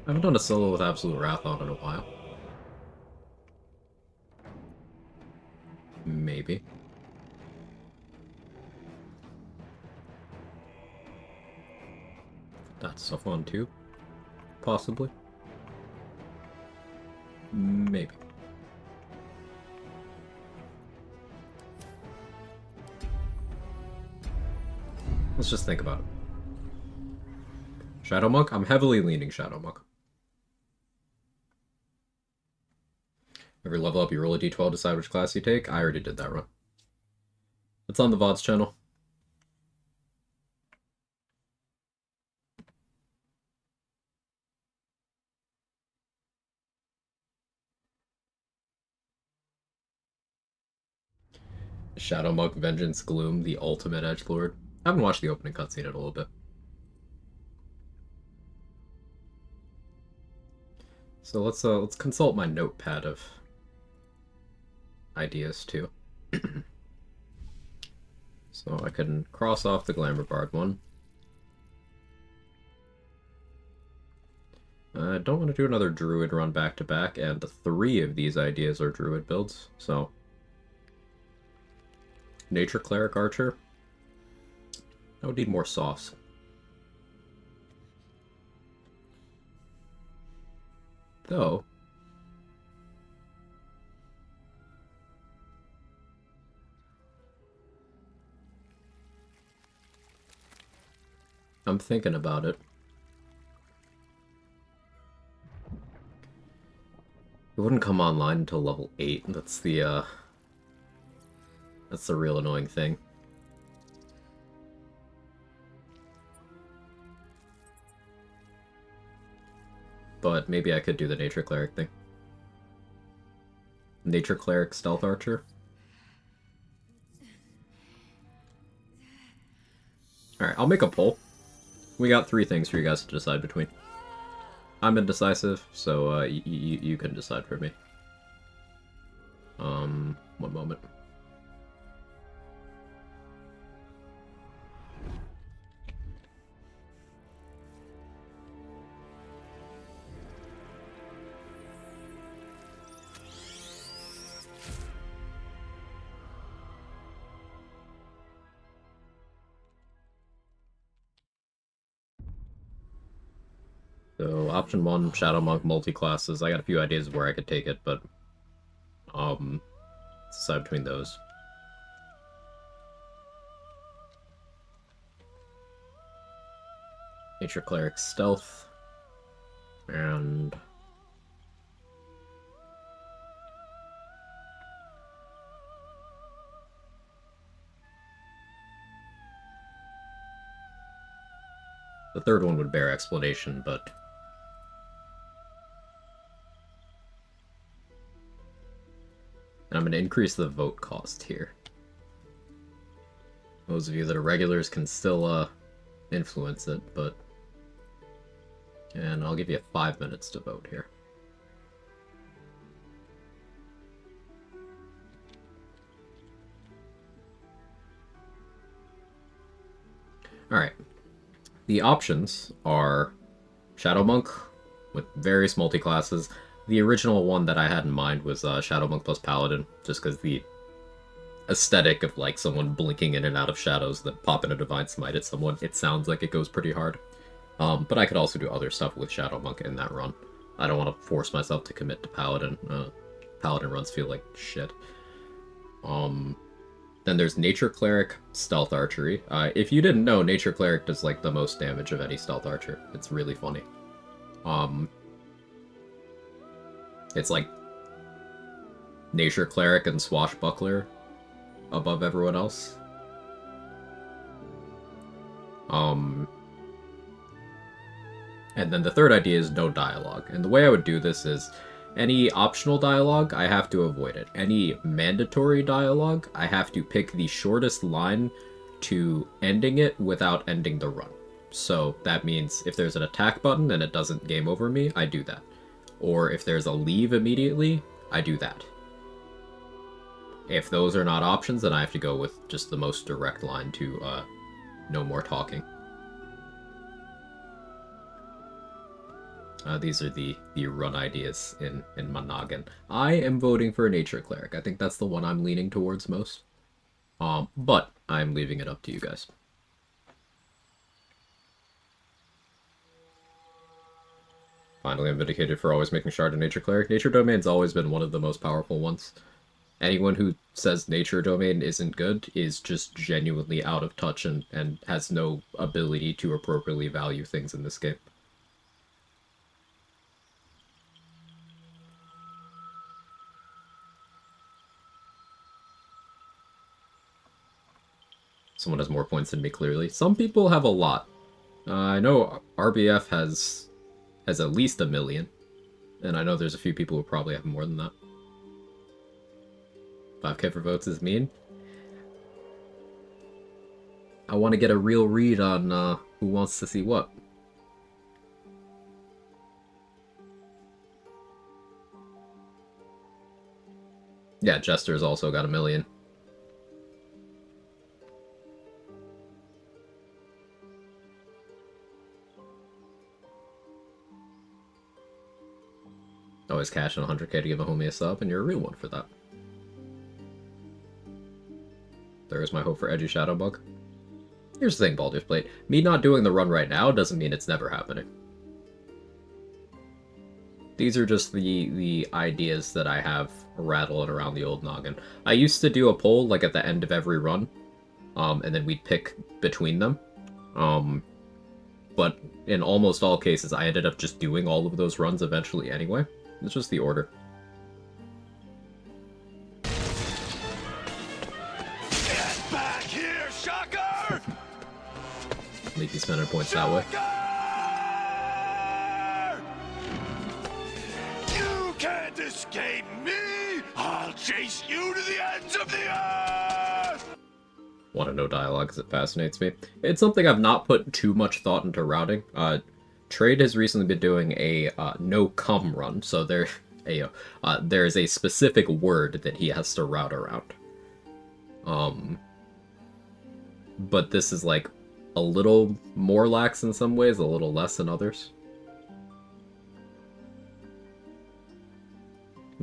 I haven't done a solo with Absolute Wrath on in a while. Maybe. That's stuff on too. Possibly. Maybe. Let's just think about it. Shadow Monk? I'm heavily leaning Shadow Monk. Every level up, you roll a d12, decide which class you take. I already did that run. It's on the VOD's channel. Shadow Monk, Vengeance, Gloom, the ultimate edgelord. I haven't watched the opening cutscene in a little bit. So let's consult my notepad of ideas too. So I can cross off the Glamour Bard one. I don't want to do another Druid run back to back, and 3 of these ideas are Druid builds, so... Naycher, Cleric, Archer. I would need more sauce. Though... I'm thinking about it. It wouldn't come online until level 8. That's the real annoying thing. But maybe I could do the Naycher Cleric thing. Naycher Cleric Stealth Archer. Alright, I'll make a poll. We got 3 things for you guys to decide between. I'm indecisive, so you can decide for me. One moment. So, option 1, Shadow Monk multi-classes. I got a few ideas of where I could take it, but... decide between those. Naycher Cleric Stealth. And... the third one would bear explanation, but... and I'm going to increase the vote cost here. Those of you that are regulars can still influence it, but... and I'll give you 5 minutes to vote here. Alright. The options are Shadow Monk with various multi-classes. The original one that I had in mind was Shadow Monk plus Paladin, just because the aesthetic of like someone blinking in and out of shadows that pop in a Divine Smite at someone, it sounds like it goes pretty hard. But I could also do other stuff with Shadow Monk in that run. I don't want to force myself to commit to Paladin. Paladin runs feel like shit. Then there's Naycher Cleric, Stealth Archery. If you didn't know, Naycher Cleric does like the most damage of any Stealth Archer. It's really funny. It's like Naycher Cleric and Swashbuckler above everyone else. And then the third idea is no dialogue. And the way I would do this is any optional dialogue, I have to avoid it. Any mandatory dialogue, I have to pick the shortest line to ending it without ending the run. So that means if there's an attack button and it doesn't game over me, I do that. Or if there's a leave immediately, I do that. If those are not options, then I have to go with just the most direct line to no more talking. These are the run ideas in my noggin. I am voting for a Naycher Cleric. I think that's the one I'm leaning towards most. But I'm leaving it up to you guys. Finally, I'm vindicated for always making Shard a Naycher Cleric. Nature Domain's always been one of the most powerful ones. Anyone who says Nature Domain isn't good is just genuinely out of touch and has no ability to appropriately value things in this game. Someone has more points than me, clearly. Some people have a lot. I know RBF has at least 1 million. And I know there's a few people who probably have more than that. 5k for votes is mean. I want to get a real read on who wants to see what. Yeah, Jester's also got 1 million. Always cash in 100k to give a homie a sub, and you're a real one for that. There is my hope for edgy Shadowbug. Here's the thing, Baldur's Plate. Me not doing the run right now doesn't mean it's never happening. These are just the ideas that I have rattling around the old noggin. I used to do a poll, like, at the end of every run, and then we'd pick between them. But in almost all cases, I ended up just doing all of those runs eventually anyway. It's just the order. Get back here, Shocker! Leaky spending points that way. You can't escape me! I'll chase you to the ends of the earth! Want to know dialogue because it fascinates me. It's something I've not put too much thought into routing. Trade has recently been doing a no-cum run, so there's a specific word that he has to route around. But this is like a little more lax in some ways, a little less in others.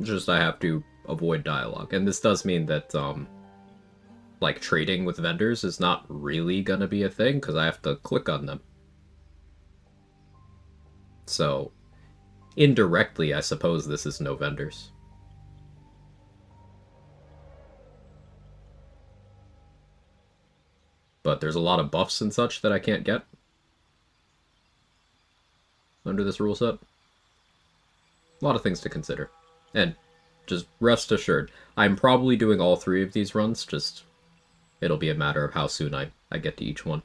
Just I have to avoid dialogue, and this does mean that like trading with vendors is not really gonna be a thing because I have to click on them. So, indirectly, I suppose this is no vendors. But there's a lot of buffs and such that I can't get under this rule set. A lot of things to consider. And just rest assured, I'm probably doing all 3 of these runs, just it'll be a matter of how soon I get to each one.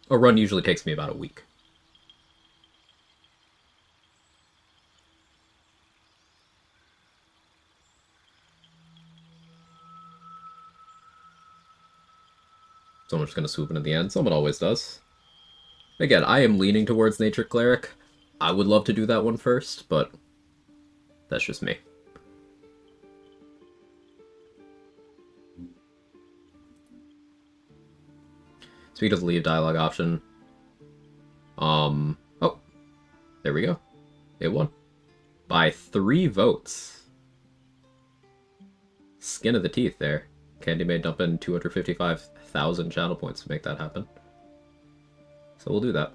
A run usually takes me about a week. Someone's just going to swoop in at the end. Someone always does. Again, I am leaning towards Naycher Cleric. I would love to do that one first, but that's just me. Speed of the leave dialogue option. Oh, there we go. It won. By 3 votes. Skin of the teeth there. Candy May dump in 255,000 channel points to make that happen. So we'll do that.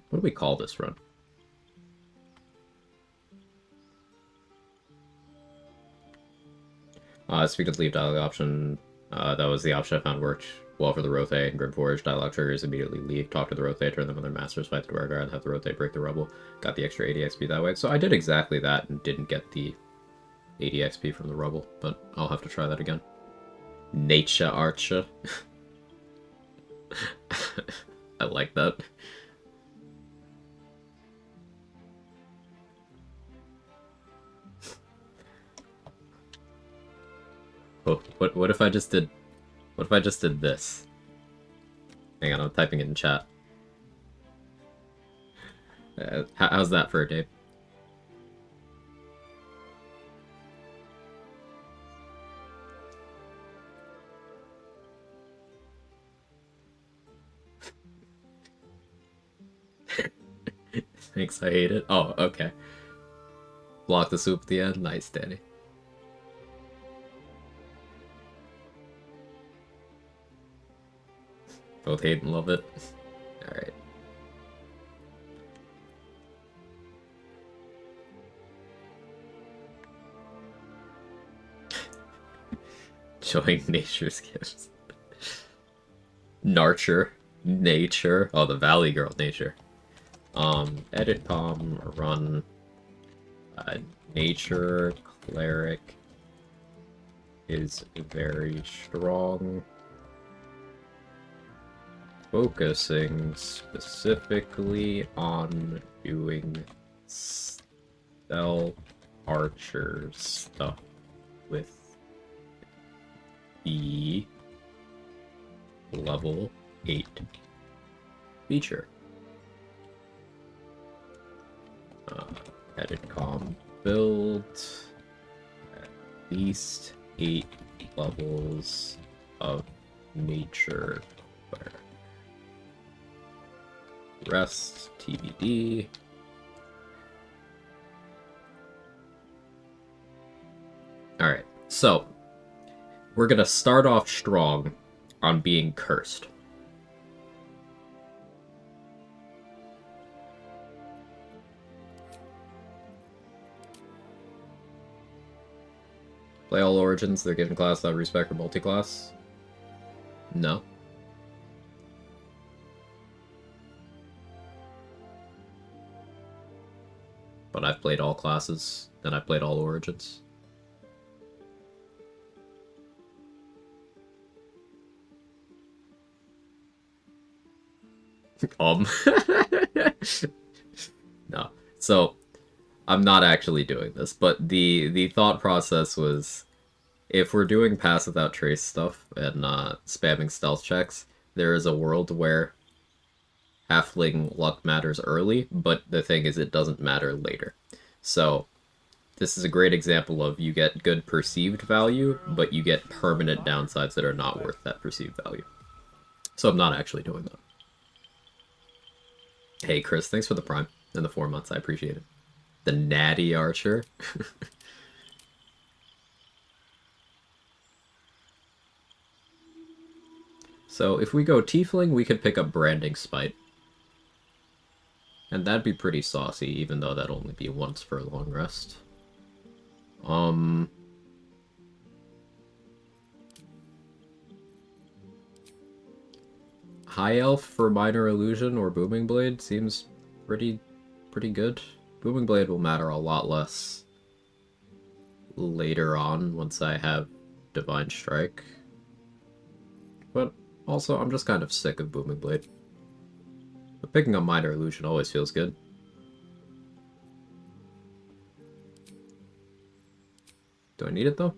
What do we call this run? Speak of the leave dialogue option. That was the option I found worked well for the Rothe and Grimforge. Dialogue triggers immediately leave, talk to the Rothe, turn them on their masters, fight the Duergar, and have the Rothe break the rubble. Got the extra 80 XP that way. So I did exactly that and didn't get the 80 XP from the rubble, but I'll have to try that again. Naycher Archer. I like that. Oh, what if I just did... What if I just did this? Hang on, I'm typing it in chat. How's that for a tape? Thanks, I hate it. Oh, okay. Block the soup at the end. Nice, Danny. Both hate and love it. Alright. Showing Nature's gifts. Naycher. Oh, the Valley Girl, Naycher. Edit run Naycher Cleric is very strong. Focusing specifically on doing stealth archer stuff with the level 8 feature. Edit build at least 8 levels of nature. Rest TBD. Alright, so we're gonna start off strong on being cursed. Play all origins, they're given class without respect for multi-class? No. But I've played all classes, and I've played all origins. No. So, I'm not actually doing this, but the thought process was, if we're doing pass without trace stuff and spamming stealth checks, there is a world where halfling luck matters early, but the thing is it doesn't matter later. So this is a great example of you get good perceived value, but you get permanent downsides that are not worth that perceived value. So I'm not actually doing that. Hey Chris, thanks for the prime and the 4 months, I appreciate it. The natty archer. So if we go tiefling, we could pick up branding spite. And that'd be pretty saucy, even though that'd only be once for a long rest. High Elf for Minor Illusion or Booming Blade seems pretty good. Booming Blade will matter a lot less later on once I have Divine Strike. But also, I'm just kind of sick of Booming Blade. But picking up Minor Illusion always feels good. Do I need it, though?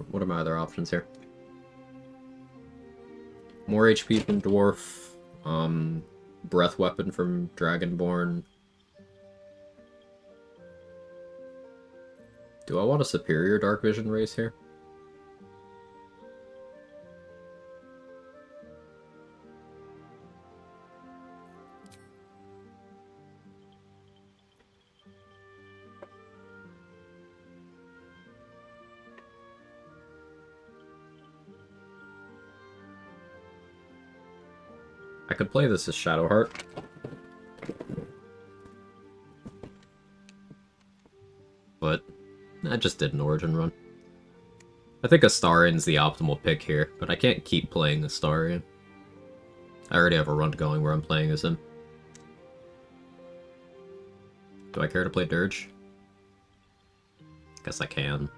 What are my other options here? More HP from Dwarf. Breath Weapon from Dragonborn. Do I want a superior Dark Vision race here? I could play this as Shadowheart. But I just did an Origin run. I think Astarian's the optimal pick here, but I can't keep playing Astarian. I already have a run going where I'm playing as him. Do I care to play Dirge? Guess I can.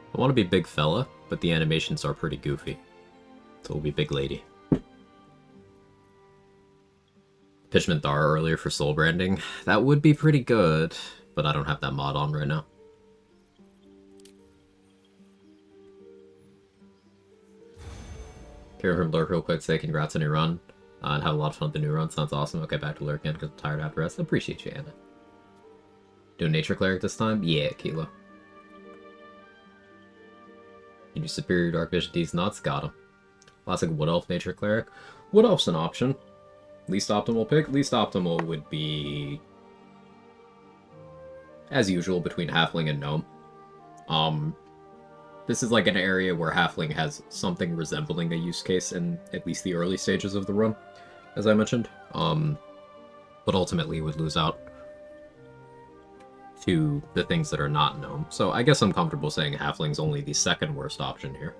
I want to be big fella, but the animations are pretty goofy. So we'll be big lady. Pitchman Thar earlier for soul branding. That would be pretty good, but I don't have that mod on right now. Karen from Lurk real quick, say congrats on your run. And have a lot of fun with the new run. Sounds awesome. Okay, back to Lurk again because I'm tired after rest. Appreciate you, Anna. Doing Naycher Cleric this time? Yeah, Kilo. You do Superior Dark Vision, these nuts? Got him. Classic Wood Elf Naycher Cleric. Wood Elf's an option. Least optimal pick? Least optimal would be, as usual, between Halfling and Gnome. This is like an area where Halfling has something resembling a use case in at least the early stages of the run, as I mentioned. But ultimately would lose out to the things that are not Gnome. So I guess I'm comfortable saying Halfling's only the second worst option here.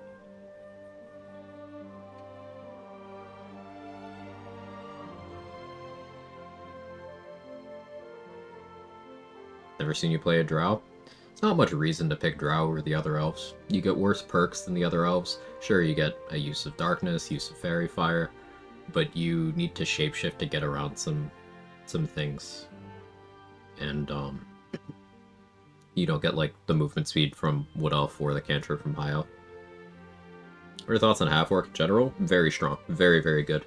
Never seen you play a Drow? It's not much reason to pick Drow over the other elves. You get worse perks than the other elves. Sure, you get a use of darkness, use of fairy fire, but you need to shapeshift to get around some things. And you don't get like the movement speed from Wood Elf or the cantrip from High Elf. What are your thoughts on Half Orc in general? Very strong. Very, very good.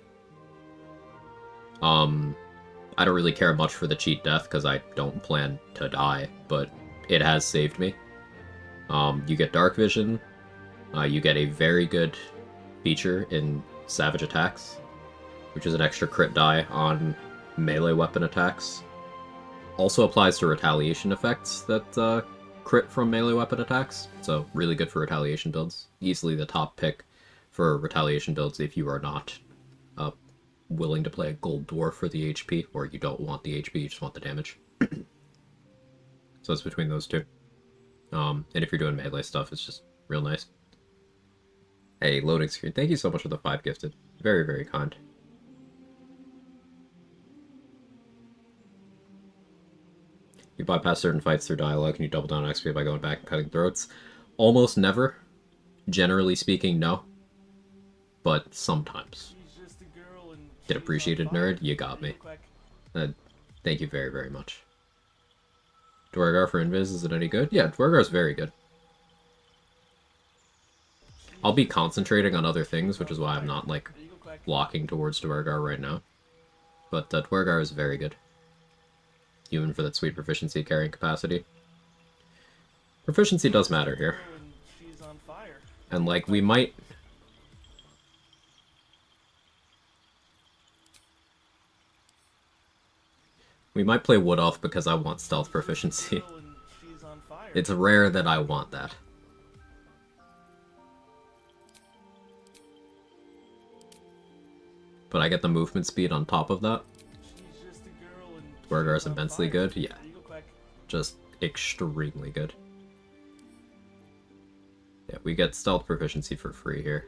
I don't really care much for the cheat death because I don't plan to die, but it has saved me. You get Dark Vision. You get a very good feature in Savage Attacks, which is an extra crit die on melee weapon attacks. Also applies to retaliation effects that crit from melee weapon attacks, so really good for retaliation builds. Easily the top pick for retaliation builds if you are not willing to play a gold dwarf for the HP, or you don't want the HP, you just want the damage. So it's between those two. And if you're doing melee stuff, it's just real nice. Hey, loading screen, thank you so much for the 5 gifted. Very, very kind. You bypass certain fights through dialogue, and you double down on XP by going back and cutting throats. Almost never. Generally speaking, no. But sometimes. Get appreciated, nerd. You got me. Thank you very, very much. Dwargar for Invis, is it any good? Yeah, Dwargar's very good. I'll be concentrating on other things, which is why I'm not, like, blocking towards Dwargar right now. But Dwargar is very good. Even for that sweet proficiency carrying capacity. Proficiency does matter here. And, like, we might... We might play Wood Elf because I want stealth proficiency. It's rare that I want that. But I get the movement speed on top of that. Dwargar's immensely good, yeah. Just extremely good. Yeah, we get stealth proficiency for free here.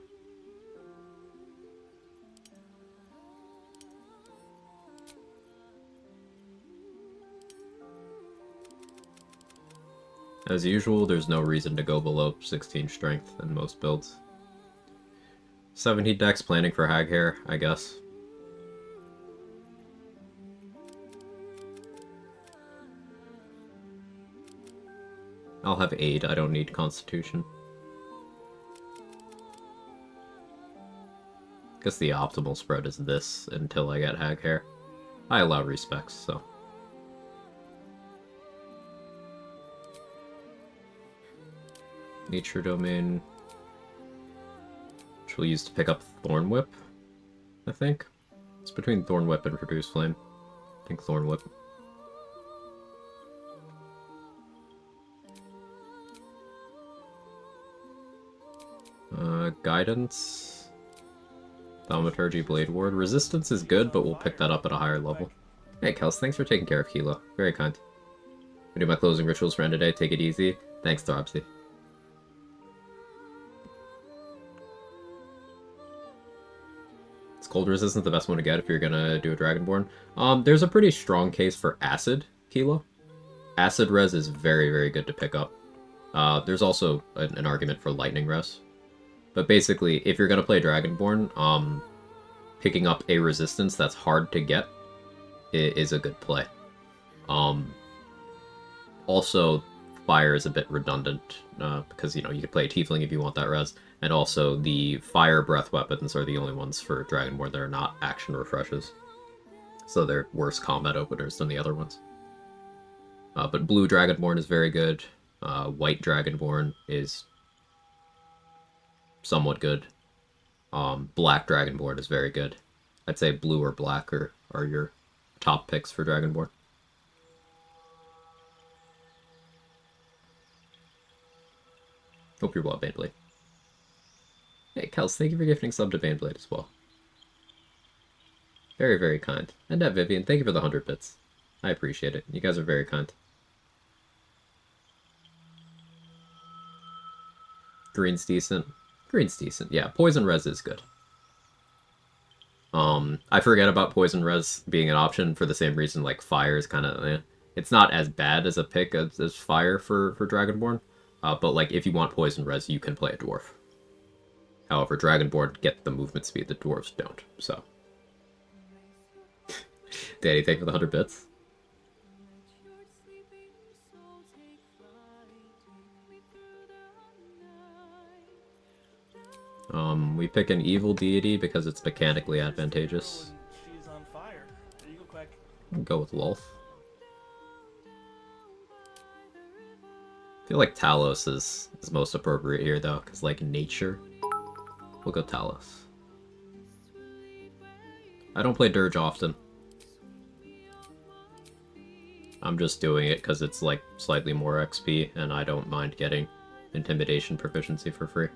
As usual, there's no reason to go below 16 strength in most builds. 17 dex planning for Hag Hair, I guess. I'll have aid, I don't need constitution. Guess the optimal spread is this until I get Hag Hair. I allow respecs, so. Nature Domain, which we'll use to pick up Thorn Whip, I think. It's between Thorn Whip and Produce Flame. I think Thorn Whip. Guidance. Thaumaturgy, Blade Ward. Resistance is good, but we'll pick that up at a higher level. Hey, Kels, thanks for taking care of Kilo. Very kind. I do my closing rituals for end today. Take it easy. Thanks, Throbsy. Is cold resistance the best one to get if you're gonna do a Dragonborn? There's a pretty strong case for Acid, Kilo. Acid Res is very, very good to pick up. There's also an argument for Lightning Res. But basically, if you're gonna play Dragonborn, picking up a resistance that's hard to get is a good play. Also, fire is a bit redundant, because, you know, you could play a tiefling if you want that res, and also the fire breath weapons are the only ones for Dragonborn that are not action refreshes. So they're worse combat openers than the other ones. But blue Dragonborn is very good. White Dragonborn is somewhat good. Black Dragonborn is very good. I'd say blue or black are your top picks for Dragonborn. Hope you're well, Baneblade. Hey, Kels, thank you for gifting sub to Baneblade as well. Very, very kind. And Vivian, thank you for the 100 bits. I appreciate it. You guys are very kind. Green's decent. Green's decent. Yeah, Poison Res is good. I forget about Poison Res being an option for the same reason, like, Fire is kind of... It's not as bad as a pick as Fire for Dragonborn, but, like, if you want Poison Res, you can play a Dwarf. However, Dragonborn get the movement speed that Dwarves don't, so... Danny, thank you for the 100 bits. We pick an evil deity because it's mechanically advantageous. She's on fire. There you go, Quag. Go with Lolth. I feel like Talos is most appropriate here, though, because, like, Naycher. We'll go Talos. I don't play Dirge often. I'm just doing it because it's, like, slightly more XP, and I don't mind getting Intimidation proficiency for free.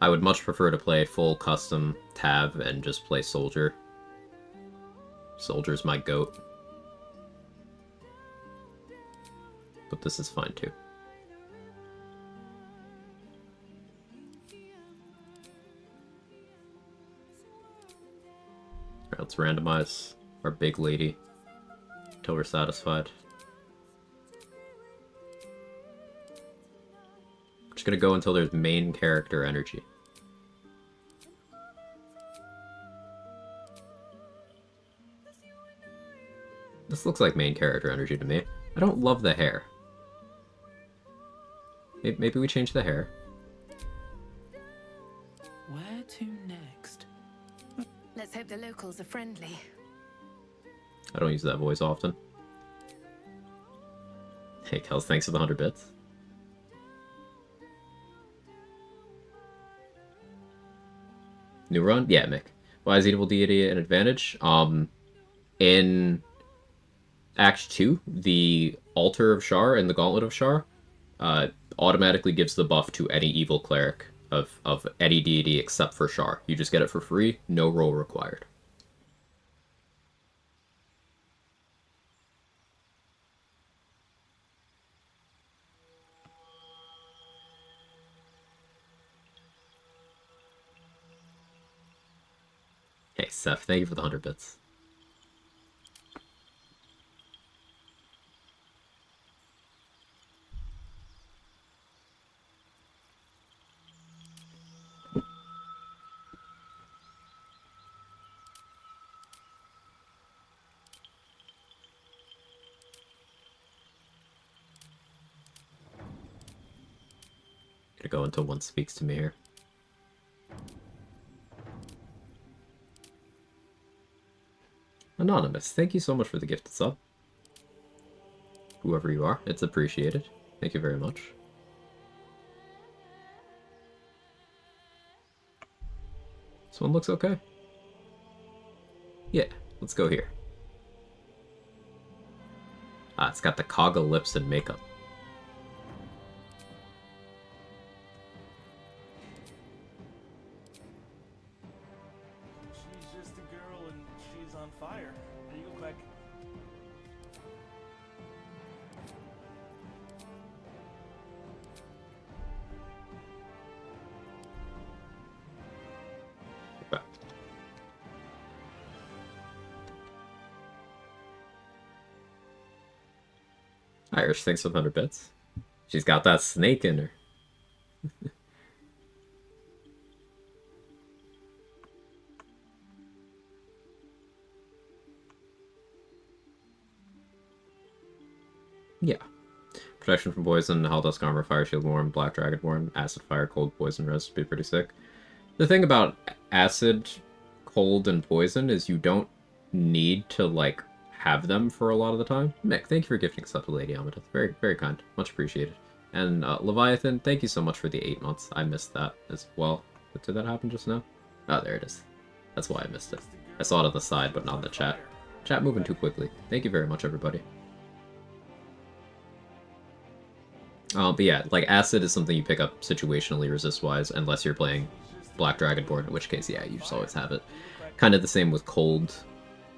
I would much prefer to play full custom tab and just play Soldier. Soldier's my goat. But this is fine too. Alright, let's randomize our big lady until we're satisfied. Just gonna go until there's main character energy. This looks like main character energy to me. I don't love the hair. Maybe we change the hair. Where to next? Let's hope the locals are friendly. I don't use that voice often. Hey, Kels, thanks for the 100 bits. New run? Yeah, Mick. Why is Evil Deity an advantage? In Act 2, the Altar of Shar and the Gauntlet of Shar automatically gives the buff to any evil cleric of any deity except for Shar. You just get it for free, no roll required. Hey, Seth, thank you for the 100 bits. Gonna go until one speaks to me here. Anonymous, thank you so much for the gifted sub. Whoever you are, it's appreciated. Thank you very much. This one looks okay. Yeah, let's go here. Ah, it's got the Coggle lips and makeup. She's just a girl and she's on fire. There you go, Quag. Okay. Irish, thanks for the 100 bits. She's got that snake in her. Yeah. Protection from poison, Hell Dusk Armor, Fire Shield Warm, Black Dragonborn, Acid Fire, Cold, Poison, Rest would be pretty sick. The thing about Acid, Cold, and Poison is you don't need to, like, have them for a lot of the time. Mick, thank you for gifting stuff to Lady Amethyst. Very, very kind. Much appreciated. And Leviathan, thank you so much for the 8 months. I missed that as well. But did that happen just now? Oh, there it is. That's why I missed it. I saw it on the side, but not in the chat. Chat moving too quickly. Thank you very much, everybody. But yeah, like, Acid is something you pick up situationally resist-wise, unless you're playing Black Dragonborn, in which case, yeah, you just always have it. Kind of the same with Cold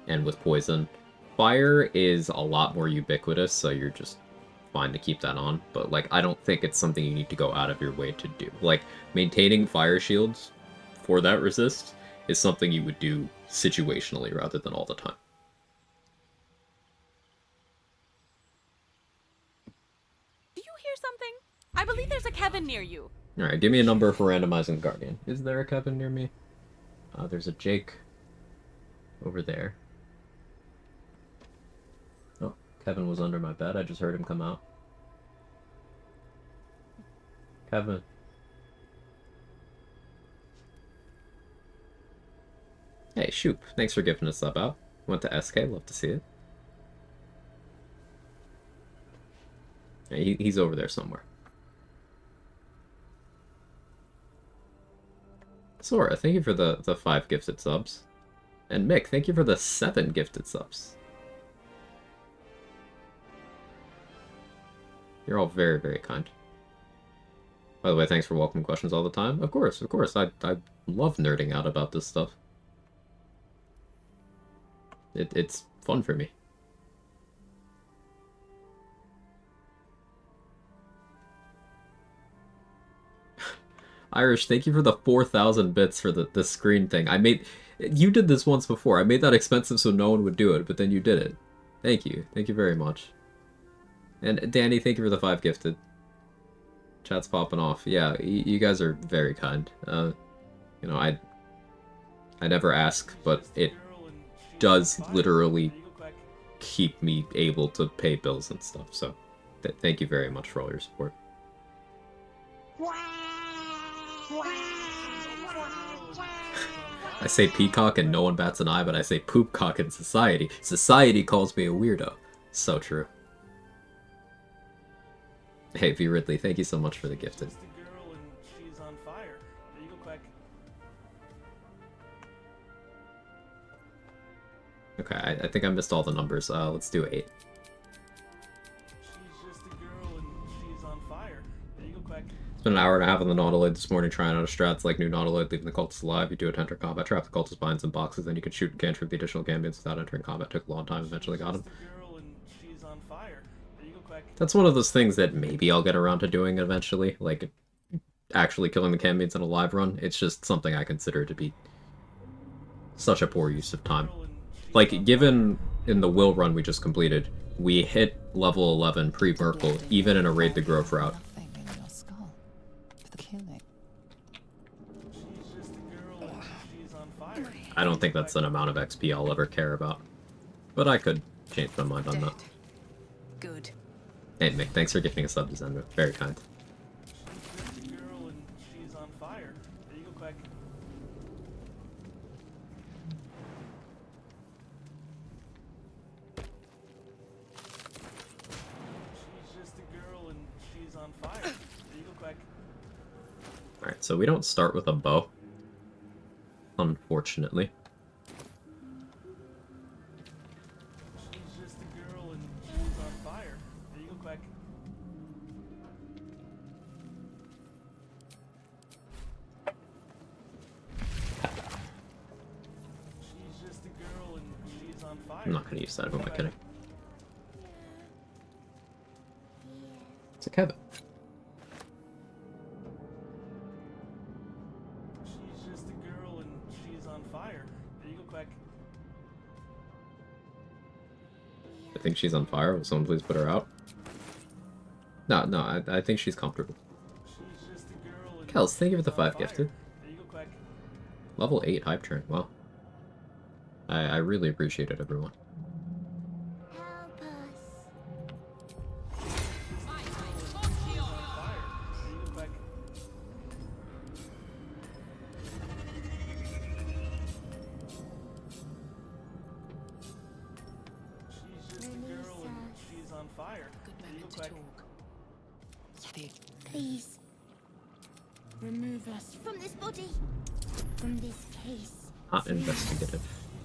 and with Poison. Fire is a lot more ubiquitous, so you're just fine to keep that on. But, like, I don't think it's something you need to go out of your way to do. Like, maintaining Fire Shields for that resist is something you would do situationally rather than all the time. Do you hear something? I believe there's a Kevin near you. Alright, give me a number for randomizing Guardian. Is there a Kevin near me? There's a Jake over there. Oh, Kevin was under my bed. I just heard him come out. Kevin. Hey, Shoop. Thanks for giving us sub out. Went to SK. Love to see it. Yeah, he's over there somewhere. Sora, thank you for the 5 gifted subs. And Mick, thank you for the 7 gifted subs. You're all very, very kind. By the way, thanks for welcoming questions all the time. Of course, of course. I love nerding out about this stuff. It's fun for me. Irish, thank you for the 4,000 bits for the screen thing. You did this once before. I made that expensive so no one would do it, but then you did it. Thank you. Thank you very much. And Danny, thank you for the 5 gifted. Chat's popping off. Yeah, you guys are very kind. You know, I never ask, but it does literally keep me able to pay bills and stuff. So, thank you very much for all your support. I say peacock and no one bats an eye, but I say poopcock in society. Society calls me a weirdo. So true. Hey, V. Ridley, thank you so much for the gifted. She's on fire. There you go, Quag. Okay, I think I missed all the numbers. Let's do 8. She's just a girl and she's on fire. There you go, Quag. Spent an hour and a half on the Nautiloid this morning trying out a strats like new Nautiloid, leaving the cultists alive. You do a enter combat, trap the cultists binds in boxes, then you can shoot and cantrip the additional gambians without entering combat. Took a long time, eventually got him. Girl and she's on fire. There you go, Quag. That's one of those things that maybe I'll get around to doing eventually, like actually killing the gambians in a live run. It's just something I consider to be such a poor use of time. Like, given in the Will run we just completed, we hit level 11 pre-Merkle, even in a Raid the Grove route. Nothing in your skull for the killing. She's just a girl and she's on fire. I don't think that's an amount of XP I'll ever care about. But I could change my mind on that. Good. Hey Mick, thanks for gifting a sub to Zenra. Very kind. She's just a girl and she's on fire. There you go, Quag. She's just a girl and she's on fire. There you go, Quag. Alright, so we don't start with a bow. Unfortunately. She's just a girl and she's on fire. There you go, Quag. She's just a girl and she's on fire. I'm not going to use that, who am I kidding? It's a Kevin. She's just a girl and she's on fire. There you go, Quag. I think she's on fire. Will someone please put her out? No, I think she's comfortable. She's just a girl and Kels, thank you for the she's on 5 fire. gifted. There you go, Quag. Level 8 hype train, wow. I really appreciate it, everyone. Help us. fire. Good You moment look to like talk. Please, remove us from this body, from this case. Not investigative.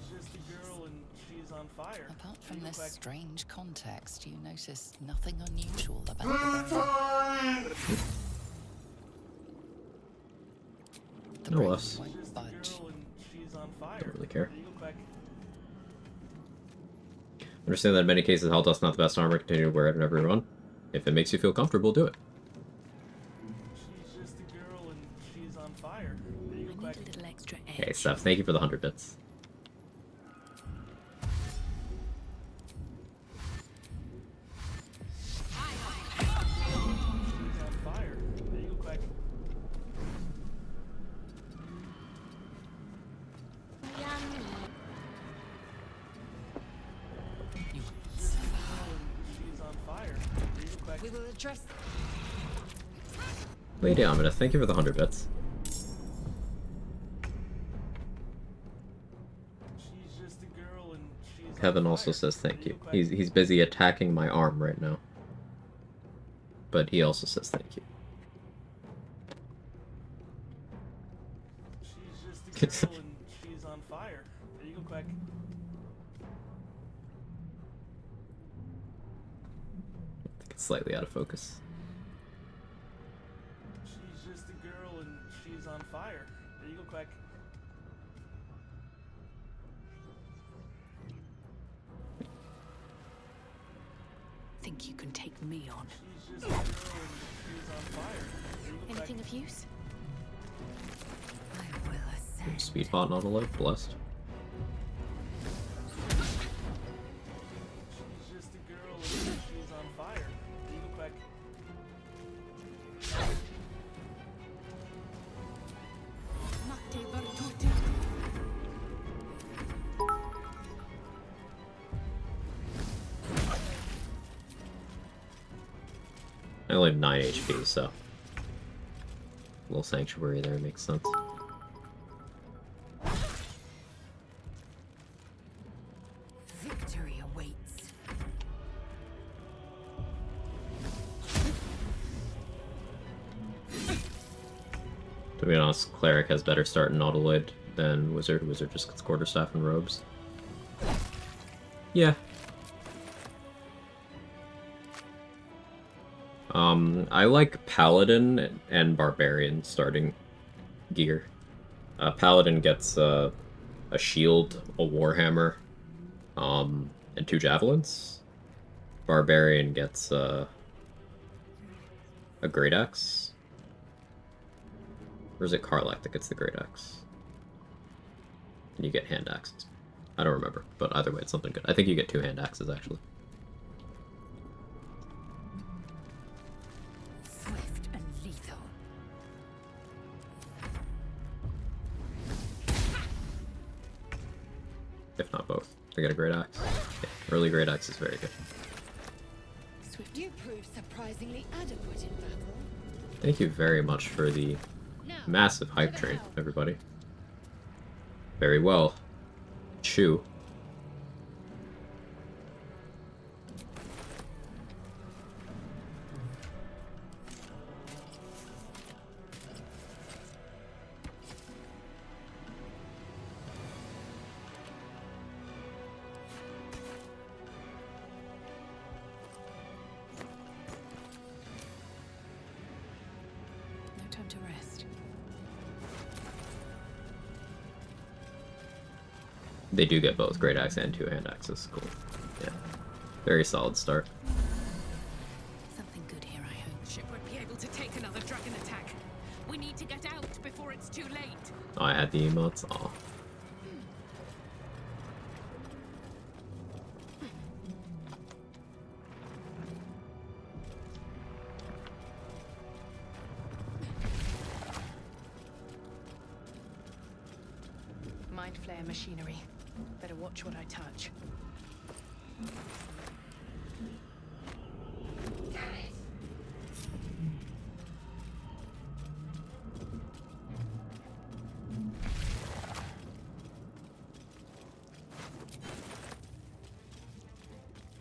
she's just a girl and she's on fire. Apart You from look this like strange context, you notice nothing unusual about the brain. The No brain less. won't just a budge. girl and she's on fire. Don't really care. You look like Understand that in many cases, Hell Dust not the best armor. Continue to wear it in every run. If it makes you feel comfortable, do it. she's just a girl and she's on fire. You I look need like a little extra edge. Hey, Steph, thank you for the 100 bits. she's on fire. You look like You just a girl and she's on fire. You look like We will address. Lady Amida, thank you for the 100 bits. she's just a girl and she's Kevin on also fire. says thank you. look like He's busy attacking my arm right now. But he also says thank you. she's just a girl and she's on fire. You look like It's slightly out of focus. she's just a girl and she's on fire. You look like Think you can take me on? she's just a girl and she's on fire. You look Anything of use? I will ascend. Speedbot not alive, blessed. she's just a girl and she's on fire. You look like I only have 9 HP, so... A little sanctuary there makes sense. Victory awaits. To be honest, Cleric has better start in Nautiloid than Wizard. Wizard just gets Quarterstaff and robes. Yeah. I like Paladin and Barbarian starting gear. Paladin gets a shield, a warhammer, and 2 javelins. Barbarian gets a great axe. Or is it Karlach that gets the great axe? And you get hand axes. I don't remember, but either way, it's something good. I think you get 2 hand axes actually. Swift and lethal. If not both. They get a great axe. Yeah, early great axe is very good. Swift. You prove surprisingly adequate in battle. Thank you very much for the Now, massive hype train, everybody. Very well. Chew. No time to rest. They do get both great axe and 2 hand axes. Cool. Yeah. Very solid start. Something good here, I hope. Ship won't be able to take another dragon attack. We need to get out before it's too late. Oh, I had the emotes. Aw. Mind flare machinery. Better watch what I touch.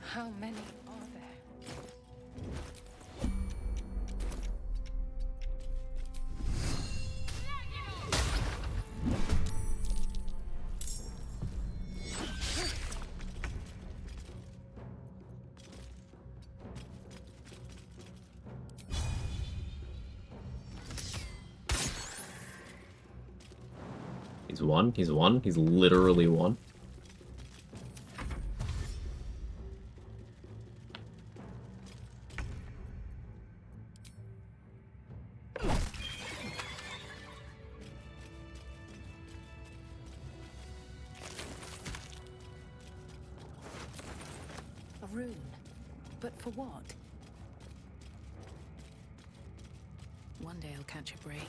How many are there? He's one. He's one. He's literally one. A rune. But for what? One day I'll catch a break.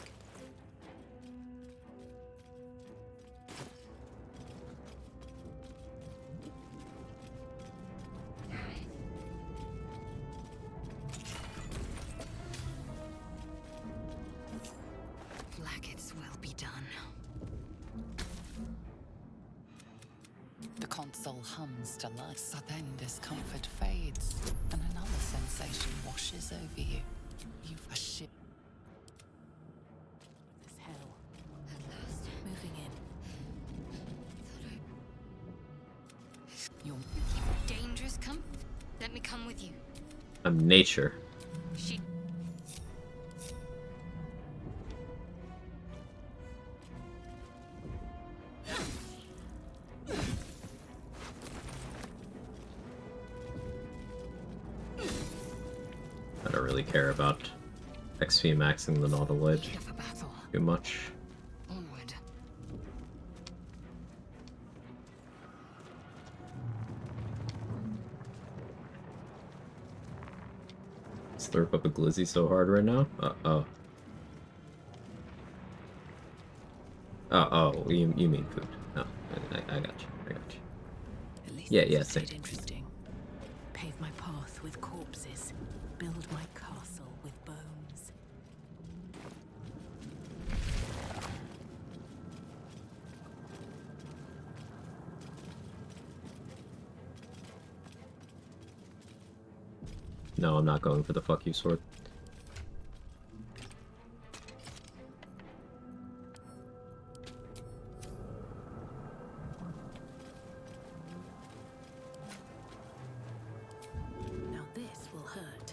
Blackets will be done. The console hums to life, so then discomfort fades, and another sensation washes over you. You've a ship. This hell. At last. Moving in. You're Dangers come? Let me come with you. I'm Naycher. She. I don't really care about XP maxing the Nautiloid here for battle. too much. Onward. Slurp up a glizzy so hard right now? Uh-oh. Oh, you mean food. No, I got you. I got you. At least Yeah, this yeah, is same. interesting. Pave my path with corpses. Build my castle with bones. No, I'm not going for the fuck you sword. Now this will hurt.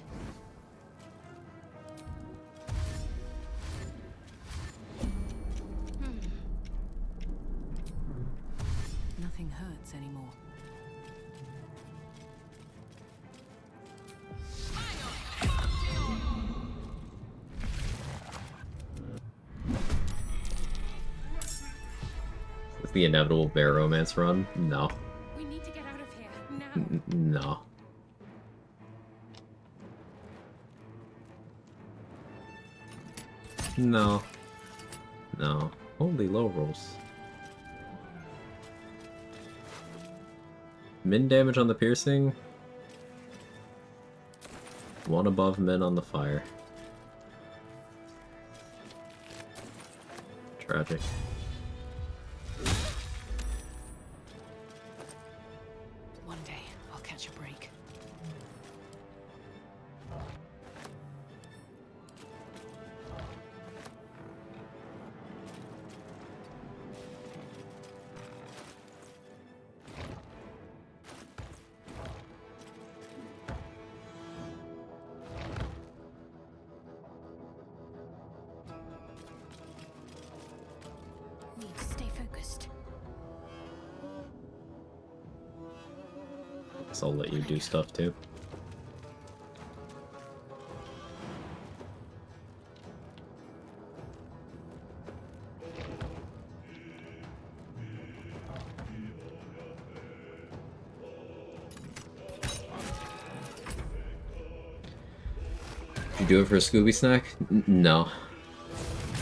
Nothing hurts anymore. Is the inevitable bear romance run? No. We need to get out of here now. No. No. No. Holy low rolls. Min damage on the piercing. One above min on the fire. Tragic. One day I'll catch a break. Need to stay focused. Guess I'll let you do stuff too. Did you do it for a Scooby snack? No.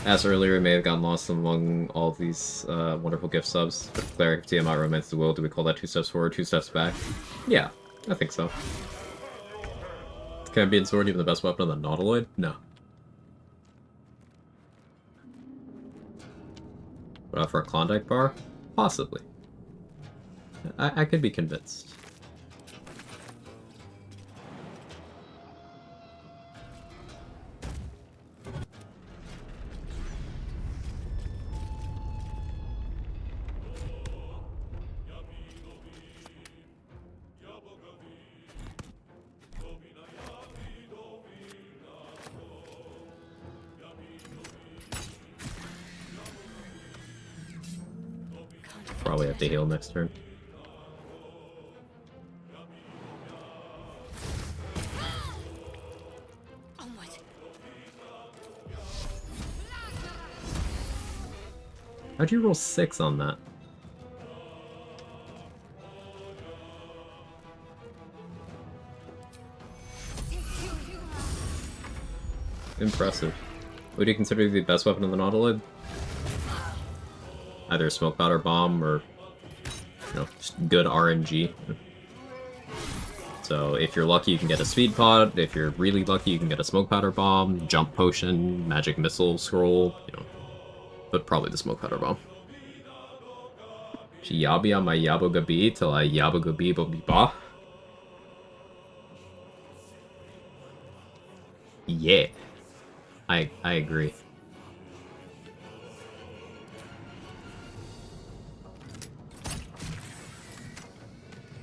As earlier, it may have gotten lost among all these wonderful gift subs. But Cleric, Tiamat, Romance the Will, do we call that 2 steps forward, 2 steps back? Yeah, I think so. Can Champion Sword even the best weapon on the Nautiloid? No. But for a Klondike bar? Possibly. I could be convinced. probably have to heal next turn. Onward. How'd you roll 6 on that? Impressive. What do you consider the best weapon in the Nautiloid? Either a smoke powder bomb or, just good RNG. So if you're lucky, you can get a speed pod. If you're really lucky, you can get a smoke powder bomb, jump potion, magic missile scroll, but probably the smoke powder bomb. Yabia my yabogabi till I yabogabi ba. Yeah. I agree.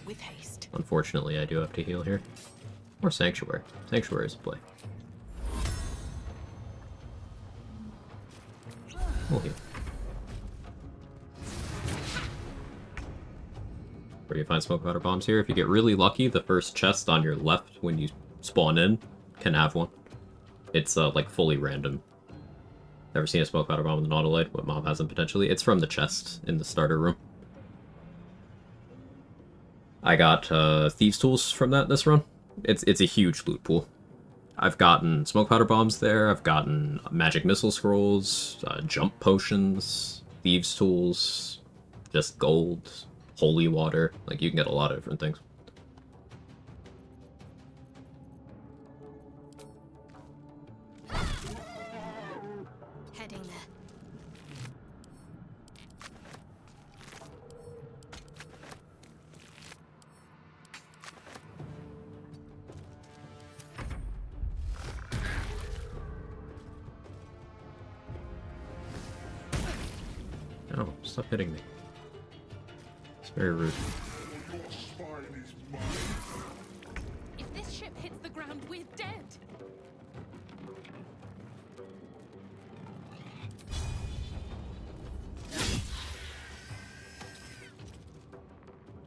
With haste. Unfortunately, I do have to heal here. Or Sanctuary. Sanctuary is a play. We'll heal. Where do you find smoke powder bombs here? If you get really lucky, the first chest on your left when you spawn in can have one. It's like fully random. Never seen a smoke powder bomb in the Nautiloid? What mob hasn't potentially? It's from the chest in the starter room. I got Thieves' Tools from that this run. It's a huge loot pool. I've gotten smoke powder bombs there, I've gotten magic missile scrolls, jump potions, Thieves' Tools, just gold, holy water. Like, you can get a lot of different things. Heading there. Oh, stop hitting me. It's very rude. If this ship hits the ground, we're dead.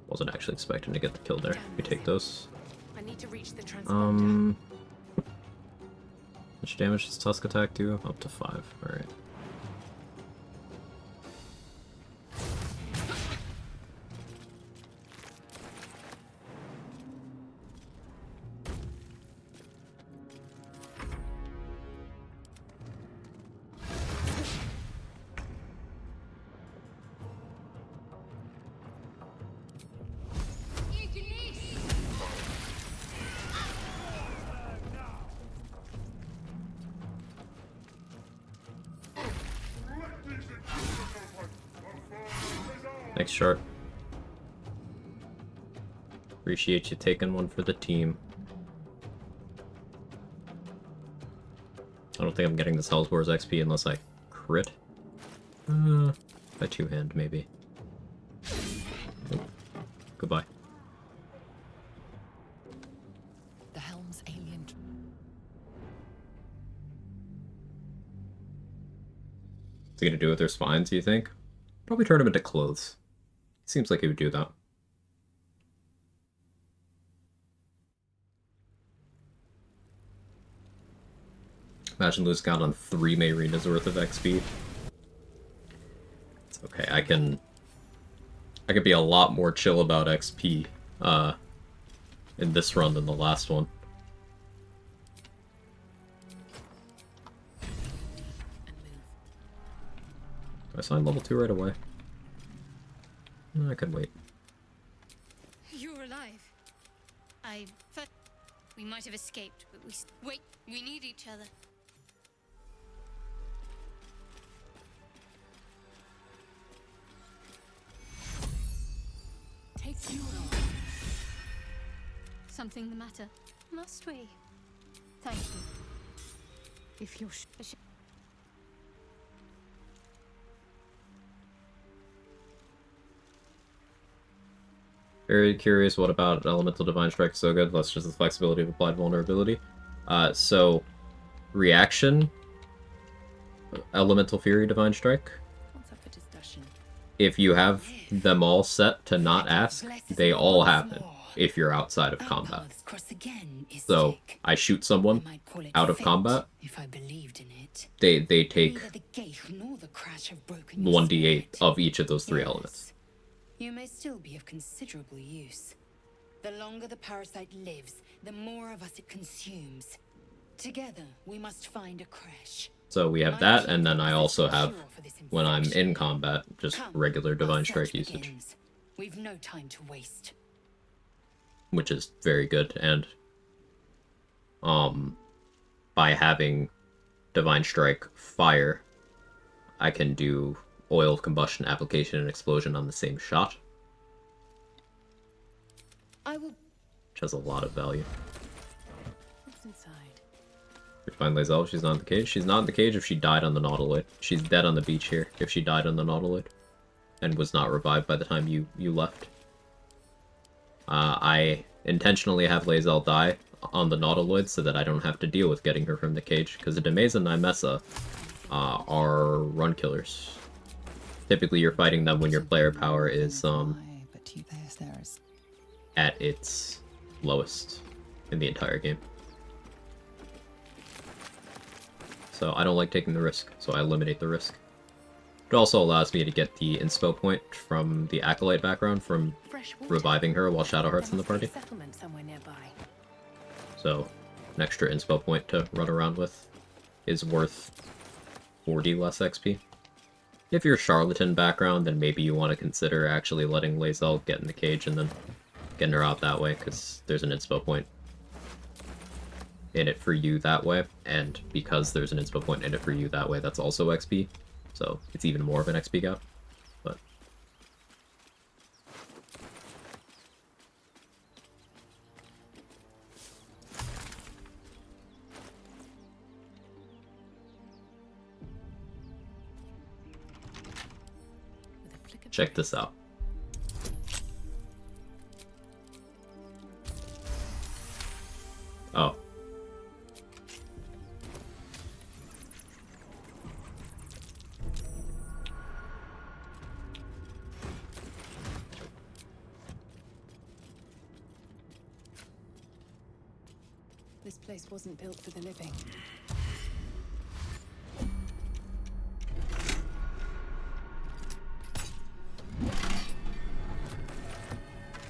Wasn't actually expecting to get the kill there. We take those. I need to reach the transponder. Which damage does Tusk attack do? Up to 5. Alright. Thanks, Sharp. Appreciate you taking one for the team. I don't think I'm getting this Hell's Wars XP unless I crit. By 2-hand, maybe. Oh, goodbye. The helm's alien. What's he gonna do with their spines, you think? Probably turn them into clothes. Seems like he would do that. Imagine losing out on 3 Mayrina's worth of XP. It's okay, I could be a lot more chill about XP in this run than the last one. Do I sign level 2 right away? I could wait. You're alive. I thought we might have escaped, but wait, we need each other. Take you. Something the matter? Must we? Thank you. If you're Very curious, what about Elemental Divine Strike so good? That's just the flexibility of applied vulnerability. So, reaction, Elemental Fury Divine Strike. What's up for discussion? if you have them all set to not ask, they all happen if you're outside of combat. So I shoot someone out of combat, if I believed in it. they take Neither the gate nor the crash have broken 1d8 of each of those three Yes. elements. You may still be of considerable use. The longer the parasite lives, the more of us it consumes. Together, we must find a crash. So we have My that, team and then I thinks also there's a have, cure for this when I'm infection. in combat, just Come, regular our Divine search Strike usage, begins. We've no time to waste. which is very good. And by having Divine Strike Fire, I can do oil combustion, application, and explosion on the same shot, I will. which has a lot of value. What's inside? We find Lae'zel, she's not in the cage. She's not in the cage if she died on the Nautiloid. She's dead on the beach here if she died on the Nautiloid and was not revived by the time you left. I intentionally have Lae'zel die on the Nautiloid so that I don't have to deal with getting her from the cage, because the Demeza and Nymessa are run killers. Typically you're fighting them when your player power is at its lowest in the entire game. So I don't like taking the risk, so I eliminate the risk. It also allows me to get the inspo point from the Acolyte background from Fresh water. reviving her while Shadowheart's in the There must be party. a settlement somewhere nearby. So an extra inspo point to run around with is worth 40 less XP. If you're Charlatan background, then maybe you want to consider actually letting Lae'zel get in the cage and then getting her out that way, because there's an inspo point in it for you that way, and because there's an inspo point in it for you that way, that's also XP, so it's even more of an XP gap. But With a flick of check this out. Oh. This place wasn't built for the living.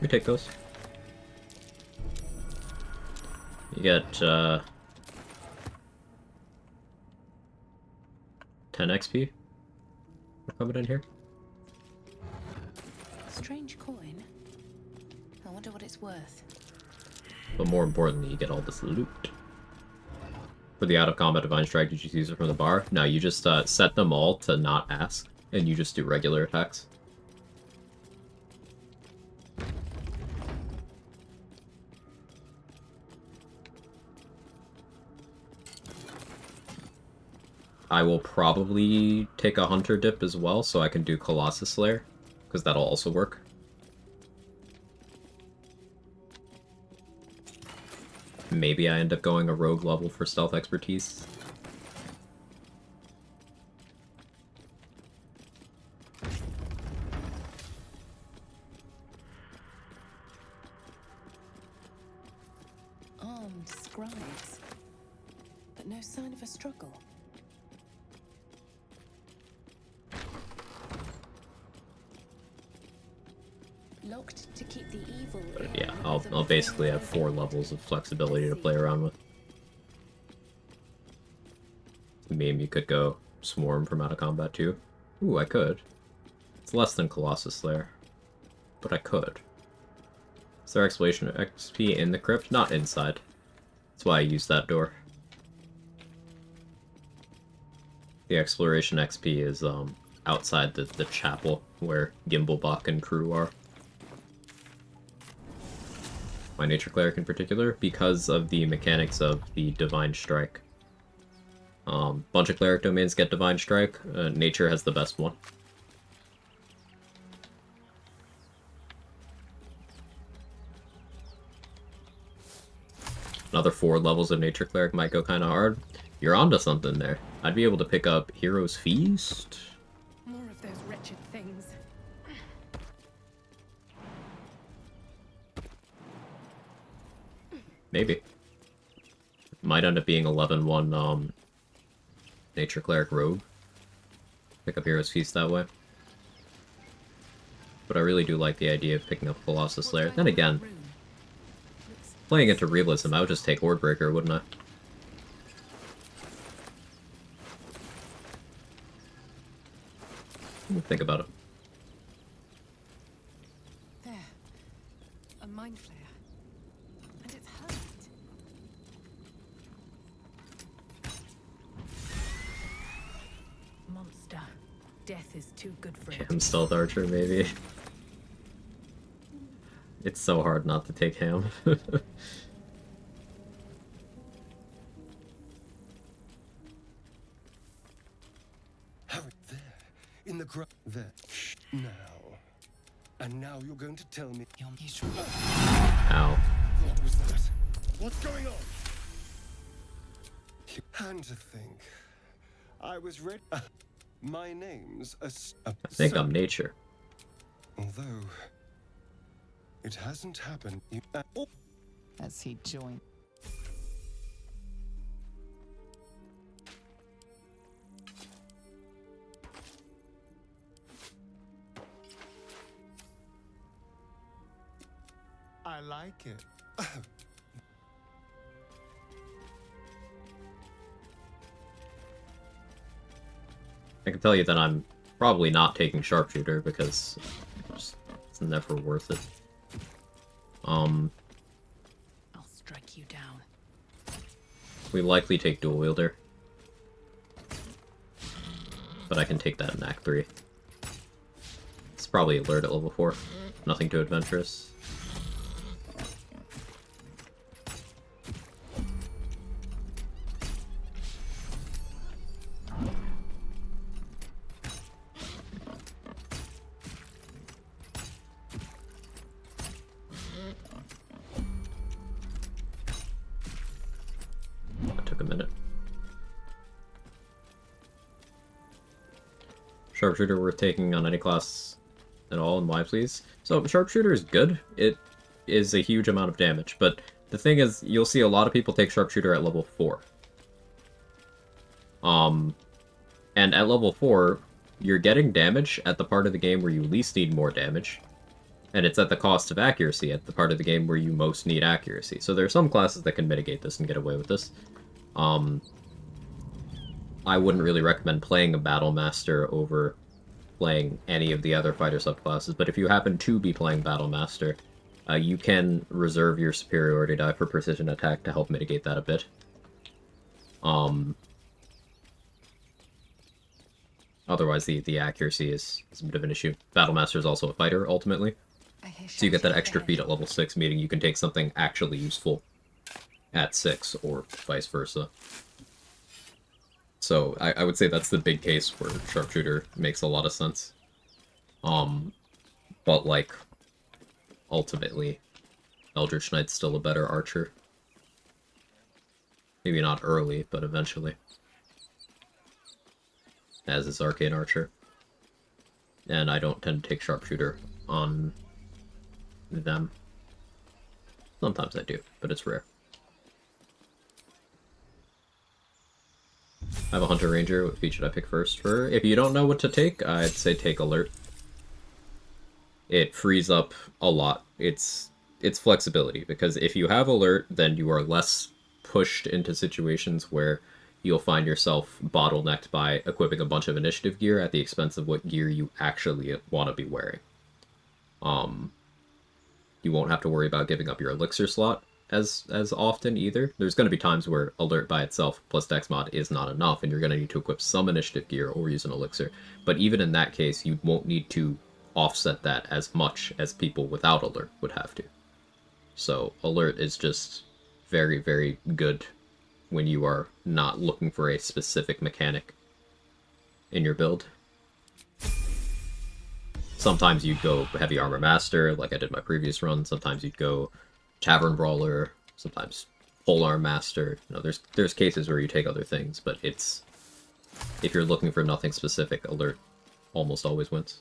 We take those. You get 10 XP for coming in here. Strange coin. I wonder what it's worth. But more importantly, you get all this loot. For the out-of-combat Divine Strike, did you use it from the bar? No, you just set them all to not ask, and you just do regular attacks. I will probably take a Hunter dip as well, so I can do Colossus Slayer, because that'll also work. Maybe I end up going a rogue level for stealth expertise. Armed scribes. But no sign of a struggle. Locked to keep the evil. But yeah, I'll basically have 4 levels of flexibility to play around with. Maybe you could go Swarm from out of combat too. Ooh, I could. It's less than Colossus Slayer. But I could. Is there exploration XP in the crypt? Not inside. That's why I used that door. The exploration XP is outside the chapel where Gimblebach and crew are. My Naycher Cleric in particular, because of the mechanics of the Divine Strike. Bunch of Cleric domains get Divine Strike. Naycher has the best one. Another 4 levels of Naycher Cleric might go kind of hard. You're onto something there. I'd be able to pick up Hero's Feast. More of those wretched things. Maybe. Might end up being 11-1 Naycher Cleric Rogue. Pick up Hero's Feast that way. But I really do like the idea of picking up Colossus Slayer. Then again, playing into realism, I would just take Hordebreaker, wouldn't I? Think about it. There. A mind flare. And it's hurt. Monster. Death is too good for it. Ham Stealth Archer, maybe. It's so hard not to take Ham. Harry, there, in the ground. There. Shh. Now. And now you're going to tell me. Ow. What was that? What's going on? And to think, I was ready. My name's I think I'm Naycher. Although it hasn't happened. As he joined. I like it. I can tell you that I'm probably not taking Sharpshooter because it's never worth it. I'll strike you down. We likely take Dual Wielder. But I can take that in Act 3. It's probably Alert at level 4. Nothing too adventurous. That took a minute. Sharpshooter worth taking on any class at all, and why, please? So, Sharpshooter is good. It is a huge amount of damage, but the thing is, you'll see a lot of people take Sharpshooter at level 4. And at level 4, you're getting damage at the part of the game where you least need more damage, and it's at the cost of accuracy at the part of the game where you most need accuracy. So there are some classes that can mitigate this and get away with this. I wouldn't really recommend playing a Battle Master over playing any of the other fighter subclasses, but if you happen to be playing Battle Master, you can reserve your superiority die for precision attack to help mitigate that a bit. Otherwise, the accuracy is a bit of an issue. Battle Master is also a fighter, ultimately. So you get that extra feat at level 6, meaning you can take something actually useful at 6, or vice versa. So I would say that's the big case where Sharpshooter makes a lot of sense. But, like, ultimately, Eldritch Knight's still a better archer. Maybe not early, but eventually. As is Arcane Archer. And I don't tend to take Sharpshooter on them. Sometimes I do, but it's rare. I have a Hunter Ranger. What feat should I pick first for? If you don't know what to take, I'd say take Alert. It frees up a lot. It's flexibility, because if you have Alert, then you are less pushed into situations where you'll find yourself bottlenecked by equipping a bunch of initiative gear at the expense of what gear you actually want to be wearing. You won't have to worry about giving up your elixir slot as often either. There's going to be times where Alert by itself plus Dex mod is not enough, and you're going to need to equip some initiative gear or use an elixir. But even in that case, you won't need to offset that as much as people without Alert would have to. So Alert is just very, very good when you are not looking for a specific mechanic in your build. Sometimes you'd go Heavy Armor Master, like I did my previous run. Sometimes you'd go Tavern Brawler. Sometimes Polearm Master. You know, there's cases where you take other things, but it's, if you're looking for nothing specific, Alert almost always wins.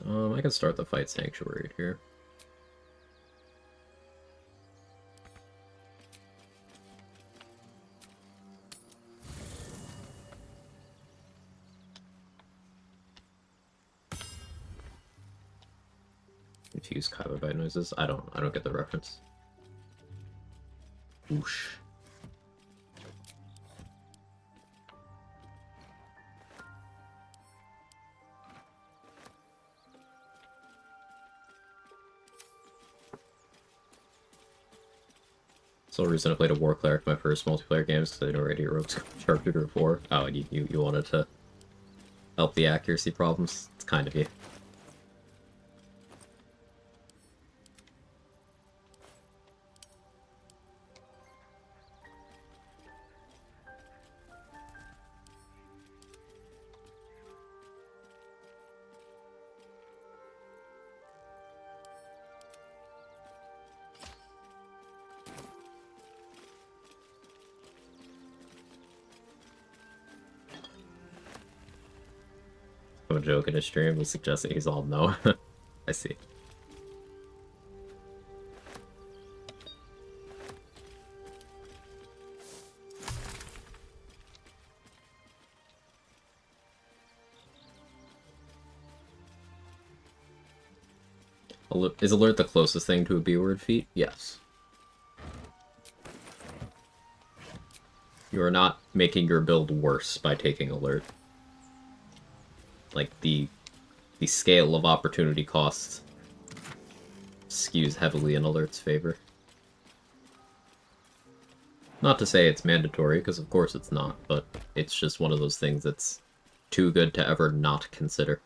I can start the fight Sanctuary here. Infuse Kyber bite noises. I don't get the reference. Whoosh. Sole reason I played a War Cleric my first multiplayer games because I didn't know Radiant Rogue's Sharpshooter before. Oh, and you wanted to help the accuracy problems? It's kind of you. A joke in a stream was suggesting he's all no. I see. Is alert the closest thing to a B-word feat? Yes. You are not making your build worse by taking alert. Like, the scale of opportunity cost skews heavily in alert's favor. Not to say it's mandatory, because of course it's not, but it's just one of those things that's too good to ever not consider.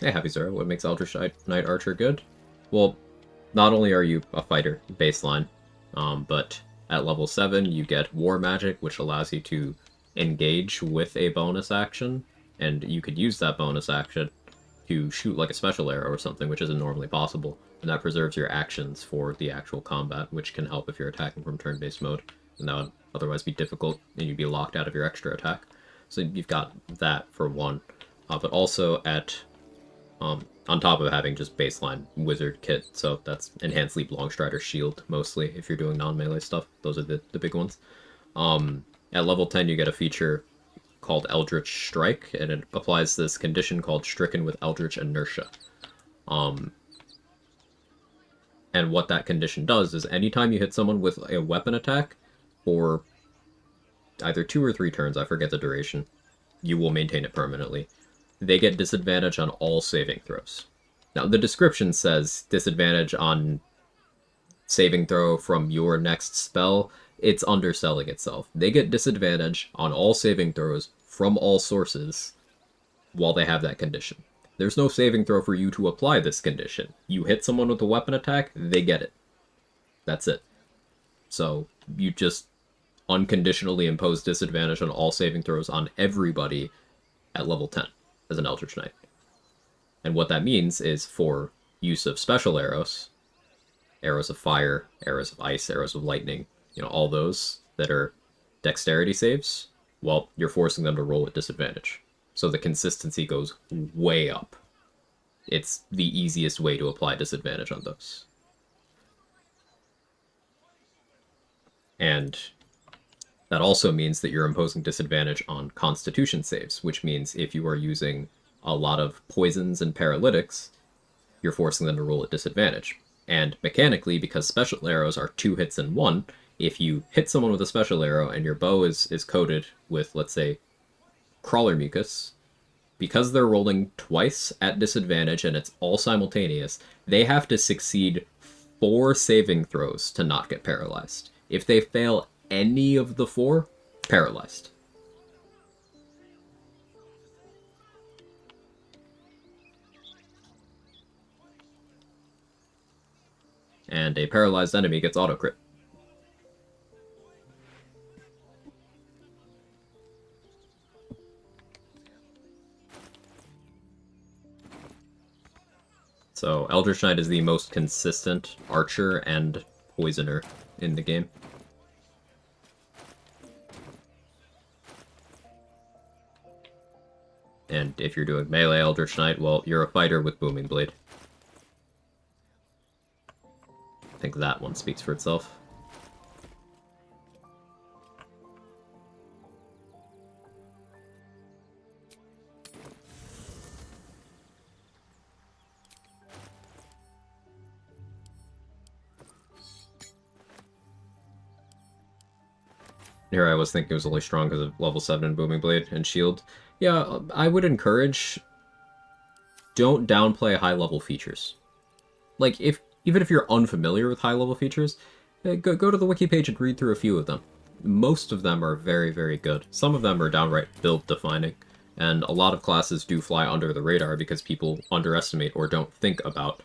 Hey, Happy Zero, what makes Eldritch Knight Archer good? Well, not only are you a fighter, baseline, but at level 7 you get War Magic, which allows you to engage with a bonus action, and you could use that bonus action to shoot like a special arrow or something, which isn't normally possible, and that preserves your actions for the actual combat, which can help if you're attacking from turn-based mode, and that would otherwise be difficult, and you'd be locked out of your extra attack. So you've got that for one, but also at on top of having just baseline wizard kit, so that's Enhanced Leap, Longstrider, Shield, mostly, if you're doing non-melee stuff. Those are the big ones. At level 10, you get a feature called Eldritch Strike, and it applies this condition called Stricken with Eldritch Inertia. And what that condition does is anytime you hit someone with a weapon attack, for either 2 or 3 turns, I forget the duration, you will maintain it permanently. They get disadvantage on all saving throws. Now, the description says disadvantage on saving throw from your next spell. It's underselling itself. They get disadvantage on all saving throws from all sources while they have that condition. There's no saving throw for you to apply this condition. You hit someone with a weapon attack, they get it. That's it. So, you just unconditionally impose disadvantage on all saving throws on everybody at level 10. As an Eldritch Knight. And what that means is for use of special arrows, arrows of fire, arrows of ice, arrows of lightning, all those that are dexterity saves, well, you're forcing them to roll at disadvantage. So the consistency goes way up. It's the easiest way to apply disadvantage on those. And that also means that you're imposing disadvantage on Constitution saves, which means if you are using a lot of poisons and paralytics, you're forcing them to roll at disadvantage. And mechanically, because special arrows are 2 hits in 1, if you hit someone with a special arrow and your bow is coated with, let's say, Crawler Mucus, because they're rolling twice at disadvantage and it's all simultaneous, they have to succeed 4 saving throws to not get paralyzed. If they fail any of the 4, paralyzed. And a paralyzed enemy gets auto crit. So Eldritch Knight is the most consistent archer and poisoner in the game. And if you're doing melee Eldritch Knight, well, you're a fighter with Booming Blade. I think that one speaks for itself. Here I was thinking it was only strong because of level 7 Booming Blade and Shield. Yeah, I would encourage... don't downplay high-level features. Like, even if you're unfamiliar with high-level features, go to the wiki page and read through a few of them. Most of them are very, very good. Some of them are downright build-defining, and a lot of classes do fly under the radar because people underestimate or don't think about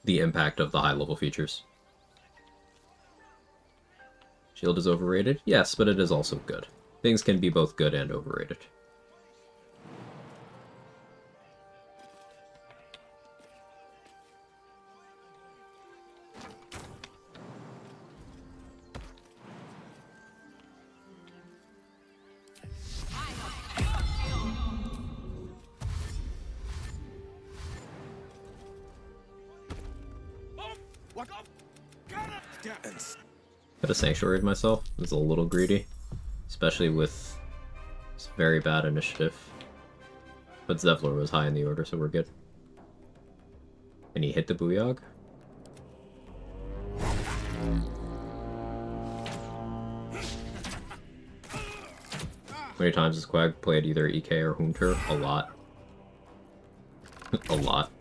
the impact of the high-level features. Shield is overrated? Yes, but it is also good. Things can be both good and overrated. Could have sanctuaried myself. It was a little greedy, especially with this very bad initiative. But Zevlor was high in the order, so we're good. And he hit the Booyog? How many times has Quag played either EK or Hunter? A lot. A lot.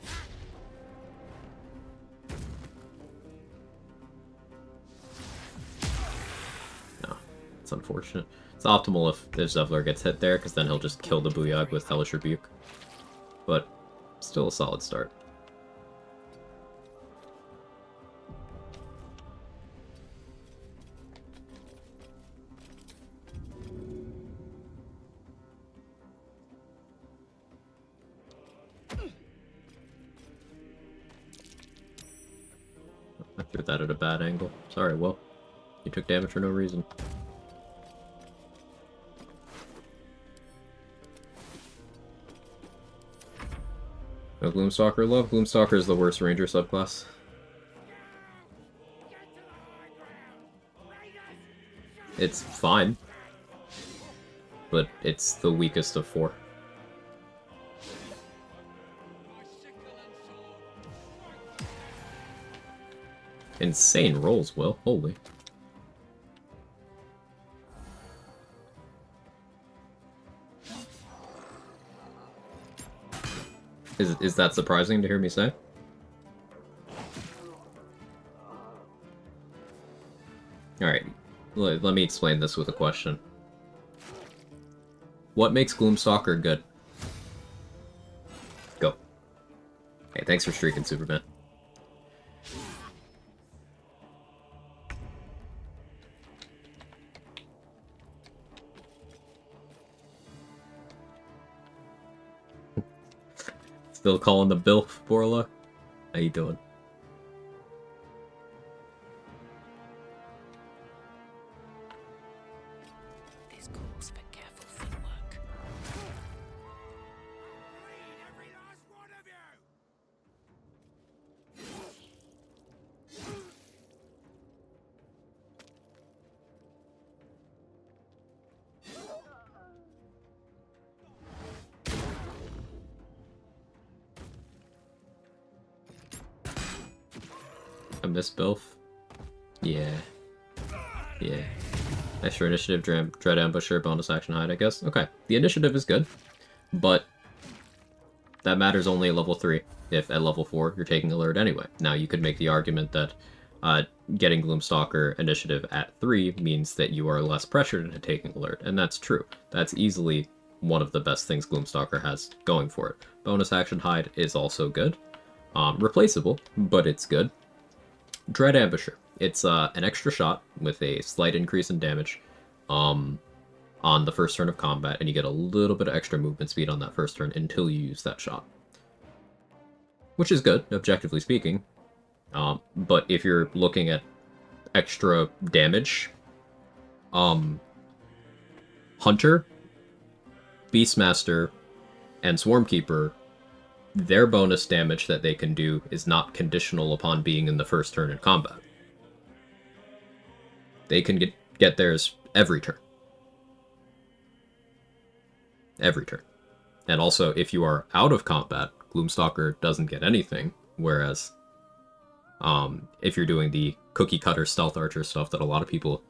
It's unfortunate. It's optimal if Zevlor gets hit there, because then he'll just kill the Booyog with Hellish Rebuke. But, still a solid start. I threw that at a bad angle. Sorry, Will. You took damage for no reason. No Gloomstalker love? Gloomstalker is the worst ranger subclass. It's fine. But it's the weakest of 4. Insane rolls, Will. Holy. Is that surprising to hear me say? Alright, let me explain this with a question. What makes Gloomstalker good? Go. Hey, thanks for streaking, Superman. Still calling the Bilf, Borla? How you doing? This calls for careful footwork. Every last one of you! I miss Bilf. Yeah. Yeah. Extra initiative, Dread Ambusher, bonus action hide, I guess. Okay, the initiative is good, but that matters only at level 3. If at level 4 you're taking alert anyway. Now you could make the argument that getting Gloomstalker initiative at 3 means that you are less pressured into taking alert, and that's true. That's easily one of the best things Gloomstalker has going for it. Bonus action hide is also good. Replaceable, but it's good. Dread Ambusher. It's an extra shot with a slight increase in damage on the first turn of combat, and you get a little bit of extra movement speed on that first turn until you use that shot. Which is good, objectively speaking. But if you're looking at extra damage, Hunter, Beastmaster, And Swarmkeeper, their bonus damage that they can do is not conditional upon being in the first turn in combat. They can get theirs every turn. Every turn. And also, if you are out of combat, Gloomstalker doesn't get anything, whereas if you're doing the cookie cutter stealth archer stuff that a lot of people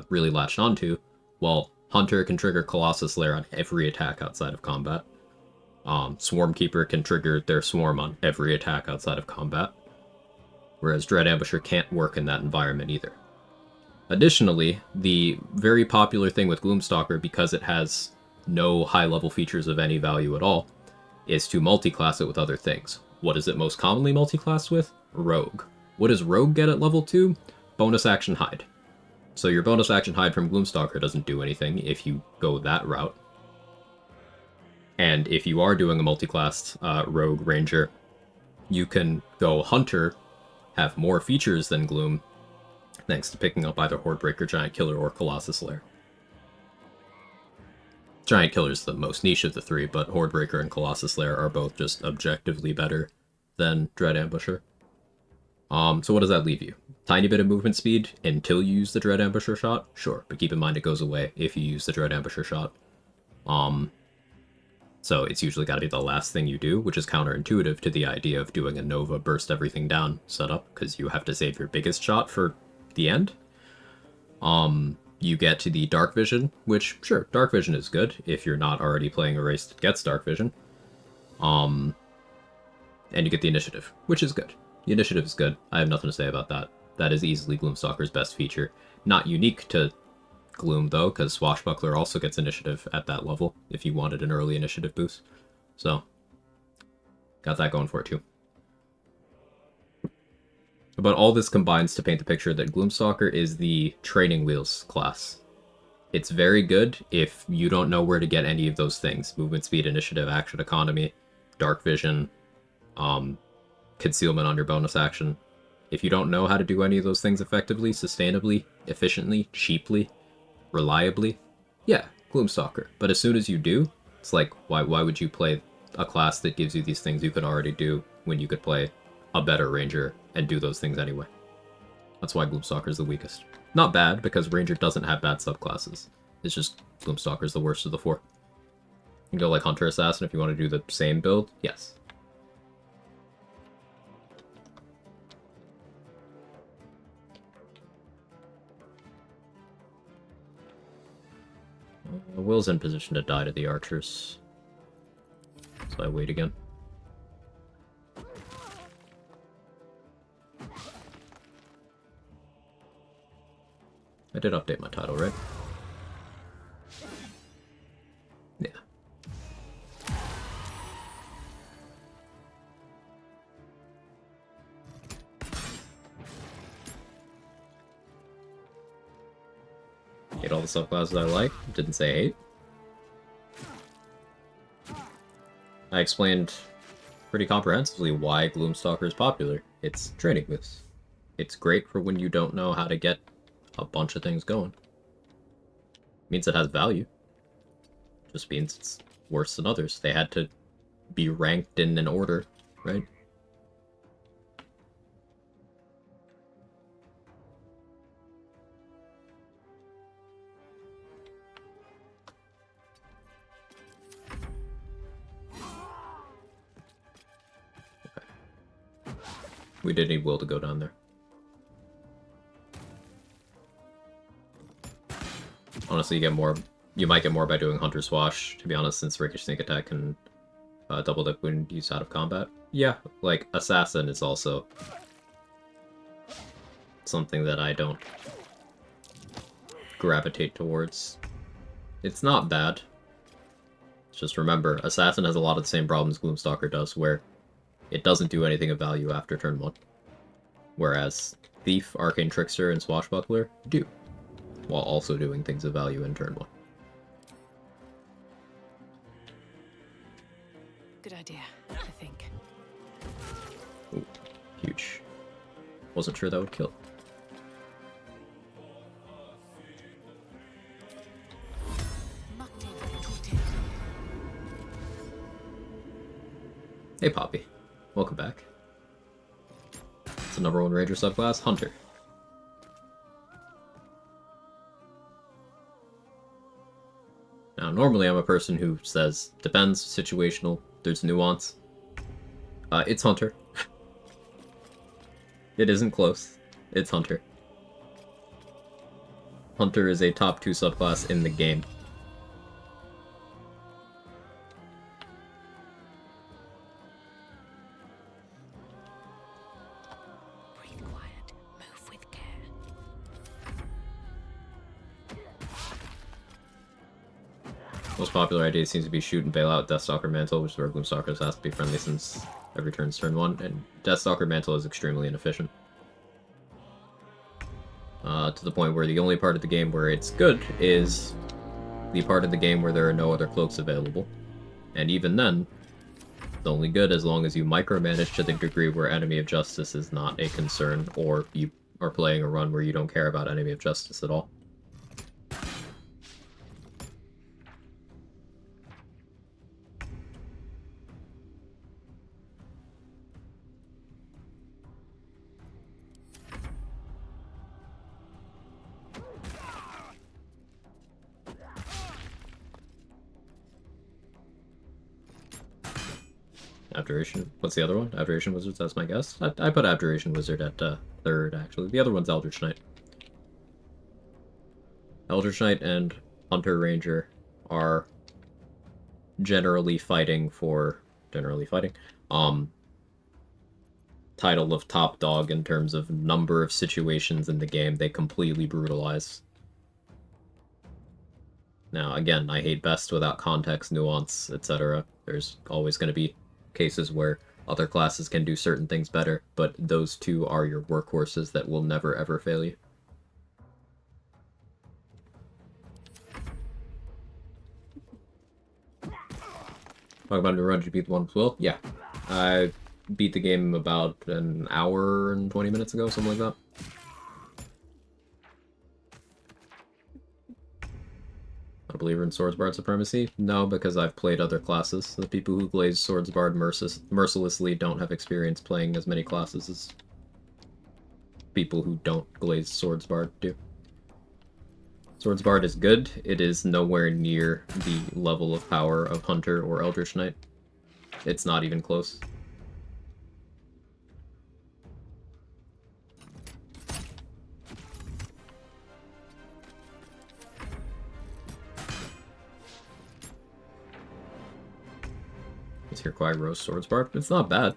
really latched onto, well, Hunter can trigger Colossus Lair on every attack outside of combat. Swarmkeeper can trigger their swarm on every attack outside of combat, whereas Dread Ambusher can't work in that environment either. Additionally, the very popular thing with Gloomstalker, because it has no high-level features of any value at all, is to multi-class it with other things. What is it most commonly multi-classed with? Rogue. What does Rogue get at level 2? Bonus action hide. So your bonus action hide from Gloomstalker doesn't do anything if you go that route. And if you are doing a multi-classed Rogue Ranger, you can go Hunter, have more features than Gloom, thanks to picking up either Hordebreaker, Giant Killer, or Colossus Lair. Giant Killer's the most niche of the three, but Hordebreaker and Colossus Lair are both just objectively better than Dread Ambusher. So what does that leave you? Tiny bit of movement speed until you use the Dread Ambusher shot? Sure, but keep in mind it goes away if you use the Dread Ambusher shot. So it's usually got to be the last thing you do, which is counterintuitive to the idea of doing a Nova burst everything down setup, because you have to save your biggest shot for the end. You get to the Dark Vision, which, sure, Dark Vision is good if you're not already playing a race that gets Dark Vision. And you get the Initiative, which is good. The Initiative is good. I have nothing to say about that. That is easily Gloomstalker's best feature. Not unique to Gloom, though, because Swashbuckler also gets Initiative at that level, if you wanted an early Initiative boost. So, got that going for it, too. But all this combines to paint the picture that Gloomstalker is the training wheels class. It's very good if you don't know where to get any of those things. Movement speed, initiative, action economy, dark vision, concealment on your bonus action. If you don't know how to do any of those things effectively, sustainably, efficiently, cheaply, reliably, yeah, Gloomstalker. But as soon as you do, it's like, why would you play a class that gives you these things you could already do when you could play a better Ranger and do those things anyway? That's why Gloomstalker is the weakest. Not bad, because Ranger doesn't have bad subclasses. It's just Gloomstalker is the worst of the four. You can go like Hunter Assassin if you want to do the same build, yes. Will's in position to die to the archers, so I wait again. I did update my title, right? Yeah. Hate all the subclasses I like. Didn't say hate. I explained pretty comprehensively why Gloomstalker is popular. It's training wheels. It's great for when you don't know how to get a bunch of things going. Means it has value. Just means it's worse than others. They had to be ranked in an order, right? Okay. We did need Will to go down there. Honestly, you might get more by doing Hunter Swash, to be honest, since Ricochet Sneak Attack can double dip when used out of combat. Yeah, like, Assassin is also something that I don't gravitate towards. It's not bad. Just remember, Assassin has a lot of the same problems Gloomstalker does, where it doesn't do anything of value after turn 1. Whereas Thief, Arcane Trickster, and Swashbuckler do, while also doing things of value in turn 1. Good idea, I think. Ooh, huge. Wasn't sure that would kill. Hey, Poppy. Welcome back. It's the number 1 Ranger subclass, Hunter. Now, normally I'm a person who says, depends, situational, there's nuance. It's Hunter. It isn't close. It's Hunter. Hunter is a top 2 subclass in the game. Breathe quiet. Move with care. Most popular idea seems to be shoot and bail out Deathstalker Mantle, which is where Gloomstalkers has to be friendly since every turn's turn 1, and Deathstalker Mantle is extremely inefficient. To the point where the only part of the game where it's good is the part of the game where there are no other cloaks available. And even then, it's only good as long as you micromanage to the degree where Enemy of Justice is not a concern, or you are playing a run where you don't care about Enemy of Justice at all. Abjuration. What's the other one? Abjuration Wizards, that's my guess. I put Abjuration Wizard at 3rd, actually. The other one's Eldritch Knight. Eldritch Knight and Hunter Ranger are generally fighting, title of top dog in terms of number of situations in the game they completely brutalize. Now, again, I hate best without context, nuance, etc. There's always going to be cases where other classes can do certain things better, but those two are your workhorses that will never ever fail you. Talk about a new run, did you beat the one with Will? Yeah. I beat the game about an hour and 20 minutes ago, something like that. Not a believer in Swordsbard supremacy? No, because I've played other classes. The people who glaze Swordsbard mercilessly don't have experience playing as many classes as people who don't glaze Swordsbard do. Swordsbard is good. It is nowhere near the level of power of Hunter or Eldritch Knight. It's not even close. Let's hear Quag roast Swordsbard. It's not bad.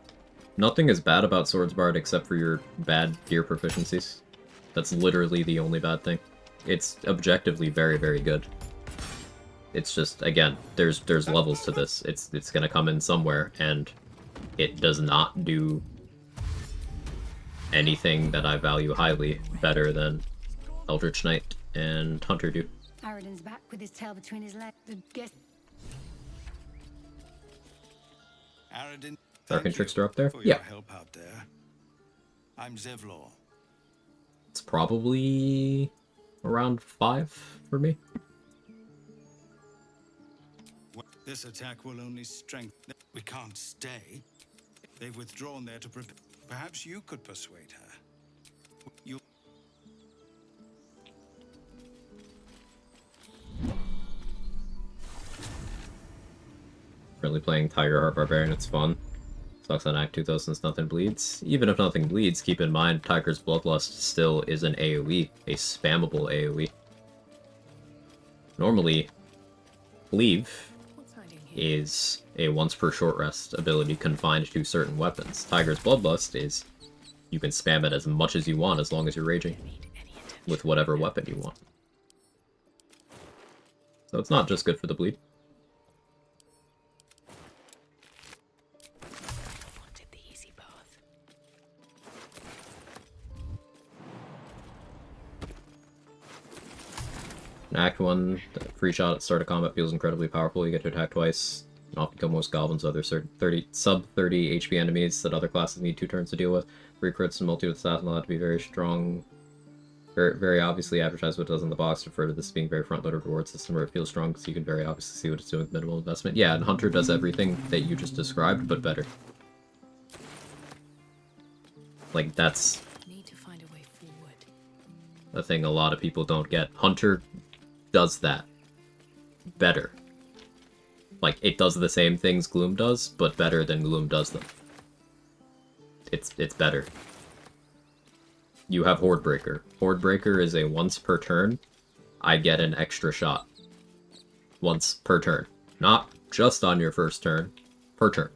Nothing is bad about Swordsbard except for your bad gear proficiencies. That's literally the only bad thing. It's objectively very, very good. It's just, again, there's levels to this. It's gonna come in somewhere, and it does not do anything that I value highly better than Eldritch Knight and Hunter do. Aradin's back with his tail between his legs. Aradin, Dark and Trickster up there? for Yeah. your help out there. I'm Zevlor. It's probably around 5 for me. This attack will only strengthen. We can't stay. They've withdrawn there to prepare. Perhaps you could persuade her. You. Currently playing Tiger Heart Barbarian, it's fun. Sucks on Act 2 though since nothing bleeds. Even if nothing bleeds, keep in mind Tiger's Bloodlust still is an AoE, a spammable AoE. Normally, Cleave is a once per short rest ability confined to certain weapons. Tiger's Bloodlust is you can spam it as much as you want as long as you're raging with whatever weapon you want. So it's not just good for the bleed. Wanted the easy path. In Act 1, the free shot at the start of combat feels incredibly powerful. You get to attack twice, and often kill most goblins, other sub 30 HP enemies that other classes need 2 turns to deal with. 3 crits and multi with assassin allowed to be very strong. Very obviously advertised what it does in the box, refer to this being very front-loaded reward system where it feels strong, so you can very obviously see what it's doing with minimal investment. Yeah, and Hunter does everything that you just described, but better. Like, that's Need to find a way forward. a thing a lot of people don't get. Hunter does that better. Like, it does the same things Gloom does, but better than Gloom does them. It's better. You have Hordebreaker. Hordebreaker is a once per turn, I get an extra shot. Once per turn. Not just on your first turn, per turn.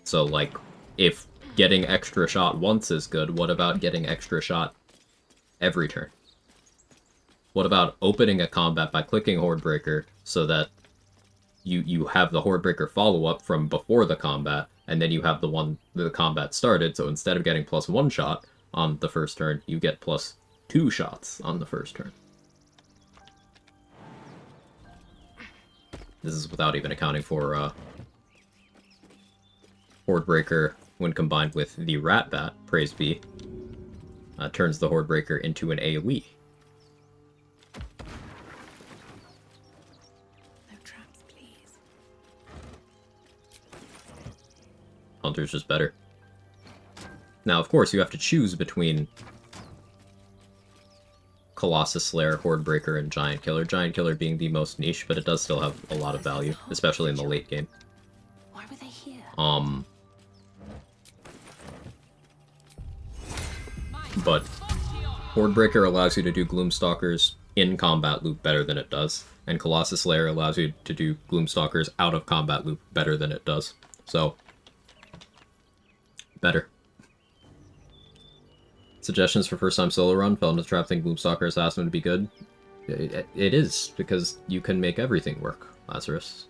So, like, if getting extra shot once is good, what about getting extra shot every turn? What about opening a combat by clicking Hordebreaker so that you have the Hordebreaker follow-up from before the combat, and then you have the combat started, so instead of getting +1 shot on the first turn, you get +2 shots on the first turn. This is without even accounting for Hordebreaker, when combined with the Rat Bat, praise be, turns the Hordebreaker into an AoE. No traps, please. Hunter's just better. Now, of course, you have to choose between Colossus Slayer, Hordebreaker, and Giant Killer. Giant Killer being the most niche, but it does still have a lot of value, especially in the late game. Why were they here? But Hordebreaker allows you to do Gloomstalkers in combat loop better than it does, and Colossus Slayer allows you to do Gloomstalkers out of combat loop better than it does. So, better. Suggestions for first time solo run? Fell into the trap, think Gloomstalker Assassin would be good. It is, because you can make everything work, Lazarus.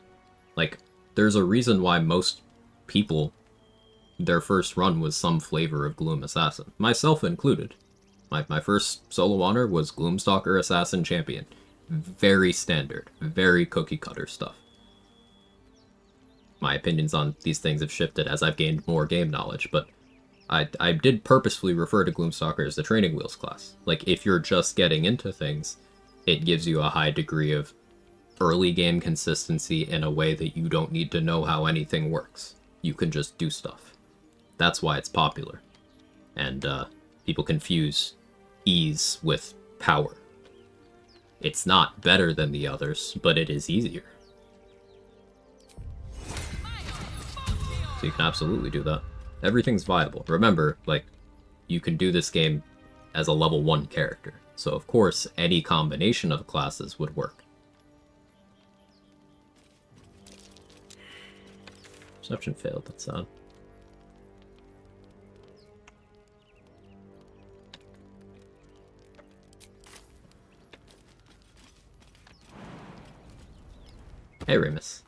Like, there's a reason why most people, their first run was some flavor of Gloom Assassin. Myself included. My first solo honor was Gloomstalker Assassin Champion. Very standard, very cookie cutter stuff. My opinions on these things have shifted as I've gained more game knowledge, but I did purposefully refer to Gloomstalker as the training wheels class. Like, if you're just getting into things, it gives you a high degree of early game consistency in a way that you don't need to know how anything works. You can just do stuff. That's why it's popular. And people confuse ease with power. It's not better than the others, but it is easier. So you can absolutely do that. Everything's viable. Remember, like, you can do this game as a level 1 character. So of course, any combination of classes would work. Perception failed, that's sad. Hey, Remus.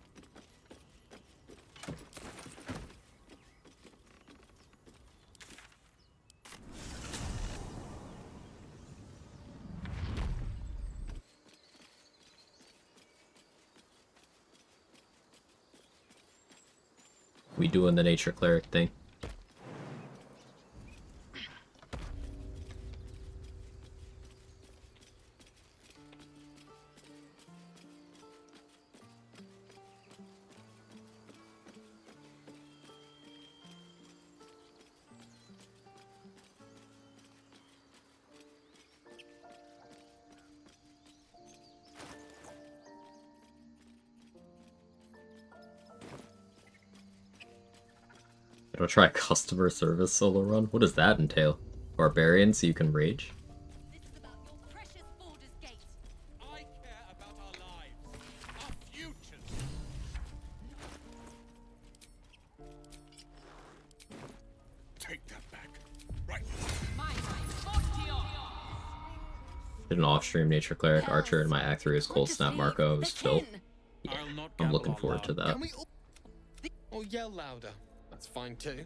We doing the Naycher Cleric thing. Gonna try a customer service solo run? What does that entail? Barbarian so you can rage? This is about your precious Baldur's Gate. I care about our lives, our futures. Take that back. Right. Did an off-stream Naycher Cleric Archer in my Act 3 is Cold Snap Marco. It was Phil. Yeah, I'll not I'm gather looking our forward to love. that. Can we all... Or yell louder. That's fine too.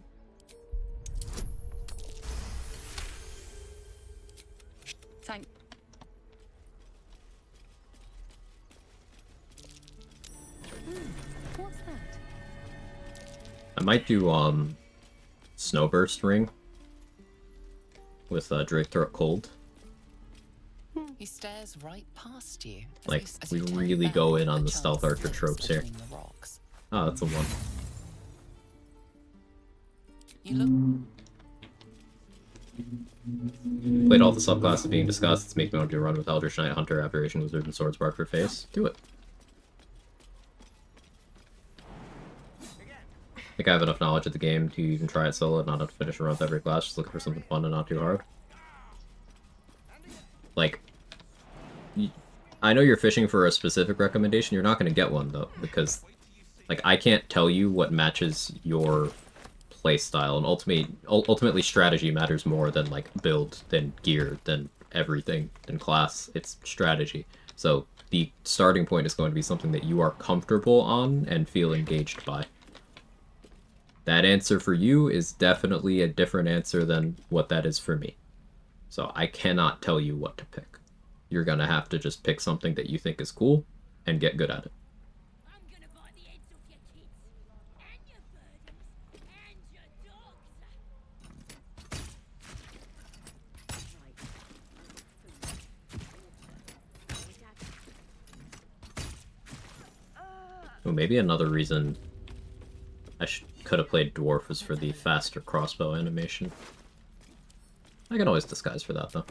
Thank. What's that? I might do Snowburst Ring with Drake Throat Cold. He stares right past you. Like, we really go in on the stealth archer tropes here. Oh, that's a one. You look. Played all the subclasses being discussed. It's making me want to do a run with Eldritch Knight, Hunter, Aberration, Wizard, and Swordsbark for face. Do it. I think I have enough knowledge of the game to even try it solo and not have to finish a run with every class, just looking for something fun and not too hard. Like, I know you're fishing for a specific recommendation, you're not going to get one, though, because, like, I can't tell you what matches your playstyle, and ultimately strategy matters more than, like, build, than gear, than everything, than class. It's strategy. So, the starting point is going to be something that you are comfortable on and feel engaged by. That answer for you is definitely a different answer than what that is for me. So I cannot tell you what to pick. You're gonna have to just pick something that you think is cool and get good at it. I'm gonna bite the heads off your kids and your burdens and your dogs. Well, maybe another reason I could have played Dwarf was for the faster crossbow animation. I can always disguise for that, though.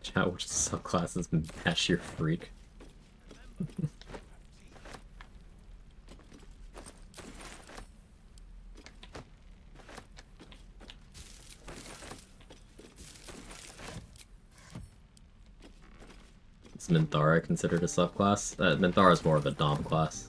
Chat, which subclasses match your freak? Is Minthara considered a subclass? Minthara is more of a dom class.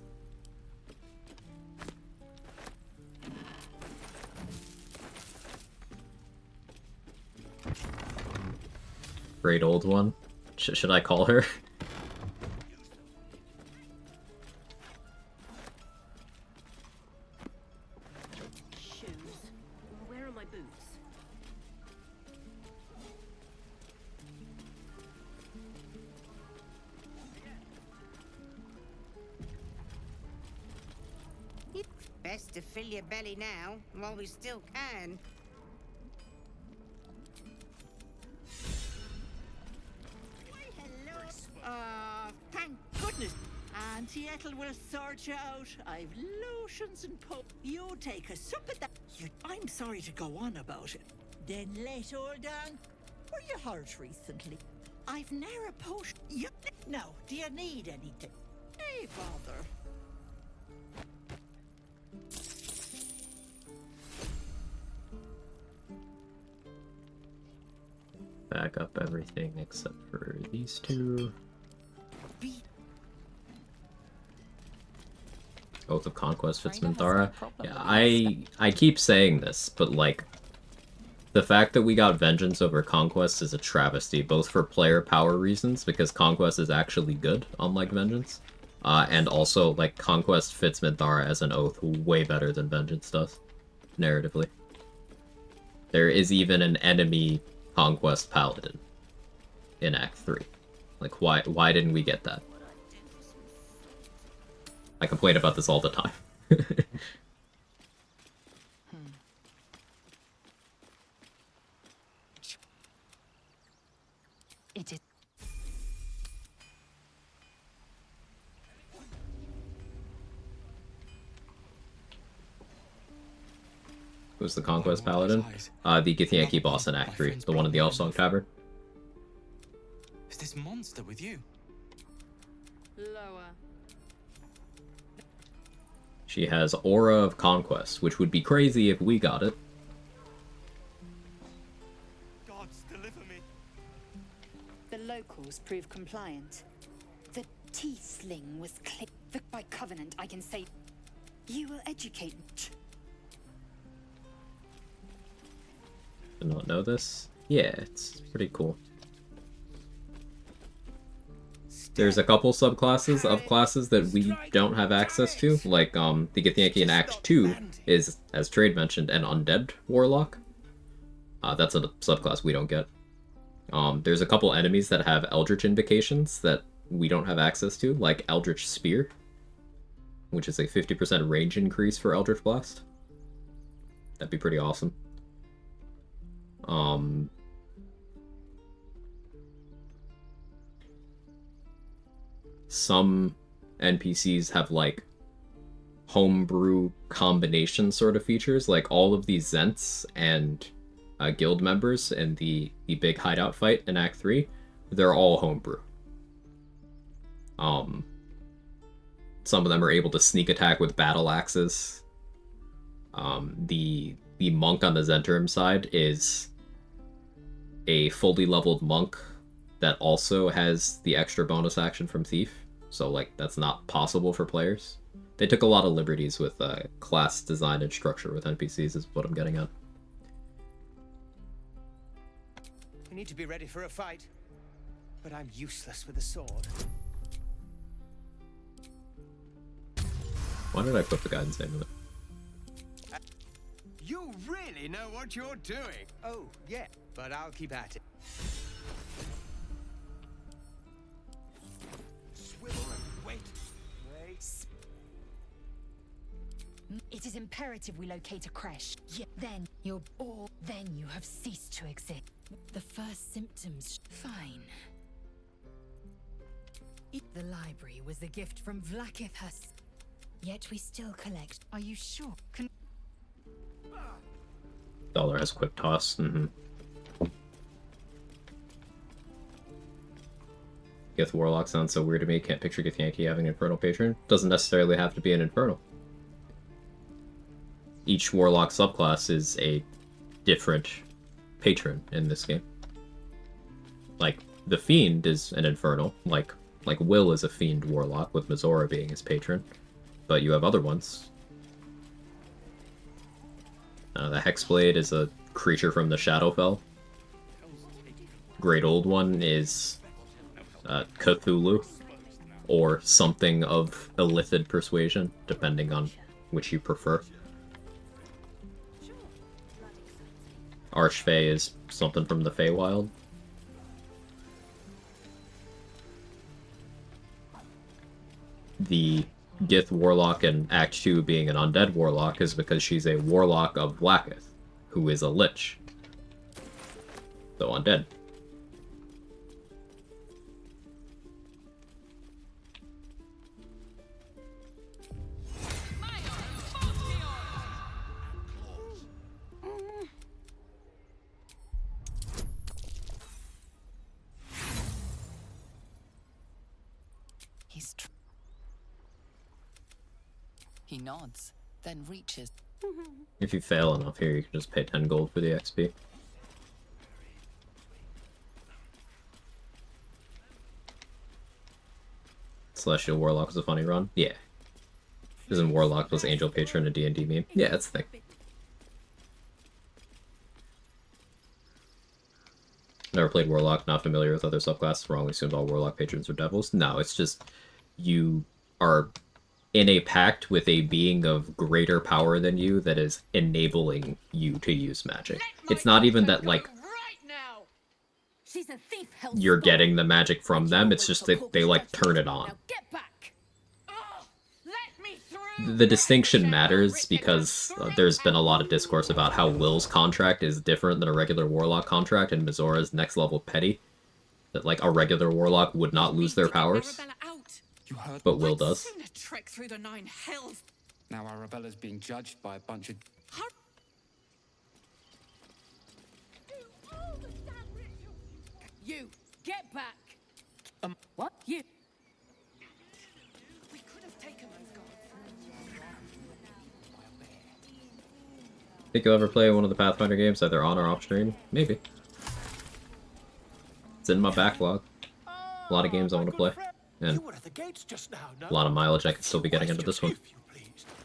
Great old one. Should I call her? Shoes. Where are my boots? Best to fill your belly now, while we still can. Thank goodness. Auntie Ethel will sort you out. I've lotions and You take a sup at that. I'm sorry to go on about it. Then let all down. Were you hurt recently? I've ne'er a potion. No, do you need anything? Hey, bother. Back up everything except for these two. Oath of Conquest fits Minthara. Yeah, I keep saying this, but like, the fact that we got Vengeance over Conquest is a travesty, both for player power reasons, because Conquest is actually good, unlike Vengeance, and also, like, Conquest fits Minthara as an Oath way better than Vengeance does, narratively. There is even an enemy Conquest Paladin in Act 3. Like, why didn't we get that? I complain about this all the time. It is. Who's the Conquest Paladin? The Githyanki boss in Act 3, the one in the Elfsong Tavern. Is this monster with you? Lower. She has Aura of Conquest, which would be crazy if we got it. Gods, deliver me. The locals prove compliant. The Tiefling was clear. By covenant, I can say, you will educate me. Did not know this. Yeah, it's pretty cool. There's a couple subclasses of classes that we don't have access to, like the Githyanki in Act 2 is, as Trade mentioned, an Undead Warlock. That's a subclass we don't get. There's a couple enemies that have Eldritch Invocations that we don't have access to, like Eldritch Spear, which is a 50% range increase for Eldritch Blast. That'd be pretty awesome. some NPCs have like homebrew combination sort of features, like all of these Zents and guild members in the big hideout fight in Act 3, they're all homebrew. Some of them are able to sneak attack with battle axes. The monk on the Zentrum side is a fully leveled monk that also has the extra bonus action from Thief, so like that's not possible for players. They took a lot of liberties with class design and structure with NPCs is what I'm getting at. We need to be ready for a fight, but I'm useless with a sword. Why did I put the guidance name in it? You really know what you're doing. Oh, yeah, but I'll keep at it. Swivel and wait. It is imperative we locate a creche. Yeah, then you have ceased to exist. The first symptoms. Fine. The library was a gift from Vlakithus. Yet we still collect. Are you sure? Dollar has quick toss. Gith Warlock sounds so weird to me. Can't picture Gith Yankee having an Infernal Patron. Doesn't necessarily have to be an Infernal. Each Warlock subclass is a different patron in this game. Like, the Fiend is an Infernal. Like Will is a Fiend Warlock, with Mizora being his patron. But you have other ones. The Hexblade is a creature from the Shadowfell. Great Old One is Cthulhu, or something of Illithid persuasion, depending on which you prefer. Archfey is something from the Feywild. The Gith Warlock in Act 2 being an undead warlock is because she's a warlock of Vlakith, who is a lich. So undead. He nods, then reaches. If you fail enough here, you can just pay 10 gold for the XP. Celestial Warlock was a funny run? Yeah. Isn't Warlock was Angel Patron a D&D meme? Yeah, that's the thing. Never played Warlock, not familiar with other subclasses, wrongly assumed all Warlock patrons are devils. No, it's just you are in a pact with a being of greater power than you that is enabling you to use magic. It's not even that, like, you're getting the magic from them, it's just that they, like, turn it on. The distinction matters because there's been a lot of discourse about how Will's contract is different than a regular Warlock contract and Mizora's next level petty. That, like, a regular Warlock would not lose their powers. But Will does. Trek through the 9 hells. Now Arabella's being judged by a bunch of... You, get back! What? You? We could have taken those guards. Think you'll ever play one of the Pathfinder games, either on or off stream? Maybe. It's in my backlog. A lot of games I want to play. And a lot of mileage I could still be getting into this one.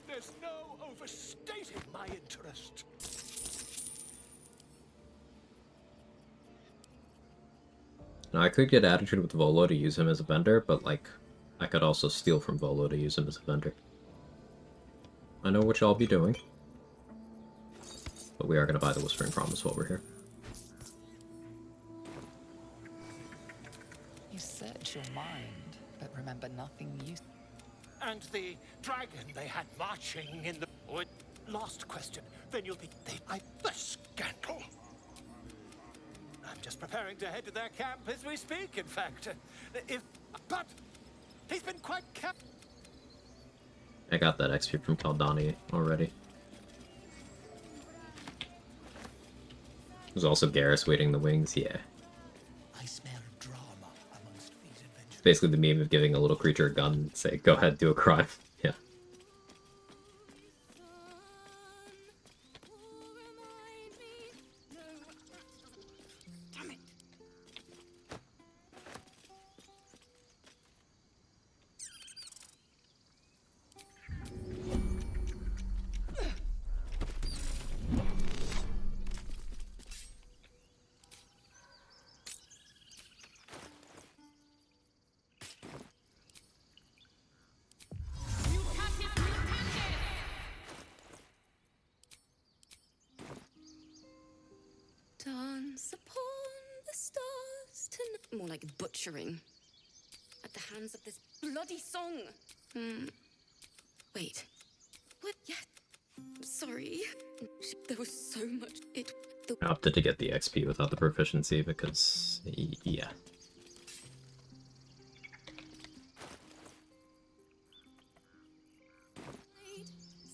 There's no overstating my interest. Now, I could get Attitude with Volo to use him as a vendor, but, like, I could also steal from Volo to use him as a vendor. I know what y'all be doing. But we are going to buy the Whispering Promise while we're here. You search your mind, but remember nothing you... And the dragon they had marching in the... Last question. Then you'll be... The scandal. I'm just preparing to head to their camp as we speak, in fact. But He's been quite I got that XP from Kaldani already. There's also Garrus waiting the wings, yeah. I smell drama amongst these adventurers. It's basically the meme of giving a little creature a gun and say, go ahead, do a crime. Yeah. Dance upon the stars tonight. More like butchering. At the hands of this bloody song. Wait. What? Yeah. Sorry. There was so much. I opted to get the XP without the proficiency because, yeah.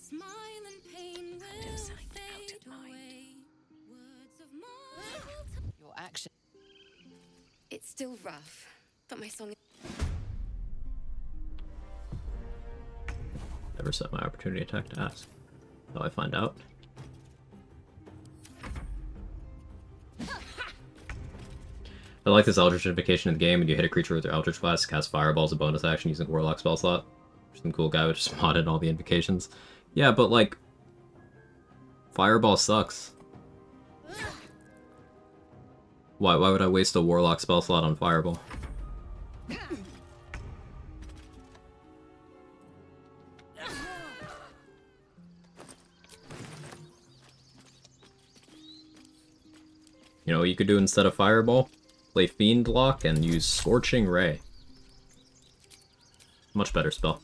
Smile and pain will fade away. Words of mine. Your action. It's still rough, but my song. Never set my opportunity attack to ask. Though I find out. I like this Eldritch invocation in the game. When you hit a creature with your Eldritch Blast, cast Fireball as a bonus action using Warlock spell slot. Some cool guy would just mod in all the invocations. Yeah, but like, Fireball sucks. Why would I waste a Warlock spell slot on Fireball? You know what you could do instead of Fireball? Play Fiend Lock and use Scorching Ray. Much better spell.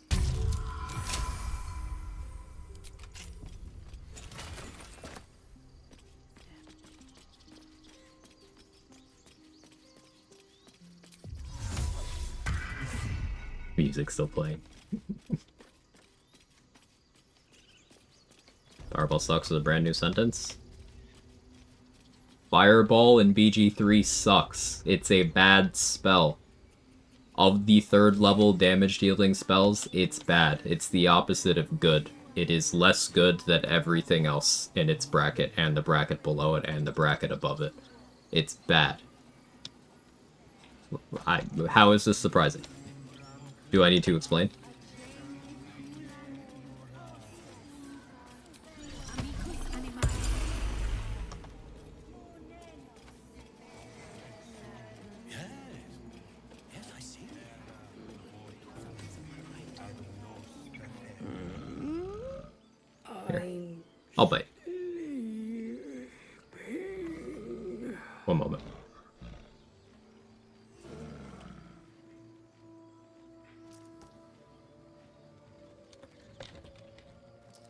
Music's still playing. Fireball sucks is a brand new sentence. Fireball in BG3 sucks. It's a bad spell. Of the 3rd level damage dealing spells, it's bad. It's the opposite of good. It is less good than everything else in its bracket, and the bracket below it, and the bracket above it. It's bad. How is this surprising? Do I need to explain? I'll bite. One moment.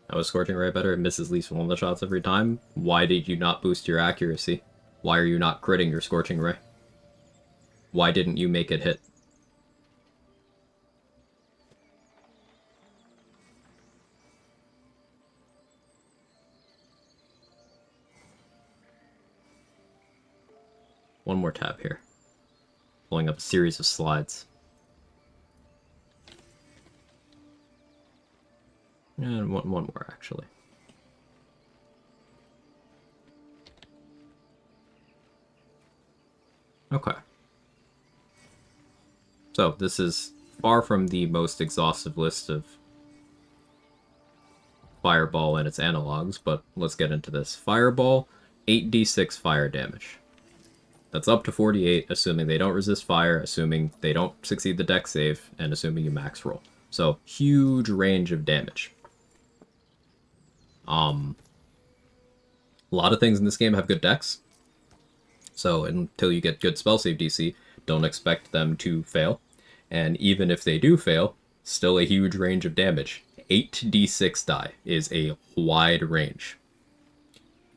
I was Scorching Ray better. It misses at least one of the shots every time. Why did you not boost your accuracy? Why are you not critting your Scorching Ray? Why didn't you make it hit? One more tab here. Pulling up a series of slides. And one more, actually. Okay. So, this is far from the most exhaustive list of Fireball and its analogs, but let's get into this. Fireball, 8d6 fire damage. That's up to 48, assuming they don't resist fire, assuming they don't succeed the dex save, and assuming you max roll. So, huge range of damage. A lot of things in this game have good dex. So, until you get good spell save DC, don't expect them to fail. And even if they do fail, still a huge range of damage. 8d6 die is a wide range.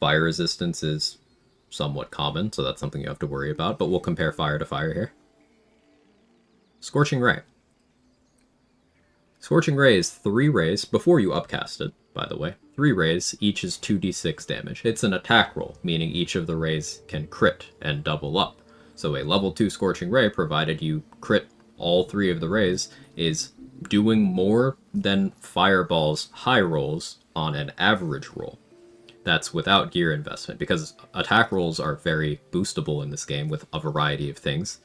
Fire resistance is somewhat common, so that's something you have to worry about, but we'll compare fire to fire here. Scorching Ray. Scorching Ray is 3 rays, before you upcast it, by the way. 3 rays, each is 2d6 damage. It's an attack roll, meaning each of the rays can crit and double up. So a level 2 Scorching Ray, provided you crit all 3 of the rays, is doing more than Fireball's high rolls on an average roll. That's without gear investment, because attack rolls are very boostable in this game with a variety of things,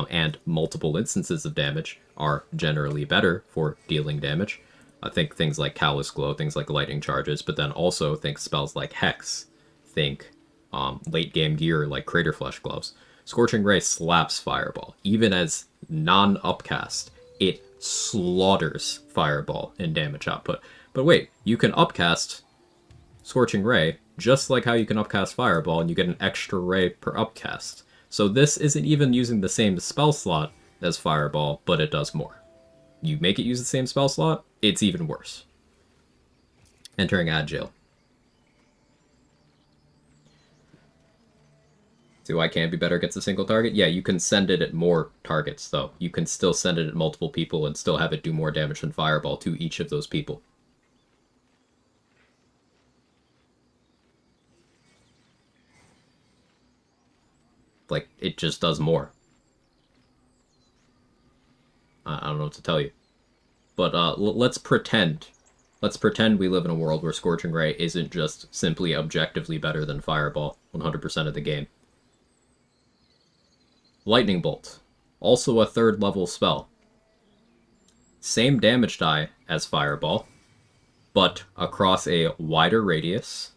and multiple instances of damage are generally better for dealing damage. I think things like Callous Glow, things like lightning charges, but then also think spells like Hex, think late game gear like Crater Flesh Gloves. Scorching Ray slaps Fireball. Even as non-upcast, it slaughters Fireball in damage output. But wait, you can upcast Scorching Ray just like how you can upcast Fireball, and you get an extra ray per upcast. So this isn't even using the same spell slot as Fireball, but it does more. You make it use the same spell slot, it's even worse. Entering Agile. See why Can't Be Better gets a single target? Yeah, you can send it at more targets, though. You can still send it at multiple people and still have it do more damage than Fireball to each of those people. Like, it just does more. I don't know what to tell you. But let's pretend we live in a world where Scorching Ray isn't just simply objectively better than Fireball 100% of the game. Lightning Bolt. Also a 3rd level spell. Same damage die as Fireball, but across a wider radius,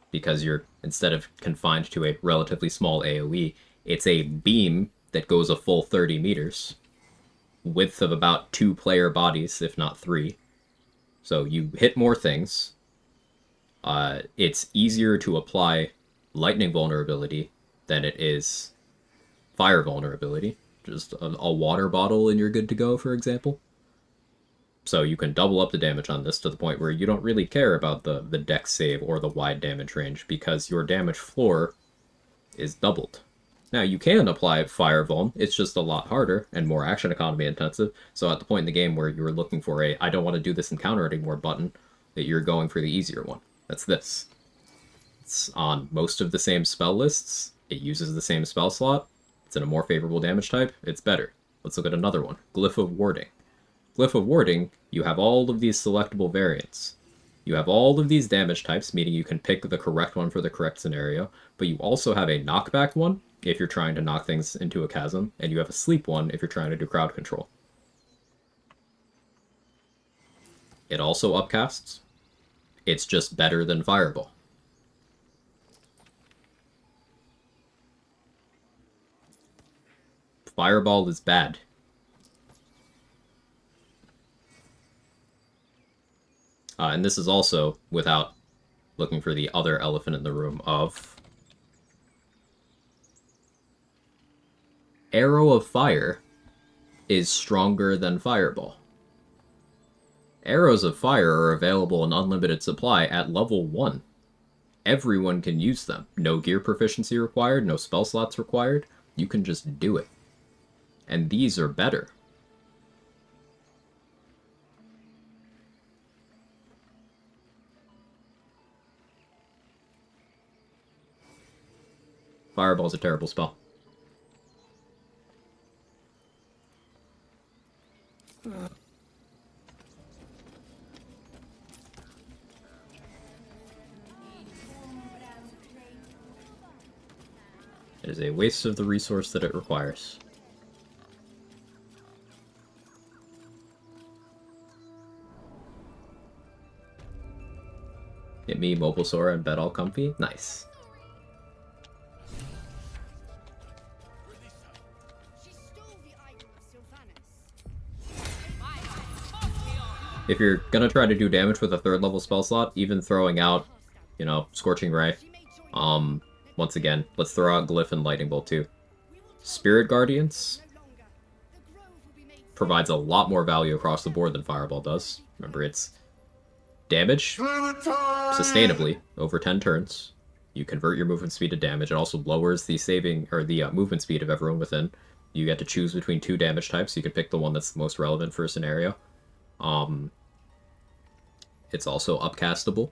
because you're, instead of confined to a relatively small AoE, it's a beam that goes a full 30 meters. Width of about 2 player bodies, if not 3. So you hit more things. It's easier to apply lightning vulnerability than it is fire vulnerability. Just a water bottle and you're good to go, for example. So you can double up the damage on this to the point where you don't really care about the dex save or the wide damage range, because your damage floor is doubled. Now, you can apply Fire Vuln, it's just a lot harder and more action economy intensive, so at the point in the game where you're looking for a I don't want to do this encounter anymore button, that you're going for the easier one. That's this. It's on most of the same spell lists, it uses the same spell slot, it's in a more favorable damage type, it's better. Let's look at another one, Glyph of Warding. Glyph of Warding, you have all of these selectable variants. You have all of these damage types, meaning you can pick the correct one for the correct scenario, but you also have a knockback one, if you're trying to knock things into a chasm, and you have a sleep one if you're trying to do crowd control. It also upcasts. It's just better than Fireball. Fireball is bad. And this is also without looking for the other elephant in the room of Arrow of Fire is stronger than Fireball. Arrows of Fire are available in unlimited supply at level 1. Everyone can use them. No gear proficiency required, no spell slots required. You can just do it. And these are better. Fireball's a terrible spell. It is a waste of the resource that it requires. Get me, Mobilesaur, and bed all comfy? Nice. If you're gonna try to do damage with a 3rd level spell slot, even throwing out, you know, Scorching Ray, once again, let's throw out Glyph and Lightning Bolt too. Spirit Guardians provides a lot more value across the board than Fireball does. Remember, it's damage sustainably over 10 turns. You convert your movement speed to damage. It also lowers the saving or the movement speed of everyone within. You get to choose between 2 damage types. You can pick the one that's most relevant for a scenario. It's also upcastable.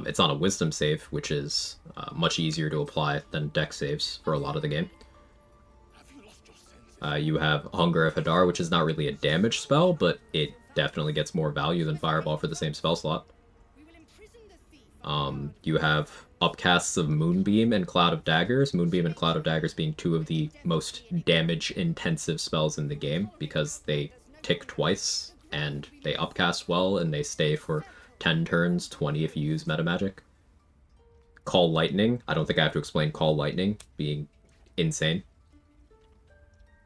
It's on a wisdom save, which is much easier to apply than dex saves for a lot of the game. You have Hunger of Hadar, which is not really a damage spell, but it definitely gets more value than Fireball for the same spell slot. You have upcasts of Moonbeam and Cloud of Daggers. Moonbeam and Cloud of Daggers being 2 of the most damage-intensive spells in the game, because they tick twice, and they upcast well, and they stay for 10 turns, 20 if you use meta magic. Call Lightning. I don't think I have to explain Call Lightning being insane.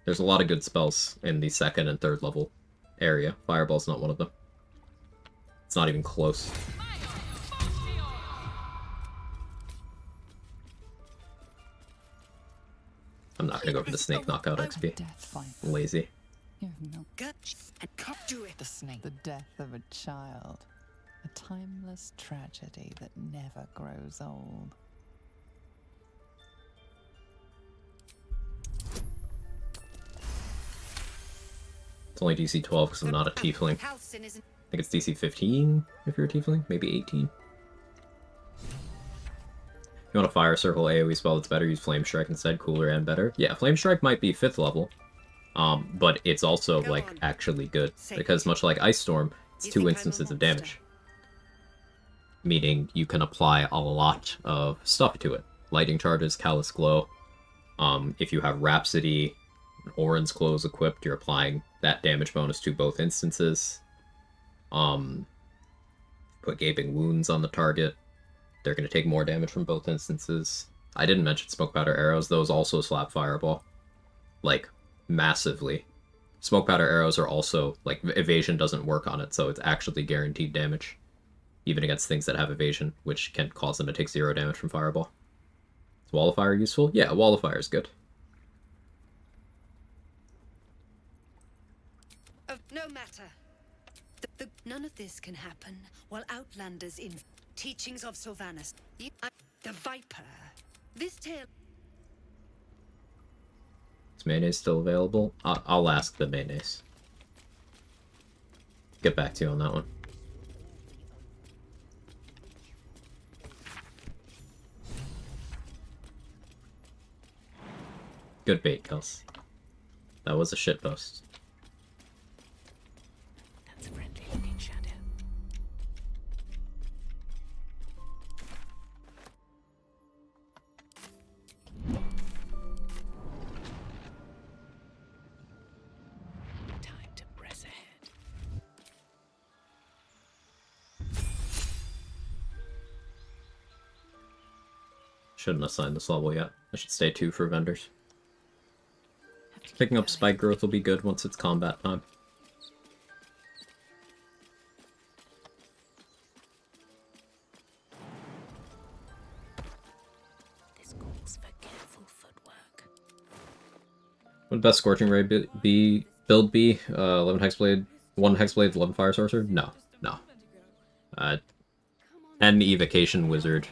There's a lot of good spells in the 2nd and 3rd level area. Fireball's not one of them. It's not even close. I'm not gonna go for the snake knockout XP. Lazy. You have no guts and can't do it. The snake. The death of a child. A timeless tragedy that never grows old. It's only DC 12 because I'm not a tiefling. I think it's DC 15 if you're a tiefling, maybe 18. You want a Fire Circle AoE spell that's better, use Flame Strike instead, cooler and better. Yeah, Flame Strike might be 5th level, but it's also, like, actually good, because much like Ice Storm, it's 2 instances of damage. Meaning you can apply a lot of stuff to it. Lightning Charges, Callous Glow. If you have Rhapsody, Orin's Clothes equipped, you're applying that damage bonus to both instances. Put Gaping Wounds on the target. They're going to take more damage from both instances. I didn't mention Smoke Powder Arrows. Those also slap Fireball. Like, massively. Smoke Powder Arrows are also, like, evasion doesn't work on it, so it's actually guaranteed damage. Even against things that have evasion, which can cause them to take 0 damage from Fireball. Is Wall of Fire useful? Yeah, Wall of Fire is good. No matter. None of this can happen while Outlanders in teachings of Sylvanas. The Viper. This tale. Is mayonnaise still available? I'll ask the mayonnaise. Get back to you on that one. Good bait, Kels. That was a shitpost. That's a friendly looking shadow. Time to press ahead. Shouldn't assign this level yet. I should stay 2 for vendors. Picking up Spike Growth will be good once it's combat time. This calls for careful footwork. Would best Scorching Ray build be? 11 Hexblade, 1 Hexblade, 11 Fire Sorcerer? No, no. 10 Evocation Wizard.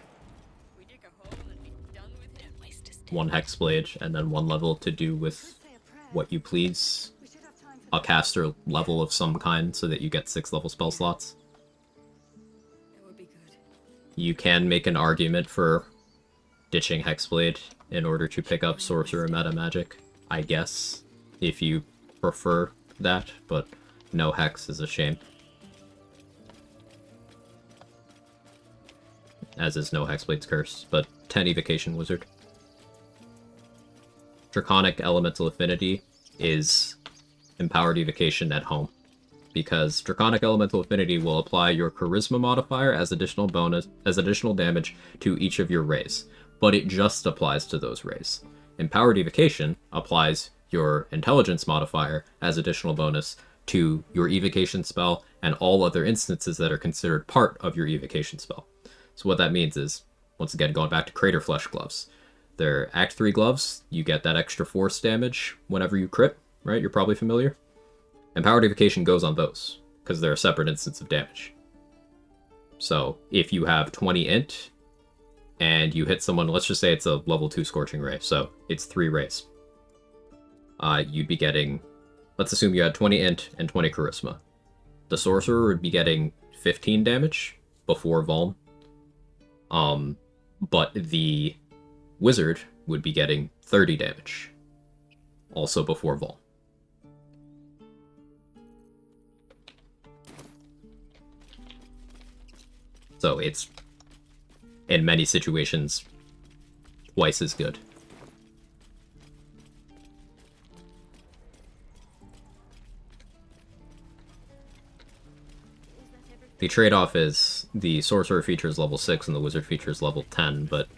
1 Hexblade, and then 1 level to do with what you please. A caster level of some kind so that you get 6 level spell slots. You can make an argument for ditching Hexblade in order to pick up Sorcerer meta magic, I guess, if you prefer that, but no Hex is a shame. As is no Hexblade's Curse, but 10 Evocation Wizard. Draconic Elemental Affinity is Empowered Evocation at home, because Draconic Elemental Affinity will apply your Charisma modifier as additional damage to each of your rays, but it just applies to those rays. Empowered Evocation applies your Intelligence modifier as additional bonus to your Evocation spell and all other instances that are considered part of your Evocation spell. So what that means is, once again, going back to Crater Flesh Gloves. They're Act 3 gloves, you get that extra force damage whenever you crit, right? You're probably familiar. Empowered Evocation goes on those, because they're a separate instance of damage. So, if you have 20 int, and you hit someone, let's just say it's a level 2 Scorching Ray, so it's 3 rays. you'd be getting, let's assume you had 20 int and 20 charisma. The sorcerer would be getting 15 damage before Vuln. But the wizard would be getting 30 damage, also before Vuln. So it's, in many situations, twice as good. The trade-off is the sorcerer features level 6 and the wizard features level 10, but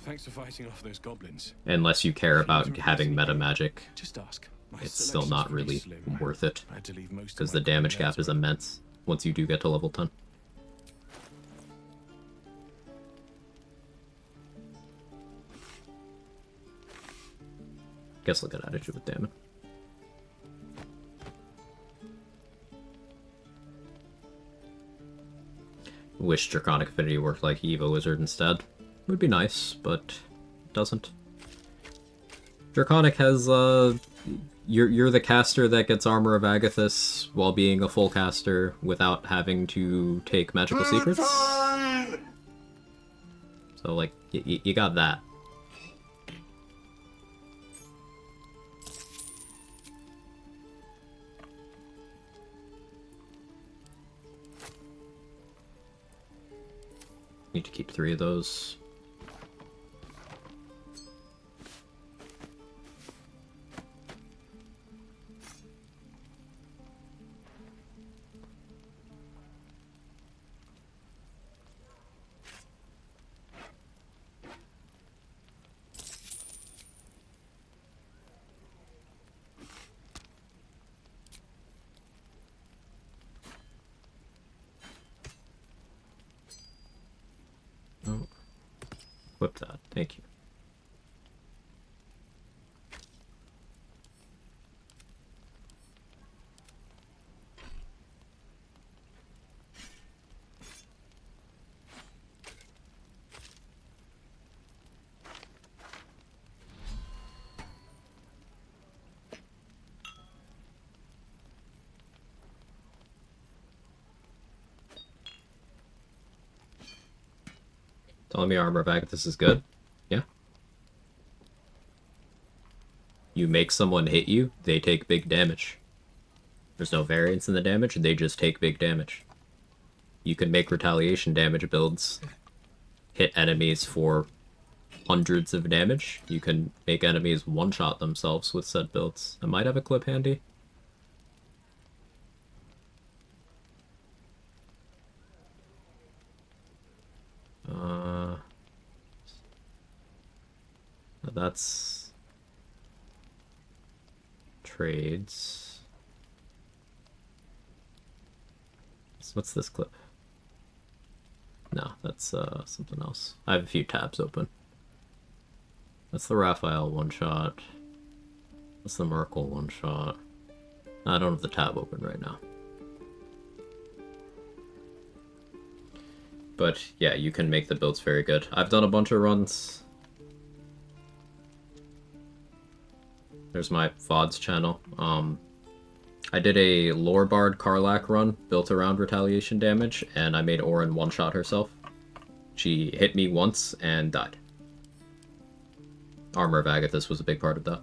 Thanks for fighting off those goblins. unless you care about having meta magic, Just ask. My it's still selection's not pretty really slim. worth it, I had to leave most of because my the damage goblin gap is elsewhere. immense once you do get to level 10. Guess I'll get attitude with damage. Wish Draconic Affinity worked like Evo Wizard instead. Would be nice, but it doesn't. Draconic has, you're the caster that gets Armor of Agathis while being a full caster without having to take magical secrets. So, like, you got that. Need to keep 3 of those. Oh. Whip that. Thank you. Telling me Armor of Agathis is good? Yeah. You make someone hit you, they take big damage. There's no variance in the damage, they just take big damage. You can make retaliation damage builds, hit enemies for hundreds of damage. You can make enemies one-shot themselves with said builds. I might have a clip handy. That's trades. So what's this clip? No, that's something else. I have a few tabs open. That's the Raphael one-shot. That's the Merkel one-shot. I don't have the tab open right now. But yeah, you can make the builds very good. I've done a bunch of runs. There's my VODs channel. I did a Lorebard Karlach run built around retaliation damage, and I made Orin one-shot herself. She hit me once and died. Armor of Agathis was a big part of that.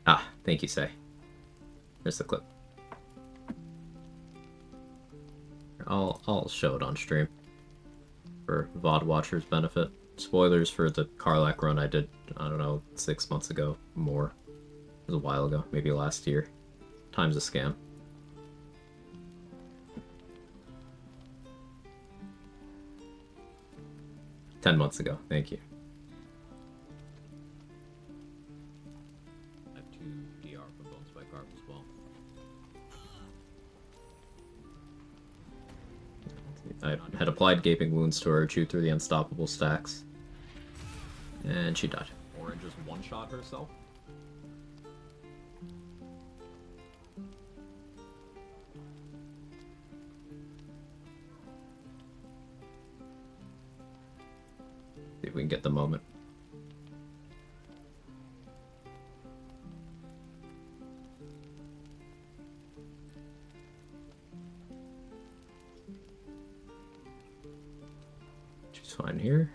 Ah, thank you, Say. There's the clip. I'll show it on stream for VOD watchers' benefit. Spoilers for the Karlach run I did, I don't know, 6 months ago, more. It was a while ago, maybe last year. Time's a scam. $10 months ago, thank you. I have 2 DR for Bones by Carp as well. I had applied Gaping Wounds to her, chewed through the unstoppable stacks, and she died. Orange just one-shot herself. See if we can get the moment. She's fine here.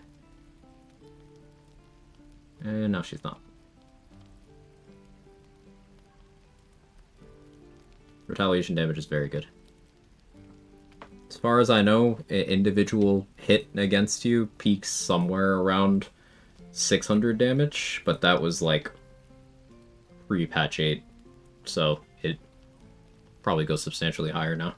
And now she's not. Retaliation damage is very good. As far as I know, an individual hit against you peaks somewhere around 600 damage, but that was like pre-patch 8, so it probably goes substantially higher now.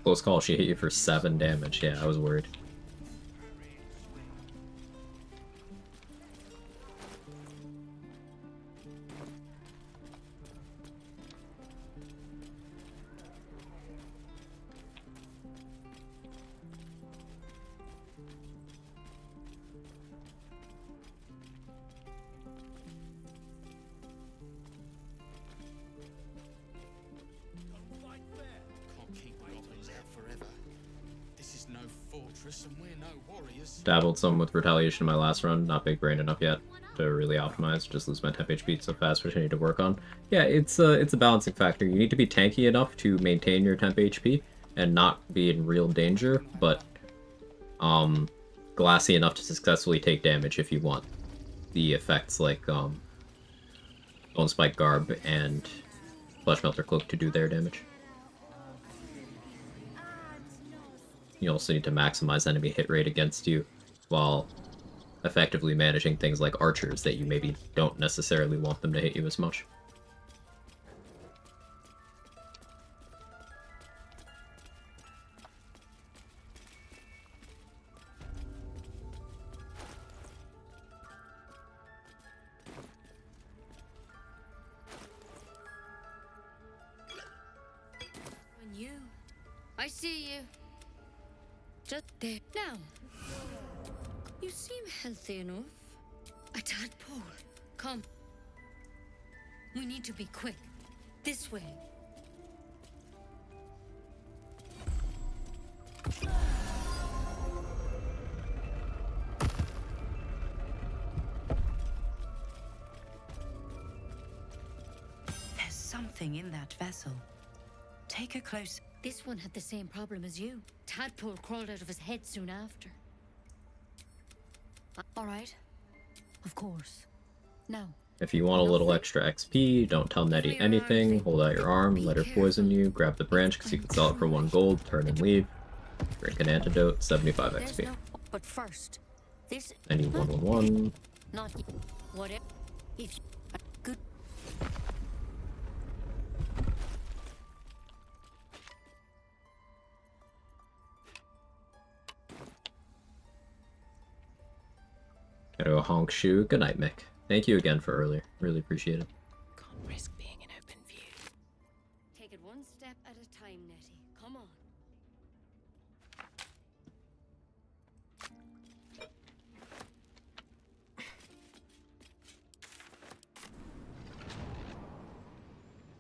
Close call, she hit you for 7 damage. Yeah, I was worried. Dabbled some with Retaliation in my last run, not big brain enough yet to really optimize, just lose my temp HP so fast, which I need to work on. Yeah, it's a balancing factor. You need to be tanky enough to maintain your temp HP and not be in real danger, but glassy enough to successfully take damage if you want the effects like Bone Spike Garb and Flesh Melter Cloak to do their damage. You also need to maximize enemy hit rate against you while effectively managing things like archers that you maybe don't necessarily want them to hit you as much. And you. I see you. Just there. Now. You seem healthy enough. A tadpole. Come. We need to be quick. This way. There's something in that vessel. Take a close. This one had the same problem as you. Tadpole crawled out of his head soon after. All right. Of course. Now. If you want a little extra XP, don't tell Nettie anything, hold out your arm, let her poison you, grab the branch because you can sell it for 1 gold, turn and leave, drink an antidote, 75 XP. But first, this. I need 111. Not whatever. If you, good. Gotta go honk shoe. Good night, Mick. Thank you again for earlier. Really appreciate it. Can't risk being in open view. Take it one step at a time, Nettie. Come on.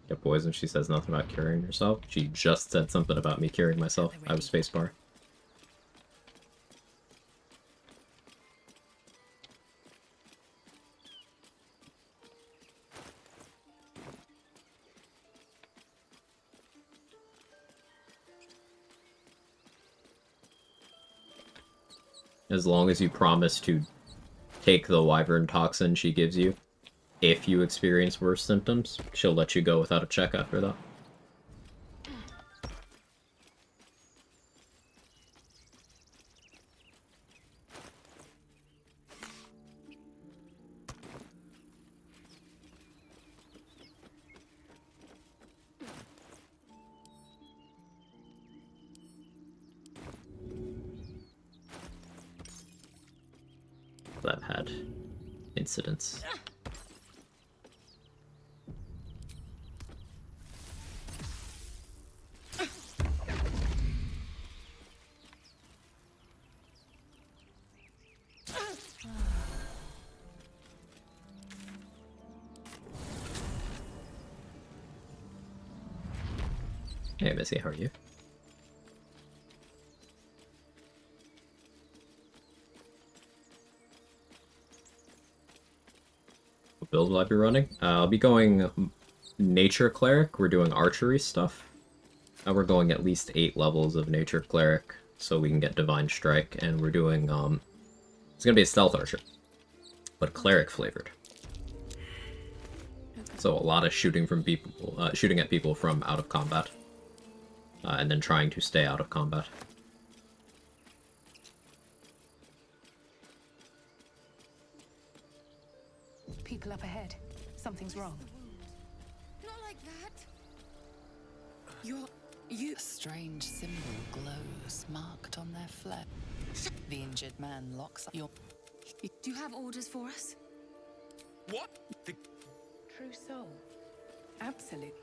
Get poisoned. She says nothing about curing herself. She just said something about me curing myself. I was spacebar. As long as you promise to take the wyvern toxin she gives you, if you experience worse symptoms, she'll let you go without a check after that. I've had incidents. Hey, Missy, how are you? What build will I be running? I'll be going Naycher Cleric. We're doing archery stuff. And we're going at least 8 levels of Naycher Cleric so we can get Divine Strike. And we're doing, it's gonna be a Stealth Archer, but Cleric flavored. So a lot of shooting from people, shooting at people from out of combat. And then trying to stay out of combat. People up ahead. Something's wrong. Not like that. A strange symbol glows, marked on their flesh. The injured man locks up your... Do you have orders for us? What? True soul. Absolute.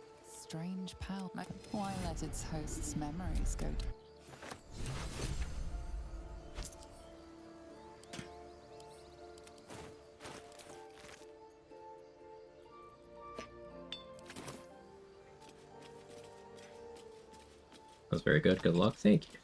Strange power. Why let its host's memories go? That's very good. Good luck. Thank you.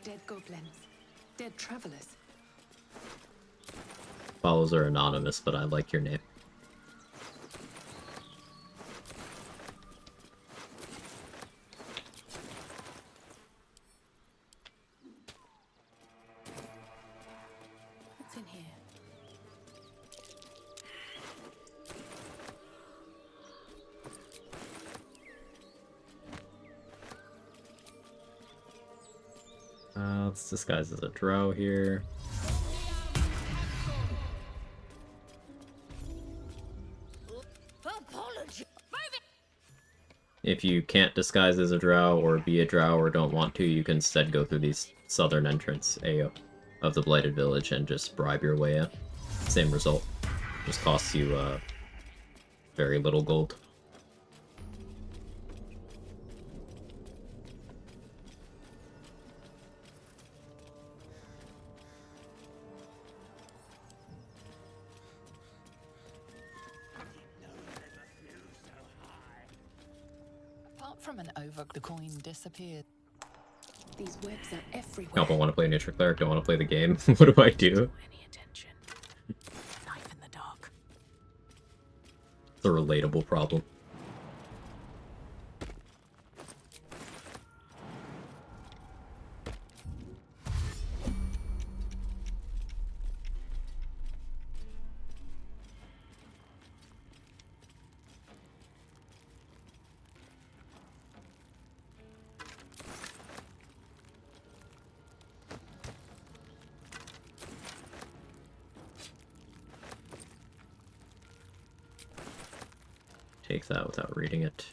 Dead goblins. Dead travelers. Follows are anonymous, but I like your name. What's in here? Let's disguise as a drow here. If you can't disguise as a drow or be a drow or don't want to, you can instead go through these southern entrance AO of the Blighted Village and just bribe your way in. Same result. Just costs you very little gold. Apart from an over, the coin disappeared. These webs are everywhere. I don't want to play Naycher Cleric, don't want to play the game. What do I do? Any attention. Knife in the dark. It's a relatable problem. Take that without reading it.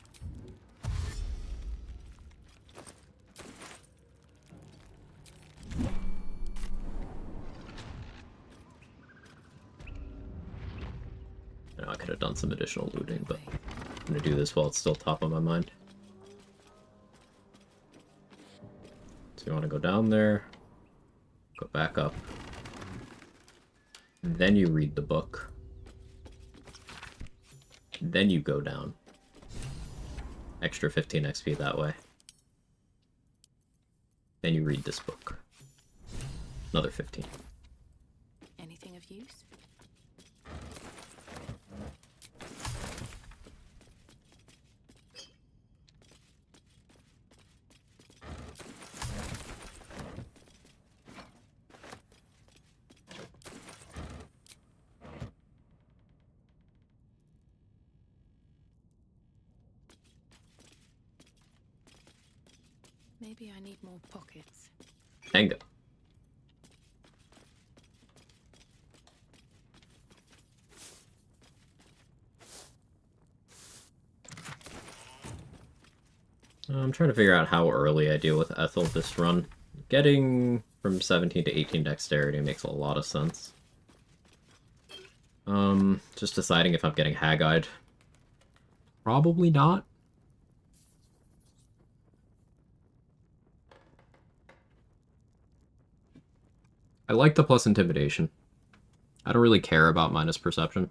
I know I could have done some additional looting, but I'm gonna do this while it's still top of my mind. So you want to go down there, go back up, then you read the book. Then you go down. Extra 15 XP that way. Then you read this book. Another 15. Anything of use? Maybe I need more pockets. Tango. I'm trying to figure out how early I deal with Ethel this run. Getting from 17 to 18 dexterity makes a lot of sense. Just deciding if I'm getting hag-eyed. Probably not. I like the plus intimidation. I don't really care about minus perception.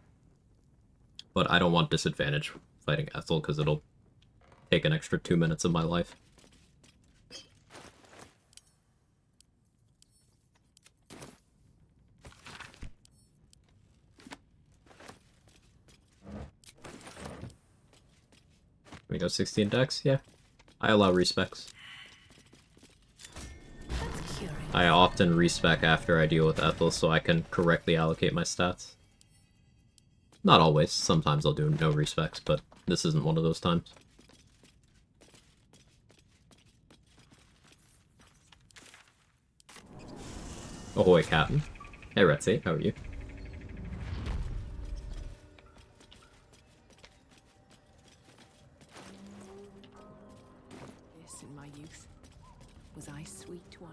But I don't want disadvantage fighting Ethel because it'll take an extra 2 minutes of my life. We go 16 dex? Yeah. I allow respecs. I often respec after I deal with Ethel so I can correctly allocate my stats. Not always. Sometimes I'll do no respecs, but this isn't one of those times. Ahoy, Captain. Hey, Retsy, how are you? This in my youth. Was I sweet one?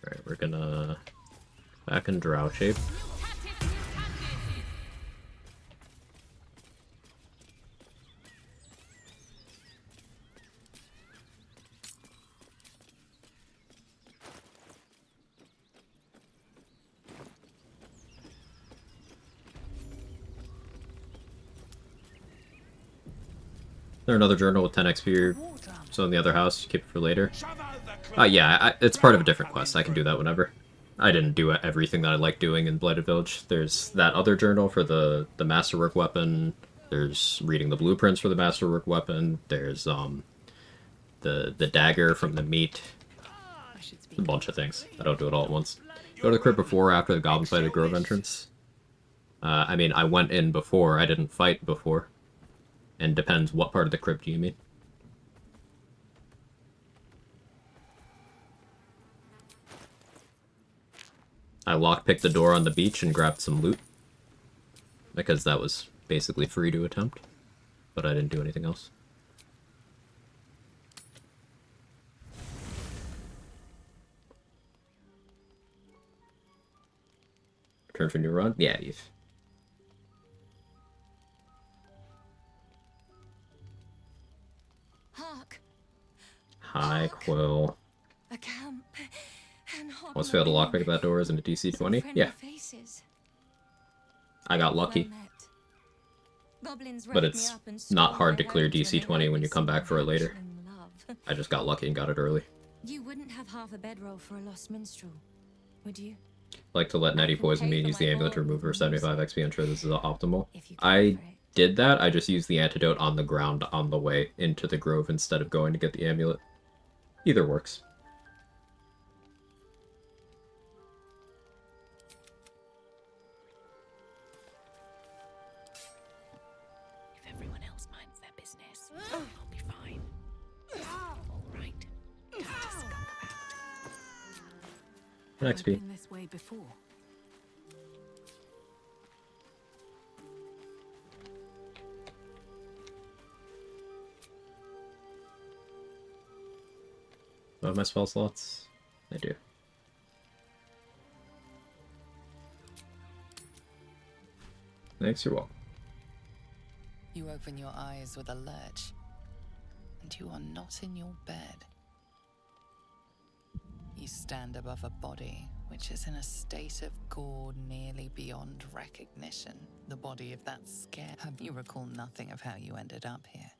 Alright, we're gonna back in drow shape. There another journal with 10 XP, so in the other house, keep it for later. Yeah, it's part of a different quest. I can do that whenever. I didn't do everything that I like doing in Blighted Village. There's that other journal for the Masterwork weapon. There's reading the blueprints for the Masterwork weapon. There's the dagger from the meat. A bunch of things. I don't do it all at once. Go to the crypt before or after the Goblin fight at Grove entrance. I mean, I went in before. I didn't fight before. And depends what part of the crypt you mean. I lockpicked the door on the beach and grabbed some loot. Because that was basically free to attempt. But I didn't do anything else. Return for new run? Yeah, Eve. Hark. Hi, Quill. A camp. And Once failed to lockpick that door, isn't it DC 20? Yeah. Faces. I got lucky. But it's not hard to clear DC 20 when you come back for it later. I just got lucky and got it early. You wouldn't have half a bedroll for a lost minstrel, would you? Like to let Nettie poison me and use the amulet to remove her 75 XP. I'm sure this is optimal. I did that. I just used the antidote on the ground on the way into the grove instead of going to get the amulet. Either works. If everyone else minds their business, I'll be fine. All right. Just come out. XP. Been this way before. Do I have my spell slots? I do. Thanks, you're welcome. You open your eyes with a lurch, and you are not in your bed. You stand above a body which is in a state of gore nearly beyond recognition. The body of that scare. You recall nothing of how you ended up here,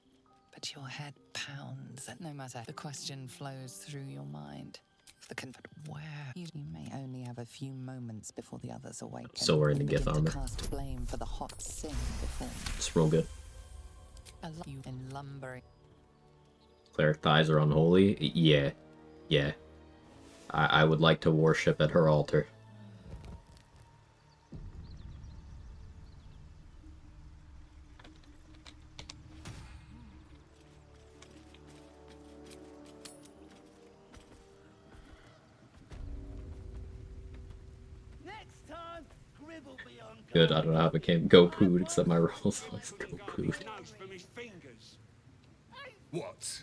but your head pounds, and no matter, the question flows through your mind. But where? You may only have a few moments before the others awaken. So we're in the and Gith begin armor. to cast blame for the hot sin before It's real good. you in lumbering. Cleric thighs are unholy? Yeah. Yeah. I would like to worship at her altar. Good, I don't know how it became go pooed, except my rolls always go pooed. What?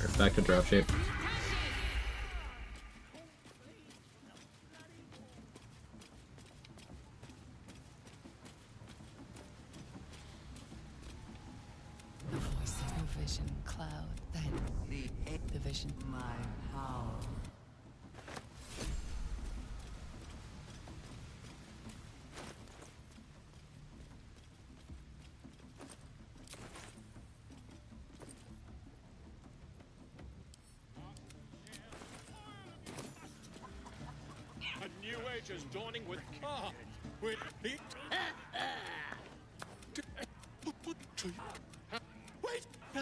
Right, back to drop shape. The voice of the vision cloud, then the vision. My power. A new age is dawning with with heat. Wait now.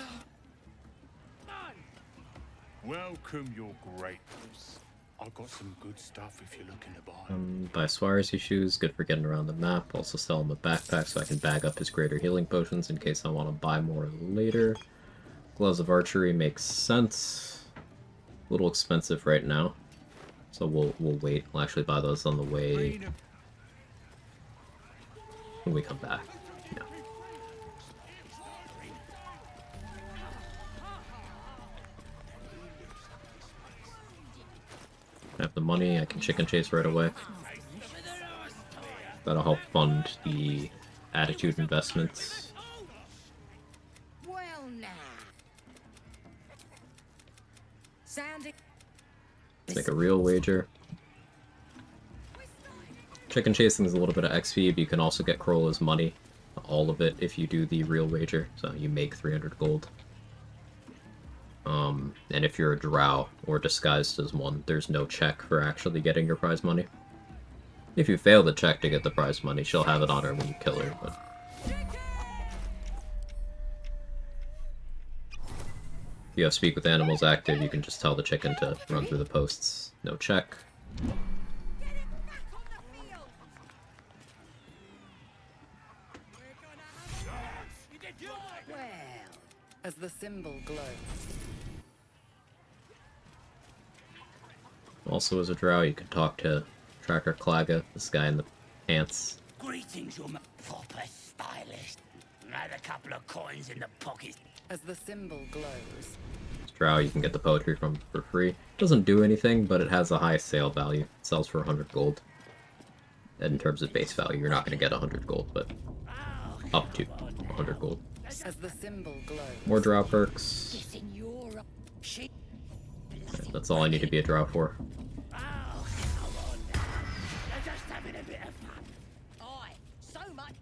Welcome, your greatness. I've got some good stuff if you're looking to buy. Buy Swarzy shoes, good for getting around the map. Also sell him a backpack so I can bag up his greater healing potions in case I want to buy more later. Gloves of archery makes sense. A little expensive right now, so we'll wait. We'll actually buy those on the way when we come back. Yeah. I have the money, I can chicken chase right away. That'll help fund the attitude investments. Well now. Sounding. Let's make a real wager. Chicken chasing is a little bit of XP, but you can also get Corolla's money. All of it if you do the real wager, so you make 300 gold. And if you're a drow or disguised as one, there's no check for actually getting your prize money. If you fail the check to get the prize money, she'll have it on her when you kill her, but... If you have Speak with Animals active, you can just tell the chicken to run through the posts. No check. As the symbol glows. Also, as a drow, you can talk to Tracker Claga, this guy in the pants. Greetings, your proper stylist. Had a couple of coins in the pocket. As the symbol glows. As drow, you can get the poetry from for free. Doesn't do anything, but it has a high sale value. It sells for 100 gold. And in terms of base value, you're not going to get 100 gold, but up to 100 gold. As the symbol glows. More drow perks. That's all I need to be a drow for. Just having a bit of fun. Aye, so much.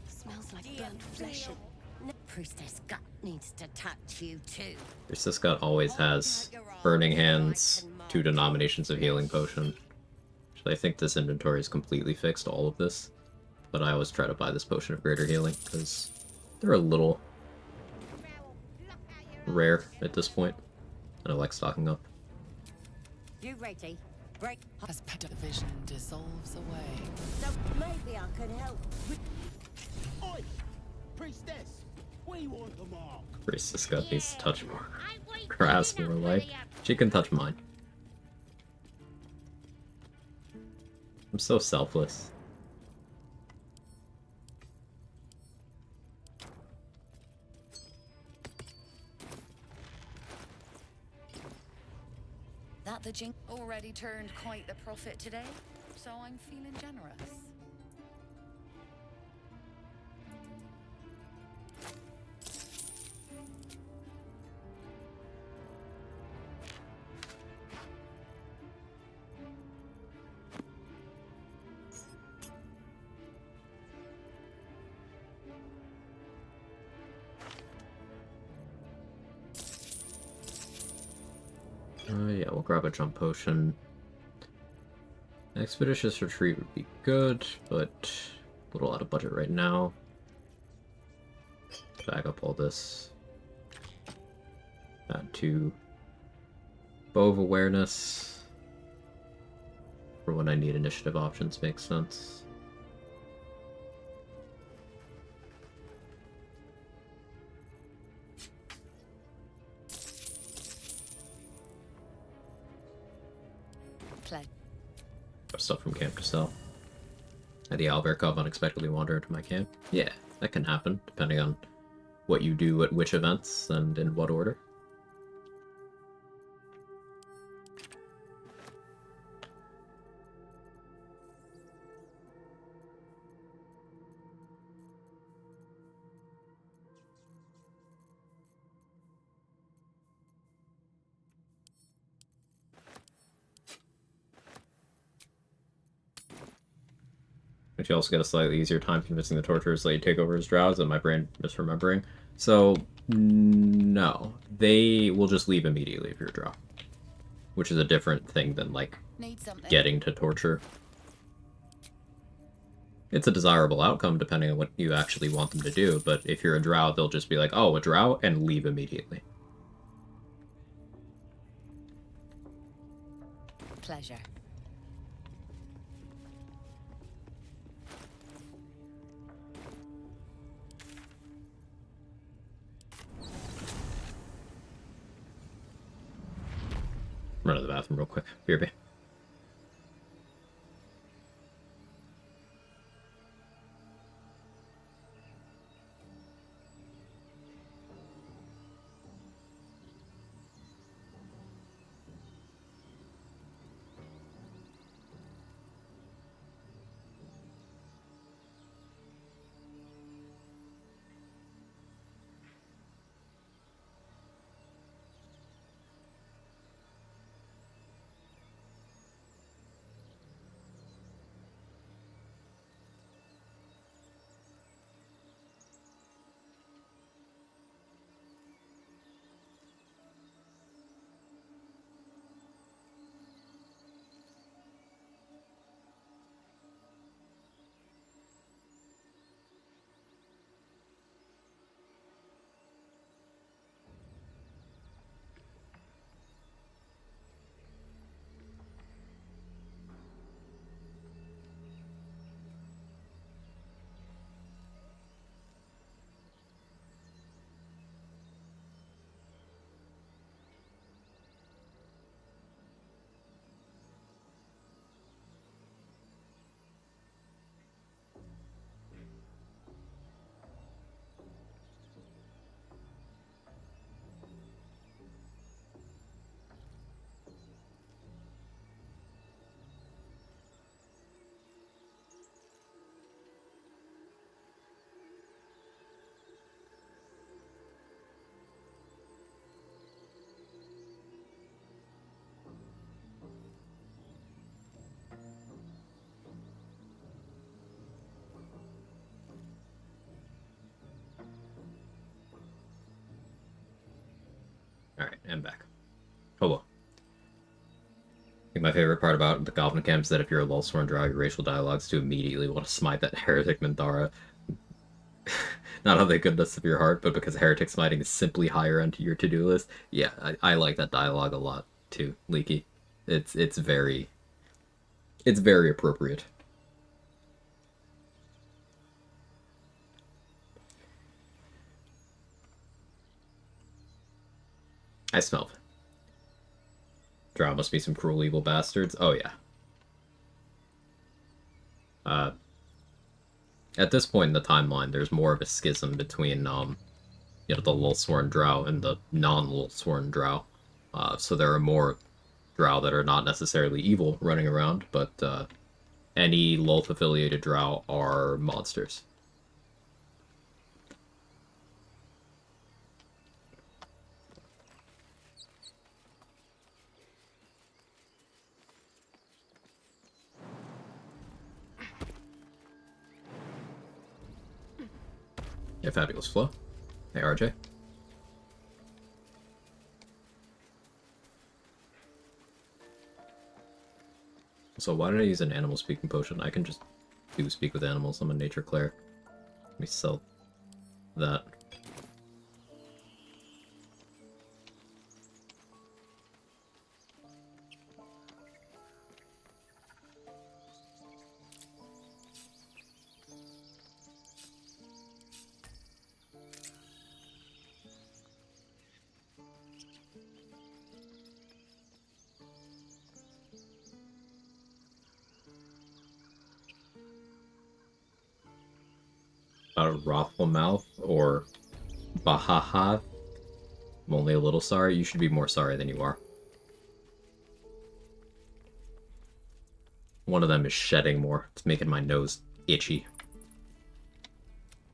Smells like burnt flesh. Priestess Gut needs to touch you too. Priestess Gut always has Burning Hands, 2 denominations of healing potion. Actually, I think this inventory is completely fixed, all of this. But I always try to buy this potion of greater healing, because they're a little rare at this point, and I like stocking up. You ready? Break. As the vision dissolves away. So maybe I could help. Oi, priestess, we want the mark. Priestess Gut needs to touch more. Grasp more life. She can touch mine. I'm so selfless. That the jink already turned quite the profit today, so I'm feeling generous. Yeah, we'll grab a jump potion. Expeditious retreat would be good, but a little out of budget right now. Bag up all this. Add 2 Bow of Awareness for when I need initiative options, makes sense. Got stuff from camp to sell. Had the owlbear cub unexpectedly wander into my camp. Yeah, that can happen, depending on what you do at which events and in what order. But you also get a slightly easier time convincing the torturers that you take over his drows, and my brain misremembering. So, no. They will just leave immediately if you're a drow. Which is a different thing than, like, getting to torture. It's a desirable outcome depending on what you actually want them to do, but if you're a drow, they'll just be like, oh, a drow, and leave immediately. Pleasure. Run to the bathroom real quick. BRB. Alright, I'm back. Hello. I think my favorite part about the Goblin Camp is that if you're a Lulsworn Drow, your racial dialogues to immediately want to smite that heretic Minthara. Not out of the goodness of your heart, but because heretic smiting is simply higher onto your to-do list. Yeah, I like that dialogue a lot too, Leaky. It's very appropriate. I smell it. Drow must be some cruel, evil bastards. Oh, yeah. At this point in the timeline, there's more of a schism between, the Lulsworn Drow and the non-Lulsworn Drow. So there are more Drow that are not necessarily evil running around, but any Lulth-affiliated Drow are monsters. Yeah, fabulous flow. Hey, RJ. So why did I use an animal speaking potion? I can just do speak with animals. I'm a Naycher Cleric. Let me sell that. Wrathful Mouth or Bahaha. I'm only a little sorry. You should be more sorry than you are. One of them is shedding more. It's making my nose itchy.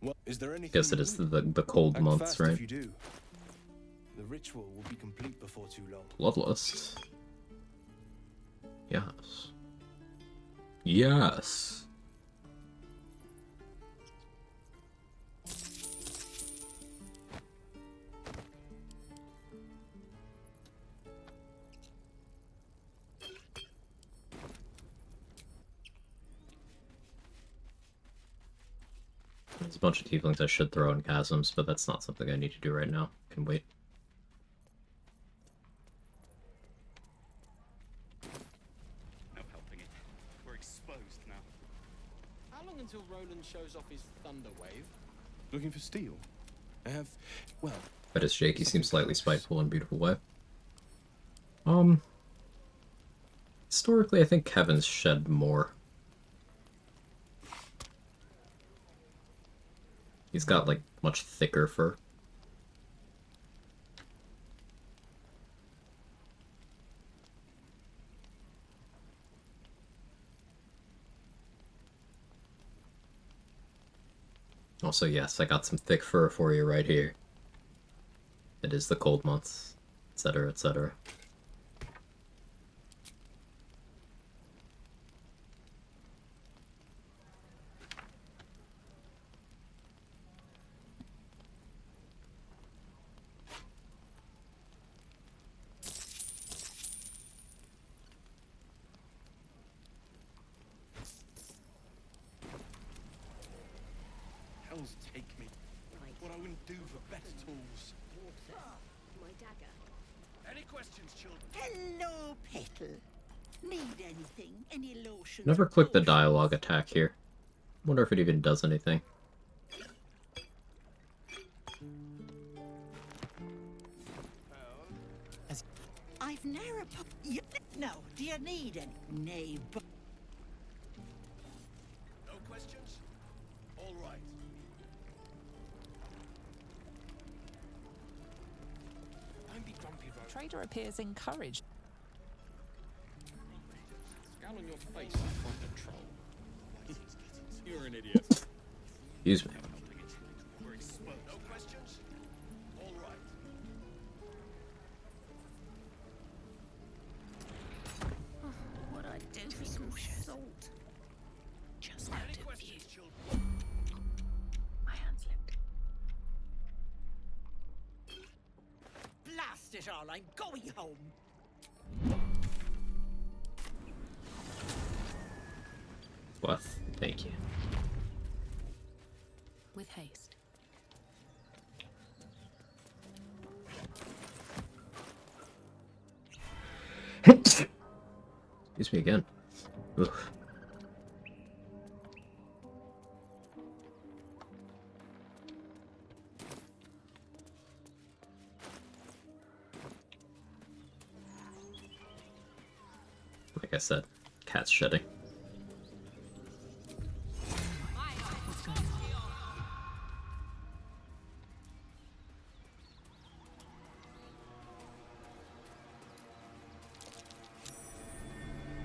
Well, is there anything Guess it is the cold Act months, fast right? if you do. The ritual will be complete before too long. Bloodlust. Yes. Yes. There's a bunch of tieflings I should throw in chasms, but that's not something I need to do right now. Can wait. No helping it. We're exposed now. How long until Roland shows off his thunder wave? Looking for steel? I have, well... But his shaky seems slightly spiteful in a beautiful way. Historically, I think Kevin's shed more. He's got, like, much thicker fur. Also, yes, I got some thick fur for you right here. It is the cold months, etc., etc. Hells take me. What I wouldn't do for better tools. My dagger. Any questions, children? Hello, Petal. Need anything? Any lotion? Never click the dialogue attack here. Wonder if it even does anything. I've never No, do you need any? Nay, but... No questions? All right. Don't be grumpy, Roland. Trader appears encouraged. Scowl on your face, I find a troll. You're an idiot. Excuse me. We're exposed. No questions? All right. What I'd do for some salt. Just Any out of view. questions, children? My hand slipped. Blast it all, I'm going home. What? Thank you. With haste. Excuse me again. Ugh. Like I said, cat's shedding.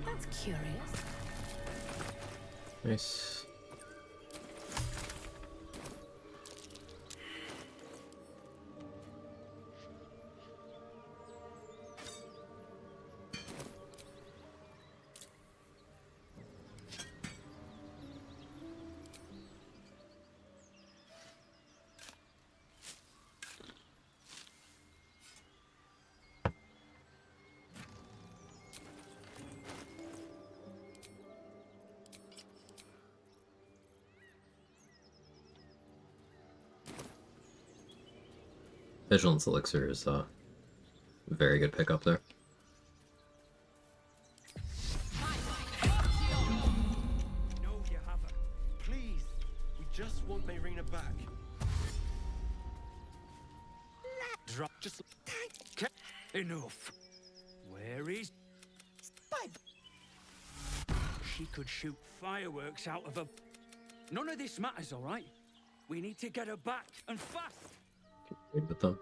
That's curious. Nice. Vigilance Elixir is a very good pickup there. No, you haven't. Please. We just want Mayrina back. Drop. Just. Enough. Where is. She could shoot fireworks out of a. None of this matters, all right? We need to get her back, and fast! Wait with them.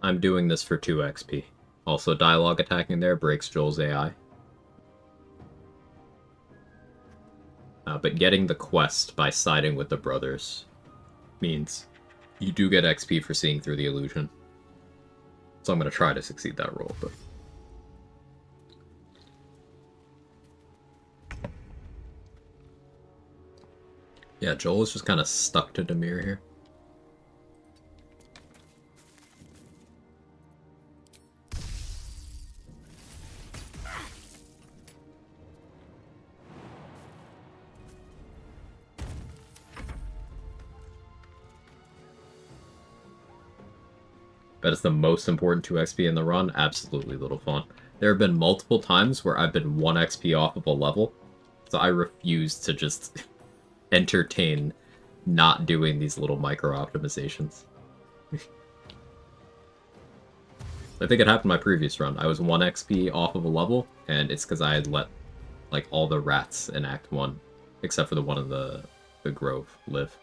I'm doing this for 2 XP. Also, dialogue attacking there breaks Joel's AI. But getting the quest by siding with the brothers means you do get XP for seeing through the illusion. So I'm going to try to succeed that roll, but... Yeah, Joel is just kind of stuck to Demir here. But it's the most important 2 XP in the run. Absolutely little fun. There have been multiple times where I've been 1 XP off of a level, so I refuse to just entertain not doing these little micro optimizations. I think it happened in my previous run. I was 1 XP off of a level, and it's because I had let like all the rats in Act 1, except for the one in the grove, live.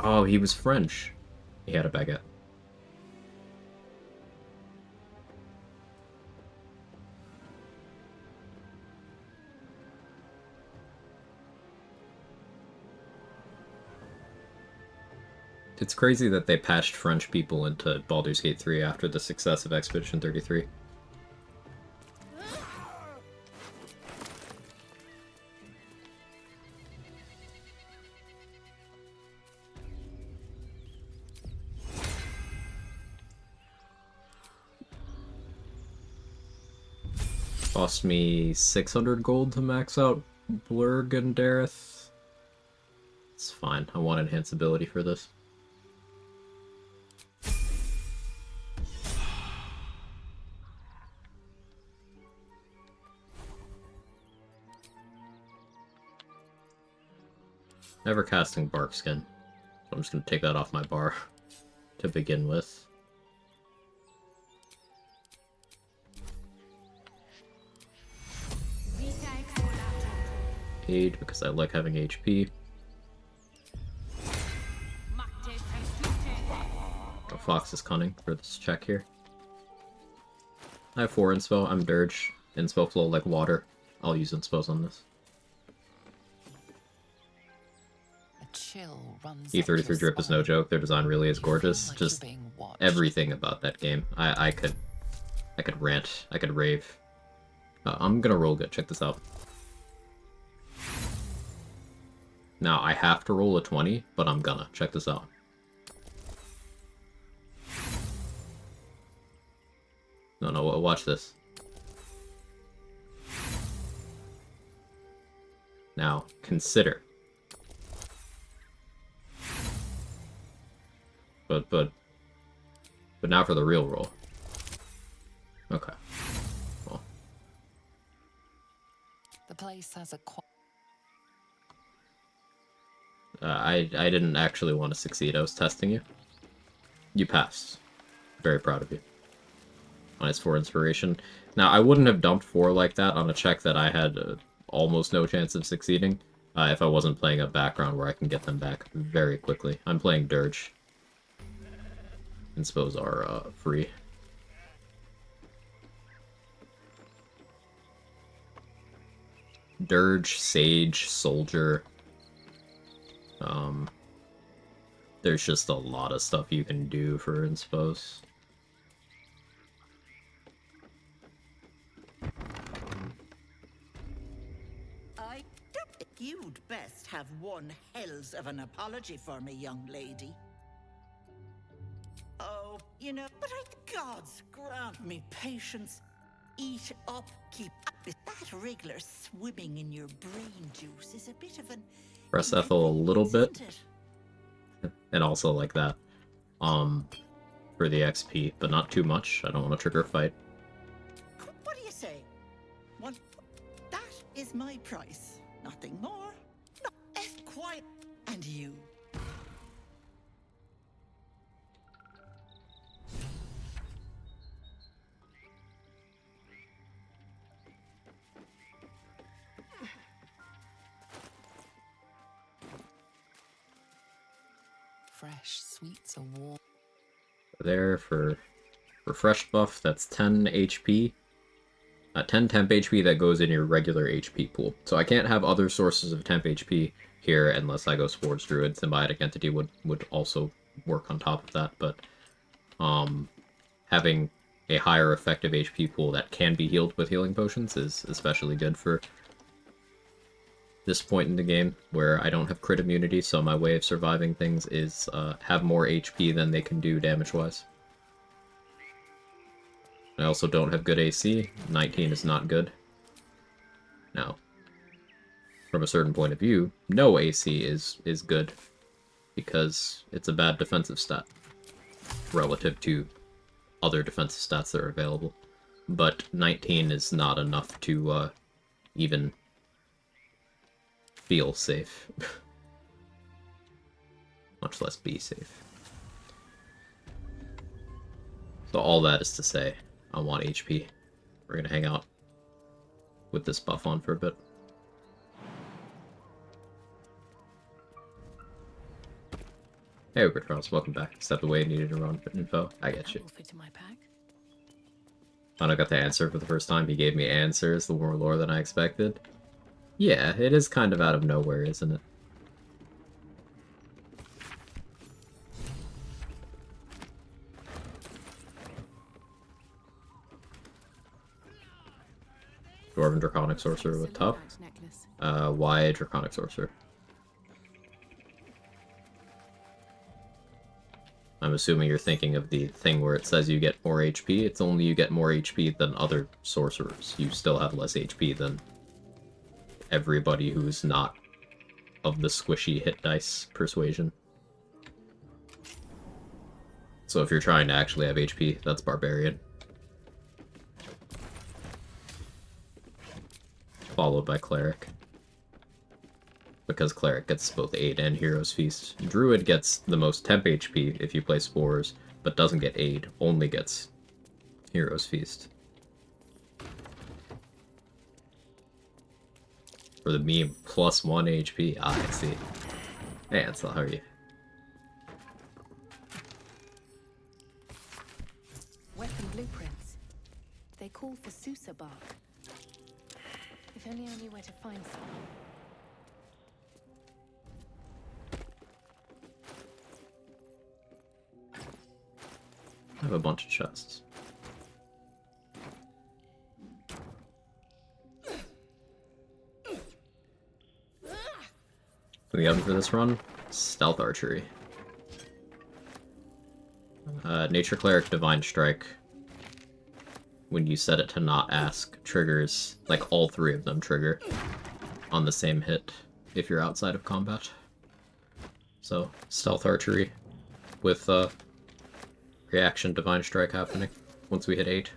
Oh, he was French. He had a baguette. It's crazy that they patched French people into Baldur's Gate 3 after the success of Expedition 33. Cost me 600 gold to max out Blurg and Dareth. It's fine. I want enhanceability for this. Never casting Barkskin, so I'm just going to take that off my bar to begin with. Aid, because I like having HP. Oh, Fox is cunning for this check here. I have 4 inspo. I'm Dirge. Inspo flow like water. I'll use inspos on this. Chill runs E33 drip is no joke. Their design really is gorgeous. Just everything about that game. I could rant. I could rave. I'm gonna roll good. Check this out. Now I have to roll a 20, but I'm gonna. Check this out. No, watch this. Now consider. But now for the real roll. Okay. Well. The place has a I didn't actually want to succeed. I was testing you. You passed. Very proud of you. Minus 4 inspiration. Now, I wouldn't have dumped 4 like that on a check that I had almost no chance of succeeding if I wasn't playing a background where I can get them back very quickly. I'm playing Dirge. Inspos are free. Dirge, Sage, Soldier. There's just a lot of stuff you can do for inspos. You'd best have one hells of an apology for me, young lady. Oh, you know, but gods grant me patience. Eat up, keep up. That wriggler swimming in your brain juice is a bit of an... Press Ethel a little bit. And also like that. for the XP, but not too much. I don't want to trigger a fight. What do you say? One. That is my price. Nothing more. No. Quiet. And you. Fresh sweets are warm. There for refresh buff, that's 10 HP. 10 temp HP that goes in your regular HP pool. So I can't have other sources of temp HP here unless I go Spores Druid. Symbiotic Entity would also work on top of that, but having a higher effective HP pool that can be healed with healing potions is especially good for this point in the game where I don't have crit immunity, so my way of surviving things is have more HP than they can do damage-wise. I also don't have good AC. 19 is not good. Now, from a certain point of view, no AC is good, because it's a bad defensive stat relative to other defensive stats that are available. But 19 is not enough to even feel safe. Much less be safe. So all that is to say, I want HP. We're gonna hang out with this buff on for a bit. Hey, Charles, welcome back. Stepped away, needed to run info. I get you. When I got the answer for the first time, he gave me answers, the more lore than I expected. Yeah, it is kind of out of nowhere, isn't it? Dwarven Draconic Sorcerer with tough. Why Draconic Sorcerer? I'm assuming you're thinking of the thing where it says you get more HP. It's only you get more HP than other sorcerers. You still have less HP than everybody who's not of the squishy hit dice persuasion. So if you're trying to actually have HP, that's Barbarian. Followed by Cleric. Because Cleric gets both Aid and Hero's Feast. Druid gets the most temp HP if you play Spores, but doesn't get Aid, only gets Hero's Feast. For the meme, plus 1 HP. Ah, I see. Hey, Ansel, how are you? Weapon blueprints. They call for Sousa bark. If only I knew where to find some. I have a bunch of chests. The oven for this run, Stealth Archery. Naycher Cleric Divine Strike. When you set it to not ask, triggers, like all three of them trigger on the same hit if you're outside of combat. So, Stealth Archery with reaction Divine Strike happening once we hit 8.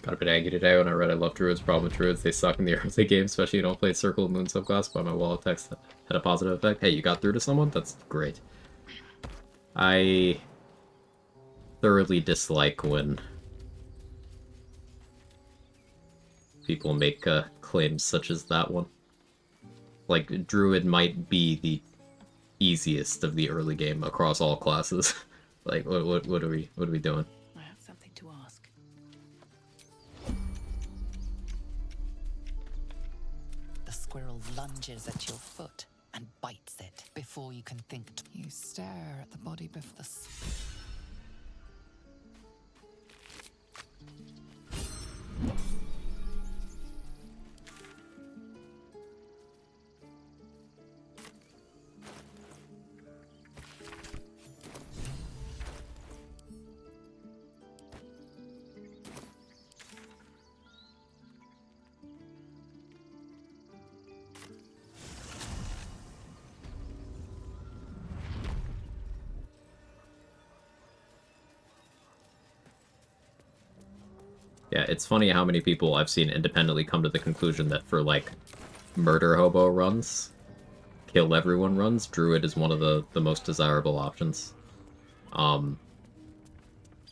Got a bit angry today when I read I love Druids, problem with Druids, they suck in the early game, especially you don't play Circle of Moon subclass, but my wall of text had a positive effect. Hey, you got through to someone? That's great. I thoroughly dislike when people make claims such as that one. Like, Druid might be the easiest of the early game across all classes. Like, what are we doing? I have something to ask. The squirrel lunges at your foot and bites it before you can think. You stare at the body before the... Yeah, it's funny how many people I've seen independently come to the conclusion that for, like, murder hobo runs, kill everyone runs, Druid is one of the most desirable options.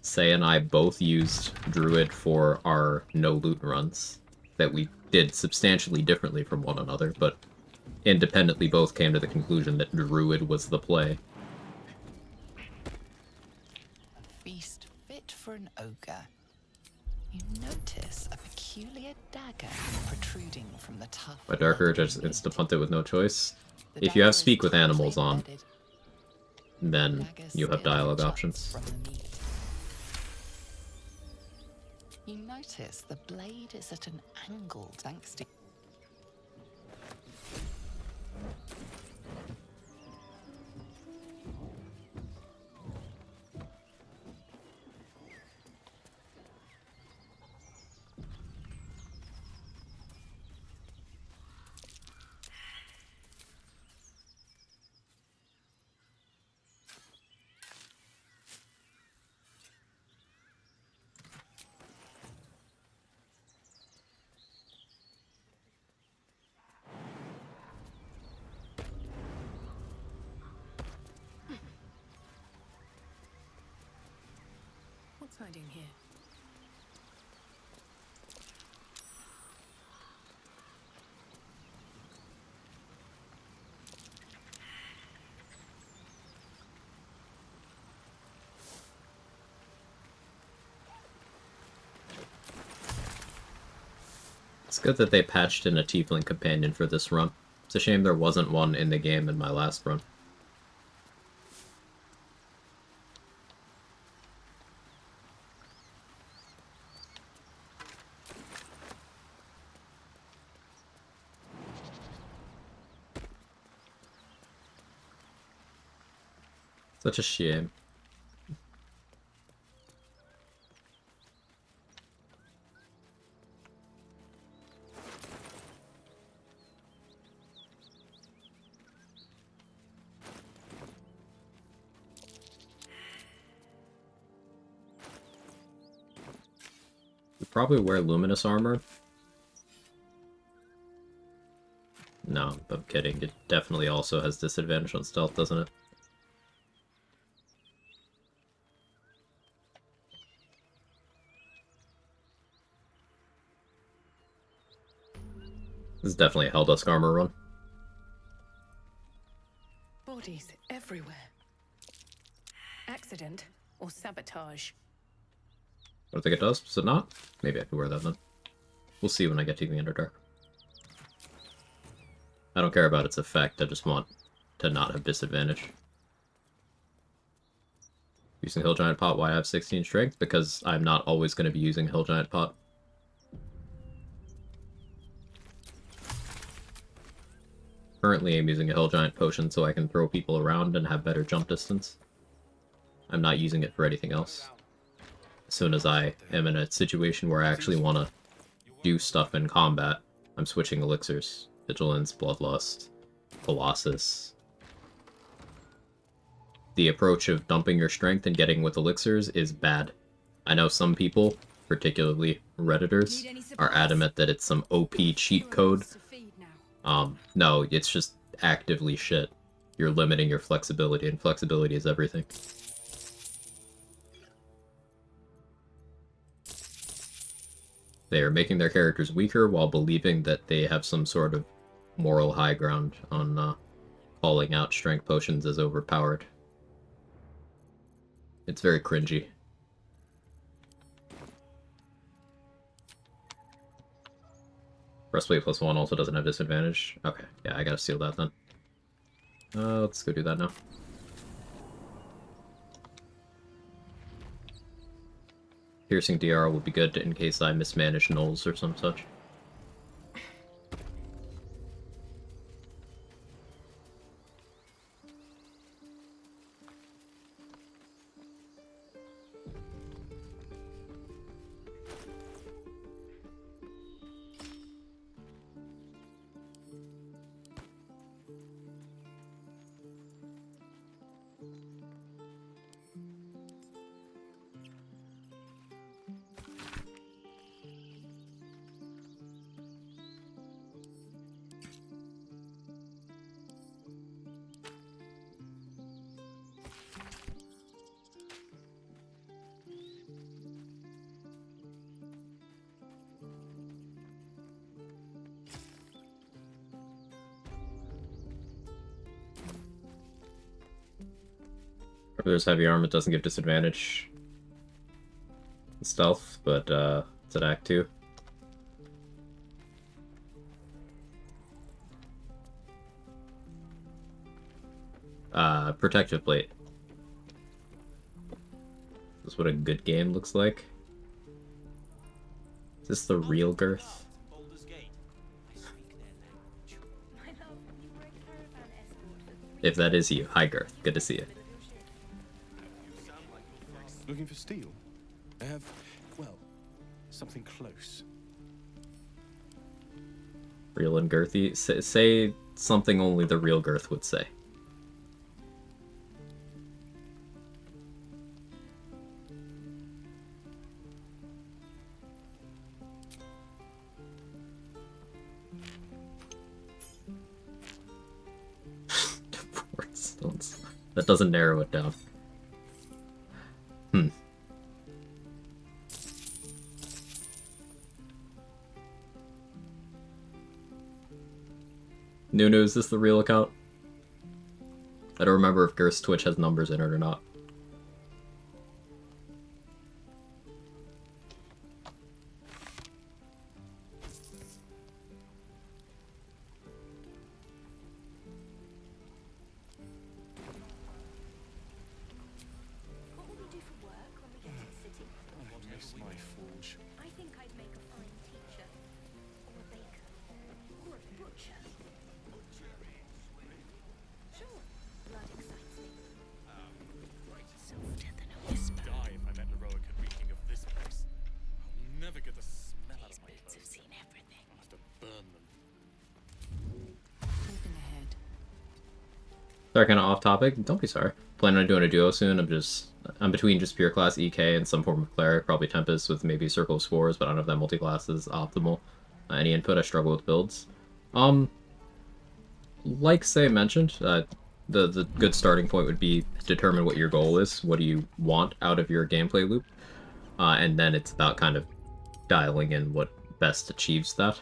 Say and I both used Druid for our no loot runs that we did substantially differently from one another, but independently both came to the conclusion that Druid was the play. A feast fit for an ogre. You notice a peculiar dagger protruding from the tough. My Dark Urge just insta-punt it with no choice. If you have Speak with Animals on, then you have dialogue options. You notice the blade is at an angle thanks to. What's hiding here? It's good that they patched in a Tiefling companion for this run. It's a shame there wasn't one in the game in my last run. Such a shame. You probably wear luminous armor. No, I'm kidding. It definitely also has disadvantage on stealth, doesn't it? This is definitely a Helldusk armor run. Bodies everywhere. Accident or sabotage? I don't think it does. Does it not? Maybe I could wear that then. We'll see when I get to the Underdark. I don't care about its effect, I just want to not have disadvantage. Using Hill Giant Pot, why I have 16 strength? Because I'm not always going to be using Hill Giant Pot. Currently I'm using a Hill Giant Potion so I can throw people around and have better jump distance. I'm not using it for anything else. As soon as I am in a situation where I actually want to do stuff in combat, I'm switching elixirs. Vigilance, Bloodlust, Colossus. The approach of dumping your strength and getting with elixirs is bad. I know some people, particularly Redditors, are adamant that it's some OP cheat code. No, it's just actively shit. You're limiting your flexibility, and flexibility is everything. They are making their characters weaker while believing that they have some sort of moral high ground on calling out strength potions as overpowered. It's very cringy. Breastplate +1 also doesn't have disadvantage. Okay, yeah, I gotta seal that then. Let's go do that now. Piercing DR will be good in case I mismanage nulls or some such. If there's heavy armor, it doesn't give disadvantage. Stealth, but it's at Act 2. Protective plate. This is what a good game looks like. Is this the real girth? If that is you, hi Girth. Good to see you. Looking for steel? I have, well, something close. Real and girthy. Say something only the real Girth would say. That doesn't narrow it down. Nunu, is this the real account? I don't remember if Girth's Twitch has numbers in it or not. Sorry, kind of off topic. Don't be sorry. Planning on doing a duo soon. I'm between just pure class EK and some form of Cleric, probably Tempest with maybe Circle of Spores, but I don't know if that multi-class is optimal. Any input, I struggle with builds. Like Say mentioned, the good starting point would be determine what your goal is. What do you want out of your gameplay loop? And then it's about kind of dialing in what best achieves that.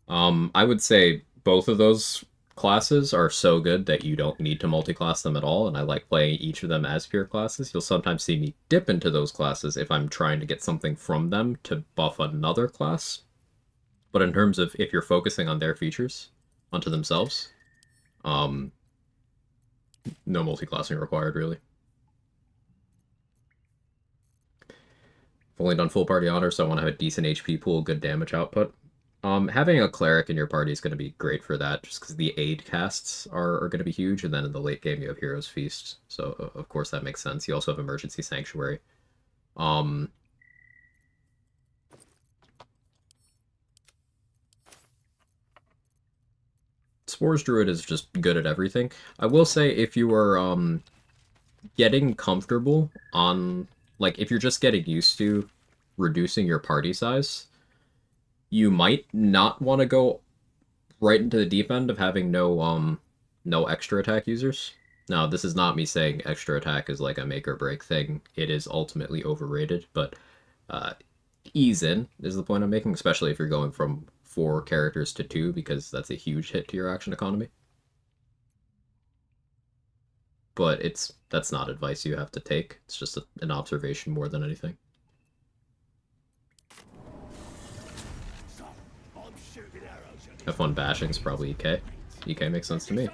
I would say both of those classes are so good that you don't need to multi-class them at all, and I like playing each of them as pure classes. You'll sometimes see me dip into those classes if I'm trying to get something from them to buff another class. But in terms of if you're focusing on their features onto themselves, no multi-classing required, really. I've only done full party honor, so I want to have a decent HP pool, good damage output. Having a Cleric in your party is going to be great for that, just because the aid casts are going to be huge, and then in the late game you have Hero's Feast, so of course that makes sense. You also have Emergency Sanctuary. Spores Druid is just good at everything. I will say, if you are getting comfortable on, like, if you're just getting used to reducing your party size, you might not want to go right into the deep end of having no extra attack users. Now, this is not me saying extra attack is like a make or break thing. It is ultimately overrated, but ease in is the point I'm making, especially if you're going from 4 characters to 2, because that's a huge hit to your action economy. But that's not advice you have to take. It's just an observation more than anything. Have fun bashing's probably EK. EK makes sense to me.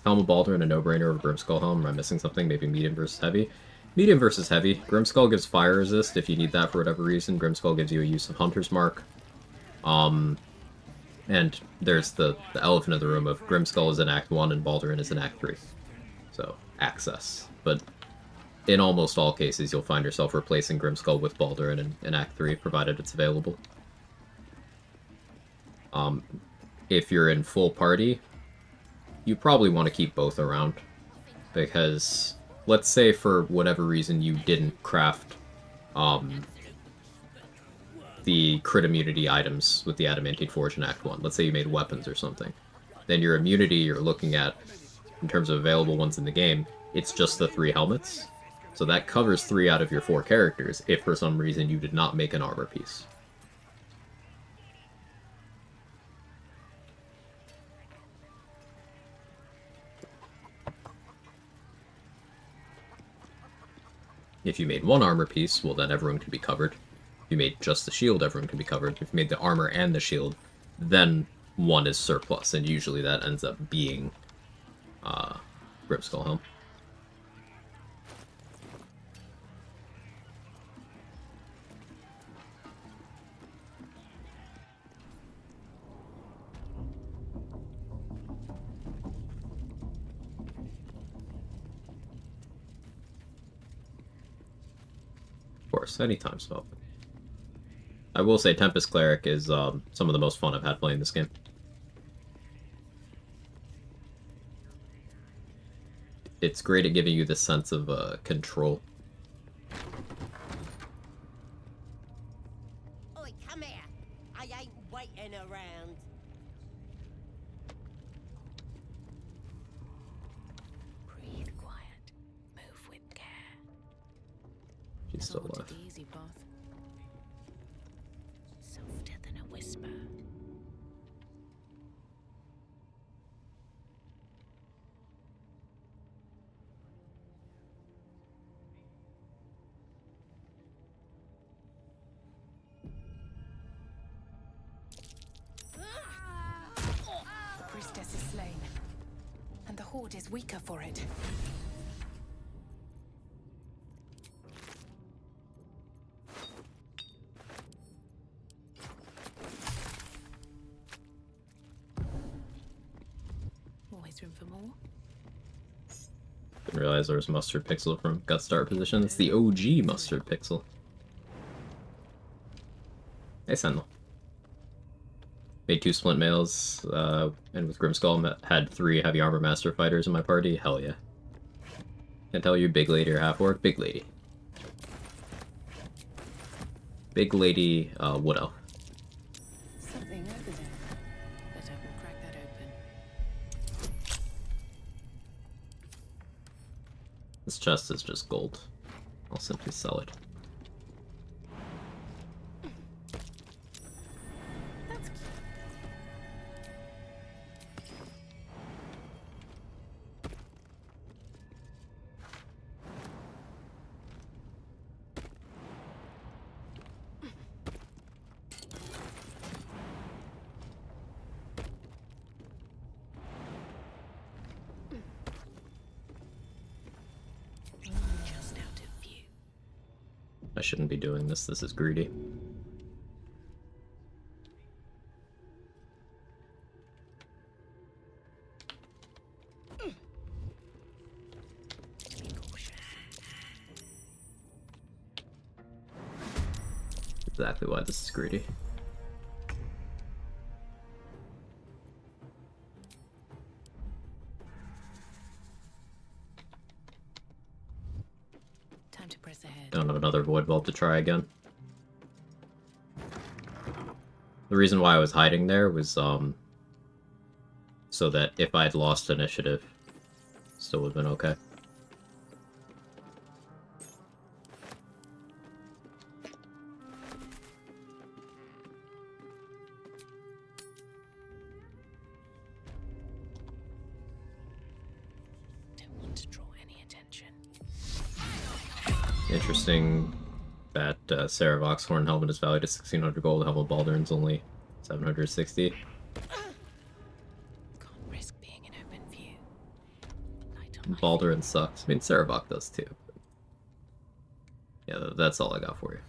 Helm of Baldwin, a no-brainer over Grimskull Helm. Am I missing something? Maybe medium versus heavy? Medium versus heavy. Grimskull gives fire resist if you need that for whatever reason. Grimskull gives you a use of Hunter's Mark. And there's the elephant in the room of Grimskull is in Act 1 and Baldwin is in Act 3. So, access. But in almost all cases, you'll find yourself replacing Grimskull with Baldwin in Act 3, provided it's available. If you're in full party, you probably want to keep both around, because let's say for whatever reason you didn't craft the crit immunity items with the Adamantine Forge in Act 1. Let's say you made weapons or something. Then your immunity you're looking at, in terms of available ones in the game, it's just the 3 helmets. So that covers 3 out of your 4 characters, if for some reason you did not make an armor piece. If you made one armor piece, well then everyone can be covered. If you made just the shield, everyone can be covered. If you made the armor and the shield, then one is surplus, and usually that ends up being Gripskull Helm. Of course, anytime spell. I will say Tempest Cleric is some of the most fun I've had playing this game. It's great at giving you the sense of control. Oi, come here. I ain't waiting around. Breathe quiet. Move with care. She's still alive. The easy path. Softer than a whisper. The priestess is slain, and the horde is weaker for it. Always room for more. Didn't realize there was Mustard Pixel from Gut Start Position. It's the OG Mustard Pixel. Hey, Sentinel. Made 2 Splint Mails, and with Grimskull had 3 Heavy Armor Master Fighters in my party. Hell yeah. Can't tell you Big Lady or Half-Orc. Big Lady. Big Lady, Wood Elf. Something over there. Better we'll crack that open. This chest is just gold. I'll simply sell it. Just out of view. I shouldn't be doing this. This is greedy. Exactly why this is greedy. Time to press ahead. Don't have another Void Vault to try again. The reason why I was hiding there was so that if I had lost initiative, still would have been okay. Don't want to draw any attention. Interesting that Sarah Voxhorn helmet is valued at 1,600 gold. Helmet Baldurn's only 760. Can't risk being in open view. Baldurn sucks. I mean, Sarevok does too. Yeah, that's all I got for you.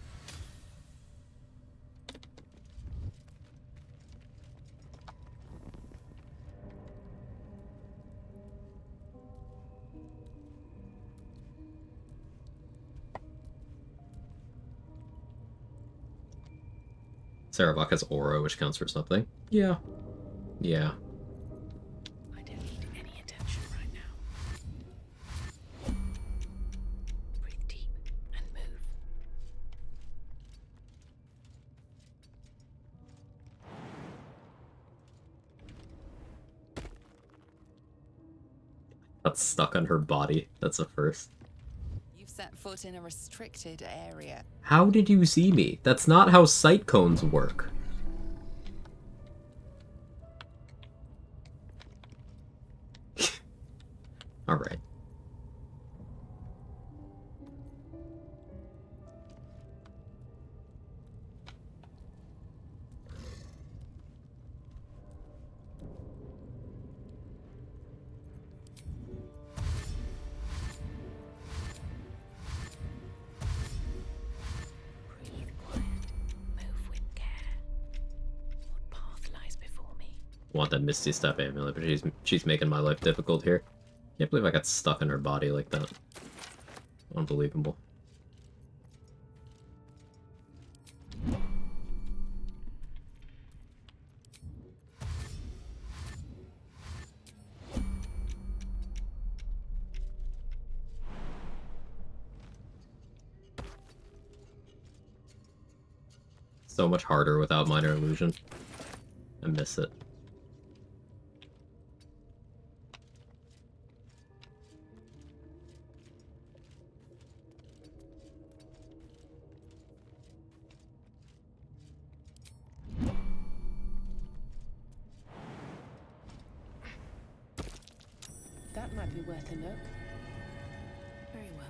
Sarevok has aura, which counts for something. Yeah. Yeah. I don't need any attention right now. Breathe deep and move. That's stuck on her body. That's a first. You've set foot in a restricted area. How did you see me? That's not how sight cones work. Alright. want that Misty Step amulet, but she's making my life difficult here. Can't believe I got stuck in her body like that. Unbelievable. So much harder without Minor Illusion. I miss it. That might be worth a look. Very well.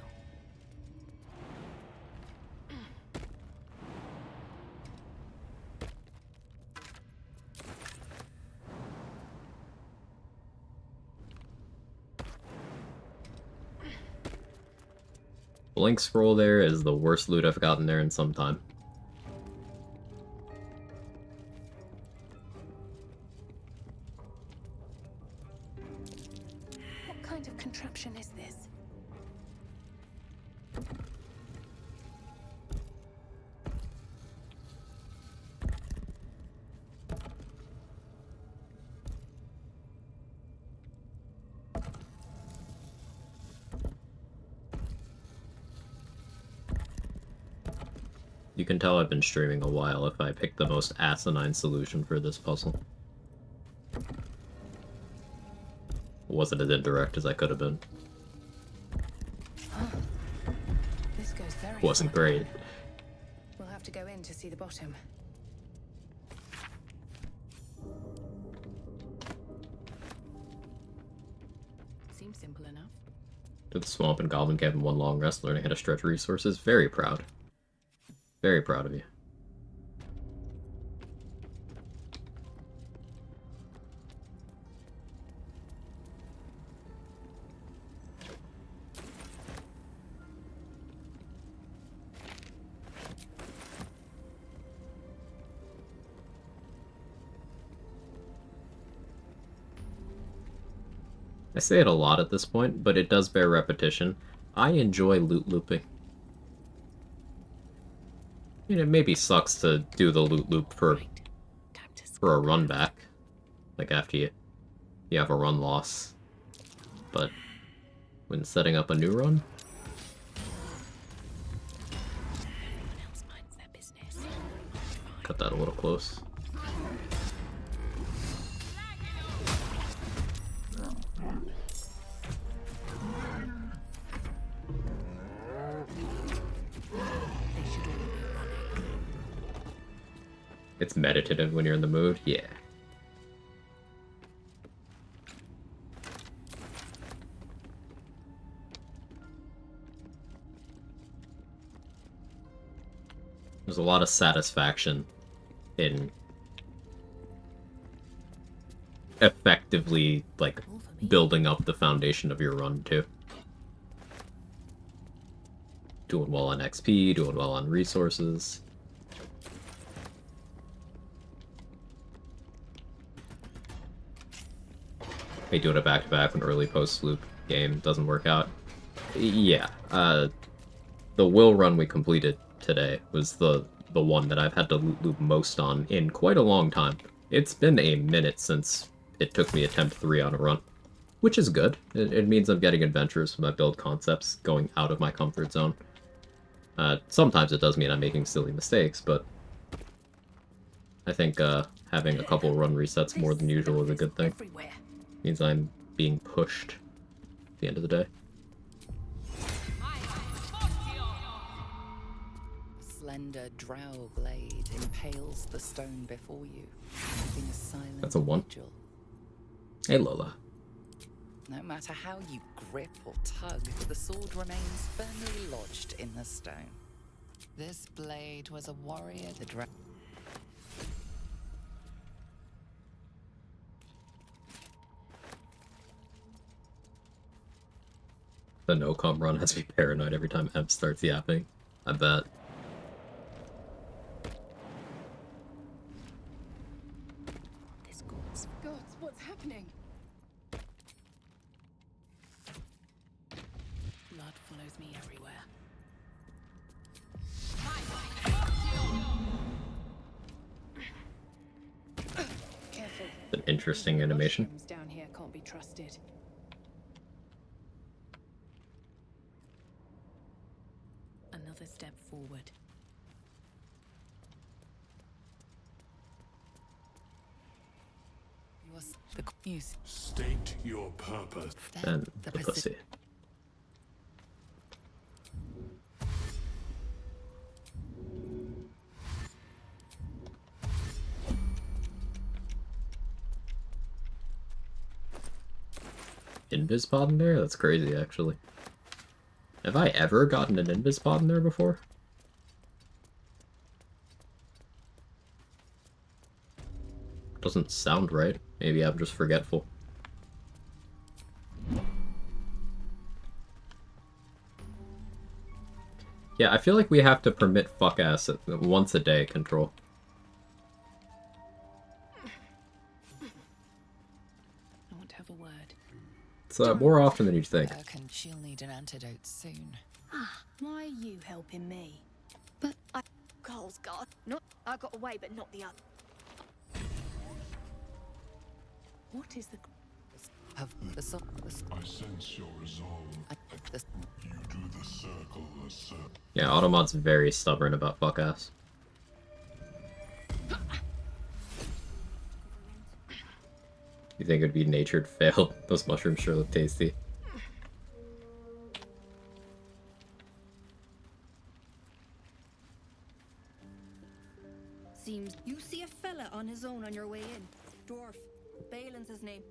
Blink Scroll there is the worst loot I've gotten there in some time. What kind of contraption is this? You can tell I've been streaming a while if I pick the most asinine solution for this puzzle. Wasn't as indirect as I could have been. This goes very Wasn't far great. down. We'll have to go in to see the bottom. Seems simple enough. To the swamp and goblin camp in one long rest, learning how to stretch resources. Very proud. Very proud of you. I say it a lot at this point, but it does bear repetition. I enjoy loot looping. I mean, it maybe sucks to do the loot loop for a run back, like after you have a run loss, but when setting up a new run, cut that a little close. It's meditative when you're in the mood, yeah. There's a lot of satisfaction in effectively, like, building up the foundation of your run, too. Doing well on XP, doing well on resources. Hey, doing it back-to-back when early post-loop game doesn't work out. Yeah, the Will run we completed today was the one that I've had to loop most on in quite a long time. It's been a minute since it took me attempt 3 on a run, which is good. It means I'm getting adventures with my build concepts, going out of my comfort zone. Sometimes it does mean I'm making silly mistakes, but I think having a couple run resets more than usual is a good thing. Means I'm being pushed at the end of the day. Slender drow blade impales the stone before you, leaving a silent That's a 1. vigil. Hey, Lola. No matter how you grip or tug, the sword remains firmly lodged in the stone. This blade was a warrior, the drow. The no-com run has me paranoid every time Em starts yapping. I bet. This calls for God. me everywhere. Careful. An interesting animation. Mushrooms down here can't be trusted. Another step forward. The use. State your purpose. And the pussy. Invis pod in there? That's crazy, actually. Have I ever gotten an invis pod in there before? Doesn't sound right. Maybe I'm just forgetful. Yeah, I feel like we have to permit fuck ass once a day control. I want to have a word. It's more often than you'd think. She'll need an antidote soon. Ah, why are you helping me? But I... Carl's got... Not... I got away, but not the other. What is the... Have the soul. I sense your resolve. You do the circle a circle. Yeah, Automod's very stubborn about fuck ass. You think it'd be natured fail? Those mushrooms sure look tasty. Seems you see a fella on his own on your way in. Dwarf. Balin's his name.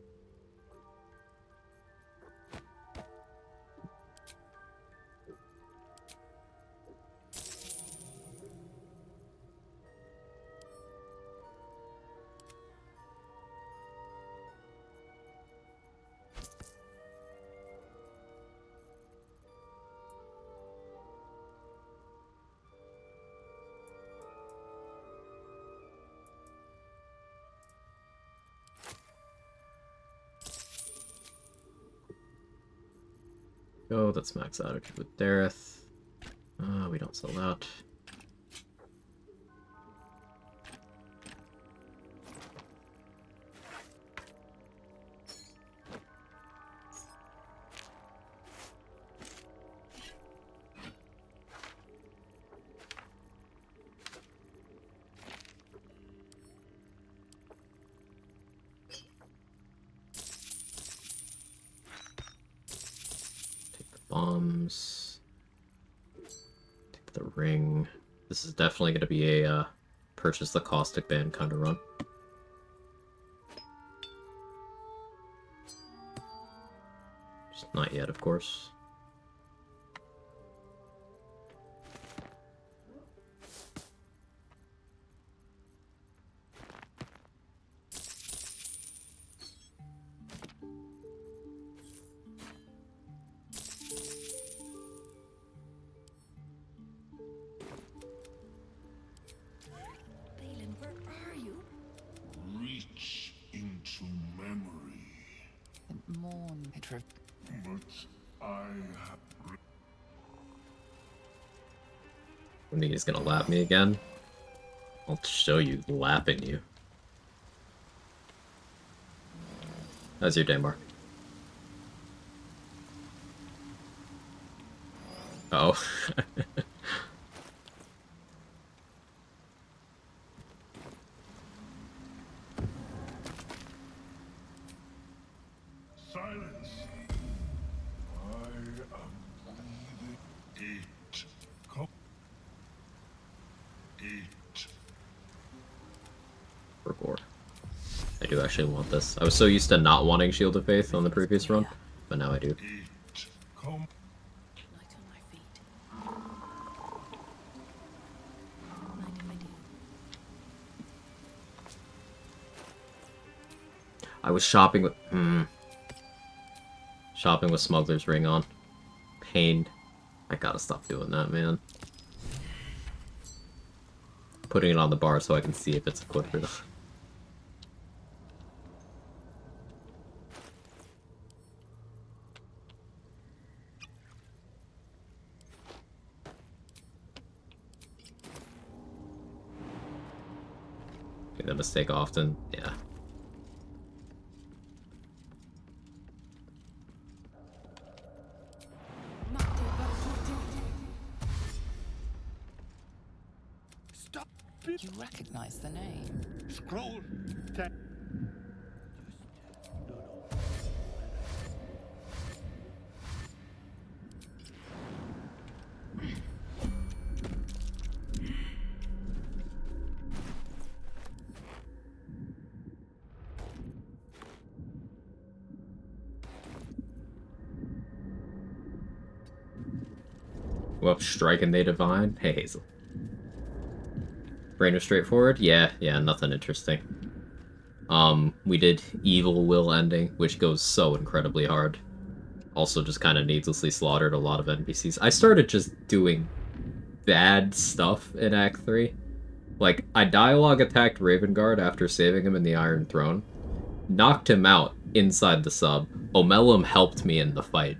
Go, that's max attitude with Dareth. We don't sell that. Bombs. Take the ring. This is definitely going to be a purchase the caustic band kind of run. Just not yet, of course. Reach into memory. Mourn. But I have... I think he's gonna lap me again. I'll show you lapping you. How's your day, Mark? Oh. Silence. I am breathing. 8. Come. 8. Record. I do actually want this. I was so used to not wanting Shield of Faith on the previous run, but now I do. 8. Come. I was shopping with... Shopping with Smuggler's Ring on. Pain. I gotta stop doing that, man. Putting it on the bar so I can see if it's equipped or not. the mistake often. Yeah. Stop! You recognize the name. Scroll. Well, striking they divine. Hey, Hazel. Brain was straightforward? Yeah, nothing interesting. We did Evil Will ending, which goes so incredibly hard. Also just kind of needlessly slaughtered a lot of NPCs. I started just doing bad stuff in Act 3. Like, I dialogue attacked Ravengard after saving him in the Iron Throne. Knocked him out inside the sub. Omelum helped me in the fight.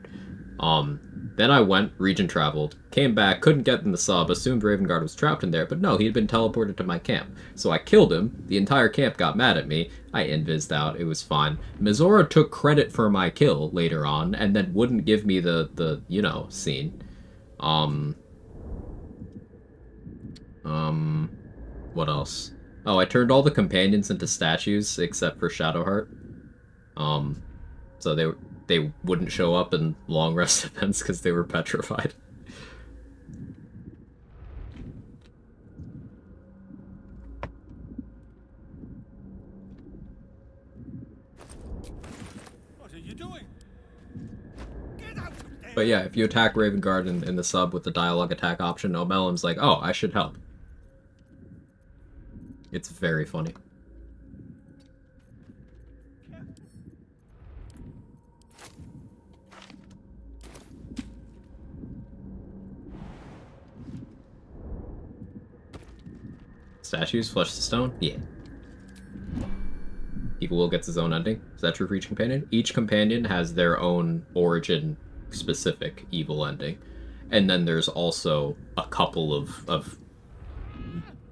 Then I went, region traveled, came back, couldn't get in the sub, assumed Ravengard was trapped in there, but no, he had been teleported to my camp. So I killed him, the entire camp got mad at me, I invised out, it was fine. Mizora took credit for my kill later on, and then wouldn't give me the you know, scene. What else? Oh, I turned all the companions into statues, except for Shadowheart. So they wouldn't show up in long rest events because they were petrified. What are you doing? But yeah, if you attack Ravengard in the sub with the dialogue attack option, Omelum's like, oh, I should help. It's very funny. Statues, flesh to stone? Yeah. Evil Will gets his own ending. Is that true for each companion? Each companion has their own origin-specific evil ending. And then there's also a couple of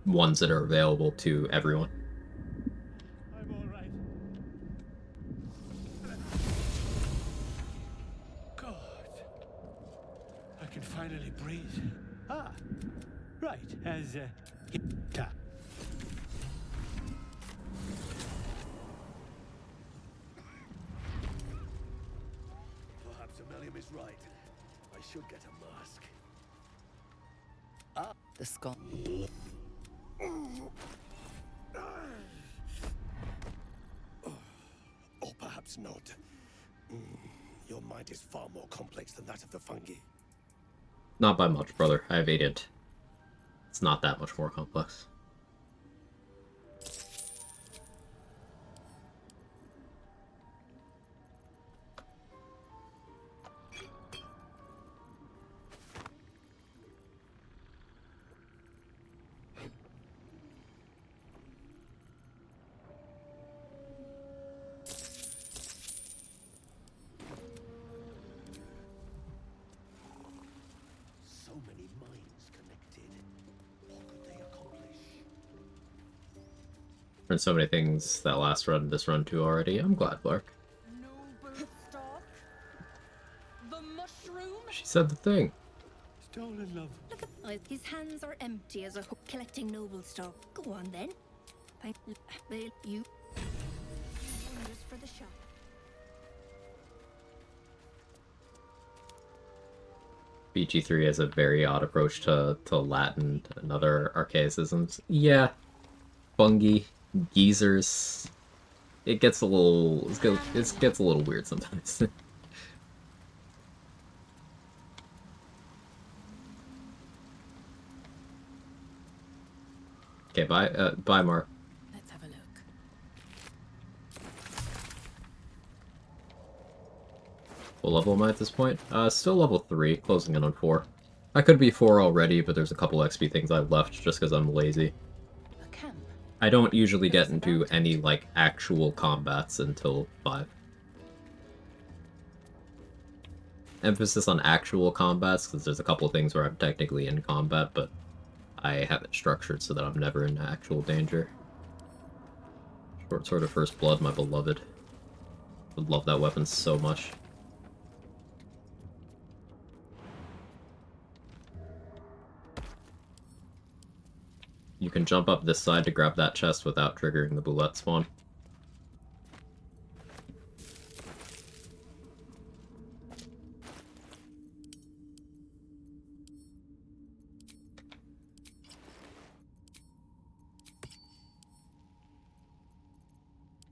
ones that are available to everyone. I'm all right. God. I can finally breathe. Ah. Right, as ta. Perhaps Ammonium is right. I should get a mask. Ah, the skull. Or perhaps not. Your mind is far more complex than that of the fungi. Not by much, brother. I have 8 It's not that much more complex. So many minds connected. What could they accomplish? Learned so many things that last run, this run too already. I'm glad, Clark. The mushroom? She said the thing. Stolen love. Look at his hands are empty as a hook collecting noble stock. Go on then. Thank you. Wonders for the shop. BG3 has a very odd approach to Latin and other archaicisms. Yeah. Fungi, geezers. It gets a little it gets a little weird sometimes. Okay, bye Mark. Let's have a look. What level am I at this point? Still level 3, closing in on 4. I could be 4 already, but there's a couple XP things I've left just because I'm lazy. I don't usually get into any, like, actual combats until 5. Emphasis on actual combats, because there's a couple things where I'm technically in combat, but I have it structured so that I'm never in actual danger. Short Sword of First Blood, my beloved. Would love that weapon so much. You can jump up this side to grab that chest without triggering the boulette spawn.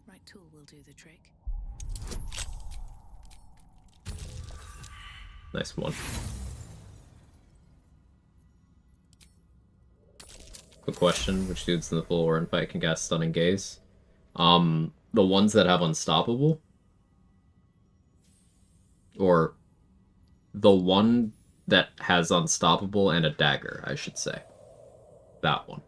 Right tool will do the trick. Nice one. Quick question, which dudes in the full Orin fight can cast Stunning Gaze? The ones that have Unstoppable? Or the one that has Unstoppable and a dagger, I should say. That one.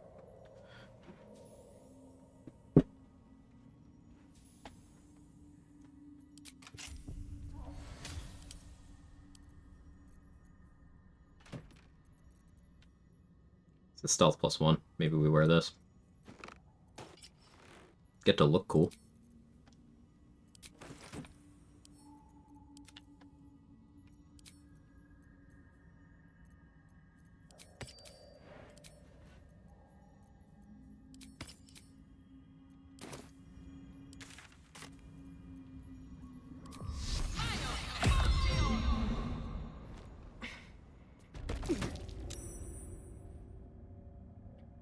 It's a stealth +1. Maybe we wear this. Get to look cool.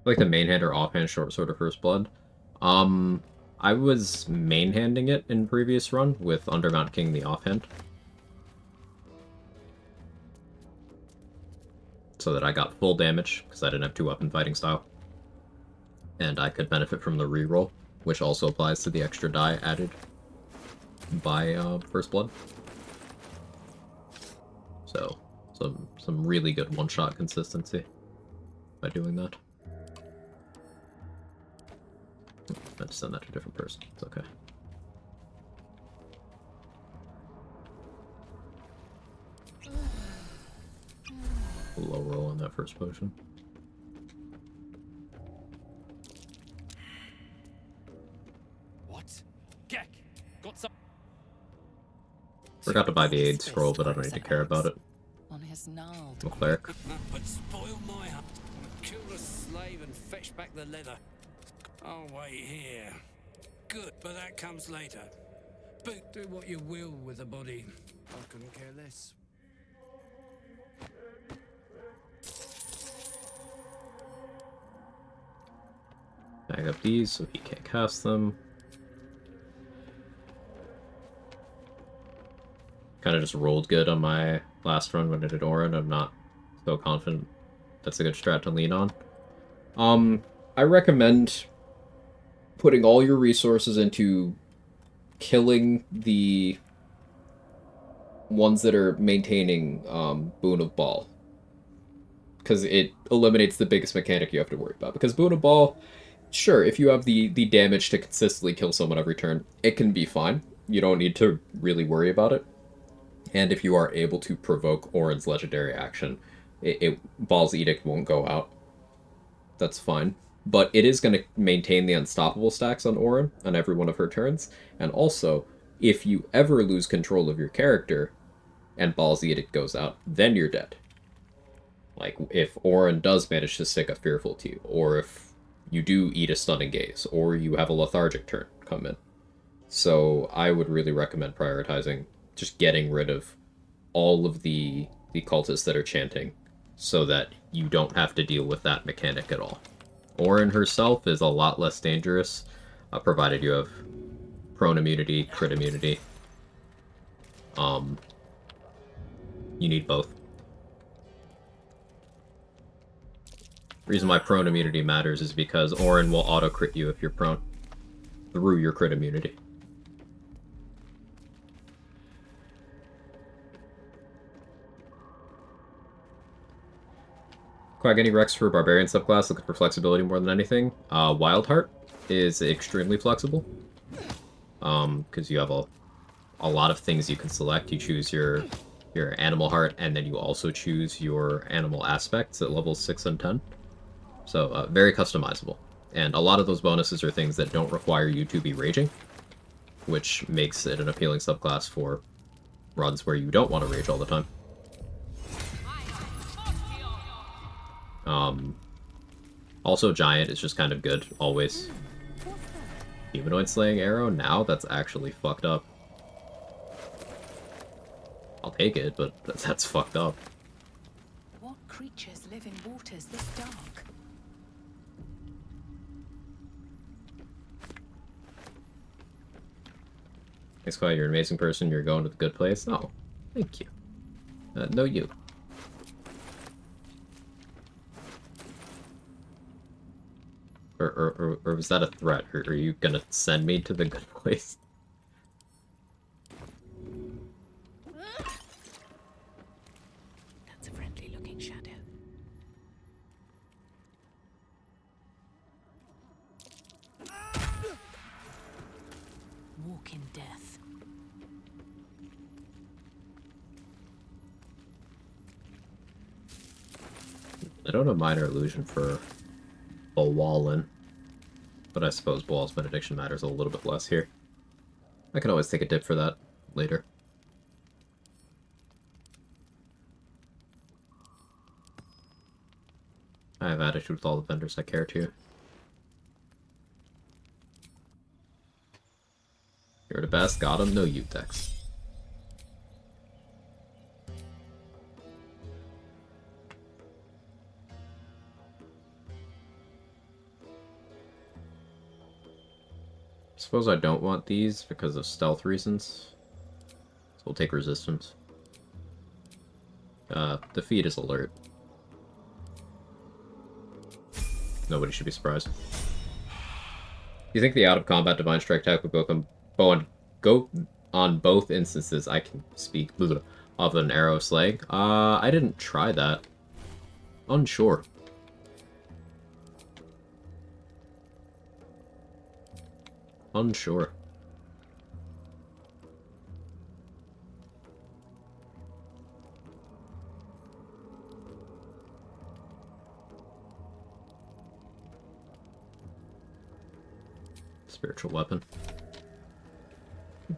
Like the main hand or offhand Short Sword of First Blood. I was main handing it in previous run with Undermount King the offhand. So that I got full damage, because I didn't have 2-weapon fighting style. And I could benefit from the reroll, which also applies to the extra die added by First Blood. So, some really good one-shot consistency by doing that. I had to send that to a different person. It's okay. Low roll on that first potion. What? Gek, got some. Forgot to buy the aid scroll, but I don't need to care about it. On his gnarled. I'm a cleric. But spoil my hunt. Kill the slave and fetch back the leather. I'll wait here. Good, but that comes later. But do what you will with the body. I couldn't care less. Bag up these so he can't cast them. Kind of just rolled good on my last run when I did Orin. I'm not so confident that's a good strat to lean on. I recommend putting all your resources into killing the ones that are maintaining Boon of Ball. Because it eliminates the biggest mechanic you have to worry about. Because Boon of Ball, sure, if you have the damage to consistently kill someone every turn, it can be fine. You don't need to really worry about it. And if you are able to provoke Orin's legendary action, Ball's Edict won't go out. That's fine. But it is going to maintain the unstoppable stacks on Orin on every one of her turns. And also, if you ever lose control of your character and Ball's Edict goes out, then you're dead. Like, if Orin does manage to stick a Fearful to you, or if you do eat a Stunning Gaze, or you have a lethargic turn come in. So I would really recommend prioritizing just getting rid of all of the cultists that are chanting so that you don't have to deal with that mechanic at all. Orin herself is a lot less dangerous, provided you have prone immunity, crit immunity. You need both. Reason why prone immunity matters is because Orin will auto-crit you if you're prone, through your crit immunity. Quag, any Rex for Barbarian subclass looking for flexibility more than anything? Wildheart is extremely flexible. Because you have a lot of things you can select. You choose your animal heart, and then you also choose your animal aspects at levels 6 and 10. So, very customizable. And a lot of those bonuses are things that don't require you to be raging, which makes it an appealing subclass for runs where you don't want to rage all the time. Also, Giant is just kind of good, always. Humanoid Slaying Arrow? Now? That's actually fucked up. I'll take it, but that's fucked up. What creatures live in waters this dark? Thanks, Quag. You're an amazing person. You're going to the good place. Oh, thank you. No, you. Or was that a threat? Or are you gonna send me to the good place? That's a friendly-looking shadow. Walk in death. I don't have Minor Illusion for Bawalin, but I suppose Bawal's Benediction matters a little bit less here. I can always take a dip for that later. I have attitude with all the vendors I care to. You're the best, got him, no you, Dex. Suppose I don't want these because of stealth reasons. So we'll take resistance. Defeat is alert. Nobody should be surprised. You think the out-of-combat Divine Strike tech would go on both instances I can speak of an arrow slaying? I didn't try that. Unsure. Unsure. Spiritual weapon.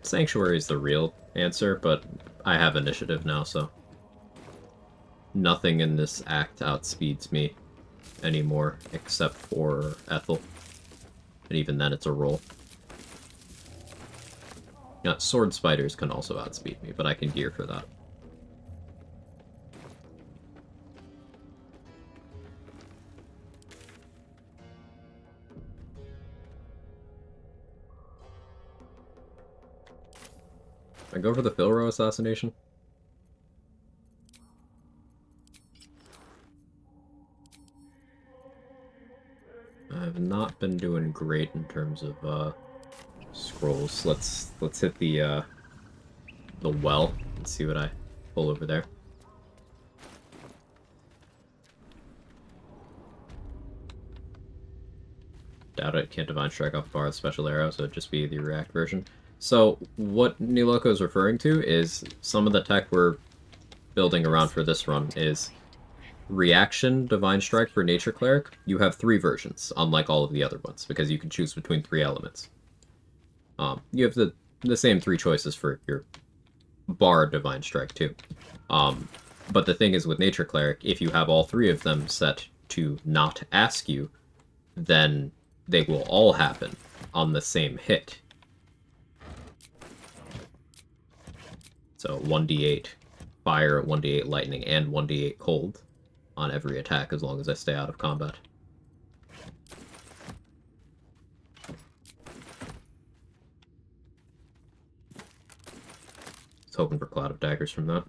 Sanctuary is the real answer, but I have initiative now, so nothing in this act outspeeds me anymore except for Ethel. And even then it's a roll. Yeah, sword spiders can also outspeed me, but I can gear for that. I go for the Philro assassination. I've not been doing great in terms of scrolls. Let's hit the well and see what I pull over there. Doubt it. Can't Divine Strike off bar with special arrow, so it'd just be the react version. So what Niloko is referring to is some of the tech we're building around for this run is reaction Divine Strike for Naycher Cleric. You have 3 versions, unlike all of the other ones, because you can choose between 3 elements. You have the same 3 choices for your bar Divine Strike too. But the thing is with Naycher Cleric, if you have all 3 of them set to not ask you, then they will all happen on the same hit. So 1d8 fire, 1d8 lightning, and 1d8 cold on every attack as long as I stay out of combat. Just hoping for Cloud of Daggers from that.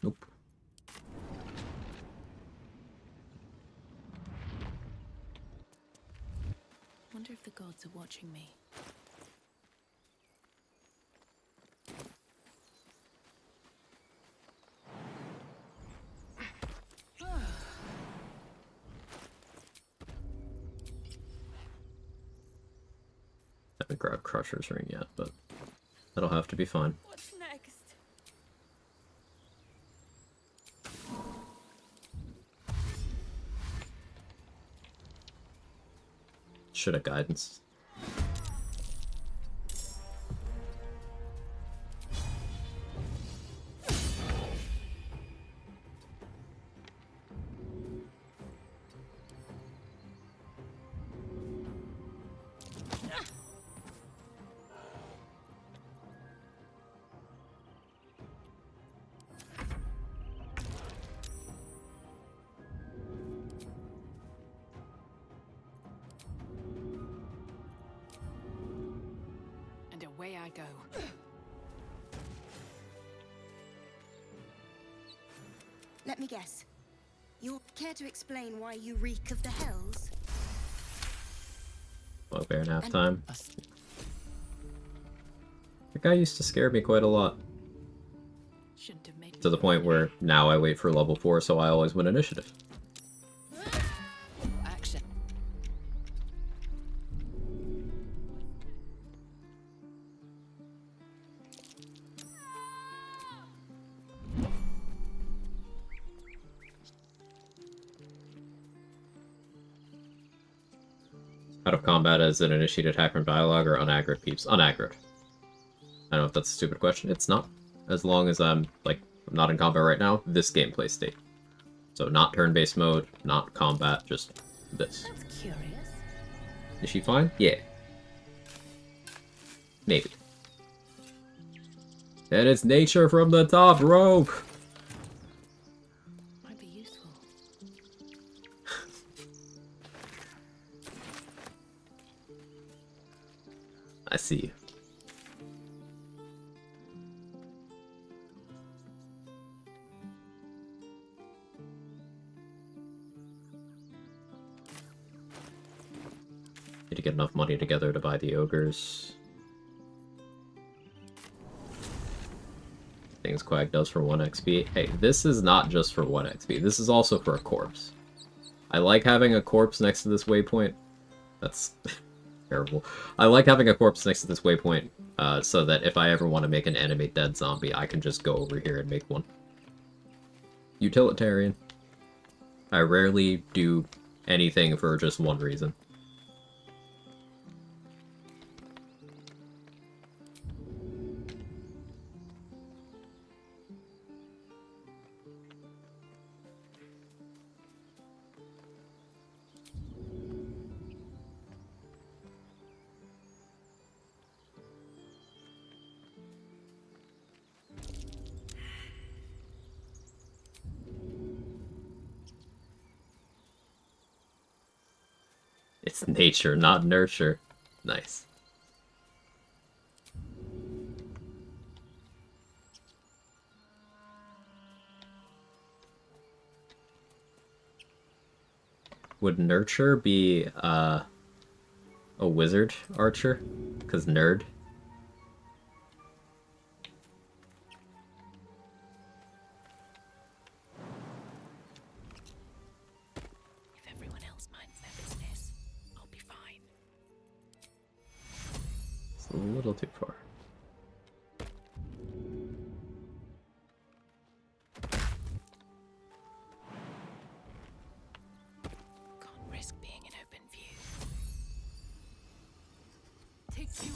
Nope. Wonder if the gods are watching me. I haven't grabbed Crusher's Ring yet, but that'll have to be fine. What's next? should have guidance. And away I go. Let me guess. You care to explain why you reek of the hells? Bugbear in halftime. That guy used to scare me quite a lot. To the point where now I wait for level 4, so I always win initiative. Action. Out of combat as an initiated attack from dialogue or unaggroed peeps? Unaggroed. I don't know if that's a stupid question. It's not. As long as I'm, like, I'm not in combat right now, this gameplay state. So not turn-based mode, not combat, just this. That's curious. Is she fine? Yeah. Maybe. And it's Naycher from the top rope! Might be useful. I see you. Need to get enough money together to buy the ogres. Things Quag does for 1 XP. Hey, this is not just for 1 XP. This is also for a corpse. I like having a corpse next to this waypoint. That's terrible. I like having a corpse next to this waypoint so that if I ever want to make an enemy dead zombie, I can just go over here and make one. Utilitarian. I rarely do anything for just one reason. It's Naycher, not Nurture. Nice. Would Nurture be a wizard archer? Because nerd. If everyone else minds their business, I'll be fine. It's a little too far. Can't risk being in open view. Take you.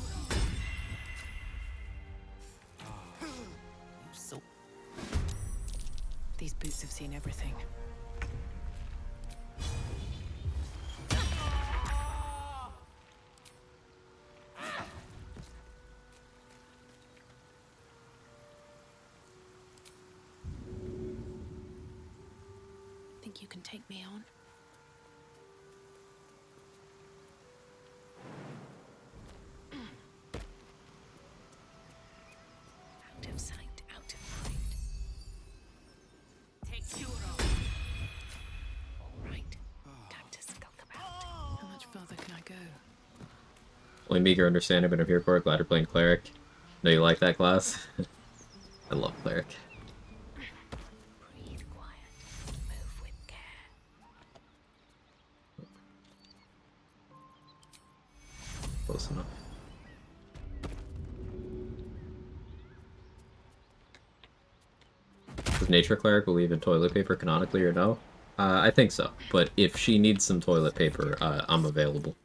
So These boots have seen everything. Think you can take me on? Out of sight, out of mind. Take you. All right, time to skulk about. How much further can I go? Only meager understanding, but I'm here for it. Glad you're playing Cleric. Know you like that class? I love Cleric. Breathe quiet. Move with care. Close enough. Does Naycher Cleric believe in toilet paper canonically or no? I think so, but if she needs some toilet paper, I'm available.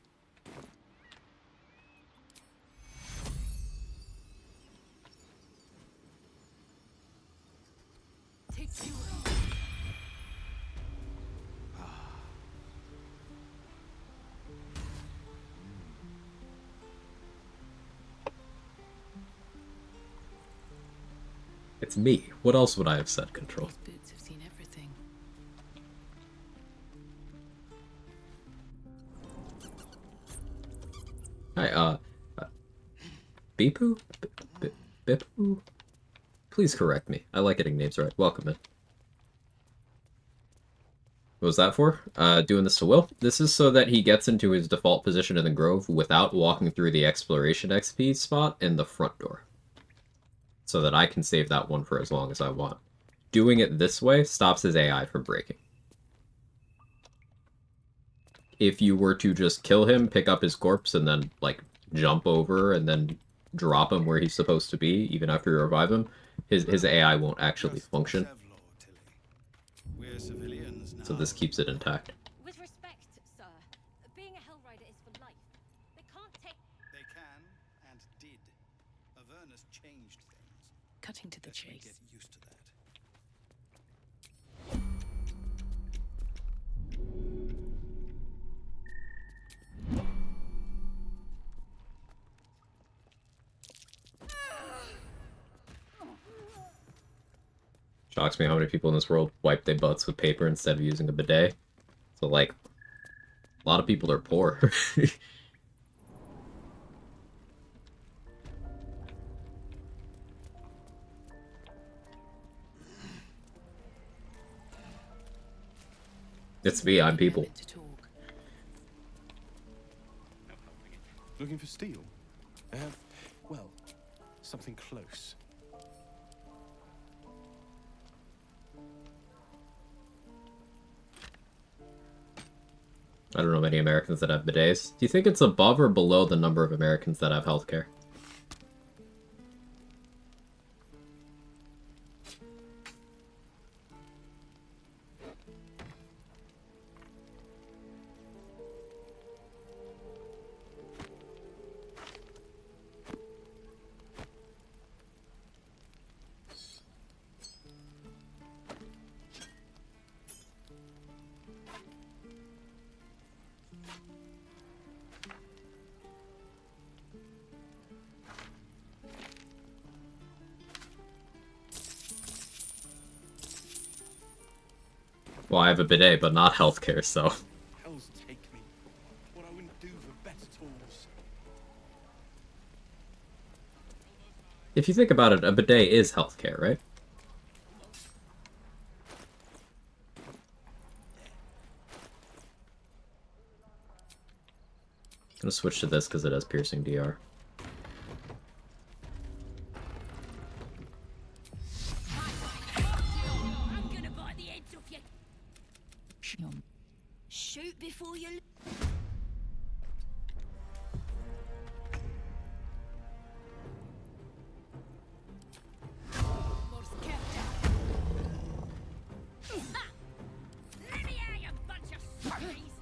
It's me. What else would I have said, Control? These boots have seen everything. Hi, Bipu? Bipu? Please correct me. I like getting names right. Welcome in. What was that for? Doing this to Will? This is so that he gets into his default position in the Grove without walking through the Exploration XP spot in the front door. So that I can save that one for as long as I want. Doing it this way stops his AI from breaking. If you were to just kill him, pick up his corpse, and then, like, jump over and then drop him where he's supposed to be, even after you revive him, his AI won't actually function. We're civilians now. So this keeps it intact. With respect, sir, being a Hellrider is for life. They can't take... They can, and did. Avernus changed things. Cutting to the Let me chase. get used to that. Shocks me how many people in this world wipe their butts with paper instead of using a bidet. So, like, a lot of people are poor. It's me, I'm people. Looking for steel? Well, something close. I don't know many Americans that have bidets. Do you think it's above or below the number of Americans that have healthcare? Well, I have a bidet, but not healthcare, so... Hells take me. What I wouldn't do for better tools. If you think about it, a bidet is healthcare, right? I'm gonna switch to this because it has piercing DR. I'm gonna bite the heads off you. Shoot before you...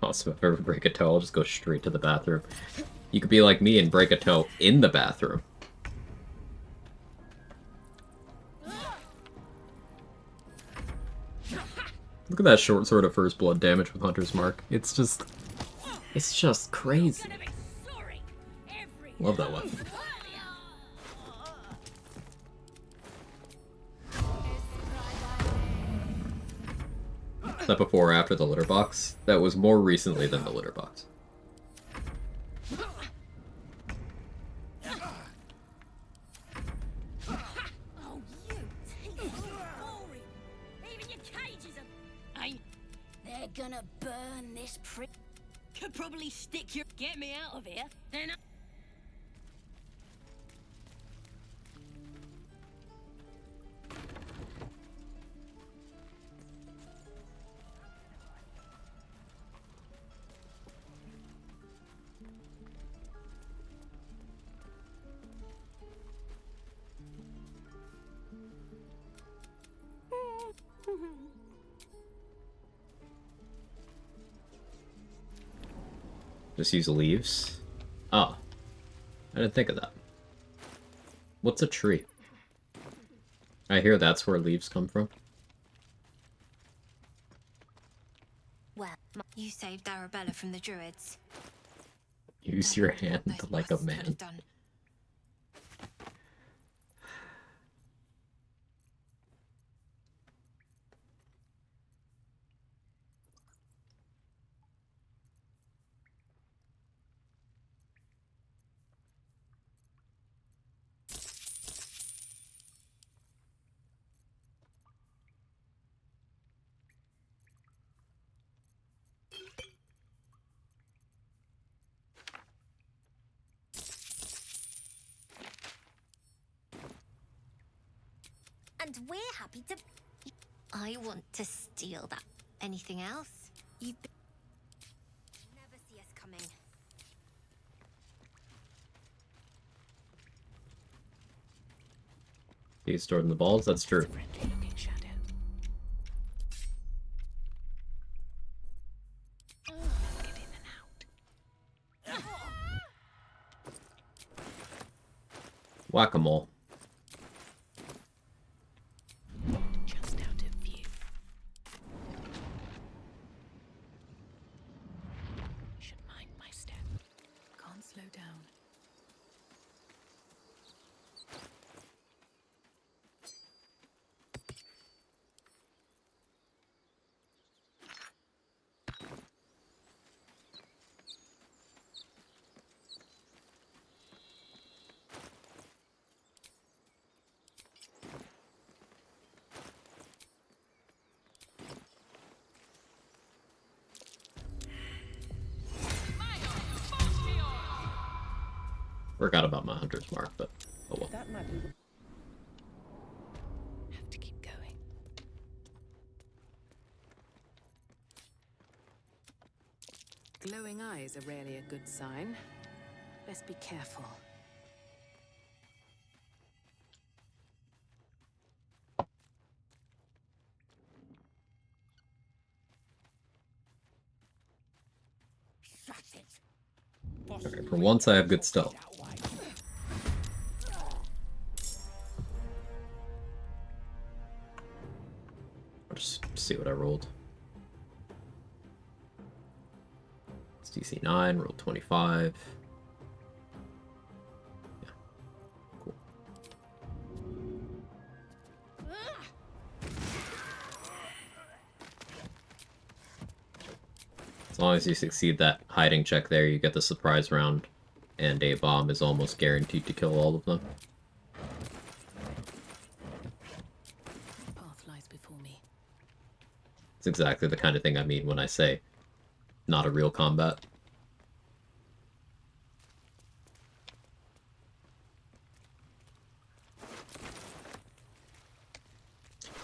Also, if I ever break a toe, I'll just go straight to the bathroom. You could be like me and break a toe in the bathroom. Look at that short sword of first blood damage with Hunter's Mark. It's just crazy. Love that weapon. Is that before or after the litter box? That was more recently than the litter box. They're gonna burn this prick. Could probably stick your... Get me out of here, then I... Just use leaves? Oh. I didn't think of that. What's a tree? I hear that's where leaves come from. Well, you saved Arabella from the druids. Use your hand like a man. and we're happy to... I want to steal that. Anything else? You've been... Never see us coming. He's stored in the balls, that's true. Friendly-looking shadow. Get in and out. Whack-a-mole. Just out of view. Should mind my step. Can't slow down. Forgot about my hunter's mark, but oh well. That might be... Have to keep going. Glowing eyes are rarely a good sign. Let's be careful. Okay, for once I have good stealth. I'll just see what I rolled. It's DC 9, rolled 25. Yeah, cool. As long as you succeed that hiding check there, you get the surprise round, and a bomb is almost guaranteed to kill all of them. Path lies before me. It's exactly the kind of thing I mean when I say not a real combat.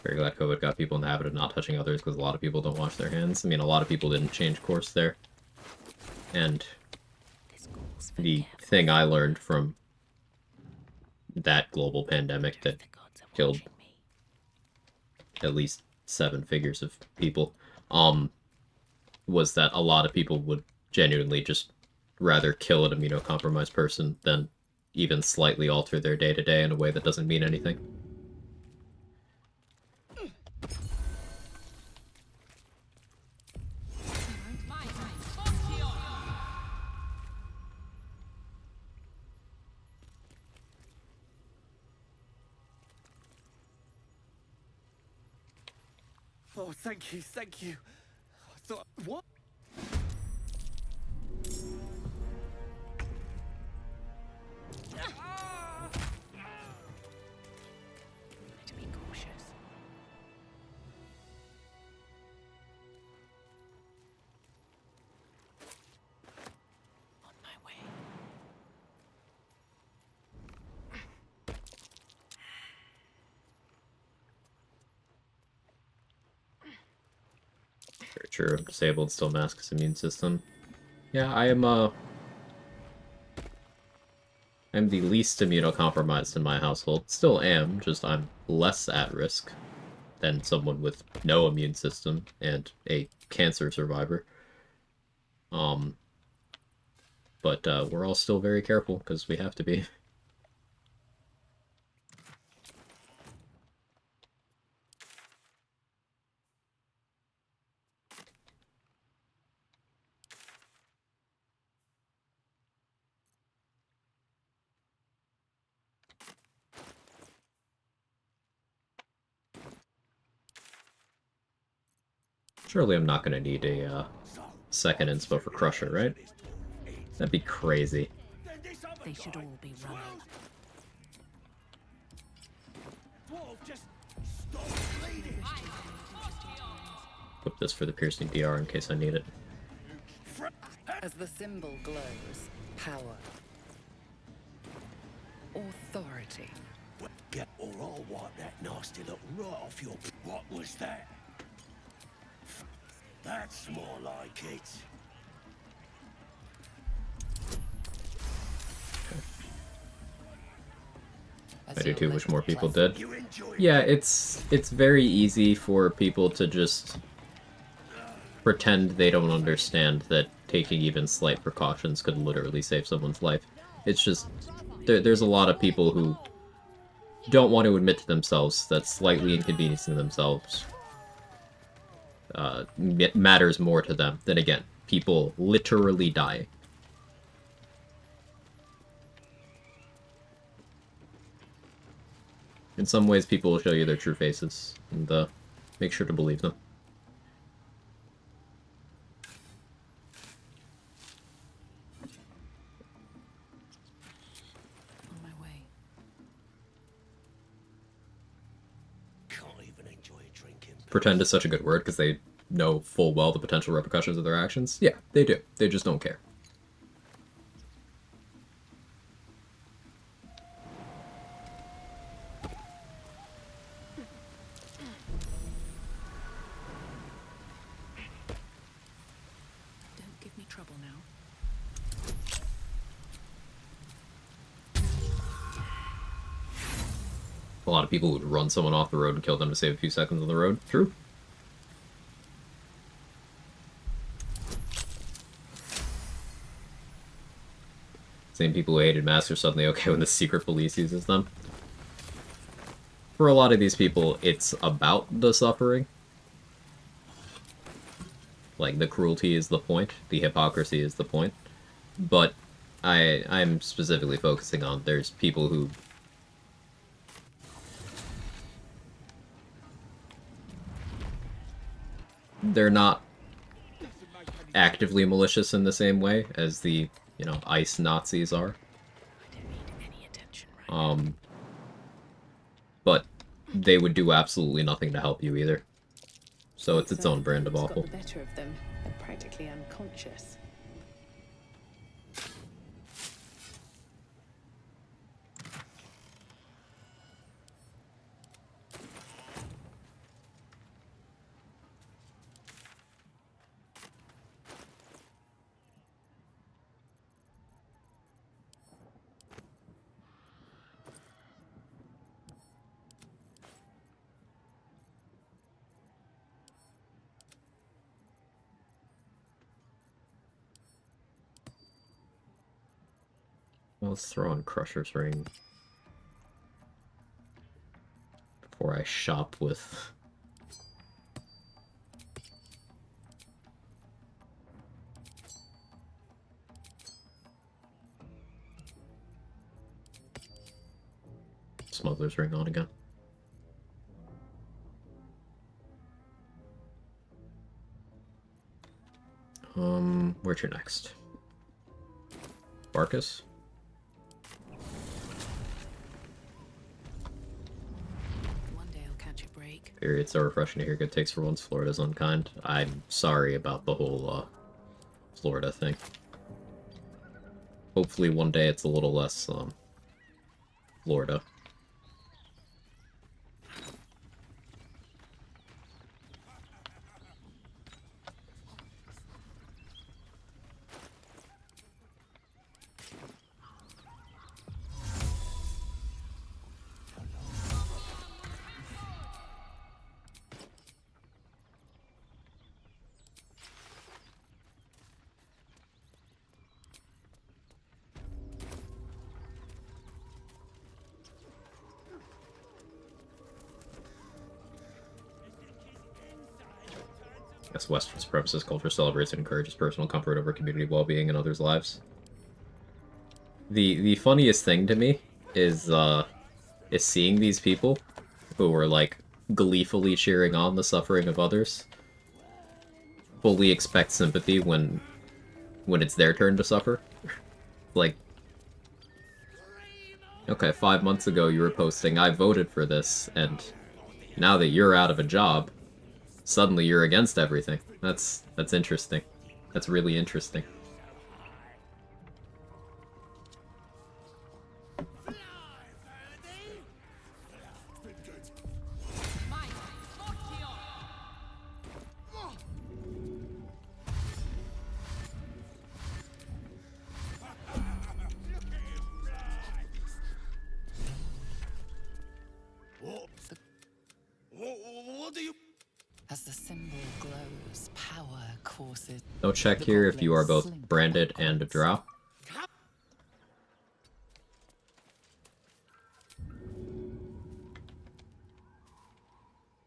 Very glad COVID got people in the habit of not touching others, because a lot of people don't wash their hands. I mean, a lot of people didn't change course there. And the thing I learned from that global pandemic that killed at least 7 figures of people, was that a lot of people would genuinely just rather kill an immunocompromised person than even slightly alter their day-to-day in a way that doesn't mean anything. Oh, thank you, thank you. I thought, what? To be cautious. On my way. Very true. Disabled still masks immune system. Yeah, I'm the least immunocompromised in my household. Still am, just I'm less at risk than someone with no immune system and a cancer survivor. But we're all still very careful, because we have to be. Surely I'm not going to need a second inspo for Crusher, right? That'd be crazy. They should all be running. Put this for the piercing DR in case I need it. As the symbol glows, power, authority Get or I'll wipe that nasty look right off your... What was that? That's more like it. I do too, wish more people did. Yeah, it's very easy for people to just pretend they don't understand that taking even slight precautions could literally save someone's life. It's just, there's a lot of people who don't want to admit to themselves that slightly inconveniencing themselves matters more to them than, again, people literally dying. In some ways, people will show you their true faces, and make sure to believe them. On my way. Can't even enjoy drinking. Pretend is such a good word because they know full well the potential repercussions of their actions. Yeah, they do. They just don't care. Don't give me trouble now. A lot of people would run someone off the road and kill them to save a few seconds on the road. True. Same people who hated masks are suddenly okay when the secret police uses them. For a lot of these people, it's about the suffering. Like, the cruelty is the point, the hypocrisy is the point. But I'm specifically focusing on there's people who they're not actively malicious in the same way as the, you know, ICE Nazis are. But they would do absolutely nothing to help you either. So it's its own brand of awful. Got the better of them. They're practically unconscious. Well, let's throw on Crusher's Ring before I shop with... Smuggler's Ring on again. Where's your next? Barkus? One day I'll catch a break. Period. So refreshing to hear good takes for once. Florida's unkind. I'm sorry about the whole Florida thing. Hopefully one day it's a little less Florida. Yes, Western supremacist culture celebrates and encourages personal comfort over community well-being and others' lives. The funniest thing to me is seeing these people who are like gleefully cheering on the suffering of others fully expect sympathy when it's their turn to suffer. Like, okay, 5 months ago you were posting, I voted for this, and now that you're out of a job, suddenly you're against everything. That's interesting. That's really interesting. glows, power courses. No check here if you are both branded and a drow.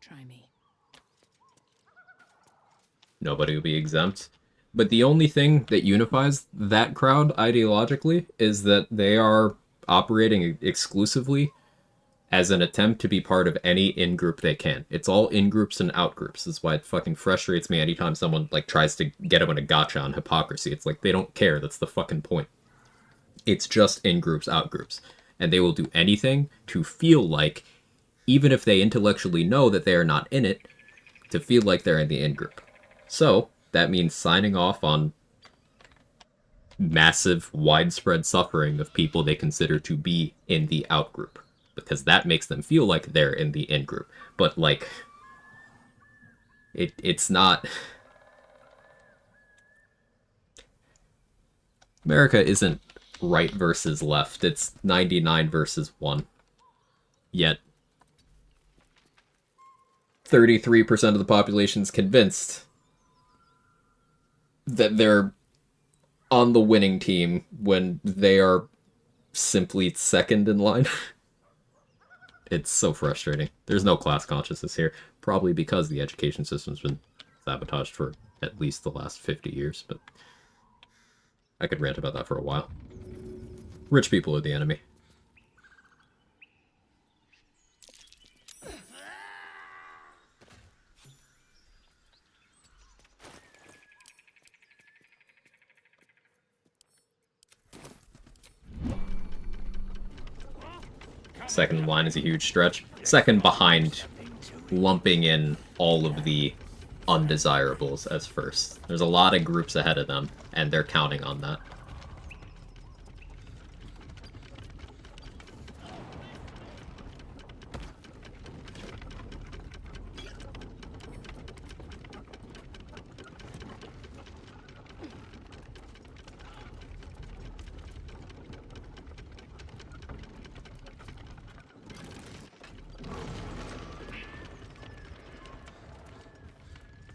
Try me. Nobody will be exempt. But the only thing that unifies that crowd ideologically is that they are operating exclusively as an attempt to be part of any in-group they can. It's all in-groups and out-groups. That's why it fucking frustrates me anytime someone like tries to get them in a gotcha on hypocrisy. It's like they don't care. That's the fucking point. It's just in-groups, out-groups. And they will do anything to feel like, even if they intellectually know that they are not in it, to feel like they're in the in-group. So, that means signing off on massive, widespread suffering of people they consider to be in the out-group. Because that makes them feel like they're in the in-group. But, like, it's not... America isn't right versus left. It's 99 versus 1. Yet, 33% of the population is convinced that they're on the winning team when they are simply second in line. It's so frustrating. There's no class consciousness here, probably because the education system's been sabotaged for at least the last 50 years, but I could rant about that for a while. Rich people are the enemy. Second in line is a huge stretch. Second behind lumping in all of the undesirables as first. There's a lot of groups ahead of them, and they're counting on that.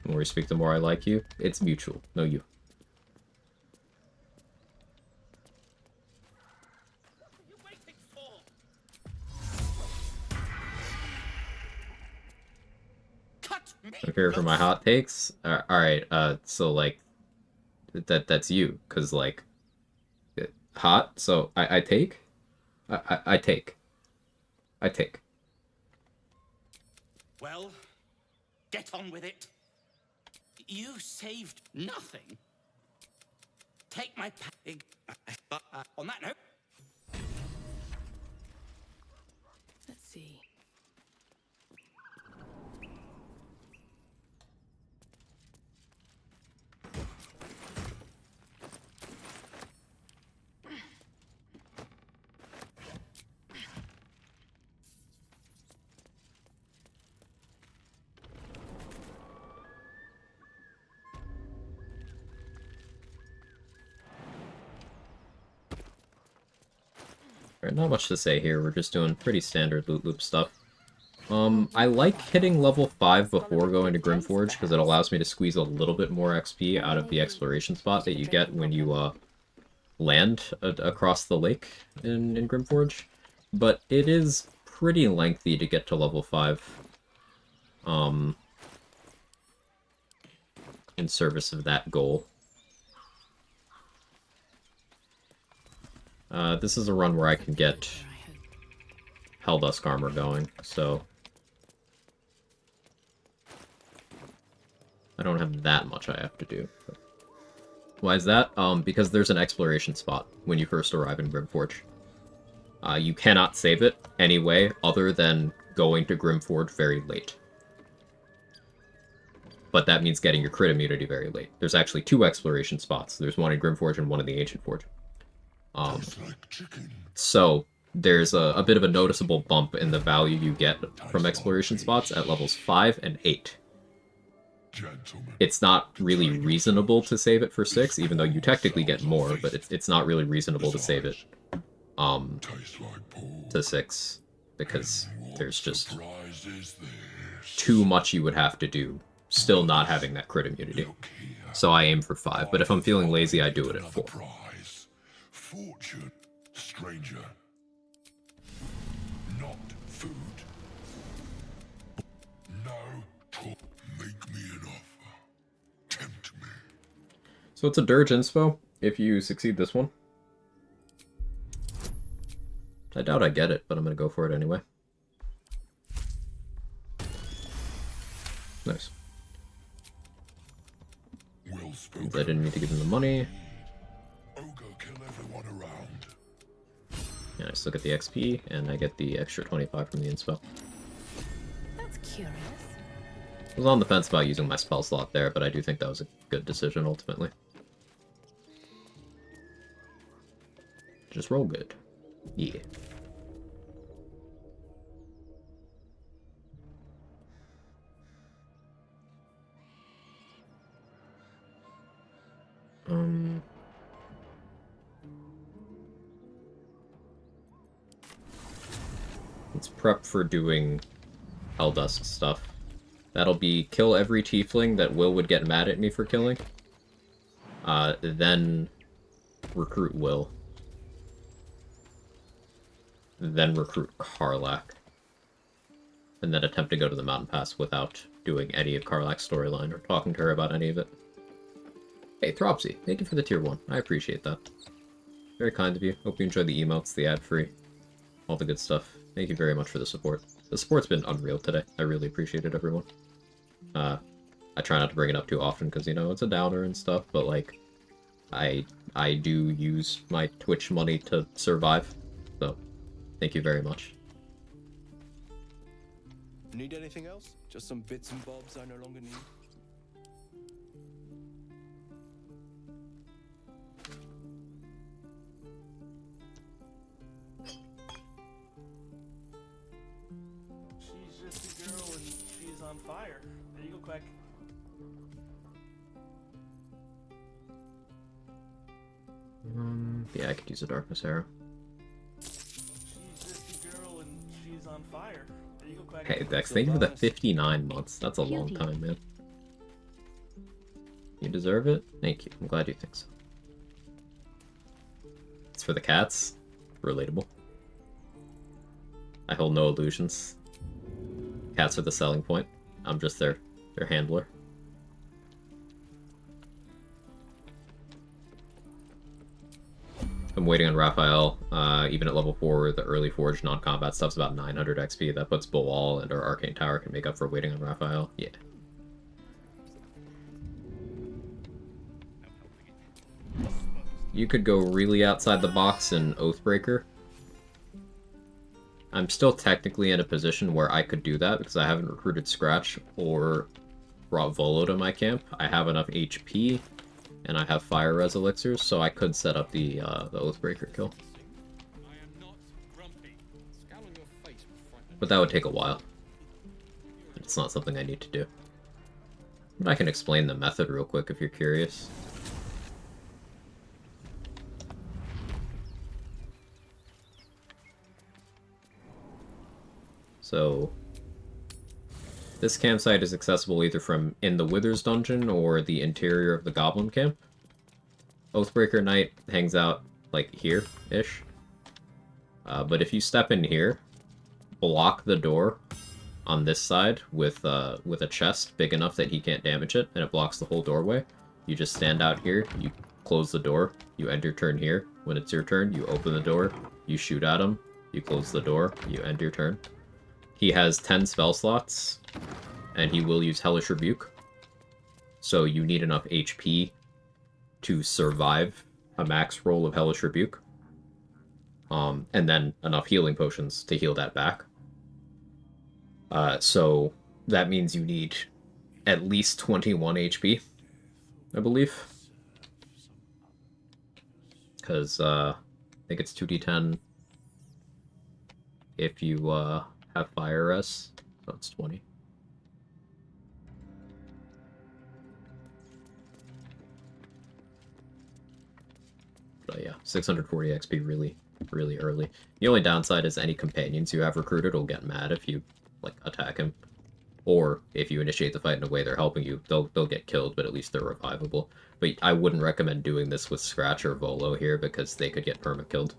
The more you speak, the more I like you. It's mutual. No you. Okay, for my hot takes. Alright, so like that's you, cause like hot, so I take? I take. I take. Well, get on with it. You saved nothing. Take my pig. But on that note, Let's see. Alright, not much to say here. We're just doing pretty standard loot loop stuff. I like hitting level 5 before going to Grimforge, because it allows me to squeeze a little bit more XP out of the exploration spot that you get when you land across the lake in Grimforge. But it is pretty lengthy to get to level 5. In service of that goal. This is a run where I can get Helldusk armor going, so I don't have that much I have to do. Why is that? Because there's an exploration spot when you first arrive in Grimforge. You cannot save it any way other than going to Grimforge very late. But that means getting your crit immunity very late. There's actually 2 exploration spots. There's one in Grimforge and one in the Ancient Forge. So there's a bit of a noticeable bump in the value you get from exploration spots at levels 5 and 8. It's not really reasonable to save it for 6, even though you technically get more, but it's not really reasonable to save it to 6, because there's just too much you would have to do still not having that crit immunity. So I aim for 5, but if I'm feeling lazy, I do it at 4. Fortune, stranger. Not food. No talk. Make me an offer. Tempt me. So it's a Dirge inspo if you succeed this one. I doubt I get it, but I'm gonna go for it anyway. Nice. Means I didn't need to give him the money. Yeah, I still get the XP, and I get the extra 25 from the inspo. That's curious. I was on the fence about using my spell slot there, but I do think that was a good decision ultimately. Just roll good. Yeah. Let's prep for doing Helldusk stuff. That'll be kill every tiefling that Will would get mad at me for killing. Then recruit Will. Then recruit Karlach. And then attempt to go to the mountain pass without doing any of Karlach's storyline or talking to her about any of it. Hey, Thropsy, thank you for the tier 1. I appreciate that. Very kind of you. Hope you enjoyed the emotes, the ad-free, all the good stuff. Thank you very much for the support. The support's been unreal today. I really appreciate it, everyone. I try not to bring it up too often because, you know, it's a downer and stuff, but, like, I do use my Twitch money to survive. So, thank you very much. Need anything else? Just some bits and bobs I no longer need? She's just a girl and she's on fire. There you go, Quag. Yeah, I could use a Darkness Arrow. She's just a girl and she's on fire. There you go, Quag. Hey, Dex, thank you for the 59 months. That's a long time, man. You deserve it? Thank you. I'm glad you think so. It's for the cats. Relatable. I hold no illusions. Cats are the selling point. I'm just their handler. I'm waiting on Raphael. Even at level 4, the early Forge non-combat stuff's about 900 XP. That puts Boal and our Arcane Tower can make up for waiting on Raphael. Yeah. You could go really outside the box in Oathbreaker. I'm still technically in a position where I could do that because I haven't recruited Scratch or brought Volo to my camp. I have enough HP, and I have Fire Res Elixirs, so I could set up the Oathbreaker kill. But that would take a while. It's not something I need to do. But I can explain the method real quick if you're curious. So, this campsite is accessible either from in the Withers dungeon or the interior of the Goblin camp. Oathbreaker Knight hangs out, like, here-ish. But if you step in here, block the door on this side with a chest big enough that he can't damage it, and it blocks the whole doorway. You just stand out here, you close the door, you end your turn here. When it's your turn, you open the door, you shoot at him, you close the door, you end your turn. He has 10 spell slots, and he will use Hellish Rebuke. So you need enough HP to survive a max roll of Hellish Rebuke. And then enough healing potions to heal that back. So that means you need at least 21 HP, I believe. Because I think it's 2d10 if you have Fire Res, so it's 20. But yeah, 640 XP really early. The only downside is any companions you have recruited will get mad if you, like, attack him. Or if you initiate the fight in a way they're helping you, they'll get killed, but at least they're revivable. But I wouldn't recommend doing this with Scratch or Volo here because they could get perma-killed.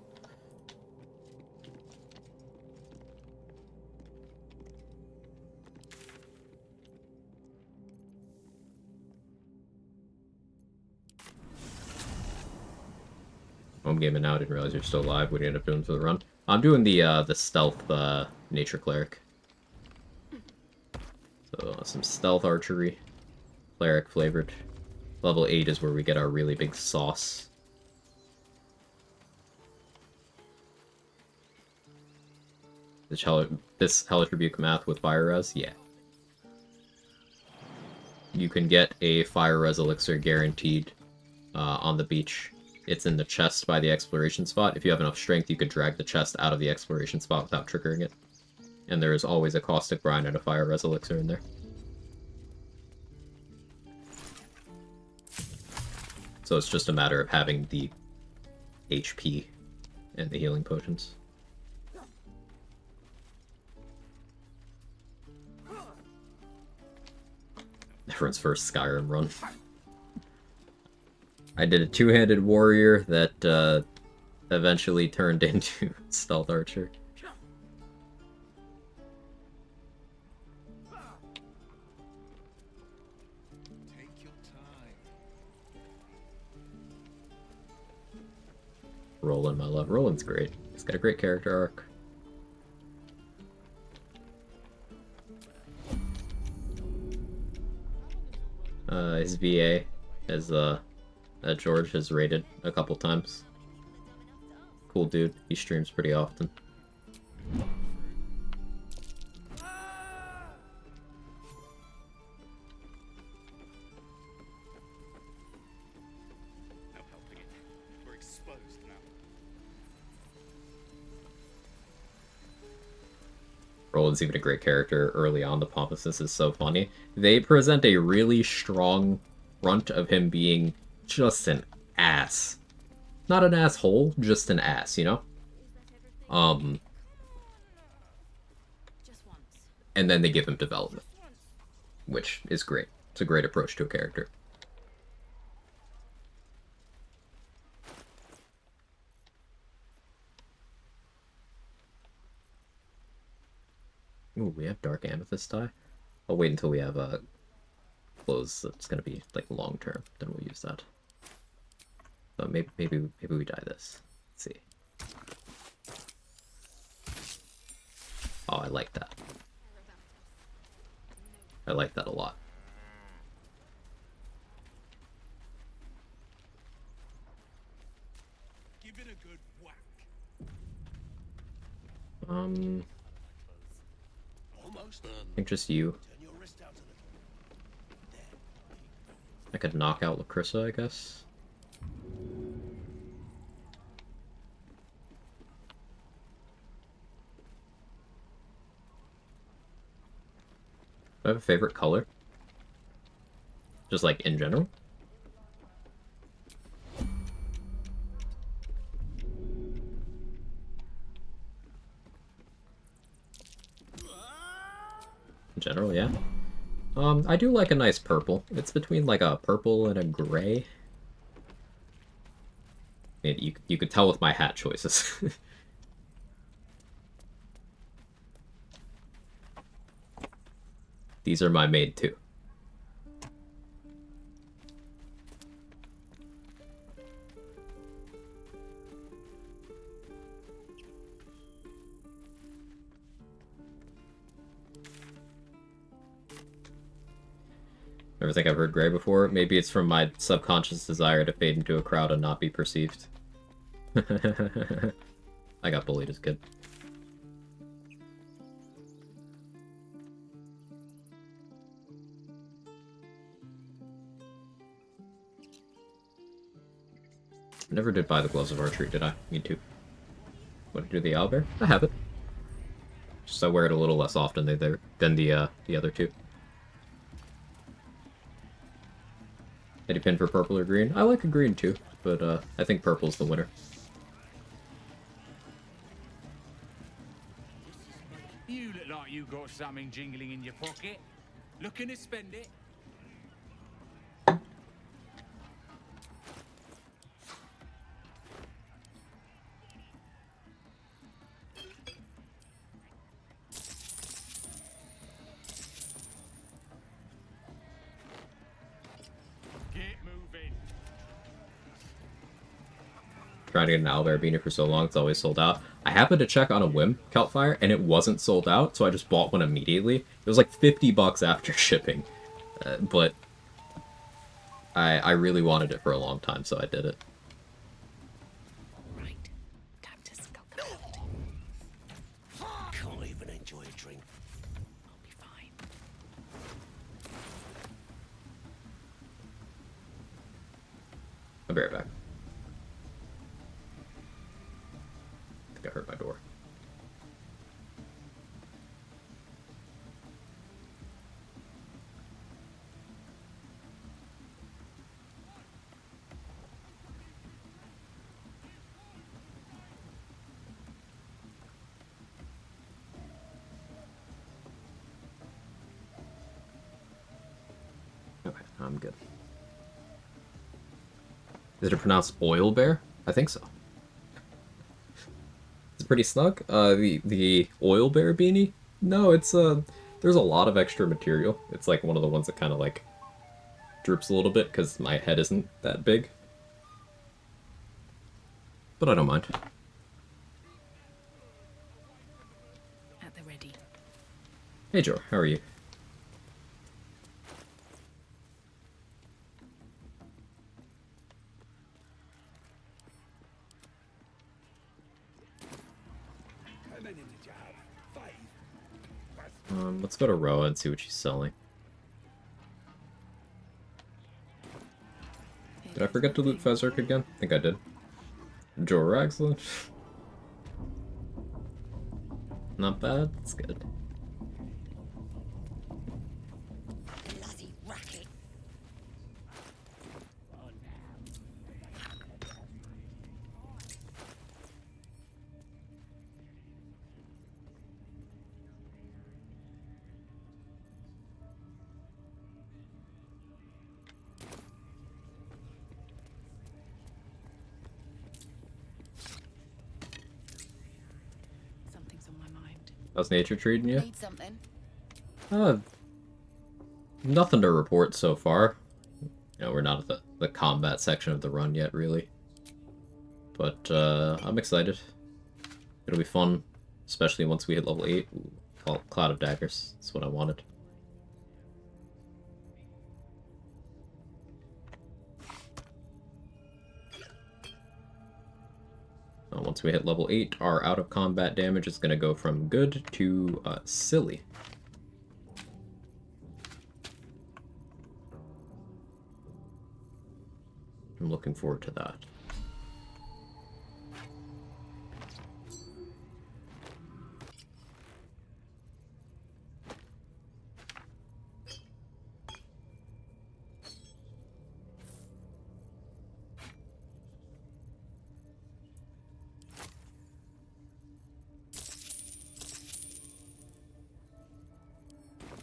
Home gaming now. I didn't realize you're still alive. What do you end up doing for the run? I'm doing the stealth Naycher Cleric. So some stealth archery, Cleric flavored. Level 8 is where we get our really big sauce. This Hellish Rebuke math with Fire Res? Yeah. You can get a Fire Res elixir guaranteed on the beach. It's in the chest by the exploration spot. If you have enough strength, you could drag the chest out of the exploration spot without triggering it. And there is always a caustic brine and a Fire Res elixir in there. So it's just a matter of having the HP and the healing potions. Everyone's first Skyrim run. I did a two-handed warrior that eventually turned into stealth archer. Take your time. Roland, my love. Roland's great. He's got a great character arc. His VA, as George has rated a couple times. Cool dude. He streams pretty often. No helping it. We're exposed now. Roland's even a great character early on. The pompousness is so funny. They present a really strong front of him being just an ass. Not an asshole, just an ass, you know? And then they give him development, which is great. It's a great approach to a character. Ooh, we have Dark Amethyst tie. I'll wait until we have clothes that's gonna be like long term. Then we'll use that. But maybe we dye this. Let's see. Oh, I like that. I like that a lot. Give it a good whack. I think just you. I could knock out Lacrissa, I guess. Do I have a favorite color? Just like in general? In general, yeah. I do like a nice purple. It's between like a purple and a gray. You could tell with my hat choices. These are my main two. Ever think I've heard gray before? Maybe it's from my subconscious desire to fade into a crowd and not be perceived. I got bullied as a kid. Never did buy the Gloves of Archery, did I? Need to. What did I do, the owlbear? I have it. Just I wear it a little less often than the other two. Any pin for purple or green? I like a green too, but I think purple's the winner. You look like you got something jingling in your pocket. Looking to spend it? Get moving. Trying to get an owlbear beanie for so long, it's always sold out. I happened to check on a whim, Keltfire, and it wasn't sold out, so I just bought one immediately. It was like $50 after shipping, but I really wanted it for a long time, so I did it. Right. Time to skulk out. Can't even enjoy a drink. I'll be fine. I'll be right back. I think I hurt my door. Okay, I'm good. Is it pronounced oil bear? I think so. It's pretty snug. The oil bear beanie? No, it's there's a lot of extra material. It's like one of the ones that kind of like droops a little bit because my head isn't that big. But I don't mind. At the ready. Hey Joe, how are you? How many did you have? 5? Let's go to Roa and see what she's selling. Did I forget to loot Fezzik again? I think I did. Joe Ragslin. Not bad. It's good. Bloody racket. Something's on my mind. How's nature treating you? Need something? Nothing to report so far. You know, we're not at the combat section of the run yet, really. But, I'm excited. It'll be fun, especially once we hit level 8. Ooh, call it Cloud of Daggers. That's what I wanted. Once we hit level 8, our out-of-combat damage is going to go from good to silly. I'm looking forward to that.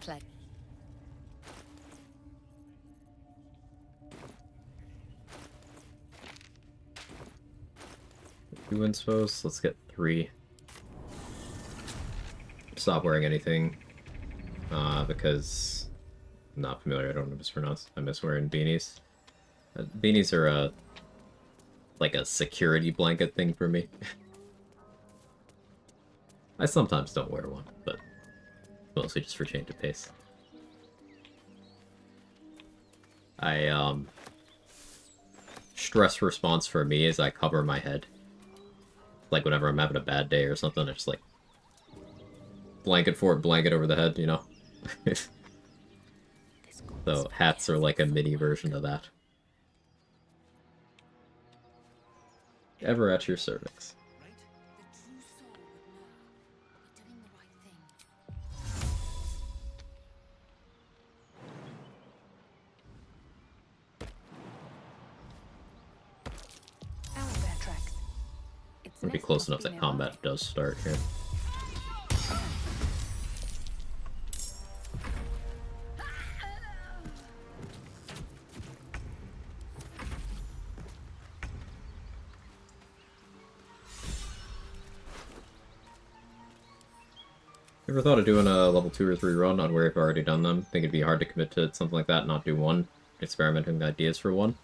Play. Two inspos. Let's get 3. Stop wearing anything because I'm not familiar. I don't know mispronounce. I miss wearing beanies. Beanies are like a security blanket thing for me. I sometimes don't wear one, but mostly just for change of pace. Stress response for me is I cover my head. Like whenever I'm having a bad day or something, I just like blanket for it, blanket over the head, you know? So hats are like a mini version of that. Ever at your cervix. Owlbear tracks. It'll be close enough that combat does start here. Ever thought of doing a level 2 or 3 run on where you've already done them? Think it'd be hard to commit to something like that and not do one? Experimenting with ideas for one?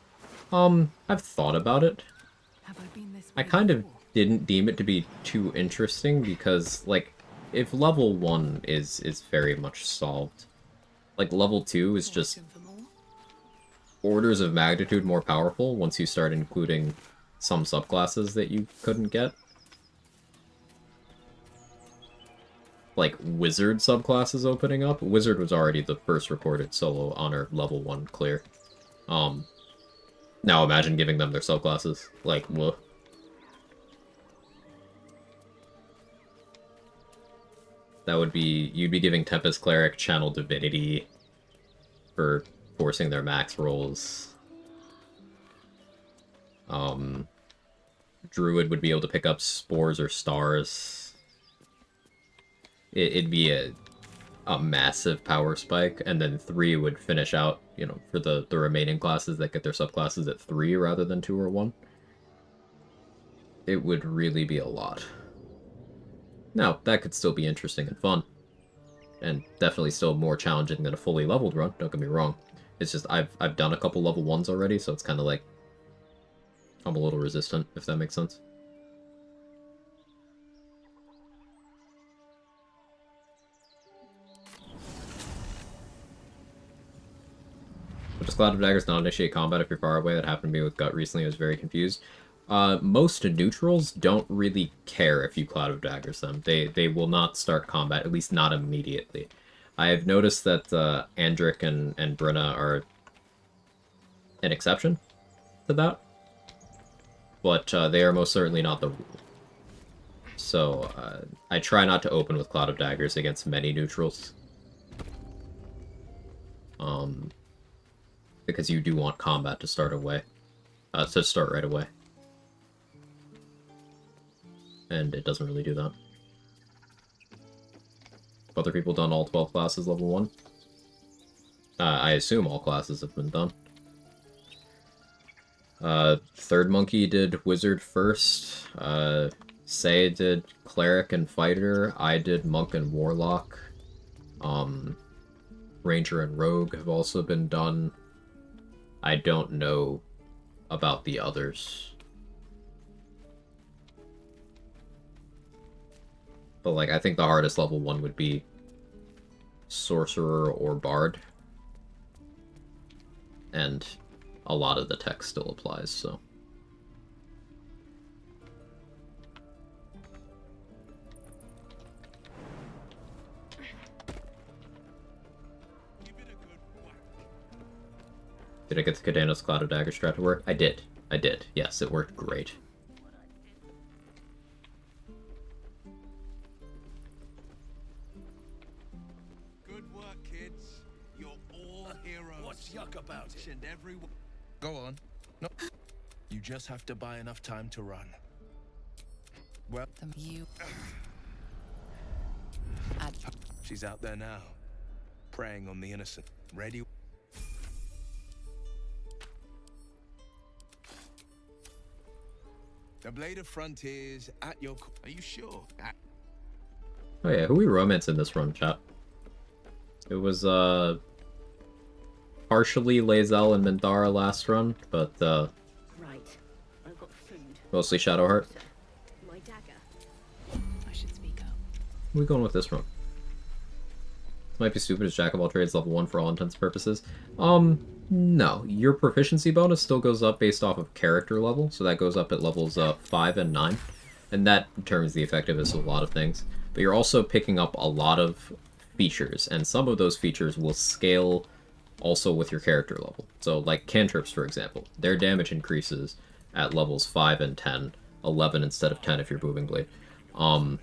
I've thought about it. I kind of didn't deem it to be too interesting because, like, if level 1 is very much solved, like, level 2 is just orders of magnitude more powerful once you start including some subclasses that you couldn't get. Like, Wizard subclasses opening up. Wizard was already the first recorded solo honor level 1 clear. Now imagine giving them their subclasses. Like, whoa. That would be... You'd be giving Tempest Cleric Channel Divinity for forcing their max rolls. Druid would be able to pick up Spores or Stars. It'd be a massive power spike, and then 3 would finish out, you know, for the remaining classes that get their subclasses at 3 rather than 2 or 1. It would really be a lot. Now, that could still be interesting and fun. And definitely still more challenging than a fully leveled run, don't get me wrong. It's just, I've done a couple level 1s already, so it's kind of like... I'm a little resistant, if that makes sense. But does Cloud of Daggers not initiate combat if you're far away? That happened to me with Gut recently. I was very confused. Most neutrals don't really care if you Cloud of Daggers them. They will not start combat, at least not immediately. I have noticed that Andric and Brenna are an exception to that. But they are most certainly not the rule. So I try not to open with Cloud of Daggers against many neutrals. Because you do want combat to start away. To start right away. And it doesn't really do that. Have other people done all 12 classes level 1? I assume all classes have been done. Third Monkey did Wizard first. Say did Cleric and Fighter. I did Monk and Warlock. Ranger and Rogue have also been done. I don't know about the others. But, like, I think the hardest level 1 would be Sorcerer or Bard. And a lot of the tech still applies, so... Did I get the Cadena's Cloud of Dagger strat to work? I did. I did. Yes, it worked great. Good work, kids. You're all heroes. What's yuck about it? And everyone. Go on. No. You just have to buy enough time to run. Well, she's out there now, preying on the innocent. Ready? The Blade of Frontiers at your... Are you sure? Oh yeah, who we romance in this run, chat? It was, partially Lae'zel and Minthara last run, but, Right. I've got food. mostly Shadowheart. My dagger. I should speak up. Who are we going with this run? This might be stupid as Jack of all trades level 1 for all intents and purposes. No. Your proficiency bonus still goes up based off of character level, so that goes up at levels 5 and 9. And that determines the effectiveness of a lot of things. But you're also picking up a lot of features, and some of those features will scale also with your character level. So, like cantrips, for example. Their damage increases at levels 5 and 10. 11 instead of 10 if you're Moving Blade. And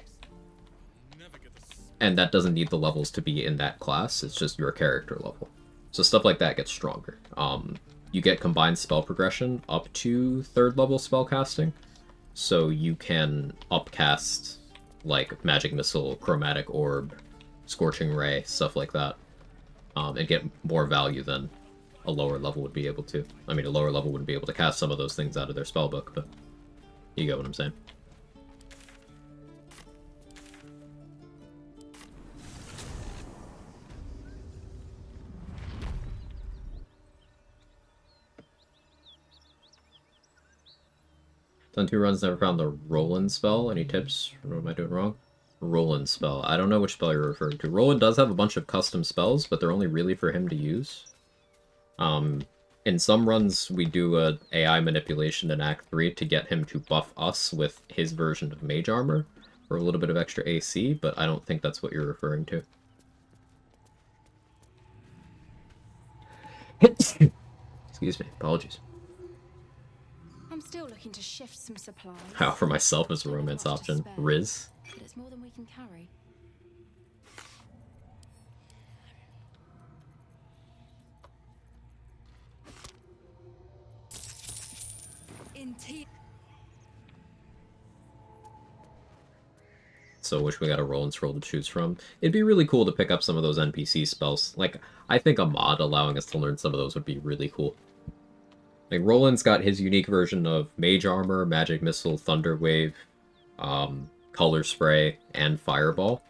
that doesn't need the levels to be in that class, it's just your character level. So stuff like that gets stronger. You get combined spell progression up to 3rd level spellcasting, so you can upcast like Magic Missile, Chromatic Orb, Scorching Ray, stuff like that, and get more value than a lower level would be able to. I mean, a lower level wouldn't be able to cast some of those things out of their spellbook, but you get what I'm saying. Done 2 runs, never found the Roland spell. Any tips? What am I doing wrong? Roland spell. I don't know which spell you're referring to. Roland does have a bunch of custom spells, but they're only really for him to use. In some runs, we do a AI manipulation in Act 3 to get him to buff us with his version of Mage Armor for a little bit of extra AC, but I don't think that's what you're referring to. Excuse me. Apologies. I'm still looking to shift some supplies. How for myself as a romance option. Riz. But it's more than we can carry. So wish we got a Roland scroll to choose from. It'd be really cool to pick up some of those NPC spells. Like, I think a mod allowing us to learn some of those would be really cool. Like, Roland's got his unique version of Mage Armor, Magic Missile, Thunder Wave, Color Spray, and Fireball.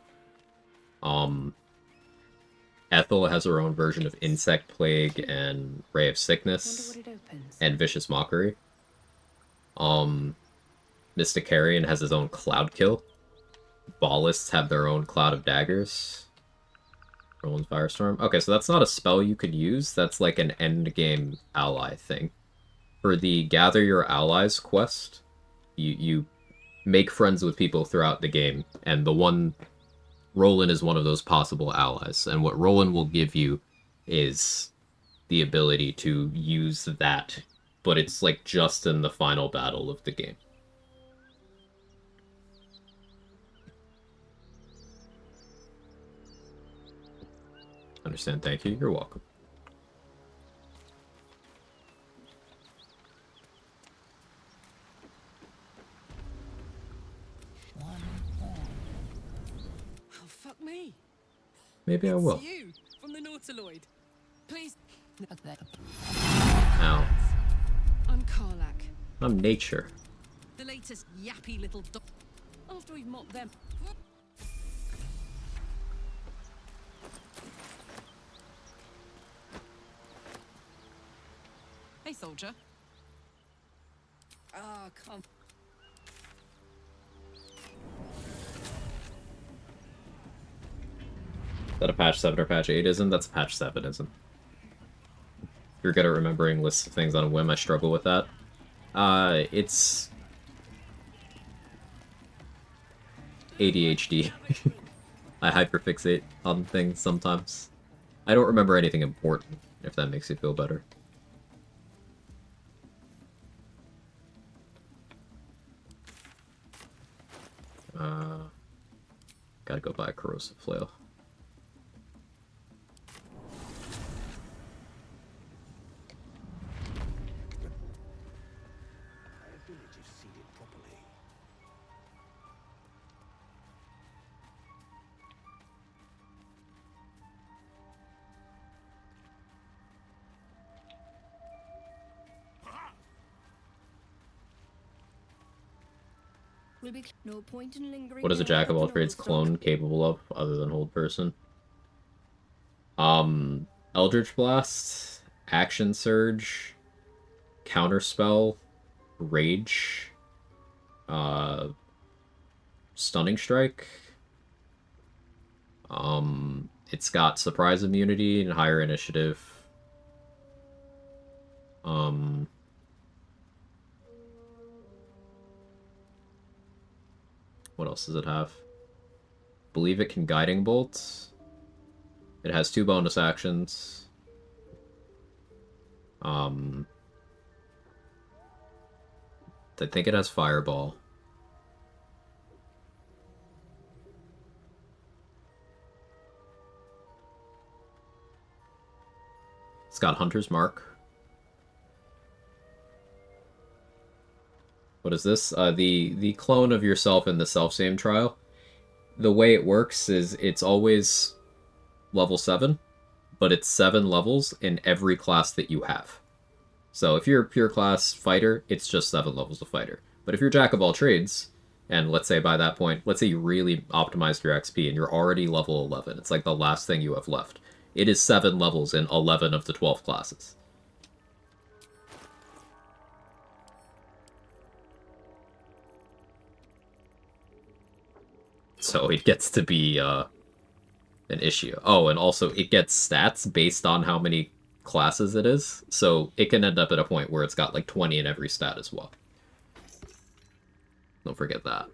Ethel has her own version of Insect Plague and Ray of Sickness, and Vicious Mockery. Mysticarian has his own Cloud Kill. Ballists have their own Cloud of Daggers. Roland's Firestorm. Okay, so that's not a spell you could use. That's like an endgame ally thing. For the Gather Your Allies quest, you make friends with people throughout the game, and Roland is one of those possible allies. And what Roland will give you is the ability to use that, but it's like just in the final battle of the game. Understand, thank you. You're welcome. Oh, fuck me. Maybe I will. It's you, from the Nautiloid. Please. Ow. I'm Karlak. I'm Naycher. The latest yappy little dog. After we've mopped them. Hey, soldier. Ah, come. Is that a patch 7 or patch 8 isn't? That's a patch 7 isn't. You're good at remembering lists of things on a whim. I struggle with that. It's ADHD. I hyperfixate on things sometimes. I don't remember anything important, if that makes you feel better. Gotta go buy a corrosive flail. No point in lingering. What is a Jack of all trades clone capable of, other than hold person? Eldritch Blast, Action Surge, Counterspell, Rage, Stunning Strike. It's got Surprise Immunity and higher initiative. What else does it have? Believe it can Guiding Bolt. It has 2 bonus actions. I think it has Fireball. It's got Hunter's Mark. What is this? The clone of yourself in the self-same trial. The way it works is it's always level 7, but it's 7 levels in every class that you have. So if you're a pure class fighter, it's just 7 levels of fighter. But if you're Jack of all trades, and let's say by that point, let's say you really optimized your XP and you're already level 11, it's like the last thing you have left. It is 7 levels in 11 of the 12 classes. So it gets to be an issue. Oh, and also it gets stats based on how many classes it is, so it can end up at a point where it's got like 20 in every stat as well. Don't forget that.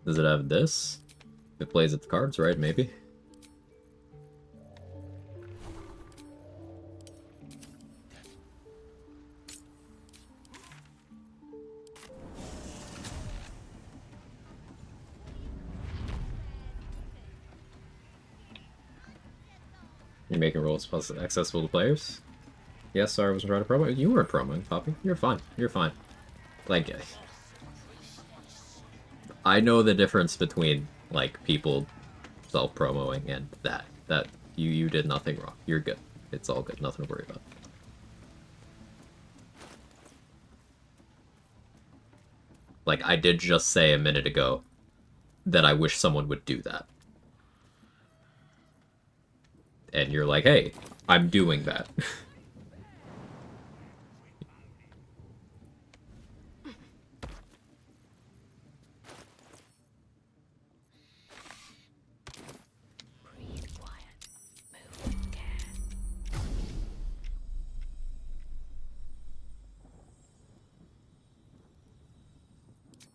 Does it have this? If it plays its cards right, maybe. You're making rolls plus accessible to players? Yes, sorry, I wasn't trying to promo. You weren't promoing, Poppy. You're fine. You're fine. Like, I know the difference between, like, people self-promoing and that. That, you did nothing wrong. You're good. It's all good. Nothing to worry about. Like, I did just say a minute ago that I wish someone would do that. And you're like, hey, I'm doing that.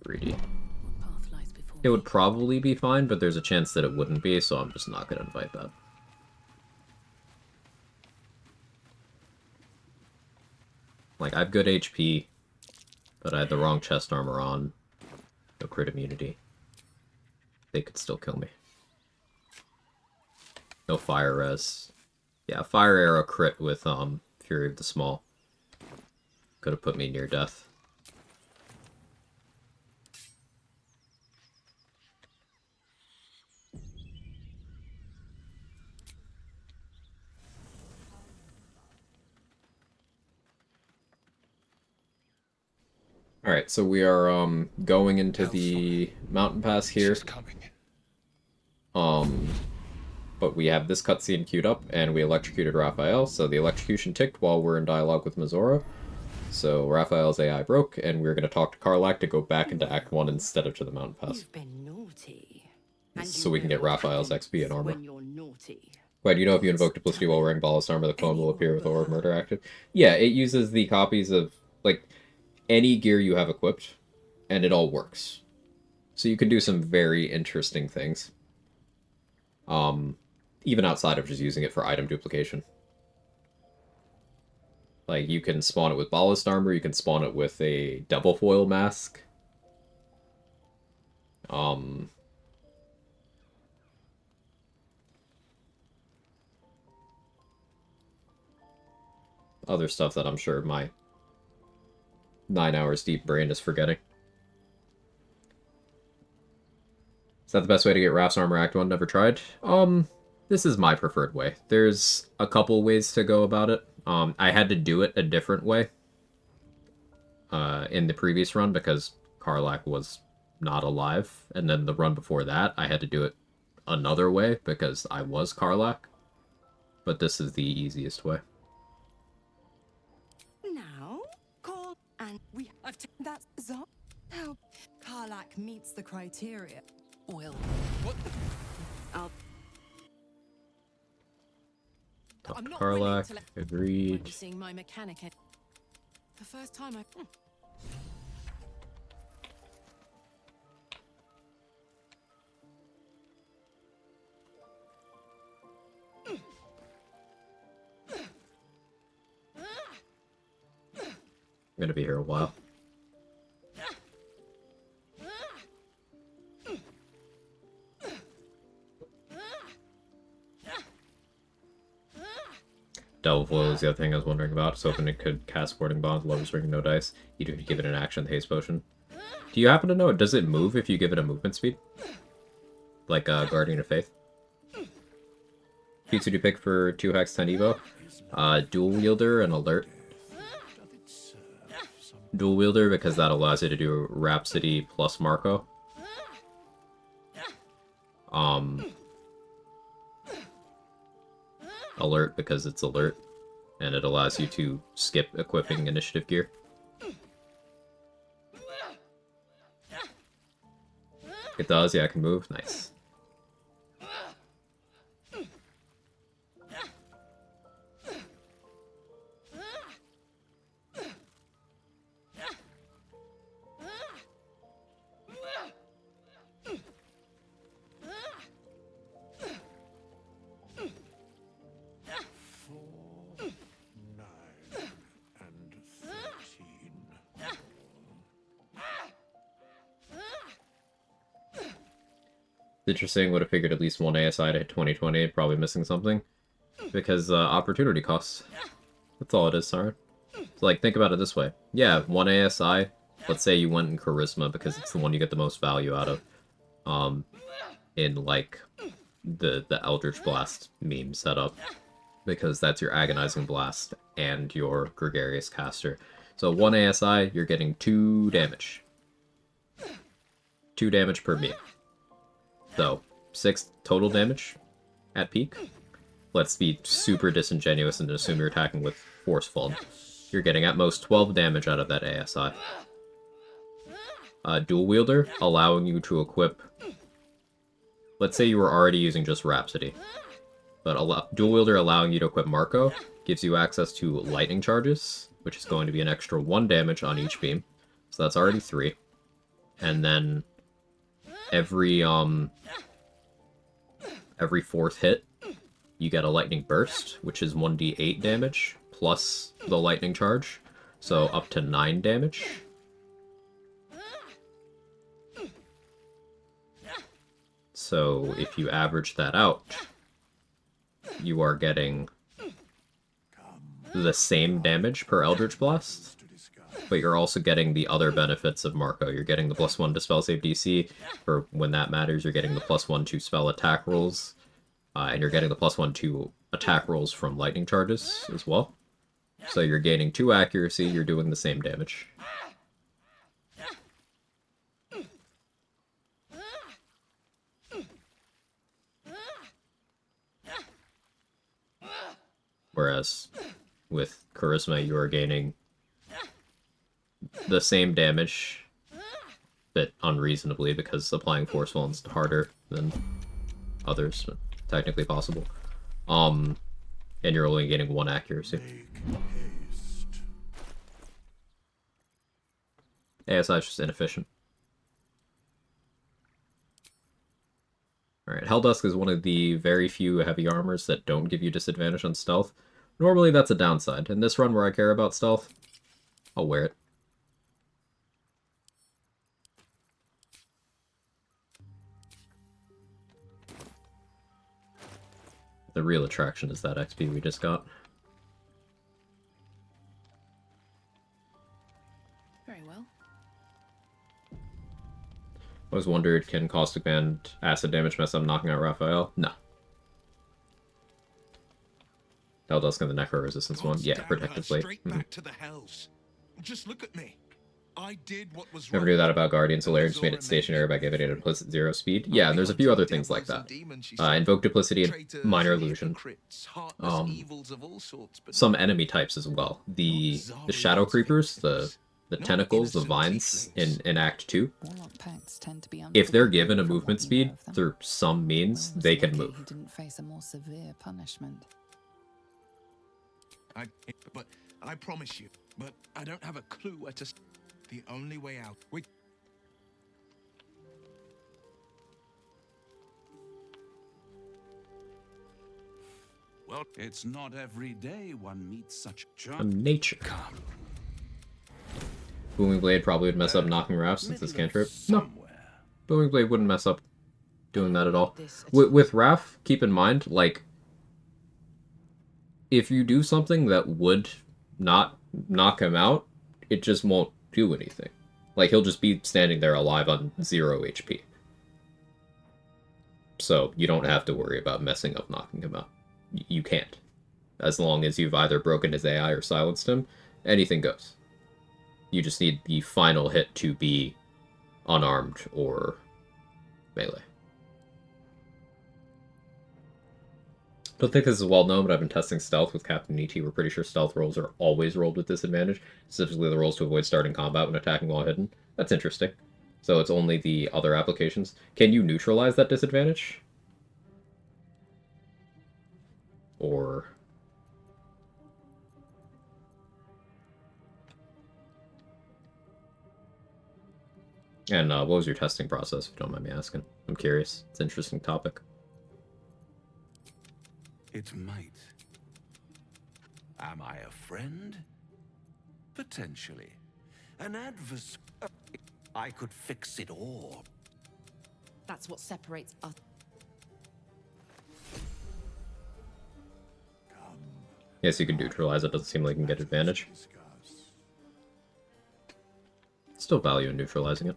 Greedy. It would probably be fine, but there's a chance that it wouldn't be, so I'm just not going to invite that. Like, I have good HP, but I had the wrong chest armor on. No crit immunity. They could still kill me. No fire res. Yeah, fire arrow crit with Fury of the Small. Could have put me near death. Alright, so we are going into the mountain pass here. But we have this cutscene queued up, and we electrocuted Raphael, so the electrocution ticked while we're in dialogue with Mizora. So Raphael's AI broke, and we're going to talk to Karlach to go back into Act 1 instead of to the mountain pass. You've been naughty. So we can get Raphael's XP and armor. When you're naughty. Wait, do you know if you invoke Duplicity while wearing Ballast Armor, the clone will appear with Aura of Murder active? Yeah, it uses the copies of, like, any gear you have equipped, and it all works. So you can do some very interesting things. Even outside of just using it for item duplication. Like, you can spawn it with Ballast Armor, you can spawn it with a double foil mask. Other stuff that I'm sure my 9 hours deep brain is forgetting. Is that the best way to get Raph's Armor Act 1? Never tried? This is my preferred way. There's a couple ways to go about it. I had to do it a different way in the previous run because Karlach was not alive. And then the run before that, I had to do it another way because I was Karlach. But this is the easiest way. Now, call and we have to. That's bizarre. How Karlach meets the criteria. Will. What? I'll. Talk I'm to not willing Karlach. to let. Agreed. Seeing my mechanic. The first time I. I'm gonna be here a while. Devil Foil is the other thing I was wondering about. So hoping it could cast Sporting Bonds, Lover's Ring, no dice. You do give it an action, the Haste Potion. Do you happen to know, does it move if you give it a movement speed? Like Guardian of Faith? Feats would you pick for 2 Hex 10 Evo? Dual Wielder and Alert. Dual Wielder because that allows you to do Rhapsody plus Marco. Alert because it's Alert, and it allows you to skip equipping initiative gear. It does, yeah, I can move. Nice. Interesting, would have figured at least one ASI to hit 2020, probably missing something. Because opportunity costs. That's all it is, sorry. So, like, think about it this way. Yeah, one ASI, let's say you went in Charisma because it's the one you get the most value out of. In, like, the Eldritch Blast meme setup. Because that's your Agonizing Blast and your Gregarious Caster. So one ASI, you're getting 2 damage. 2 damage per meme. So, 6 total damage at peak. Let's be super disingenuous and assume you're attacking with Forceful. You're getting at most 12 damage out of that ASI. Dual Wielder, allowing you to equip... Let's say you were already using just Rhapsody. But Dual Wielder allowing you to equip Marco gives you access to Lightning Charges, which is going to be an extra 1 damage on each beam. So that's already 3. And then... Every 4th hit, you get a Lightning Burst, which is 1d8 damage, plus the Lightning Charge, so up to 9 damage. So if you average that out, you are getting the same damage per Eldritch Blast. But you're also getting the other benefits of Marco. You're getting the +1 to spell save DC, for when that matters. You're getting the +1 to spell attack rolls, and you're getting the +1 to attack rolls from lightning charges as well. So you're gaining 2 accuracy, you're doing the same damage. Whereas with Charisma, you are gaining the same damage, but unreasonably, because applying Forceful is harder than others, technically possible. And you're only getting 1 accuracy. ASI is just inefficient. Alright, Helldusk is one of the very few heavy armors that don't give you disadvantage on stealth. Normally that's a downside. In this run where I care about stealth, I'll wear it. The real attraction is that XP we just got. Very well. I always wondered, can Caustic Band acid damage mess up knocking out Raphael? No. Helldusk and the Necro Resistance one? Yeah, Protective Blade. Straight back to the hells. Just look at me. I did what was Never right. knew that about Guardian. Solarian just made it stationary by giving it implicit 0 speed. Yeah, and there's a few other things like that. Invoke Duplicity and Minor Illusion. Some enemy types as well. The Shadow Creepers, the tentacles, the vines in Act 2. If they're given a movement speed through some means, they can move. He didn't face a more severe punishment. But I promise you, but I don't have a clue where to. The only way out. Well, it's not every day one meets such Naycher. Booming Blade probably would mess up knocking Raph since it's cantrip. No. Booming Blade wouldn't mess up doing that at all. With Raph, keep in mind, like, if you do something that would not knock him out, it just won't do anything. Like, he'll just be standing there alive on 0 HP. So, you don't have to worry about messing up knocking him out. you can't. As long as you've either broken his AI or silenced him, anything goes. You just need the final hit to be unarmed or melee. Don't think this is well known, but I've been testing stealth with Captain ET. We're pretty sure stealth rolls are always rolled with disadvantage, specifically the rolls to avoid starting combat when attacking while hidden. That's interesting. So it's only the other applications. Can you neutralize that disadvantage? Or... And what was your testing process, if you don't mind me asking? I'm curious. It's an interesting topic. It might. Am I a friend? Potentially. An adversary. I could fix it all. That's what separates us. Yes, you can neutralize it. Doesn't seem like you can get advantage. Still value in neutralizing it.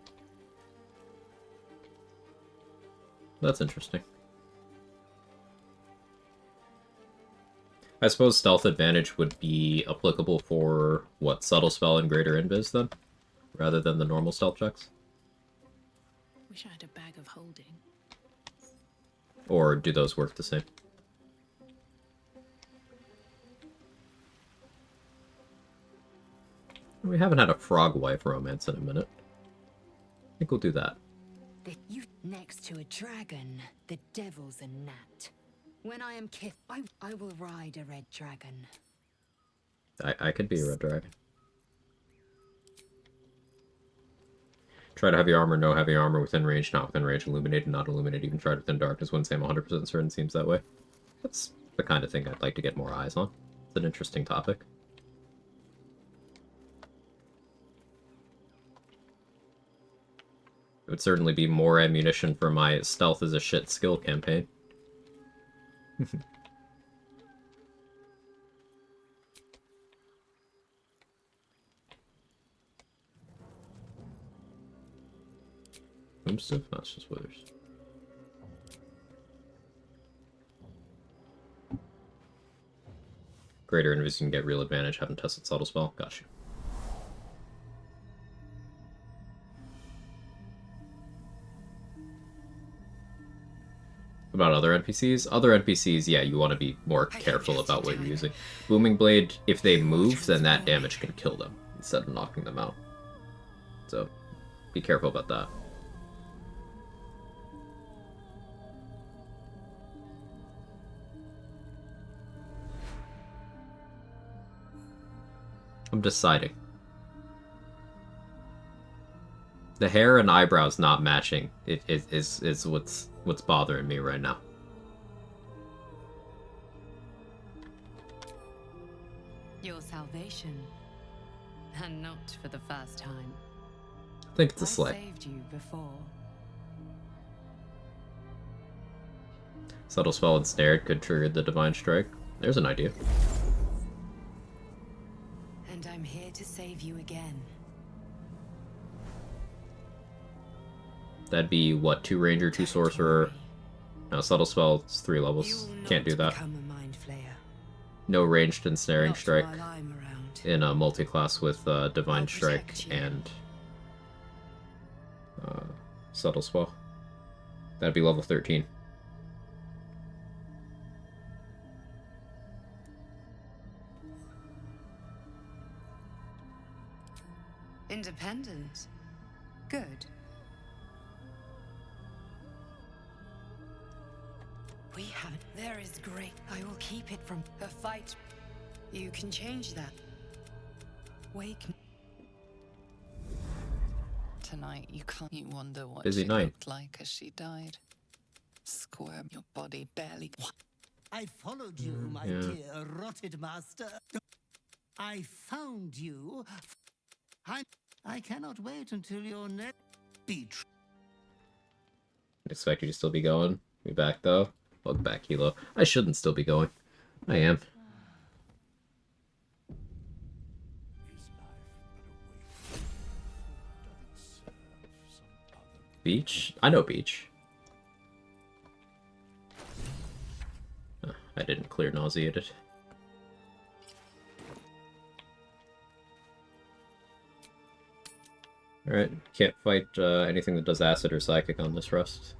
That's interesting. I suppose stealth advantage would be applicable for, what, subtle spell and greater invis then? Rather than the normal stealth checks? Wish I had a bag of holding. Or do those work the same? We haven't had a frog wife romance in a minute. I think we'll do that. You next to a dragon, the devil's a gnat. When I am kith, I will ride a red dragon. I could be a red dragon. Try to heavy armor, no heavy armor, within range, not within range, illuminated, not illuminated, even tried within darkness, wouldn't say I'm 100% certain, seems that way. That's the kind of thing I'd like to get more eyes on. It's an interesting topic. It would certainly be more ammunition for my stealth is a shit skill campaign. Boomstiff? No, it's just withers. Greater invis can get real advantage. Haven't tested subtle spell. Got you. About other NPCs? Other NPCs, yeah, you want to be more careful about what you're using. Booming Blade, if they move, then that damage can kill them instead of knocking them out. So, be careful about that. I'm deciding. The hair and eyebrows not matching is what's bothering me right now. Your salvation, and not for the first time. I think it's a slay. I saved you before. Subtle spell ensnared could trigger the divine strike. There's an idea. And I'm here to save you again. That'd be, what, 2 ranger, 2 sorcerer? No, subtle spell, it's 3 levels. Can't do that. No ranged ensnaring strike in a multi-class with divine strike and subtle spell. That'd be level 13. Independent. Good. We have it. There is great. I will keep it from the fight. You can change that. Wake. Tonight, you can't. You wonder what Busy she night. looked like as she died. Squirm, your body barely. I followed you, my yeah. dear rotted master. I found you. I cannot wait until your next beach. I'd expect you to still be going. Be back though. Welcome back, Hilo. I shouldn't still be going. I am. Beach? I know Beach. I didn't clear nauseated. Alright, can't fight anything that does acid or psychic on this rust.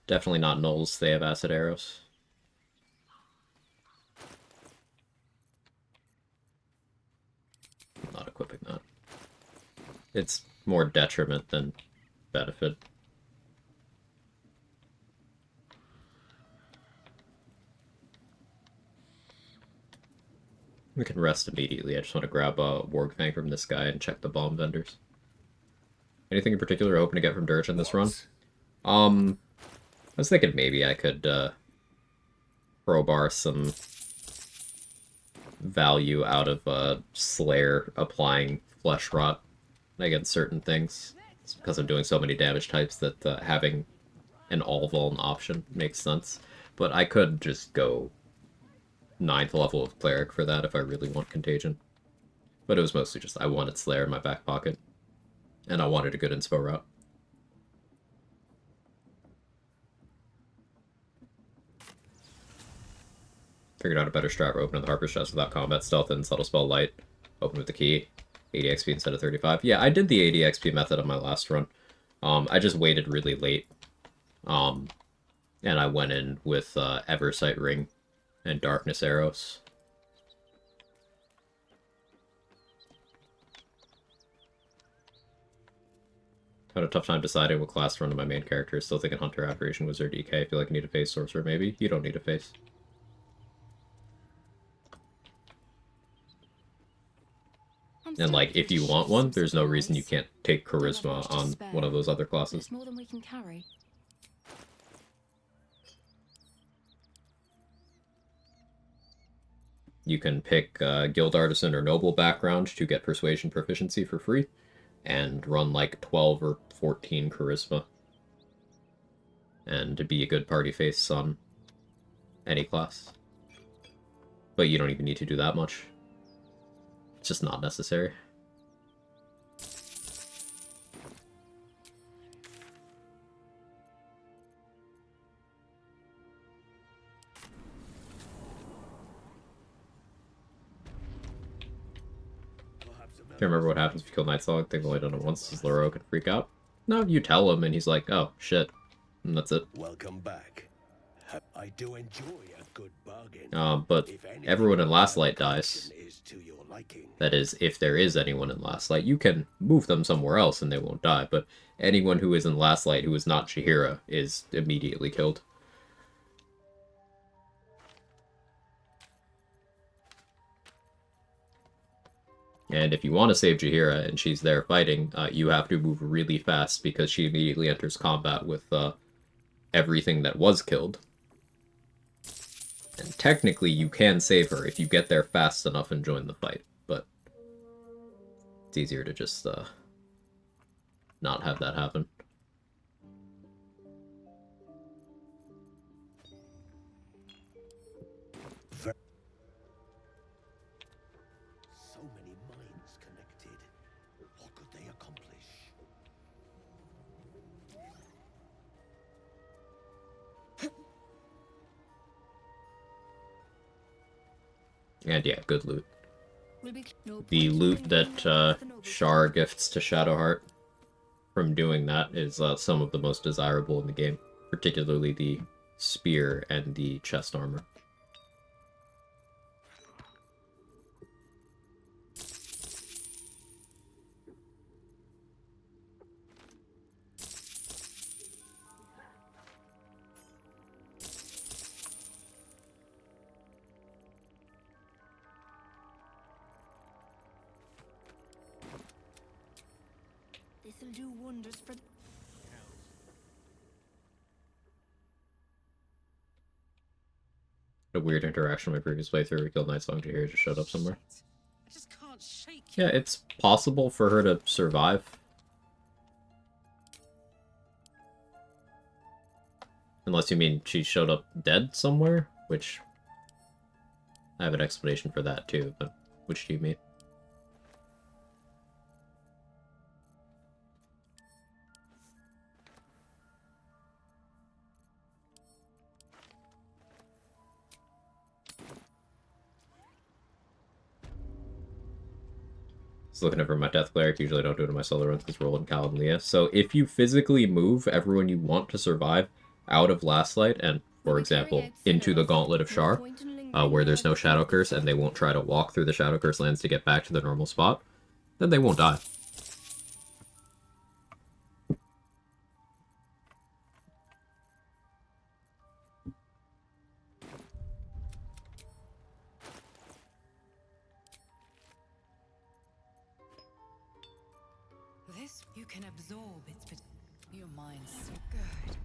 Definitely not gnolls, they have acid arrows. I'm not equipping that. It's more detriment than benefit. We can rest immediately. I just want to grab a Warg Fang from this guy and check the bomb vendors. Anything in particular hoping to get from Dirge in this run? I was thinking maybe I could crowbar some value out of Slayer applying Flesh Rot against certain things. It's because I'm doing so many damage types that having an all-vuln option makes sense. But I could just go 9th level of Cleric for that if I really want Contagion. But it was mostly just I wanted Slayer in my back pocket. And I wanted a good inspo route. Figured out a better strat for opening the Harper's Chest without combat stealth and subtle spell light. Open with the key. 80 XP instead of 35. Yeah, I did the 80 XP method on my last run. I just waited really late. And I went in with Eversight Ring and Darkness Arrows. Had a tough time deciding what class to run to my main character. Still thinking Hunter, Apparition, Wizard, DK. I feel like I need a face. Sorcerer, maybe? You don't need a face. And, like, if you want one, there's no reason you can't take Charisma on one of those other classes. It's more than we can carry. You can pick Guild Artisan or Noble background to get Persuasion proficiency for free, and run like 12 or 14 Charisma, and to be a good party face on any class. But you don't even need to do that much. It's just not necessary. Can't remember what happens if you kill Nightsong. They've only done it once. Does Loro can freak out? No, you tell him and he's like, oh, shit. And that's it. Welcome back. I do enjoy a good bargain. But everyone in Last Light dies. That is, if there is anyone in Last Light. You can move them somewhere else and they won't die, but anyone who is in Last Light who is not Jaheira is immediately killed. And if you want to save Jaheira and she's there fighting, you have to move really fast because she immediately enters combat with everything that was killed. And technically you can save her if you get there fast enough and join the fight, but it's easier to just not have that happen. So many minds connected. What could they accomplish? And yeah, good loot. The loot that Shar gifts to Shadowheart from doing that is some of the most desirable in the game, particularly the spear and the chest armor. This'll do wonders for... A weird interaction in my previous playthrough. We killed Nightsong to here, just showed up somewhere. I just can't shake Yeah, it's possible for her to survive. Unless you mean she showed up dead somewhere, which I have an explanation for that too, but which do you mean? Just looking over my Death Cleric, usually don't do it in my solo runs because we're rolling Cal and Leah. So if you physically move everyone you want to survive out of Last Light and, for example, into the Gauntlet of Shar, where there's no Shadow Curse and they won't try to walk through the Shadow Curse lands to get back to the normal spot, then they won't die. This you can absorb its your mind's so good.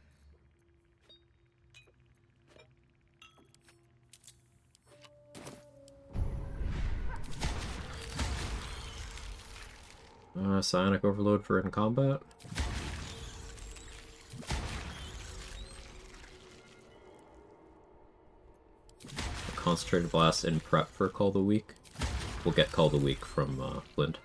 Psionic Overload for in combat. Concentrated Blast in prep for Call the Weak. We'll get Call the Weak from Flint.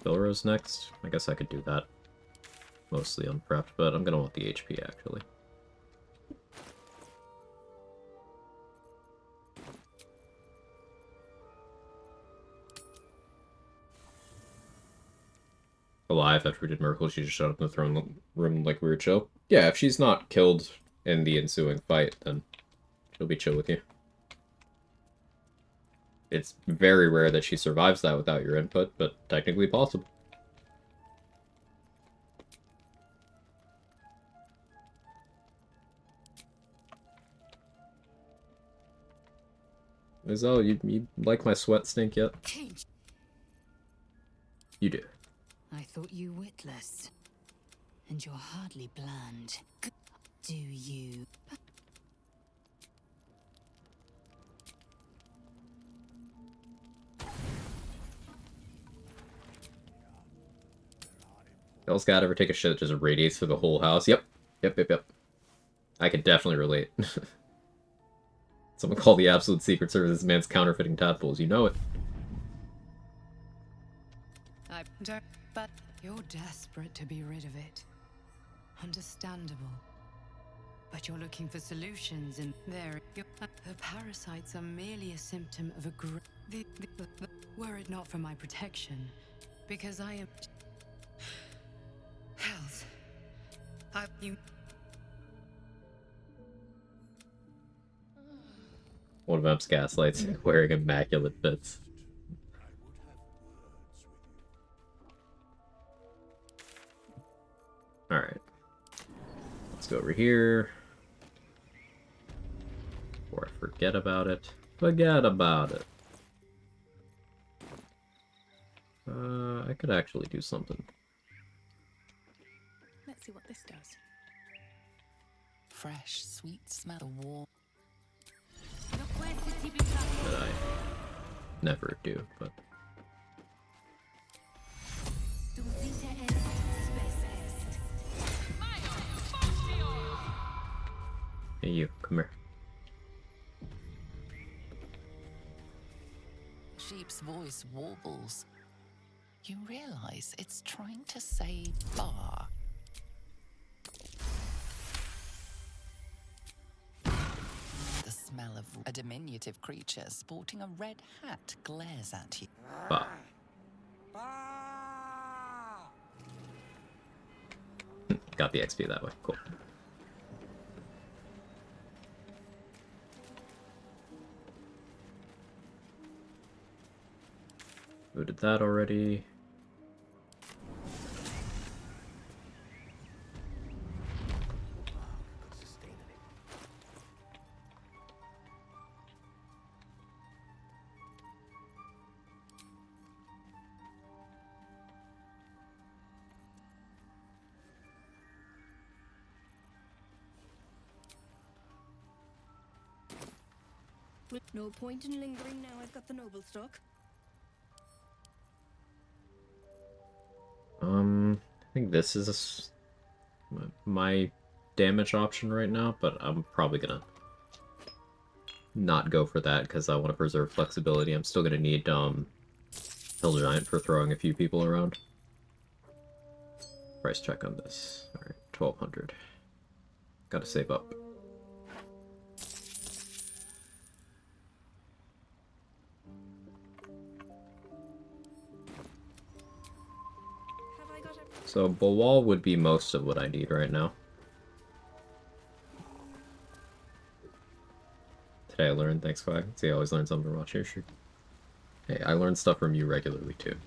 Bilrose next. I guess I could do that. Mostly unprepped, but I'm gonna want the HP actually. Alive after we did Miracle, she just showed up in the throne room like we were chill. Yeah, if she's not killed in the ensuing fight, then she'll be chill with you. It's very rare that she survives that without your input, but technically possible. Izzo, you like my sweat stink yet? You do. I thought you witless. And you're hardly bland. Do you? Y'all's got ever take a shit that just radiates through the whole house? Yep. Yep. I could definitely relate. Someone call the Absolute Secret Service this man's counterfeiting tadpoles. You know it. I don't, but you're desperate to be rid of it. Understandable. But you're looking for solutions in there. The parasites are merely a symptom of a were it not for my protection, because I am health. You. One of Emp's gaslights wearing immaculate bits. Alright. Let's go over here. Before I forget about it. Forget about it. I could actually do something. Let's see what this does. Fresh, sweet smell of warm. That I never do, but... Hey you, come here. Sheep's voice warbles. You realize it's trying to say bar. The smell of a diminutive creature sporting a red hat glares at you. Bah. Got the XP that way. Cool. Booted that already. No point in lingering now I've got the noble stock. I think this is my damage option right now, but I'm probably gonna not go for that because I want to preserve flexibility. I'm still gonna need Hill Giant for throwing a few people around. Price check on this. Alright, 1200. Gotta save up. So Bulwal would be most of what I need right now. Today I learned, thanks Quag. See, I always learn something from watching your stream. Hey, I learn stuff from you regularly too.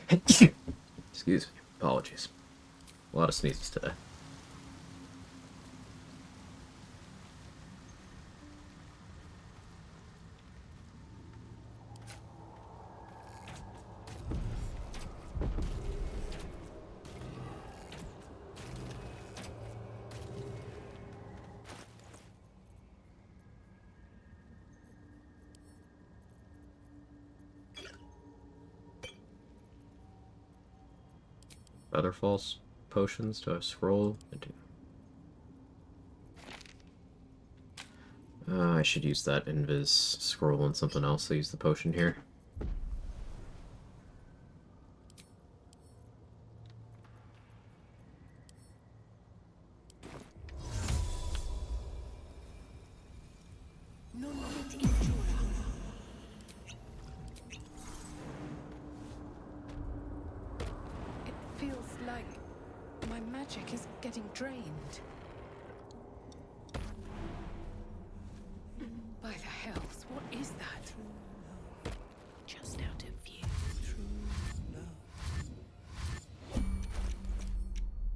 Excuse me, apologies. A lot of sneezes today. Other false potions? Do I scroll? I do. I should use that invis scroll on something else. I'll use the potion here. It feels like my magic is getting drained. By the hells, what is that? Just out of view.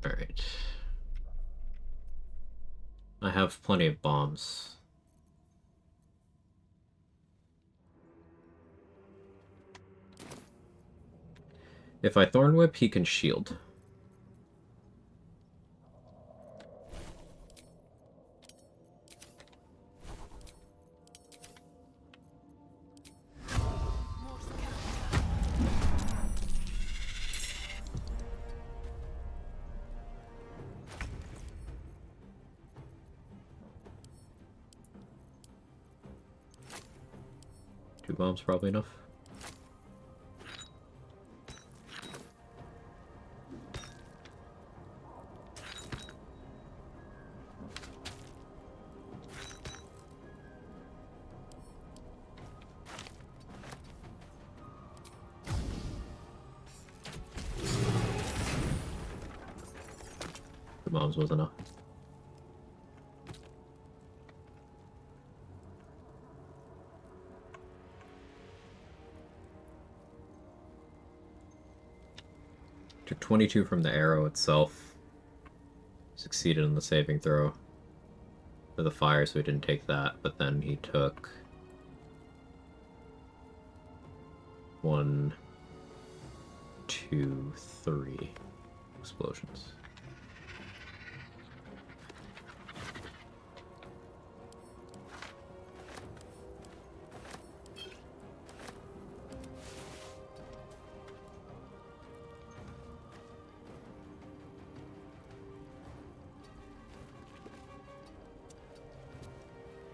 Alright. I have plenty of bombs. If I Thorn Whip, he can shield. Two bombs probably enough. Two bombs was enough. Took 22 from the arrow itself. Succeeded in the saving throw for the fire, so he didn't take that, but then he took 1, 2, 3 explosions.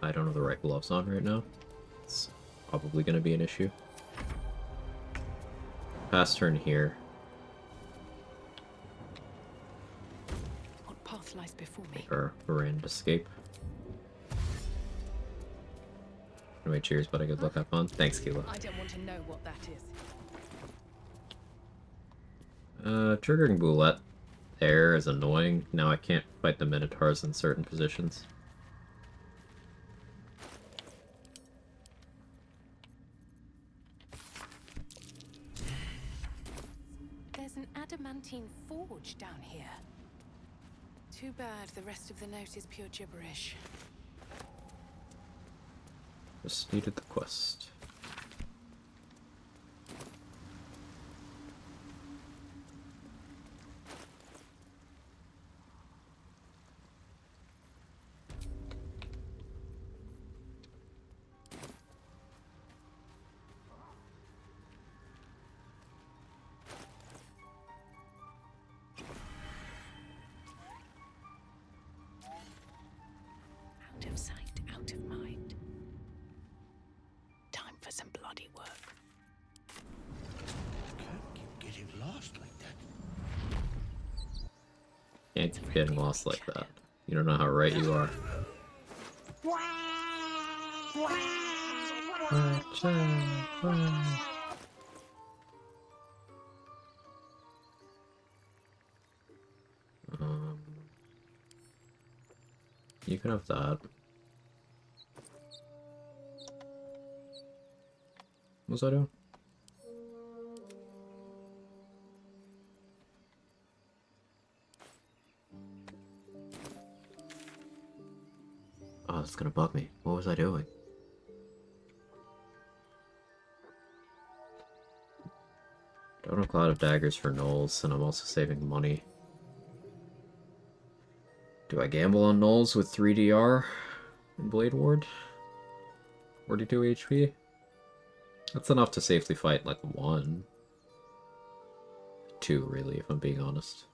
I don't have the right gloves on right now. It's probably going to be an issue. Pass turn here. What path lies before me? Or Rand escape. Anyway, cheers, but I good luck, have fun. Thanks, Keela. I don't want to know what that is. Triggering Boulette there is annoying. Now I can't fight the Minotaurs in certain positions. There's an adamantine forge down here. Too bad the rest of the note is pure gibberish. Just needed the quest. Out of sight, out of mind. Time for some bloody work. Can't keep getting lost like that. Can't keep getting lost like that. You don't know how right you are. You can have that. What's I doing? Oh, it's gonna bug me. What was I doing? Don't have Cloud of Daggers for Knolls, and I'm also saving money. Do I gamble on Knolls with 3DR and Blade Ward? 42 HP? That's enough to safely fight like 1. 2, really, if I'm being honest.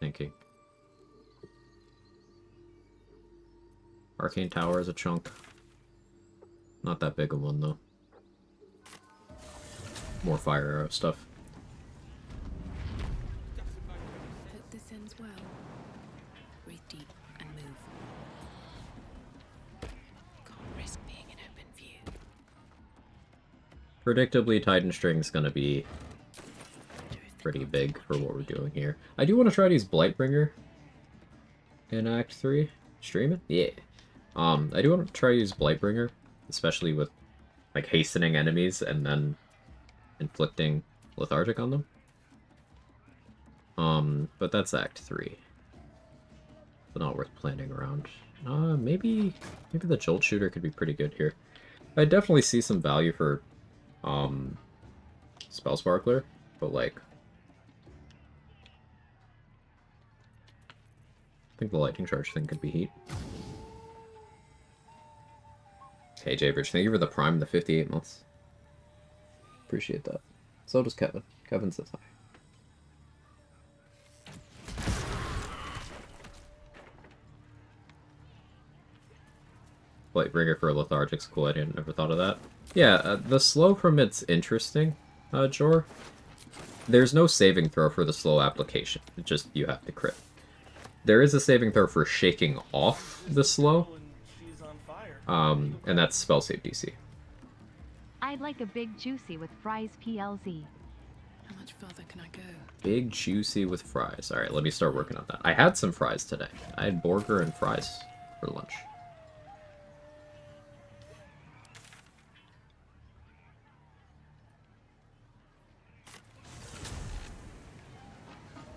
Thinking. Arcane Tower is a chunk. Not that big a one, though. More fire arrow stuff. Hope this ends well. Breathe deep and move. Can't risk being in open view. Predictably, Titan String's gonna be pretty big for what we're doing here. I do want to try to use Blightbringer in Act 3. Stream it? Yeah. I do want to try to use Blightbringer, especially with like hastening enemies and then inflicting lethargic on them. But that's Act 3. So not worth planning around. Maybe the Jolt Shooter could be pretty good here. I definitely see some value for Spell Sparkler, but like I think the lightning charge thing could be heat. Hey Jaybridge, thank you for the Prime, the 58 months. Appreciate that. So does Kevin. Kevin says hi. Blightbringer for Lethargic's cool. I never thought of that. Yeah, the slow permit's interesting, Jor. There's no saving throw for the slow application. It just, you have to crit. There is a saving throw for shaking off the slow. And that's spell save DC. I'd like a big juicy with fries PLZ. How much further can I go? Big juicy with fries. Alright, let me start working on that. I had some fries today. I had burger and fries for lunch.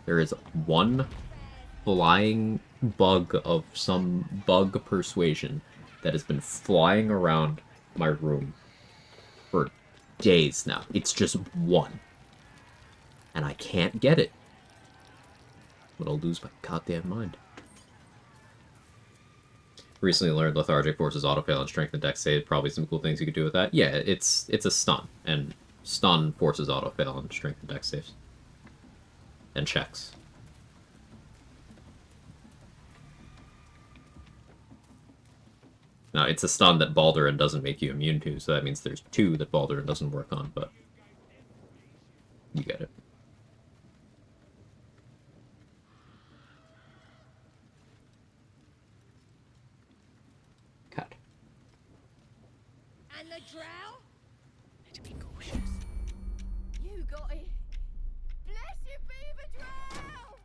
There is one flying bug of some bug persuasion that has been flying around my room for days now. It's just one. And I can't get it. But I'll lose my goddamn mind. Recently learned Lethargic forces autofail and strength and dex save. Probably some cool things you could do with that. Yeah, it's a stun. And stun forces autofail and strength and dex saves. And checks. Now, it's a stun that Baldurin doesn't make you immune to, so that means there's 2 that Baldurin doesn't work on, but you get it. Cat. And the drow? Better be cautious. You got it. Bless you, beaver drow!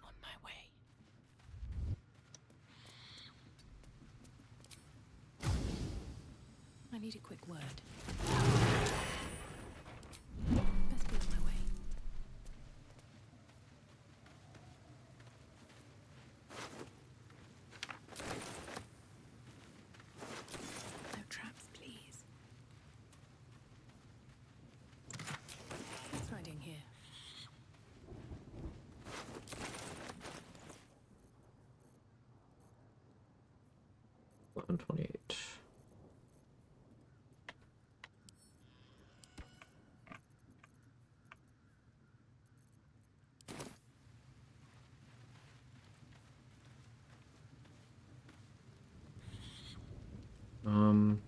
On my way. I need a quick word. Best be on my way. No traps, please. What's riding here? 1128.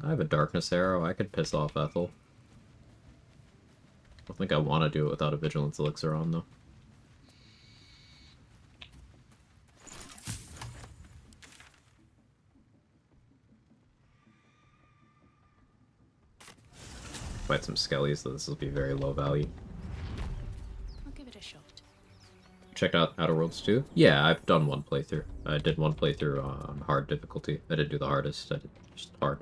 I have a darkness arrow. I could piss off Ethel. I don't think I want to do it without a vigilance elixir on, though. Fight some skellies, so this will be very low value. I'll give it a shot. Checked out Outer Worlds 2? Yeah, I've done one playthrough. I did one playthrough on hard difficulty. I didn't do the hardest, I did just hard.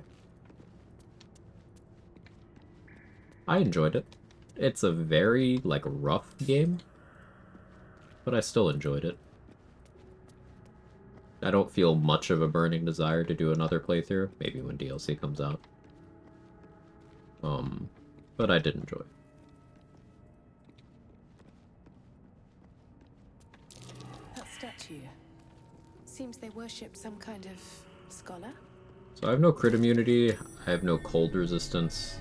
I enjoyed it. It's a very, like, rough game, but I still enjoyed it. I don't feel much of a burning desire to do another playthrough, maybe when DLC comes out. But I did enjoy it. That statue. Seems they worship some kind of scholar. So I have no crit immunity, I have no cold resistance.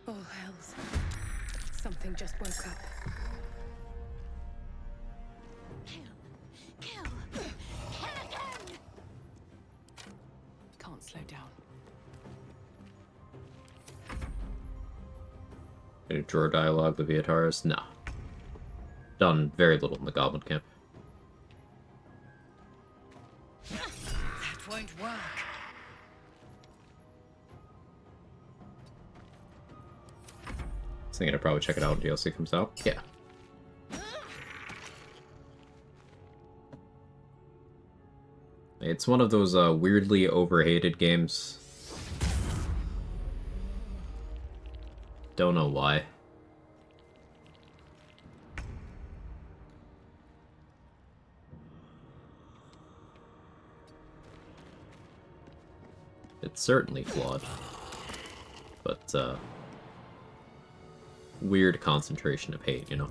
Oh, hells. Something just woke up. Kill again! Can't slow down. Any drawer dialogue, the Viataris? Nah. Done very little in the Goblin Camp. That won't work. I was thinking I'd probably check it out when DLC comes out. Yeah. It's one of those weirdly overhated games. Don't know why. It's certainly flawed. But, weird concentration of hate, you know?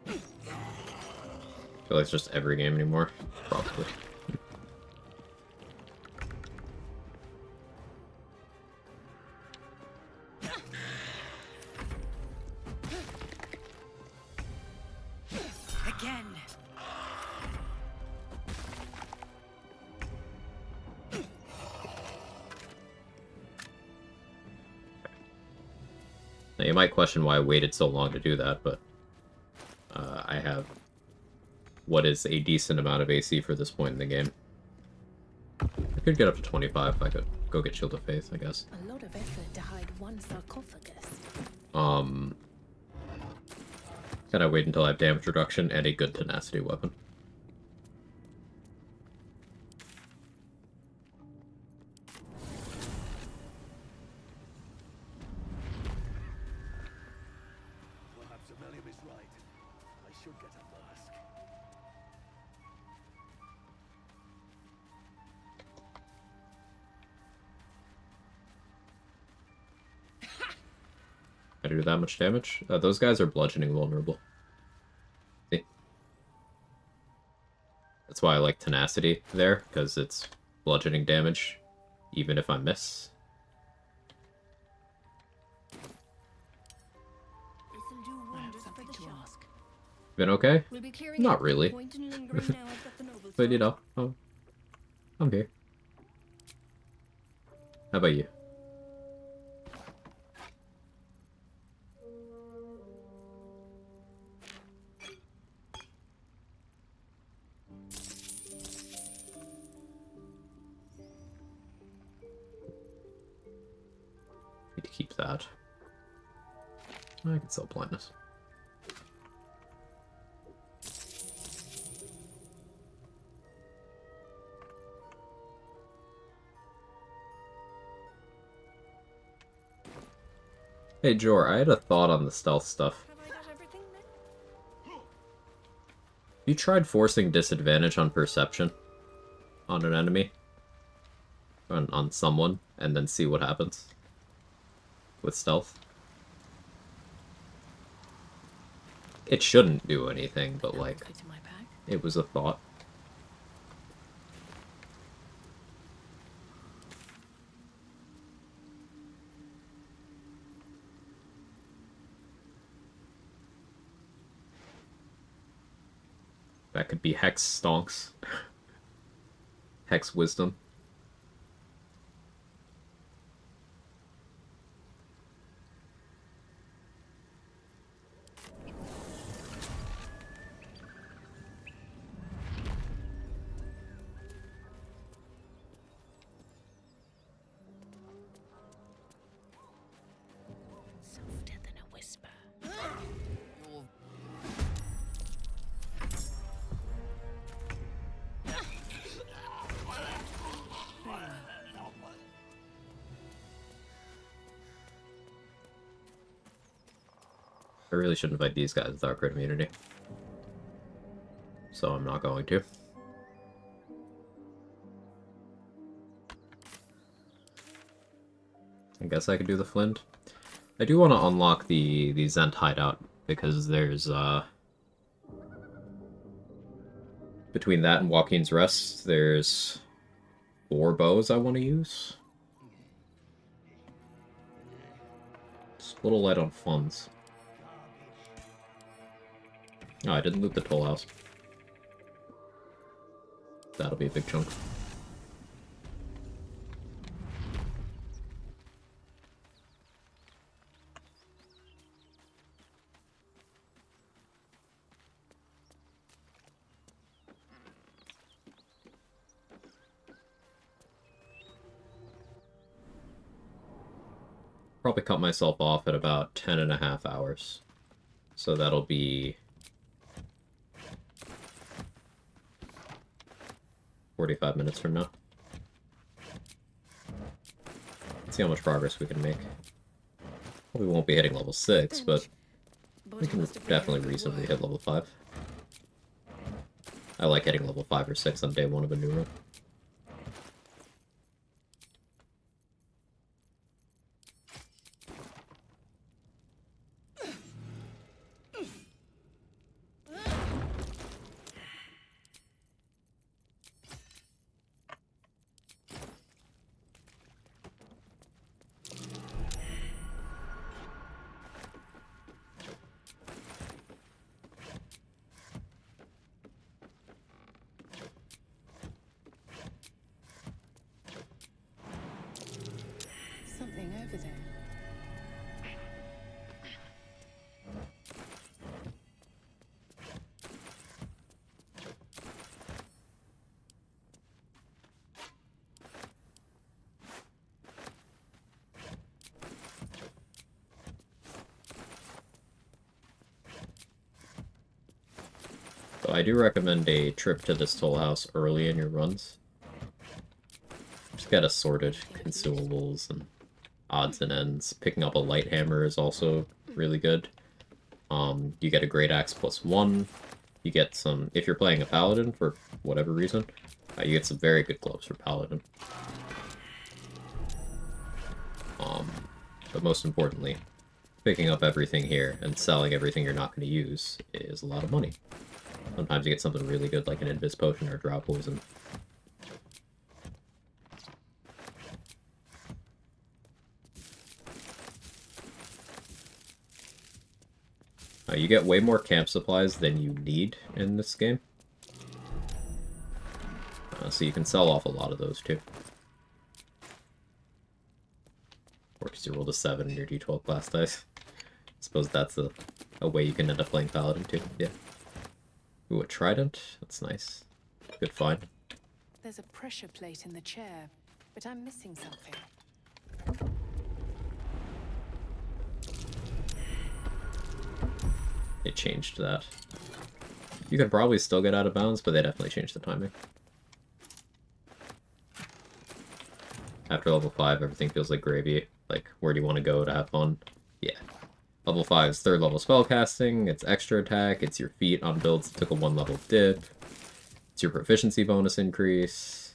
I feel like it's just every game anymore. Probably. Again. Now you might question why I waited so long to do that, but I have what is a decent amount of AC for this point in the game. I could get up to 25 if I could go get Shield of Faith, I guess. A lot of effort to hide one sarcophagus. Can I wait until I have damage reduction and a good tenacity weapon? Perhaps Amelia is right. I should get a mask. I do that much damage? Those guys are bludgeoning vulnerable. See? That's why I like tenacity there, because it's bludgeoning damage, even if I miss. This'll do wonders for the shop. Been okay? We'll be clearing Not out really. the point in lingering now I've got the nobles But you know, I'm here. How about you? Need to keep that. I can sell blindness. Hey Jor, I had a thought on the stealth stuff. you tried forcing disadvantage on perception on an enemy? On someone, and then see what happens with stealth? It shouldn't do anything, but like, it was a thought. That could be Hex Stonks. Hex Wisdom. Softer than a whisper. I really shouldn't fight these guys without crit immunity. So I'm not going to. I guess I could do the Flint. I do want to unlock the Zent hideout, because there's, between that and Joaquin's Rest, there's 4 bows I want to use. It's a little light on funds. Oh, I didn't loot the toll house. That'll be a big chunk. Probably cut myself off at about 10.5 hours. So that'll be 45 minutes from now. Let's see how much progress we can make. Well, we won't be hitting level 6, but we can definitely reasonably hit level 5. I like hitting level 5 or 6 on day 1 of a new run. Something over there. So I do recommend a trip to this toll house early in your runs. Just get assorted consumables and odds and ends. Picking up a light hammer is also really good. You get a great axe +1. You get some, if you're playing a paladin for whatever reason, you get some very good gloves for paladin. But most importantly, picking up everything here and selling everything you're not going to use is a lot of money. Sometimes you get something really good like an Invis Potion or Drow Poison. You get way more camp supplies than you need in this game. So you can sell off a lot of those too. Or because you rolled a 7 in your D12 class dice. I suppose that's a way you can end up playing Paladin too, yeah. Ooh, a trident? That's nice. Good find. There's a pressure plate in the chair, but I'm missing something. They changed that. You could probably still get out of bounds, but they definitely changed the timing. After level 5, everything feels like gravy. Like, where do you want to go to have fun? Yeah. Level 5 is 3rd level spellcasting, it's extra attack, it's your feat on builds that took a 1 level dip, it's your proficiency bonus increase.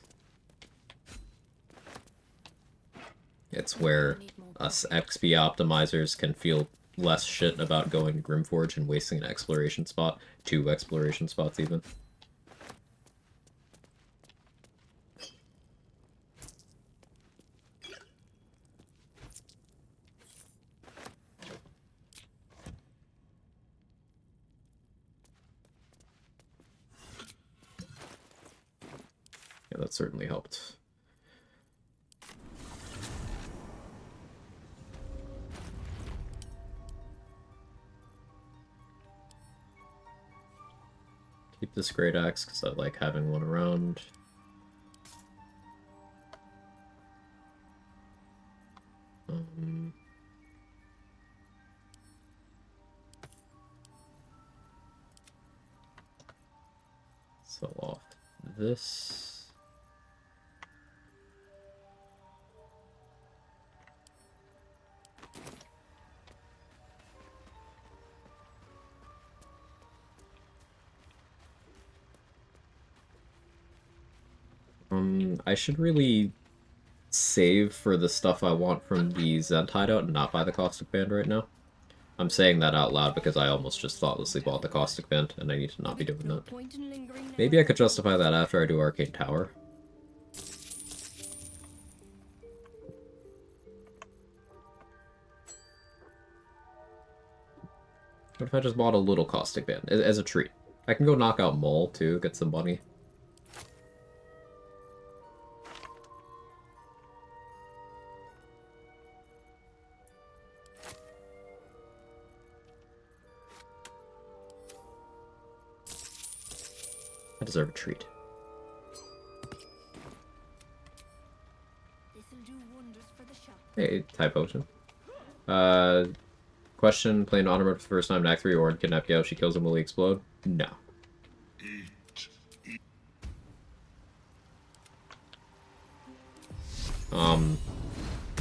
It's where us XP optimizers can feel less shit about going to Grimforge and wasting an exploration spot, 2 exploration spots even. Yeah, that certainly helped. Keep this great axe because I like having one around. Sell off this. I should really save for the stuff I want from the Zent hideout and not buy the caustic band right now. I'm saying that out loud because I almost just thoughtlessly bought the caustic band, and I need to not be doing that. Maybe I could justify that after I do Arcane Tower. What if I just bought a little caustic band as a treat? I can go knock out Mole too, get some money. I deserve a treat. Hey, Thai potion. Question, playing Honorable for the first time in Act 3 or in Kidnap Gale, she kills him, will he explode? No.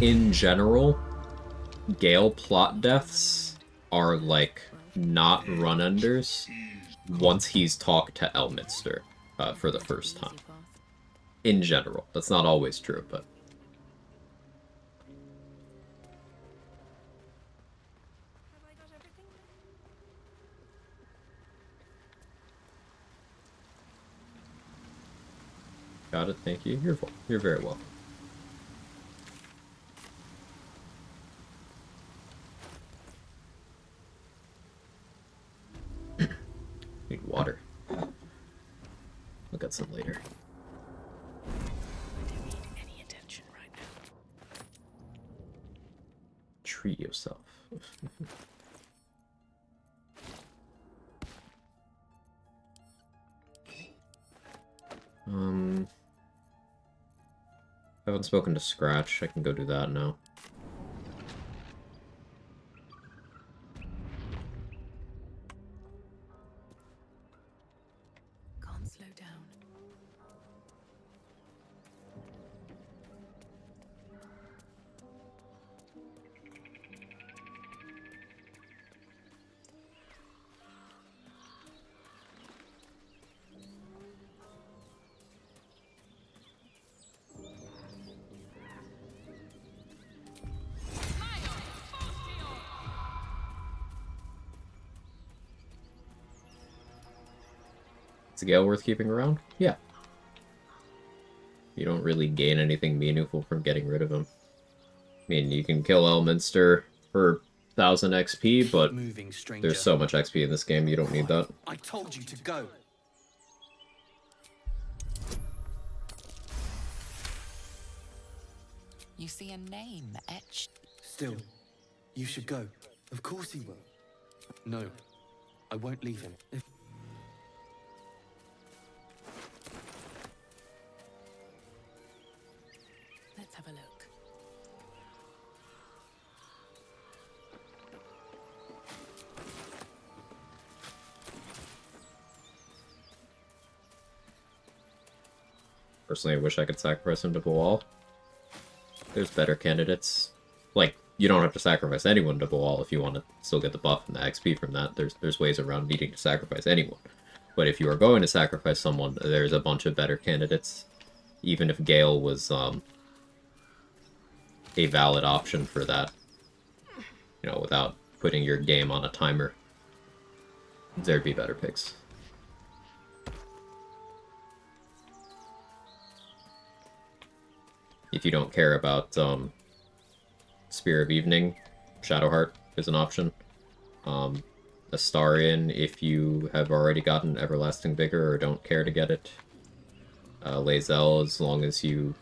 In general, Gale plot deaths are, like, not run-unders once he's talked to Elminster for the first time. In general. That's not always true, but... Got it, thank you. You're very welcome. Need water. We'll get some later. I don't need any attention right now. Treat yourself. I haven't spoken to Scratch. I can go do that now. Can't slow down. Is the Gale worth keeping around? Yeah. You don't really gain anything meaningful from getting rid of him. I mean, you can kill Elminster for 1000 XP, but there's so much XP in this game, you don't need that. I told you to go. You see a name etched. Still, you should go. Of course he will. No, I won't leave him. Let's have a look. Personally, I wish I could sacrifice him to Boal. There's better candidates. Like, you don't have to sacrifice anyone to Baal if you want to still get the buff and the XP from that. There's ways around needing to sacrifice anyone. But if you are going to sacrifice someone, there's a bunch of better candidates. Even if Gale was a valid option for that. You know, without putting your game on a timer. There'd be better picks. If you don't care about Spear of Evening, Shadowheart is an option. Astarion, if you have already gotten Everlasting Vigor or don't care to get it. Lae'zel, as long as you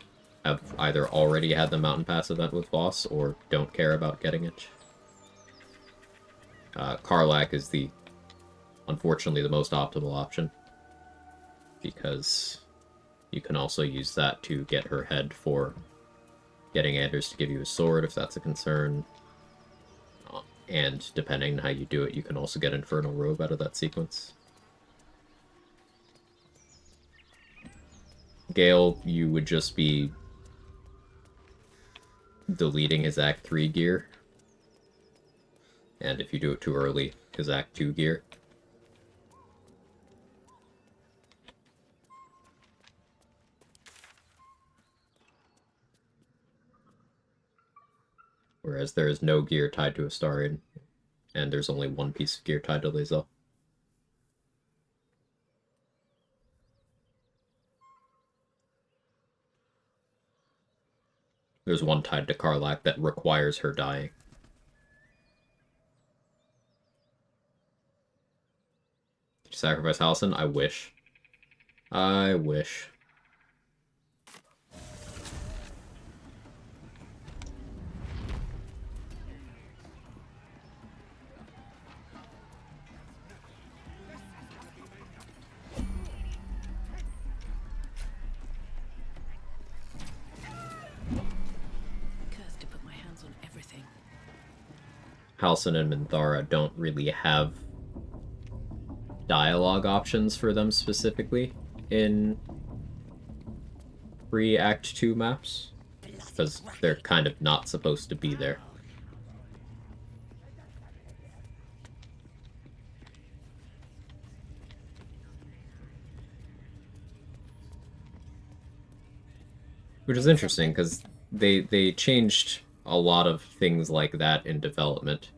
have either already had the Mountain Pass event with Boss or don't care about getting it. Karlach is unfortunately the most optimal option, because you can also use that to get her head for getting Anders to give you a sword if that's a concern. And depending on how you do it, you can also get Infernal Robe out of that sequence. Gale, you would just be deleting his Act 3 gear. And if you do it too early, his Act 2 gear. Whereas there is no gear tied to Astarion, and there's only one piece of gear tied to Lae'zel. There's one tied to Karlach that requires her dying. Did you sacrifice Halsin? I wish. I wish. Cursed to put my hands on everything. Halsin and Minthara don't really have dialogue options for them specifically in pre-Act 2 maps, because they're kind of not supposed to be there. Which is interesting, because they changed a lot of things like that in development.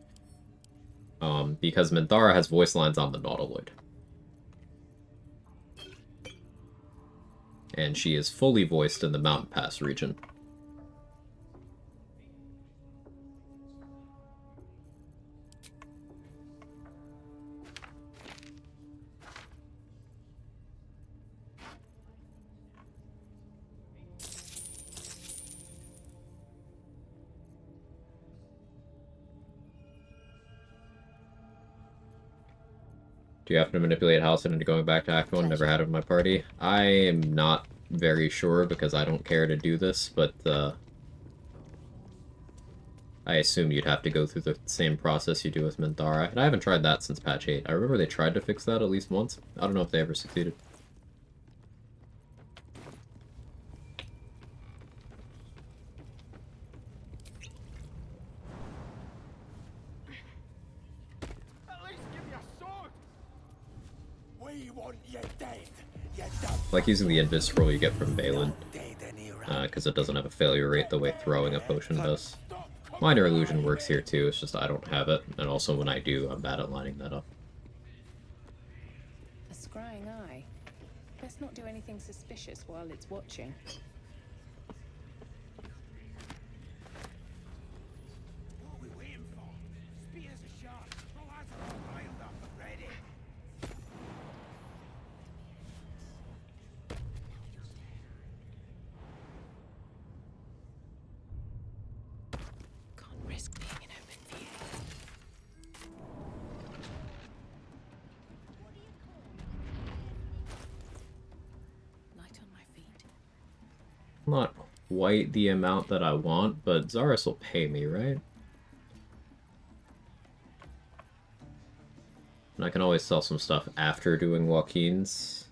Because Minthara has voice lines on the Nautiloid. And she is fully voiced in the Mountain Pass region. Do you have to manipulate Halsin into going back to Act 1? Never had it in my party. I am not very sure because I don't care to do this, but I assume you'd have to go through the same process you do with Minthara. And I haven't tried that since patch 8. I remember they tried to fix that at least once. I don't know if they ever succeeded. We want you dead. Like using the Invis scroll you get from Balin, because it doesn't have a failure rate the way throwing a potion does. Minor Illusion works here too, it's just I don't have it, and also when I do, I'm bad at lining that up. A scrying eye. Let's not do anything suspicious while it's watching. What are we waiting for? Spears are sharp. All eyes are all riled up and ready. Can't risk being in open view. Light on my feet. Not quite the amount that I want, but Zaris will pay me, right? And I can always sell some stuff after doing Joaquin's,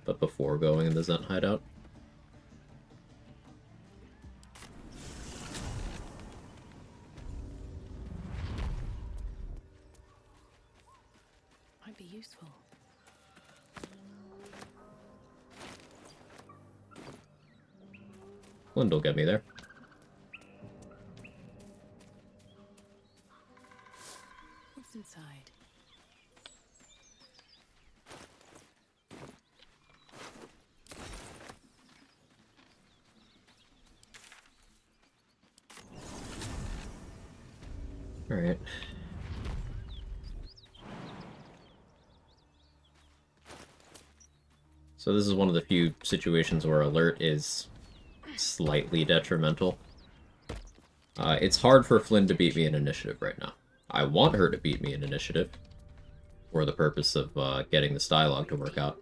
but before going in the Zent hideout. useful. Flynn will get me there. What's inside? Alright. So this is one of the few situations where alert is slightly detrimental. It's hard for Flynn to beat me in initiative right now. I want her to beat me in initiative for the purpose of getting this dialogue to work out,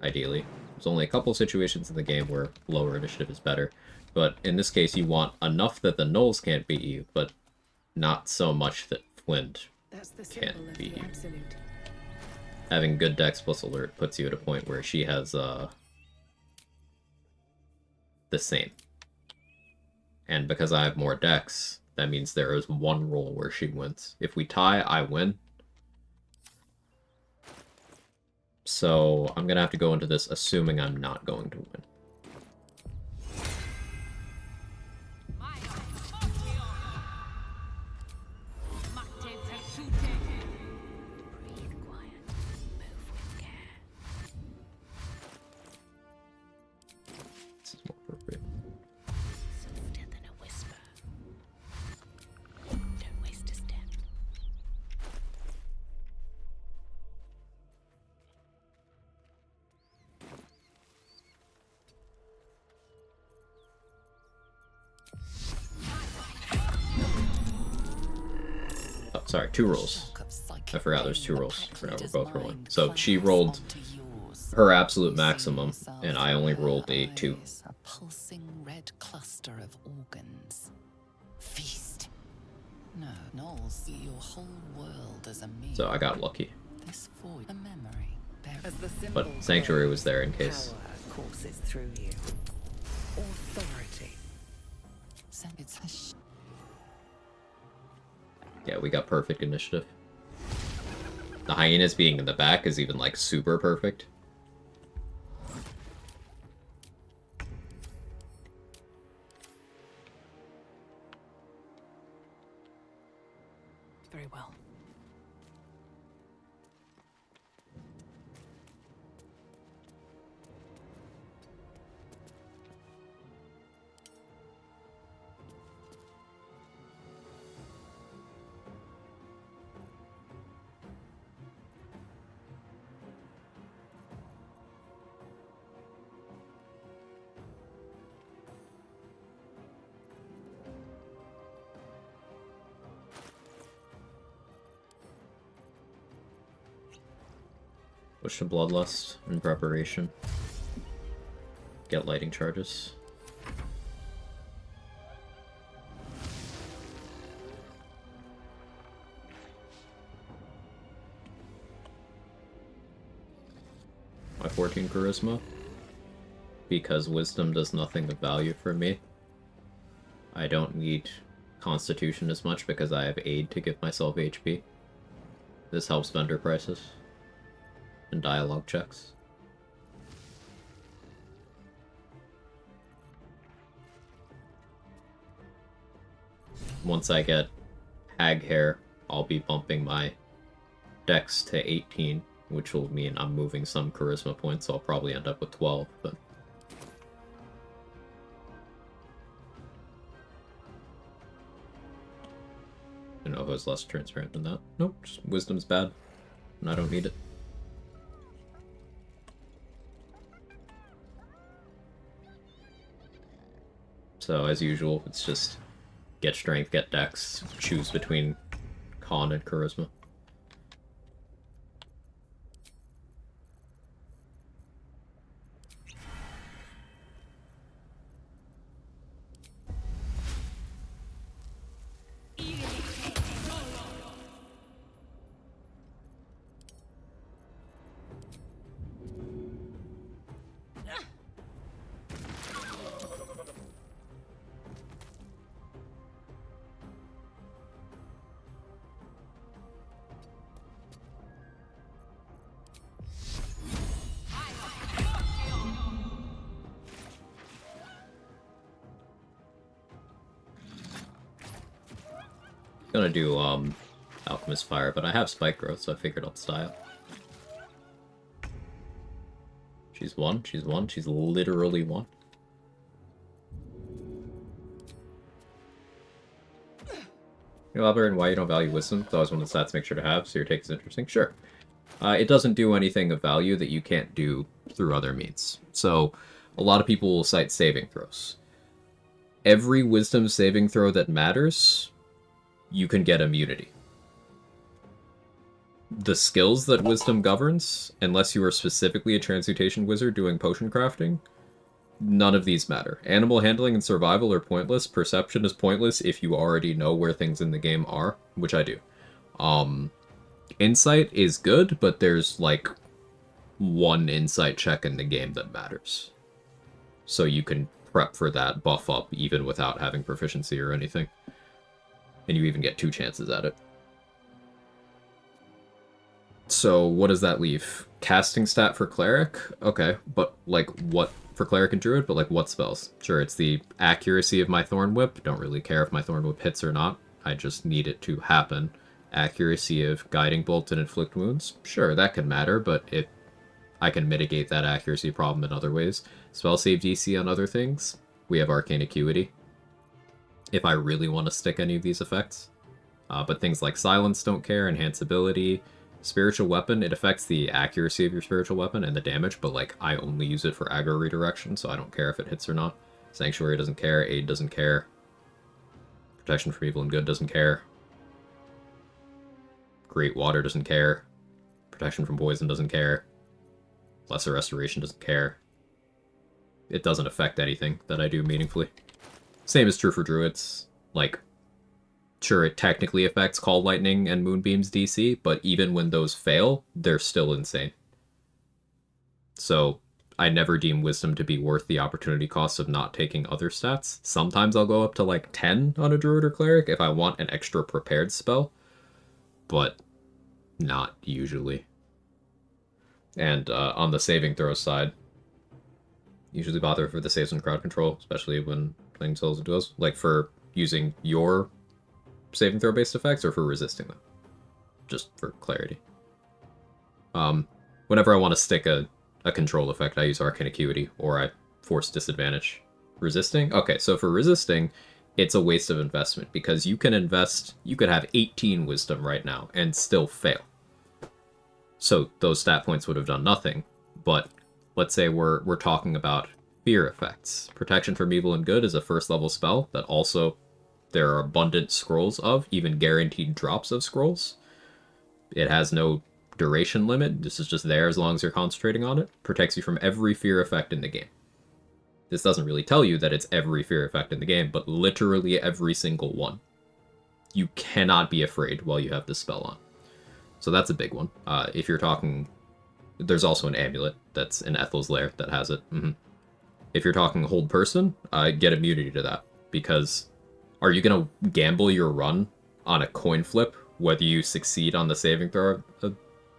ideally. There's only a couple situations in the game where lower initiative is better, but in this case you want enough that the Gnolls can't beat you, but not so much that Flint can't beat you. Having good dex plus alert puts you at a point where she has the same. And because I have more dex, that means there is one roll where she wins. If we tie, I win. So I'm gonna have to go into this assuming I'm not going to win. This is more appropriate. Softer than a whisper. Don't waste a step. Oh, sorry, 2 rolls. I forgot there's 2 rolls. I forgot we're both rolling. So she rolled her absolute maximum, and I only rolled a 2. A pulsing red cluster of organs. Feast. No, Knowles, your whole world is a meal. So I got lucky. This void, a memory. But Sanctuary was there in case. Power courses through you. Authority. It's Yeah, we got perfect initiative. The hyenas being in the back is even, like, super perfect. Very well. Push to Bloodlust in preparation. Get lighting charges. My 14 charisma. Because wisdom does nothing of value for me. I don't need constitution as much because I have aid to give myself HP. This helps vendor prices. And dialogue checks. Once I get hag hair, I'll be bumping my dex to 18, which will mean I'm moving some charisma points, so I'll probably end up with 12, but... I don't know if it was less transparent than that. Nope, just wisdom's bad, and I don't need it. So, as usual, it's just get strength, get dex, choose between con and charisma. Gonna do, Alchemist Fire, but I have Spike Growth, so I figured I'll style. She's one, she's one, she's literally one. You elaborate on why you don't value Wisdom? It's always one of the stats make sure to have, so your take is interesting. Sure. It doesn't do anything of value that you can't do through other means. So, a lot of people will cite saving throws. Every Wisdom saving throw that matters, you can get immunity. The skills that Wisdom governs, unless you are specifically a Transmutation Wizard doing potion crafting, none of these matter. Animal handling and survival are pointless. Perception is pointless if you already know where things in the game are, which I do. Insight is good, but there's like one insight check in the game that matters. So you can prep for that buff up even without having proficiency or anything. And you even get 2 chances at it. So what does that leave? Casting stat for Cleric? Okay, but like what for Cleric and Druid, but like what spells? Sure, it's the accuracy of my Thorn Whip. Don't really care if my Thorn Whip hits or not. I just need it to happen. Accuracy of Guiding Bolt and Inflict Wounds? Sure, that can matter, but I can mitigate that accuracy problem in other ways. Spell save DC on other things? We have Arcane Acuity. If I really want to stick any of these effects. But things like Silence don't care, Enhance Ability, Spiritual Weapon, it affects the accuracy of your Spiritual Weapon and the damage, but like I only use it for aggro redirection, so I don't care if it hits or not. Sanctuary doesn't care, Aid doesn't care. Protection from Evil and Good doesn't care. Great Water doesn't care. Protection from Poison doesn't care. Lesser Restoration doesn't care. It doesn't affect anything that I do meaningfully. Same is true for Druids. Like, sure, it technically affects Call Lightning and Moonbeam's DC, but even when those fail, they're still insane. So, I never deem Wisdom to be worth the opportunity cost of not taking other stats. Sometimes I'll go up to like 10 on a Druid or Cleric if I want an extra prepared spell, but not usually. And on the saving throw side, usually bother for the saves and crowd control, especially when playing Souls and Duels. Like for using your saving throw based effects or for resisting them. Just for clarity. Whenever I want to stick a control effect, I use Arcane Acuity or I force disadvantage. Resisting? Okay, so for resisting, it's a waste of investment because you can invest, you could have 18 wisdom right now and still fail. So those stat points would have done nothing, but let's say we're talking about fear effects. Protection from Evil and Good is a first level spell that also there are abundant scrolls of, even guaranteed drops of scrolls. It has no duration limit, this is just there as long as you're concentrating on it. Protects you from every fear effect in the game. This doesn't really tell you that it's every fear effect in the game, but literally every single one. You cannot be afraid while you have this spell on. So that's a big one. If you're talking... There's also an amulet that's in Ethel's Lair that has it. If you're talking Hold Person, get immunity to that. Because are you going to gamble your run on a coin flip, whether you succeed on the saving throw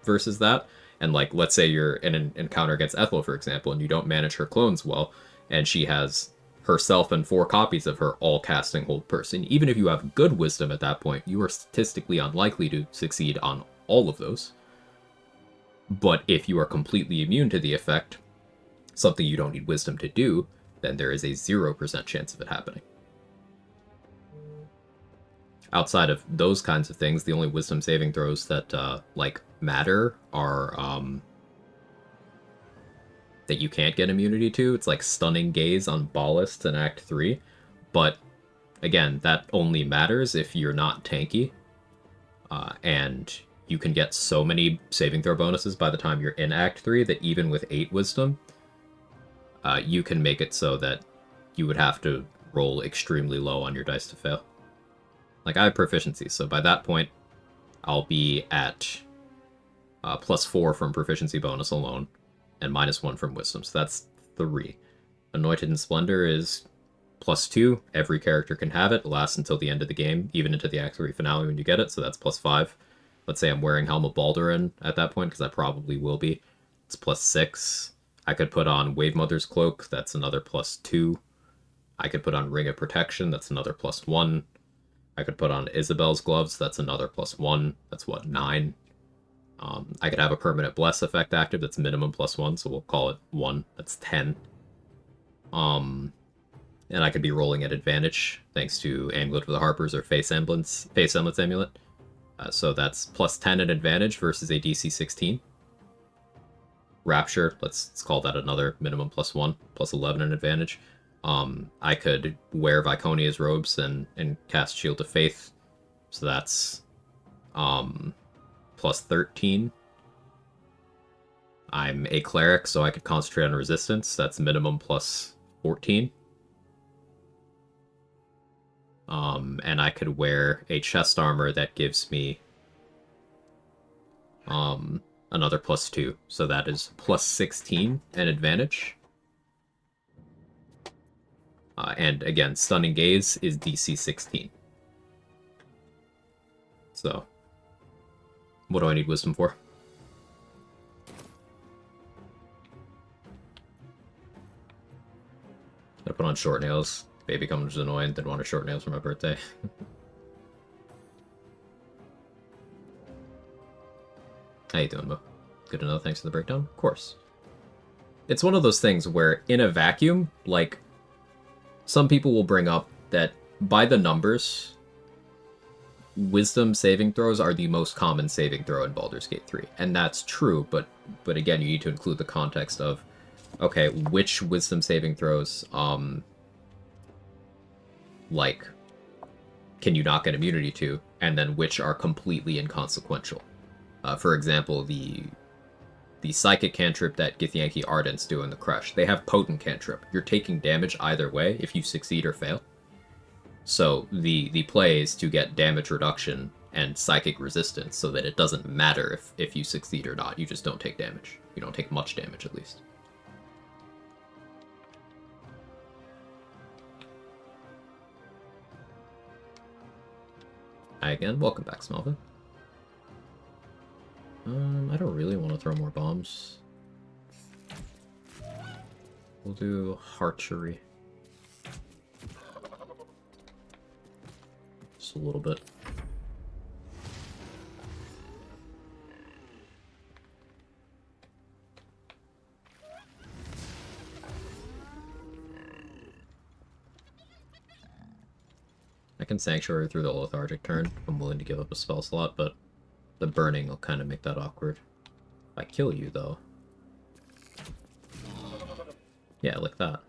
versus that? And like, let's say you're in an encounter against Ethel, for example, and you don't manage her clones well, and she has herself and 4 copies of her all casting Hold Person. Even if you have good wisdom at that point, you are statistically unlikely to succeed on all of those. But if you are completely immune to the effect, something you don't need wisdom to do, then there is a 0% chance of it happening. Outside of those kinds of things, the only wisdom saving throws that like matter are that you can't get immunity to. It's like Stunning Gaze on Ballists in Act 3. But again, that only matters if you're not tanky. And you can get so many saving throw bonuses by the time you're in Act 3 that even with 8 wisdom, you can make it so that you would have to roll extremely low on your dice to fail. Like, I have proficiency, so by that point, I'll be at +4 from proficiency bonus alone, and -1 from wisdom, so that's 3. Anointed in Splendor is +2. Every character can have it. It lasts until the end of the game, even into the Act 3 finale when you get it, so that's +5. Let's say I'm wearing Helm of Baldurin at that point, because I probably will be. It's +6. I could put on Wave Mother's Cloak, that's another +2. I could put on Ring of Protection, that's another +1. I could put on Isabel's gloves, that's another +1. That's what, 9? I could have a permanent bless effect active that's minimum +1, so we'll call it 1. That's 10. And I could be rolling at advantage thanks to Amulet for the Harpers or Face Semblance Amulet. So that's +10 at advantage versus a DC 16. Rapture, let's call that another minimum +1, +11 at advantage. I could wear Viconia's robes and cast Shield of Faith, so that's +13. I'm a cleric, so I could concentrate on resistance. That's minimum +14. And I could wear a chest armor that gives me another +2, so that is +16 an advantage. And again, Stunning Gaze is DC 16. So, what do I need Wisdom for? I put on short nails. Baby comes annoying, didn't want her short nails for my birthday. How you doing, Mo? Good to know, thanks for the breakdown. Of course. It's one of those things where, in a vacuum, like, some people will bring up that, by the numbers, Wisdom saving throws are the most common saving throw in Baldur's Gate 3. And that's true, but again, you need to include the context of, okay, which Wisdom saving throws, like, can you not get immunity to, and then which are completely inconsequential. For example, the Psychic cantrip that Githyanki Ardents do in the Crush, they have Potent cantrip. You're taking damage either way if you succeed or fail. So the play is to get damage reduction and psychic resistance so that it doesn't matter if you succeed or not. You just don't take damage. You don't take much damage, at least. Hi again. Welcome back, Smallville. I don't really want to throw more bombs. We'll do archery. Just a little bit. I can Sanctuary through the Lethargic turn. I'm willing to give up a spell slot, but the burning will kind of make that awkward. If I kill you, though. Yeah, like that.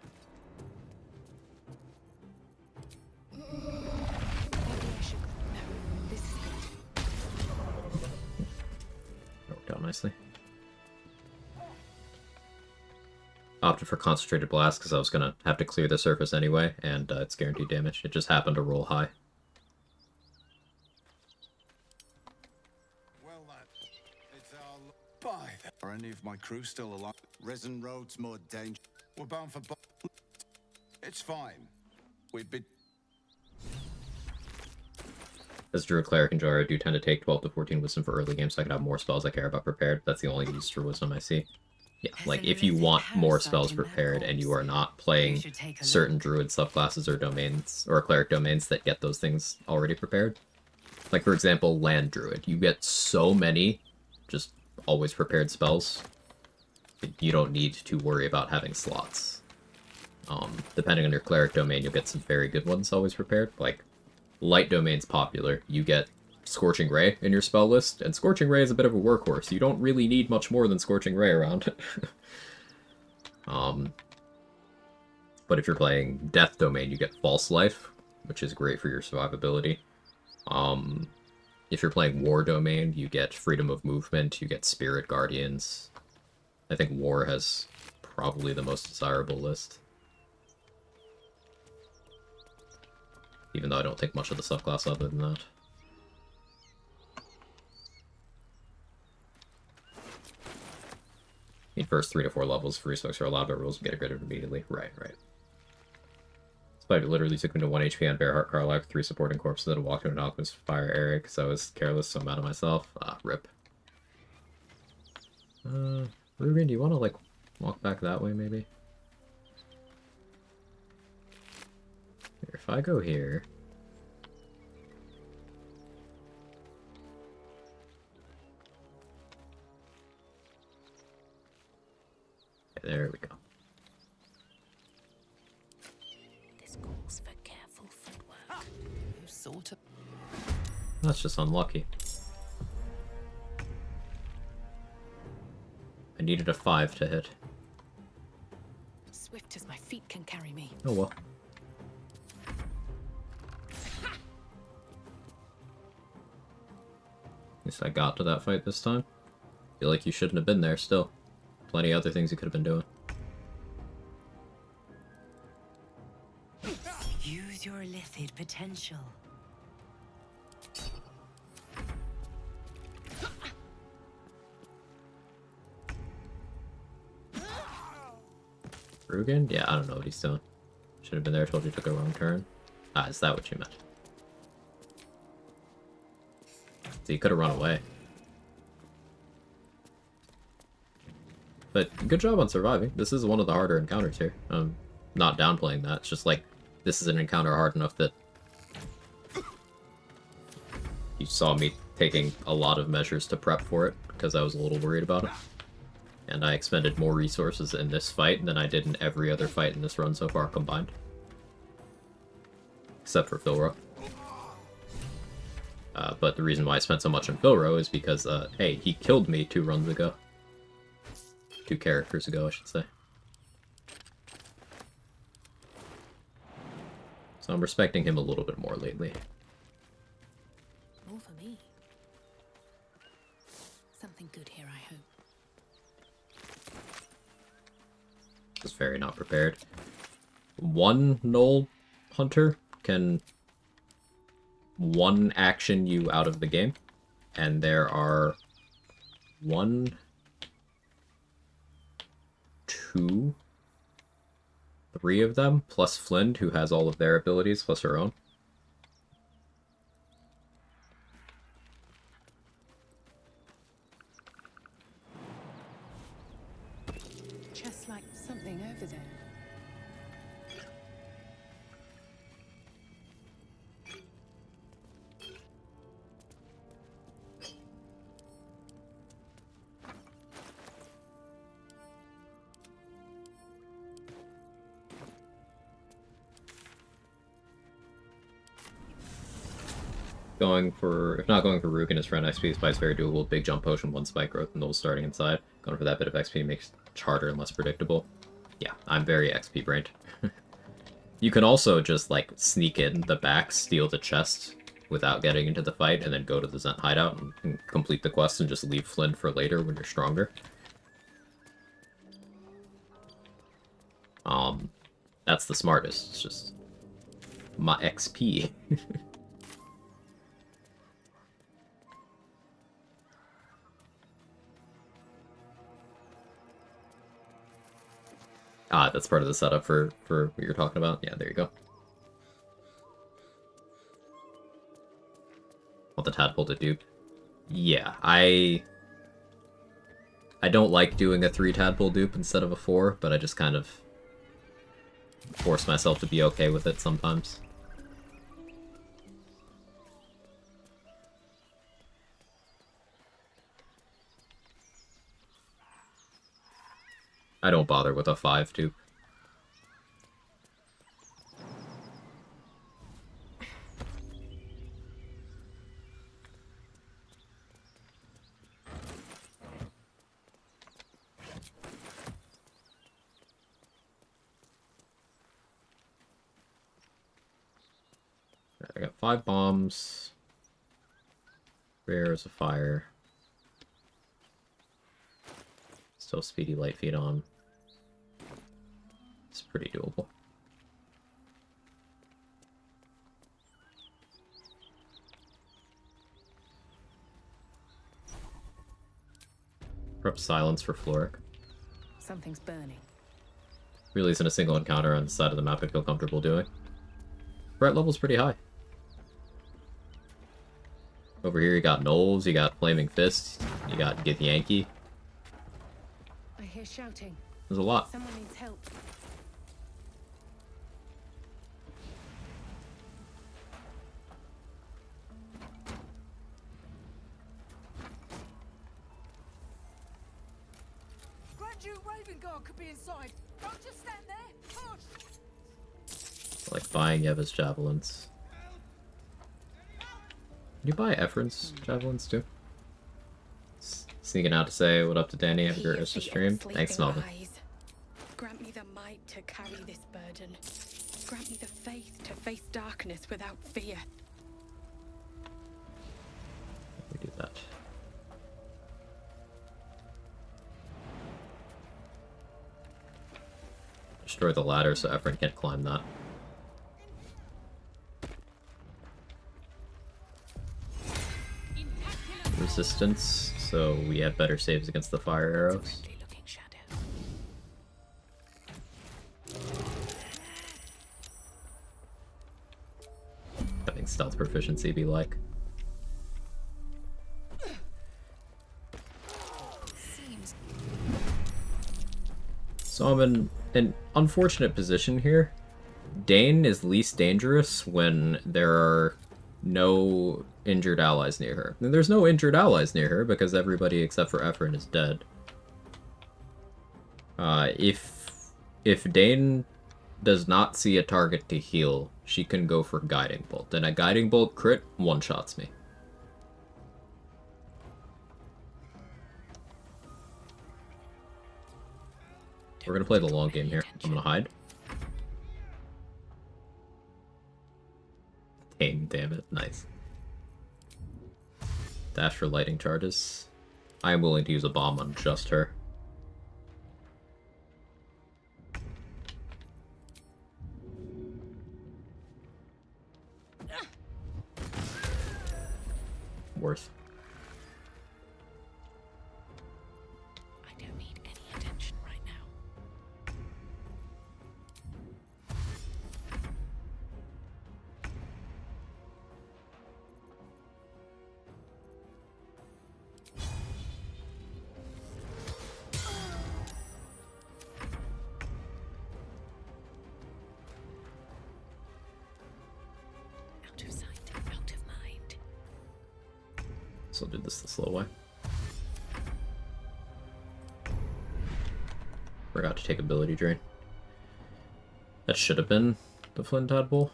That worked out nicely. Opted for Concentrated Blast because I was going to have to clear the surface anyway, and it's guaranteed damage. It just happened to roll high. Are any of my crew still alive? Resin Road's more dangerous. We're bound for... It's fine. We've been... As Druid, Cleric, and Jora, I do tend to take 12 to 14 Wisdom for early game so I can have more spells I care about prepared. That's the only use for Wisdom I see. Yeah, like if you want more spells prepared and you are not playing certain Druid subclasses or domains, or Cleric domains that get those things already prepared. Like, for example, Land Druid. You get so many just always prepared spells. You don't need to worry about having slots. Depending on your Cleric domain, you'll get some very good ones always prepared. Like, Light domain's popular. You get Scorching Ray in your spell list, and Scorching Ray is a bit of a workhorse. You don't really need much more than Scorching Ray around. But if you're playing Death domain, you get False Life, which is great for your survivability. If you're playing War domain, you get Freedom of Movement, you get Spirit Guardians. I think War has probably the most desirable list. Even though I don't think much of the subclass other than that. Need first 3 to 4 levels, free specs are allowed by rules, get rid of it immediately. Right. Spider literally took me to 1 HP on Bearheart Carlisle, 3 supporting corpses, then walked to an Alchemist Fire Eric, because I was careless, so I'm out of myself. Rip. Ruben, do you want to, like, walk back that way, maybe? Here, if I go here... there we go. This calls for careful footwork. You sort of. That's just unlucky. I needed a 5 to hit. Swift as my feet can carry me. Oh well. At least I got to that fight this time. Feel like you shouldn't have been there still. Plenty of other things you could have been doing. Use your lithid potential. Rugen? Yeah, I don't know what he's doing. Should have been there, told you took a wrong turn. Ah, is that what you meant? So you could have run away. But good job on surviving. This is one of the harder encounters here. Not downplaying that. It's just like, this is an encounter hard enough that you saw me taking a lot of measures to prep for it because I was a little worried about it. And I expended more resources in this fight than I did in every other fight in this run so far combined. Except for Philro. But the reason why I spent so much on Philro is because, hey, he killed me 2 runs ago. 2 characters ago, I should say. So I'm respecting him a little bit more lately. More for me. Something good here, I hope. Just very not prepared. One Knoll Hunter can 1 action you out of the game, and there are 1, 2, 3 of them, plus Flynn, who has all of their abilities, plus her own. Just like something over there. Going for, if not going for Rook and his friend, XP Spike's very doable. Big jump potion, 1 spike growth, and those starting inside. Going for that bit of XP makes it harder and less predictable. Yeah, I'm very XP brained. You can also just like sneak in the back, steal the chest without getting into the fight, and then go to the Zent hideout and complete the quest and just leave Flynn for later when you're stronger. That's the smartest. It's just my XP. Ah, that's part of the setup for what you're talking about. Yeah, there you go. Want the tadpole to dupe? Yeah, I don't like doing a 3 tadpole dupe instead of a 4, but I just kind of force myself to be okay with it sometimes. I don't bother with a 5 dupe. I got 5 bombs. Rare as a fire. Still speedy light feet on. It's pretty doable. Corrupt silence for Cleric. Something's burning. Really isn't a single encounter on the side of the map I feel comfortable doing. Threat level's pretty high. Over here you got Knolls, you got Flaming Fists, you got Get Yankee. I hear shouting. There's a lot. Someone needs help. Duke Raven Guard could be inside. Don't just stand there. Push. Like buying Yeva's javelins. Can you buy Ephron's javelins too? Sneaking out to say what up to Danny after your stream. Thanks, Melvin. Grant me the might to carry this burden. Grant me the faith to face darkness without fear. We do that. Destroy the ladder so Ephron can't climb that. Resistance, so we have better saves against the fire arrows. Having stealth proficiency be like. So I'm in an unfortunate position here. Dane is least dangerous when there are no injured allies near her. And there's no injured allies near her because everybody except for Ephron is dead. If Dane does not see a target to heal, she can go for Guiding Bolt. And a Guiding Bolt crit one-shots me. We're gonna play the long game here. I'm gonna hide. Damn it. Nice. Dash for lightning charges. I am willing to use a bomb on just her. Worth. I don't need any attention right now. Out of sight, out of mind. So I'll do this the slow way. Forgot to take ability drain. That should have been the Flint Tadpole.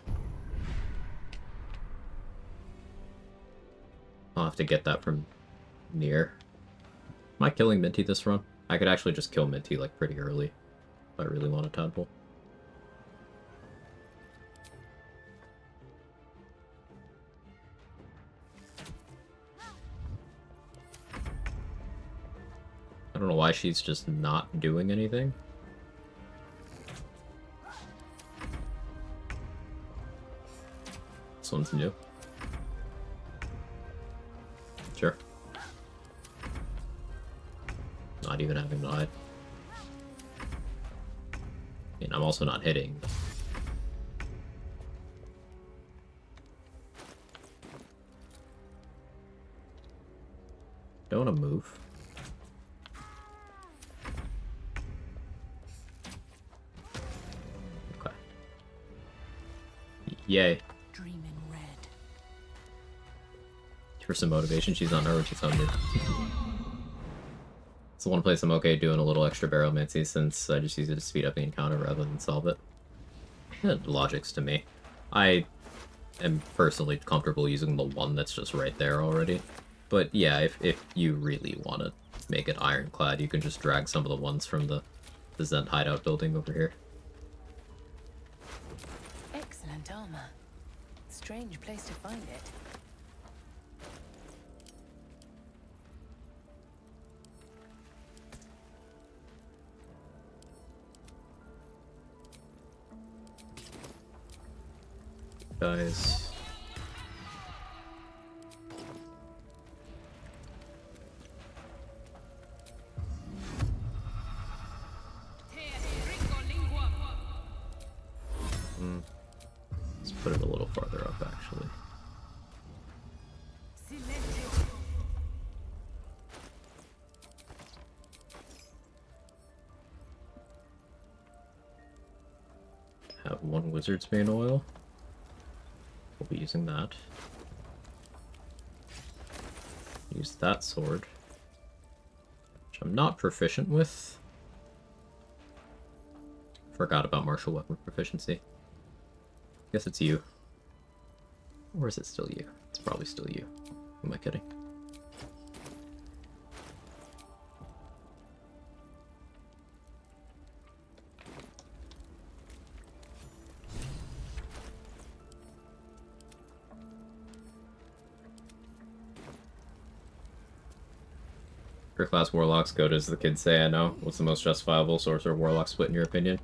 I'll have to get that from near. Am I killing Minty this run? I could actually just kill Minty like pretty early if I really want a Tadpole. I don't know why she's just not doing anything. This one's new. Sure. Not even having to hide. And I'm also not hitting. Don't want to move. Okay. Yay. Dream in red. For some motivation, she's on her when she's hungry. It's the one place I'm okay doing a little extra baromancy since I just use it to speed up the encounter rather than solve it. Logics to me. I am personally comfortable using the one that's just right there already. But yeah, if you really want to make it ironclad, you can just drag some of the ones from the Zent hideout building over here. Excellent armor. Strange place to find it. Guys. Let's put it a little farther up, actually. Have one Wizard's Bane oil. We'll be using that. Use that sword, which I'm not proficient with. Forgot about martial weapon proficiency. Guess it's you. Or is it still you? It's probably still you. Who am I kidding? For class warlocks, go as the kids say. I know. What's the most justifiable sorcerer warlock split in your opinion?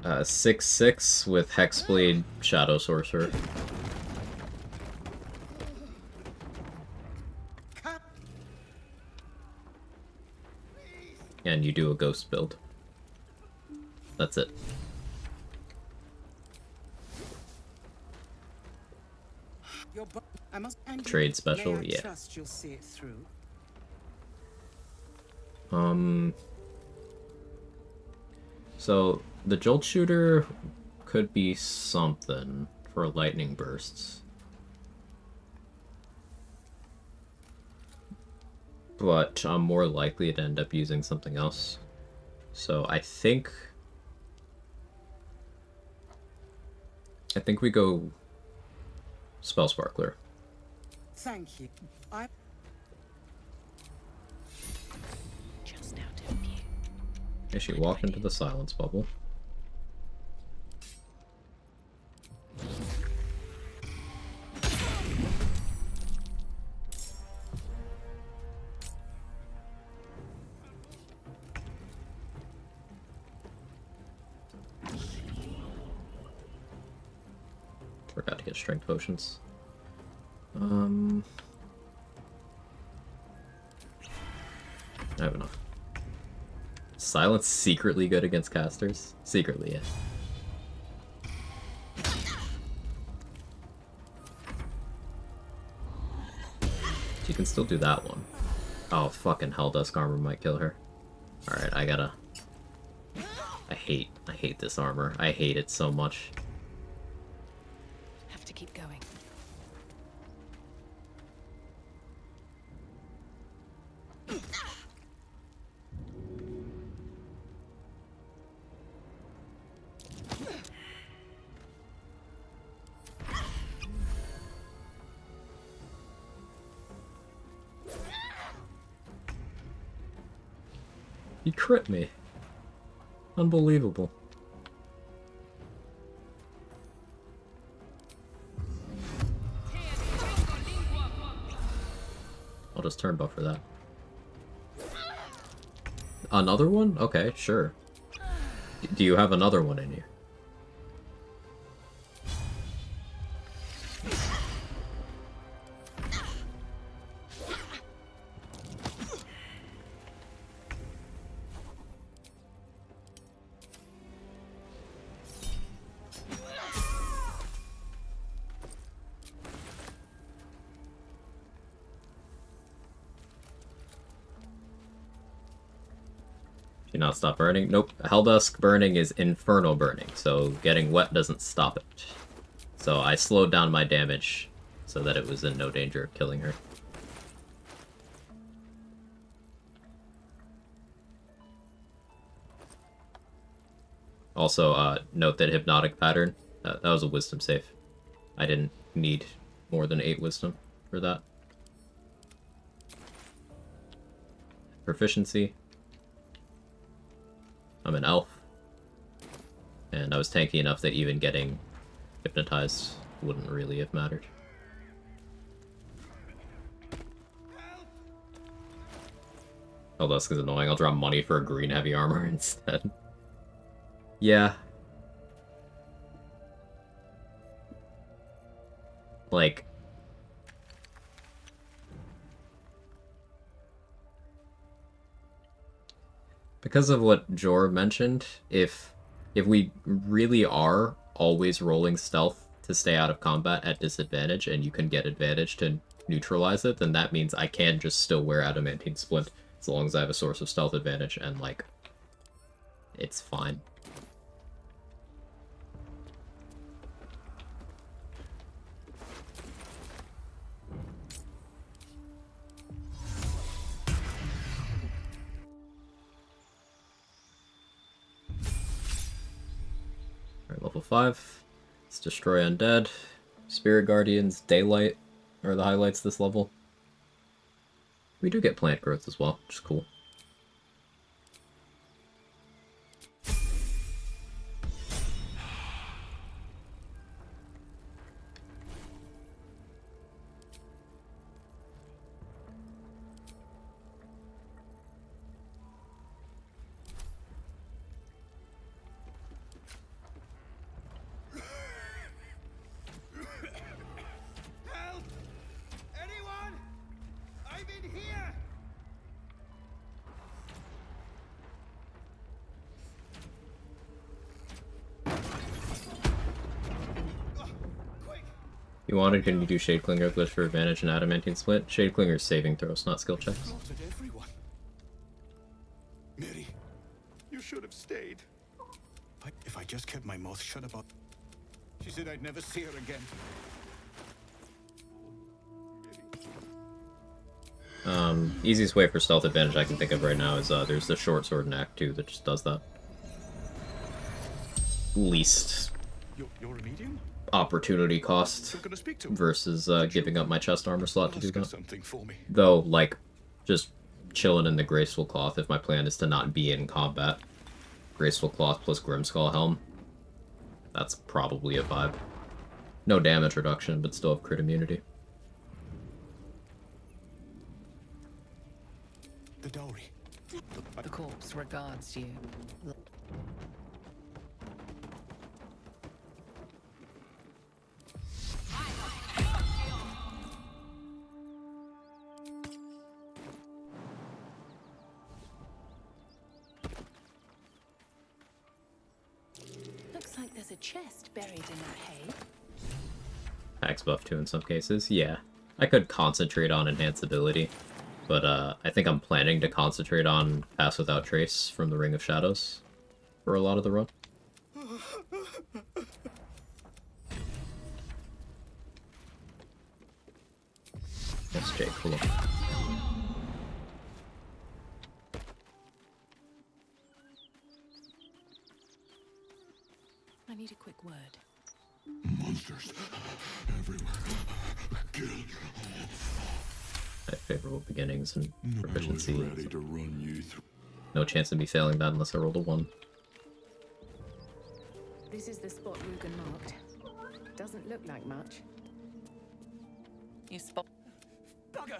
6/6 with Hexblade Shadow Sorcerer. And you do a ghost build. That's it. Trade special, yeah. Trust you'll see it through. So the Jolt Shooter could be something for lightning bursts. But I'm more likely to end up using something else. So I think we go Spell Sparkler. Thank you. Just out of view. As she walked into the silence bubble. Forgot to get strength potions. I have enough. Silence secretly good against casters? Secretly, yeah. She can still do that one. Oh, fucking Helldusk armor might kill her. Alright, I gotta... I hate this armor. I hate it so much. Have to keep going. You crit me. Unbelievable. I'll just turn buffer that. Another one? Okay, sure. Do you have another one in you? Do you not stop burning? Nope. Helldusk burning is infernal burning, so getting wet doesn't stop it. So I slowed down my damage so that it was in no danger of killing her. Also, note that Hypnotic Pattern, that was a wisdom save. I didn't need more than 8 wisdom for that. Proficiency. I'm an elf. And I was tanky enough that even getting hypnotized wouldn't really have mattered. Helldusk is annoying. I'll draw money for a green heavy armor instead. Yeah. Like... because of what Jor mentioned, if we really are always rolling stealth to stay out of combat at disadvantage and you can get advantage to neutralize it, then that means I can just still wear Adamantine Splint as long as I have a source of stealth advantage and, like, it's fine. 5. Let's destroy undead. Spirit Guardians, Daylight are the highlights this level. We do get plant growth as well, which is cool. Help! Anyone? I'm in here! You wanted, can you do Shade Clinger glitch for advantage and adamantine split? Shade Clinger's saving throws, not skill checks. Slaughtered everyone. Mary, you should have stayed. If I just kept my mouth shut about... She said I'd never see her again. Easiest way for stealth advantage I can think of right now is there's the short sword in Act 2 that just does that. Least You're a medium? opportunity cost versus giving up my chest armor slot to do that. Something for me. Though, like, just chilling in the Graceful Cloth if my plan is to not be in combat. Graceful Cloth plus Grimskull Helm. That's probably a vibe. No damage reduction, but still have crit immunity. The dowry. The corpse regards you. Looks like there's a chest buried in that hay. Axe buff too in some cases. Yeah, I could concentrate on enhance ability, but I think I'm planning to concentrate on Pass Without Trace from the Ring of Shadows for a lot of the run. That's Jake, cool. I need a quick word. Monsters everywhere. Kill. I have favorable beginnings and proficiency. Ready to run you through. No chance of me failing that unless I rolled a 1. This is the spot Rugen marked. Doesn't look like much. You spot. Bugger!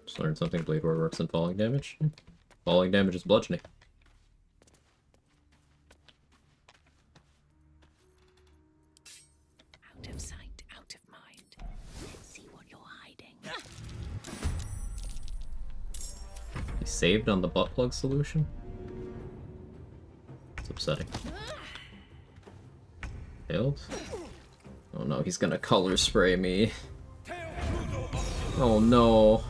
Just learned something. Blade Ward works in falling damage. Falling damage is bludgeoning. Out of sight, out of mind. Let's see what you're hiding. He saved on the butt plug solution? It's upsetting. Failed? Oh no, he's gonna color spray me. Oh no.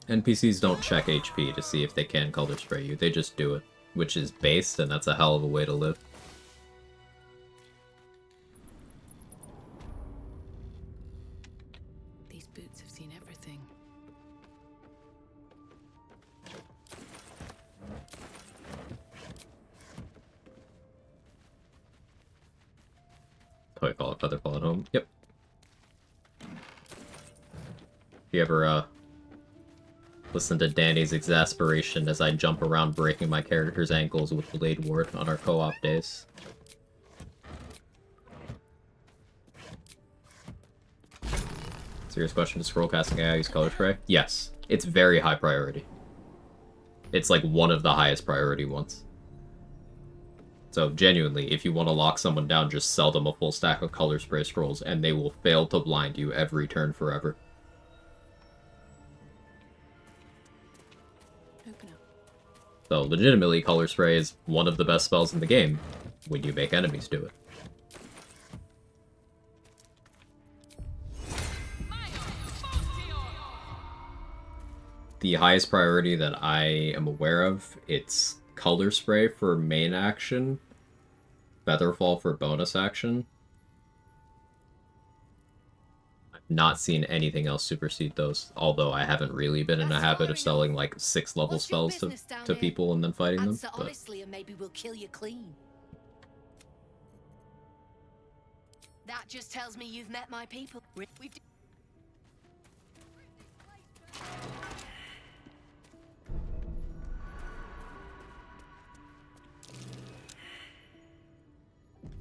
NPCs don't check HP to see if they can color spray you, they just do it. Which is based, and that's a hell of a way to live. These boots have seen everything. Toy call it Featherfall at home. Yep. You ever listen to Danny's exasperation as I jump around breaking my character's ankles with Blade Ward on our co-op days? Serious question, does scroll casting AI use color spray? Yes. It's very high priority. It's like one of the highest priority ones. So genuinely, if you want to lock someone down, just sell them a full stack of color spray scrolls and they will fail to blind you every turn forever. Open up. So legitimately, color spray is one of the best spells in the game when you make enemies do it. The highest priority that I am aware of, it's color spray for main action, Featherfall for bonus action. I'm not seen anything else supersede those. Although I haven't really been in a habit of selling like 6-level spells to people and then fighting them. Answer But honestly, and maybe we'll kill you clean. That just tells me you've met my people. We've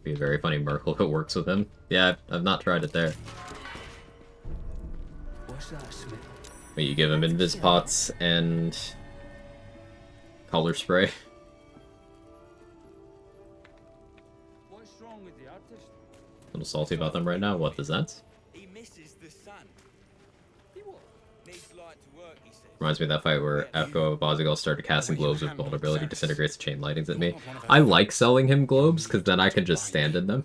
be a very funny Merkle if it works with him. Yeah, I've not tried it there. What's that, Smith? But you give him invis pots and color spray. What's wrong with the artist? A little salty about them right now. What, the Zents? He misses the sun. He what? Needs light to work, he says. Reminds me of that fight where after Bozzigal started casting globes with vulnerability, disintegrates chain lightings at me. I like selling him globes, because then I can just stand in them.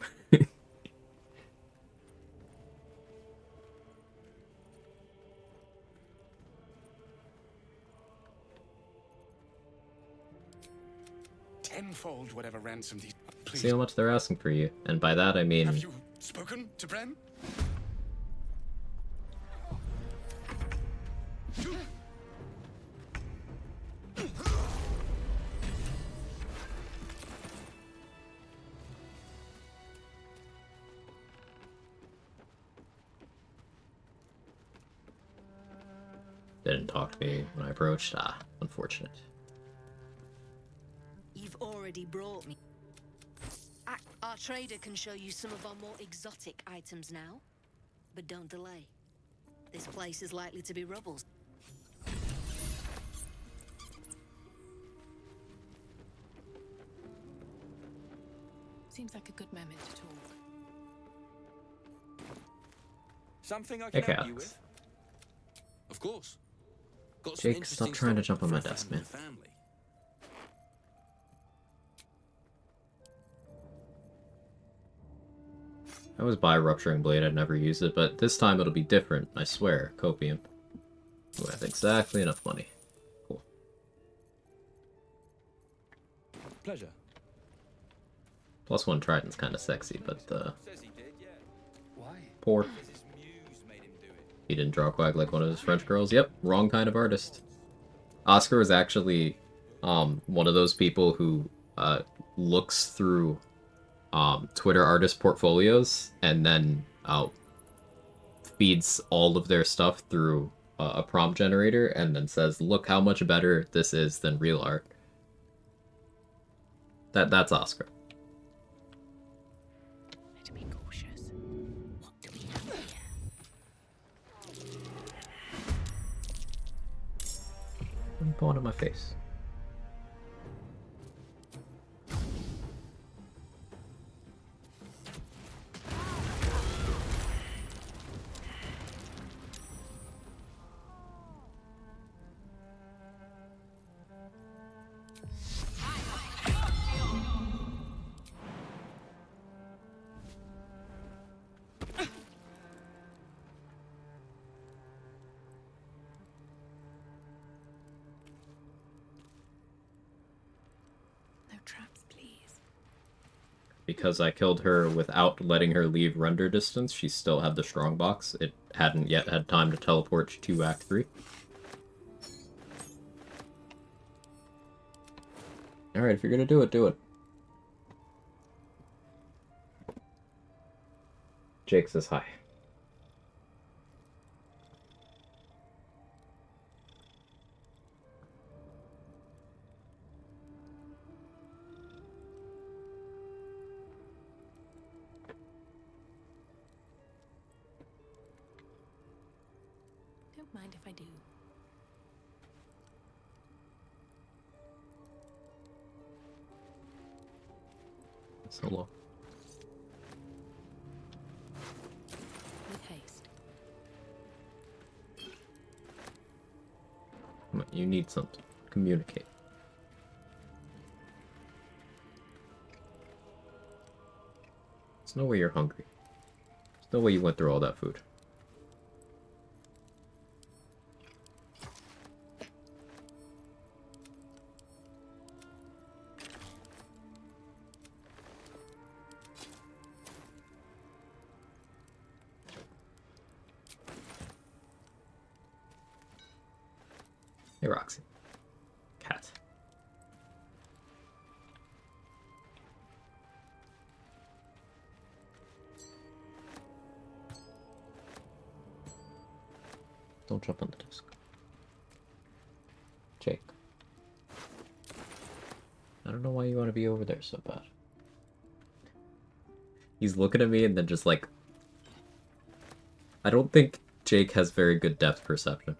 Tenfold whatever ransom he... Please. See how much they're asking for you. And by that I mean... Have you spoken to Bren? Didn't talk to me when I approached. Ah, unfortunate. You've already brought me. Our trader can show you some of our more exotic items now. But don't delay. This place is likely to be rubble. Seems like a good moment to talk. Something I can Okay, help you Alex. with? Of course. Got some Jake, stop interesting trying to story jump on my for a desk, friend man. and family. I always buy Rupturing Blade, I'd never use it, but this time it'll be different, I swear. Copium. Ooh, I have exactly enough money. Cool. Pleasure. +1 Trident's kind of sexy, but Says he did, yeah. Why? poor. Says his muse made him do it. He didn't draw Quag like one of his French girls. Yep, wrong kind of artist. Oscar was actually one of those people who looks through Twitter artist portfolios and then feeds all of their stuff through a prompt generator and then says, look how much better this is than real art. That's Oscar. To be cautious. What do we have here? I'm going to my face. No traps, please. Because I killed her without letting her leave render distance, she still had the strongbox. It hadn't yet had time to teleport to Act 3. Alright, if you're gonna do it, do it. Jake says hi. Don't mind if I do. So long. With haste. You need something. Communicate. There's no way you're hungry. There's no way you went through all that food. Hey, Roxy. Cat. Don't jump on the desk. Jake. I don't know why you want to be over there so bad. He's looking at me and then just like... I don't think Jake has very good depth perception.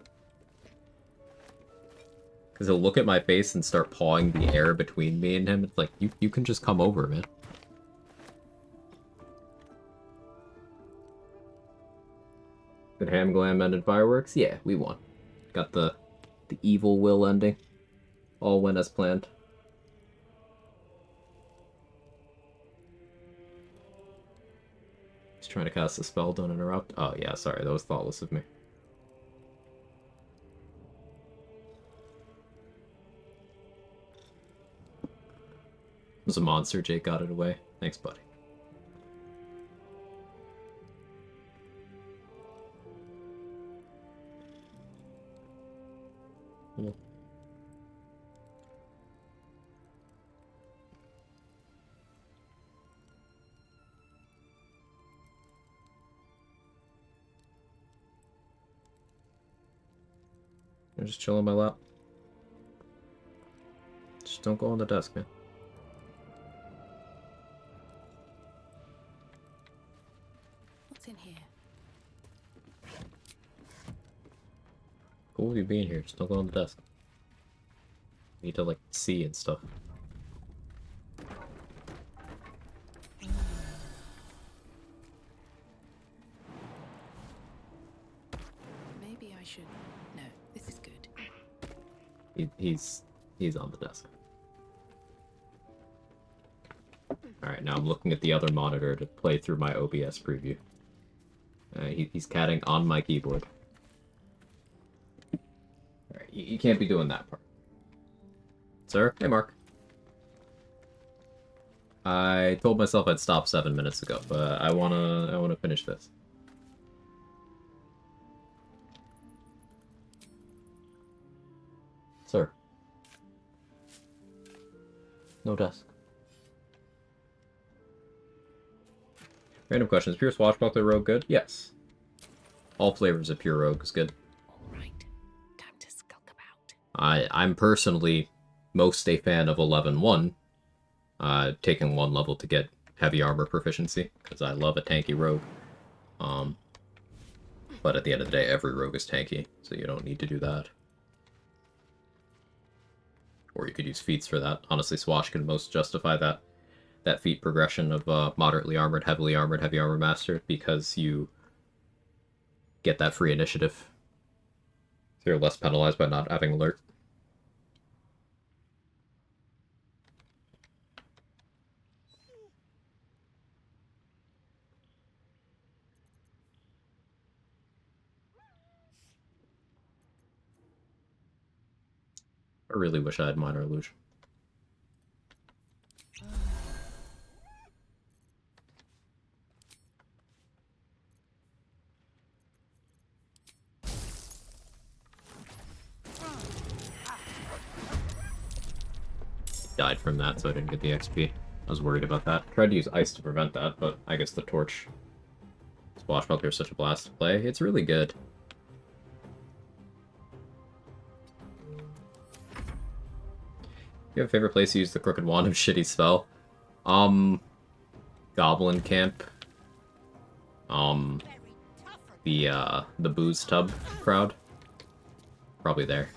Because he'll look at my face and start pawing the air between me and him. It's like, you can just come over, man. Did Ham Glam end in fireworks? Yeah, we won. Got the evil will ending. All went as planned. He's trying to cast a spell, don't interrupt. Oh yeah, sorry, that was thoughtless of me. It was a monster, Jake got it away. Thanks, buddy. Cool. I'm just chilling on my lap. Just don't go on the desk, man. What's in here? Cool with you being here, just don't go on the desk. You need to, like, see and stuff. Maybe I should... No, this is good. He's on the desk. Alright, now I'm looking at the other monitor to play through my OBS preview. He's catting on my keyboard. Alright, you can't be doing that part. Sir? Hey, Mark. I told myself I'd stop 7 minutes ago, but I wanna finish this. Sir. No desk. Random questions. Pure Swashbuckler Rogue good? Yes. All flavors of Pure Rogue is good. Alright, time to skulk about. I'm personally most a fan of 11-1, taking 1 level to get heavy armor proficiency, because I love a tanky rogue. But at the end of the day, every rogue is tanky, so you don't need to do that. Or you could use feats for that. Honestly, Swash can most justify that feat progression of moderately armored, heavy armor master, because you get that free initiative. So you're less penalized by not having alert. I really wish I had Minor Illusion. Died from that, so I didn't get the XP. I was worried about that. Tried to use ice to prevent that, but I guess the torch Swashbuckler is such a blast to play. It's really good. You have a favorite place to use the Crooked Wand of Shitty Spell? Goblin Camp. The Booze Tub crowd. Probably there.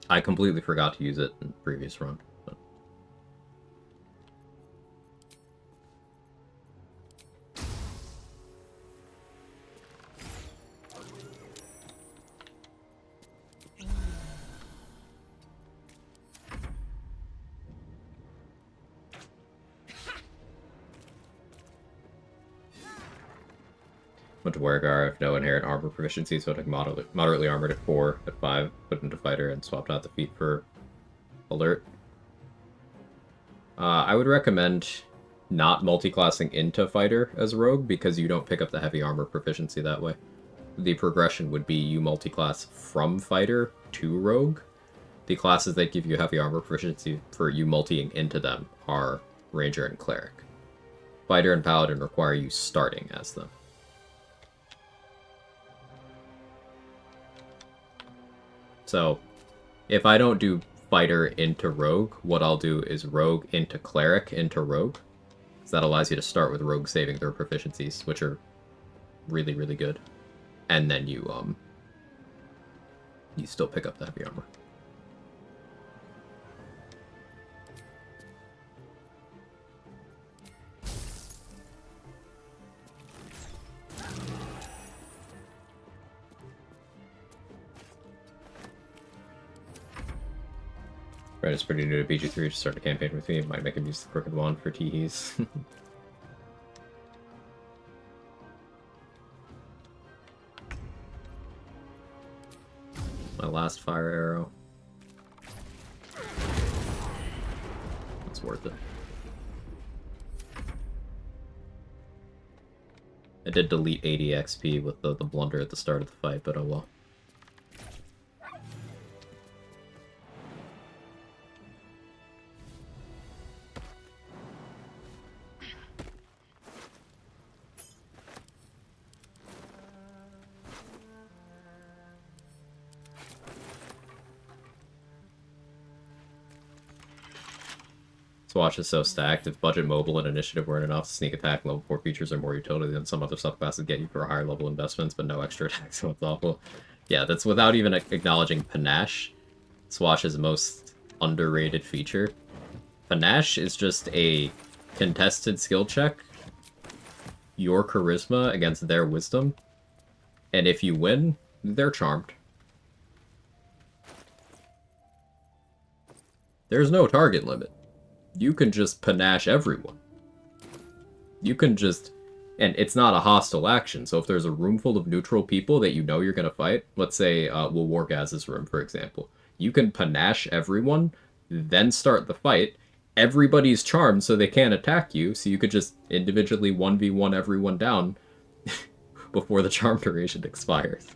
I completely forgot to use it in the previous run. But... Went to Wergar, I have no inherent armor proficiency, so I took moderately armored at 4, at 5, put into fighter, and swapped out the feat for alert. I would recommend not multi-classing into fighter as rogue, because you don't pick up the heavy armor proficiency that way. the progression would be you multi-class from fighter to rogue. The classes that give you heavy armor proficiency for you multiing into them are ranger and cleric. Fighter and paladin require you starting as them. So, if I don't do fighter into rogue, what I'll do is rogue into cleric into rogue. Because that allows you to start with rogue saving throw proficiencies, which are really, really good. And then you still pick up the heavy armor. Red is pretty new to BG3 to start a campaign with me. It might make him use the Crooked Wand for teehees. My last fire arrow. It's worth it. I did delete 80 XP with the blunder at the start of the fight, but oh well. Swatch is so stacked. If budget, mobile, and initiative weren't enough, sneak attack level 4 features are more utility than some other subclasses get you for higher level investments, but no extra attacks, so it's awful. Yeah, that's without even acknowledging Panache. Swatch's most underrated feature. Panache is just a contested skill check, your charisma against their wisdom, and if you win, they're charmed. There's no target limit. You can just panache everyone. You can just... And it's not a hostile action, so if there's a room full of neutral people that you know you're going to fight, let's say Wargaz's room, for example, you can panache everyone, then start the fight. Everybody's charmed so they can't attack you, so you could just individually 1v1 everyone down before the charm duration expires.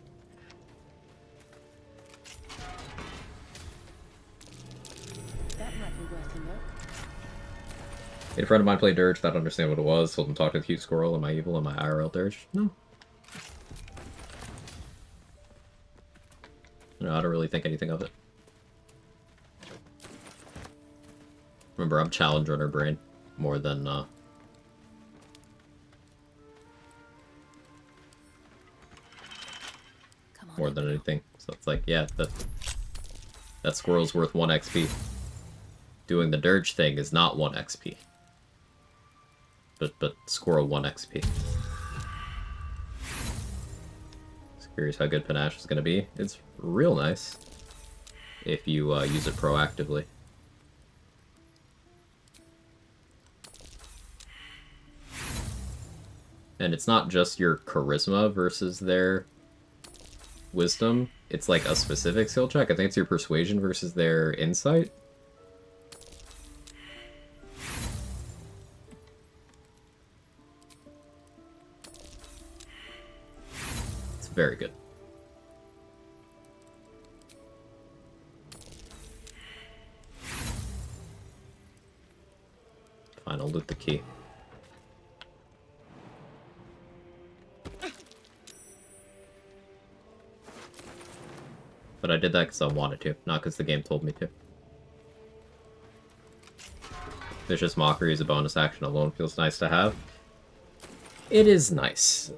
A friend of mine played Dirge, not understand what it was, told him talk to the cute squirrel, am I evil, am I IRL Dirge? No. No, I don't really think anything of it. Remember, I'm challenge runner brain more than more than anything. So it's like, yeah, that squirrel's worth 1 XP. Doing the Dirge thing is not 1 XP. But squirrel 1 XP. Just curious how good Panache is going to be. It's real nice if you use it proactively. And it's not just your charisma versus their wisdom. It's like a specific skill check. I think it's your persuasion versus their insight. Very good. Fine, I'll loot the key. But I did that because I wanted to, not because the game told me to. Vicious Mockery is a bonus action alone, feels nice to have. It is nice.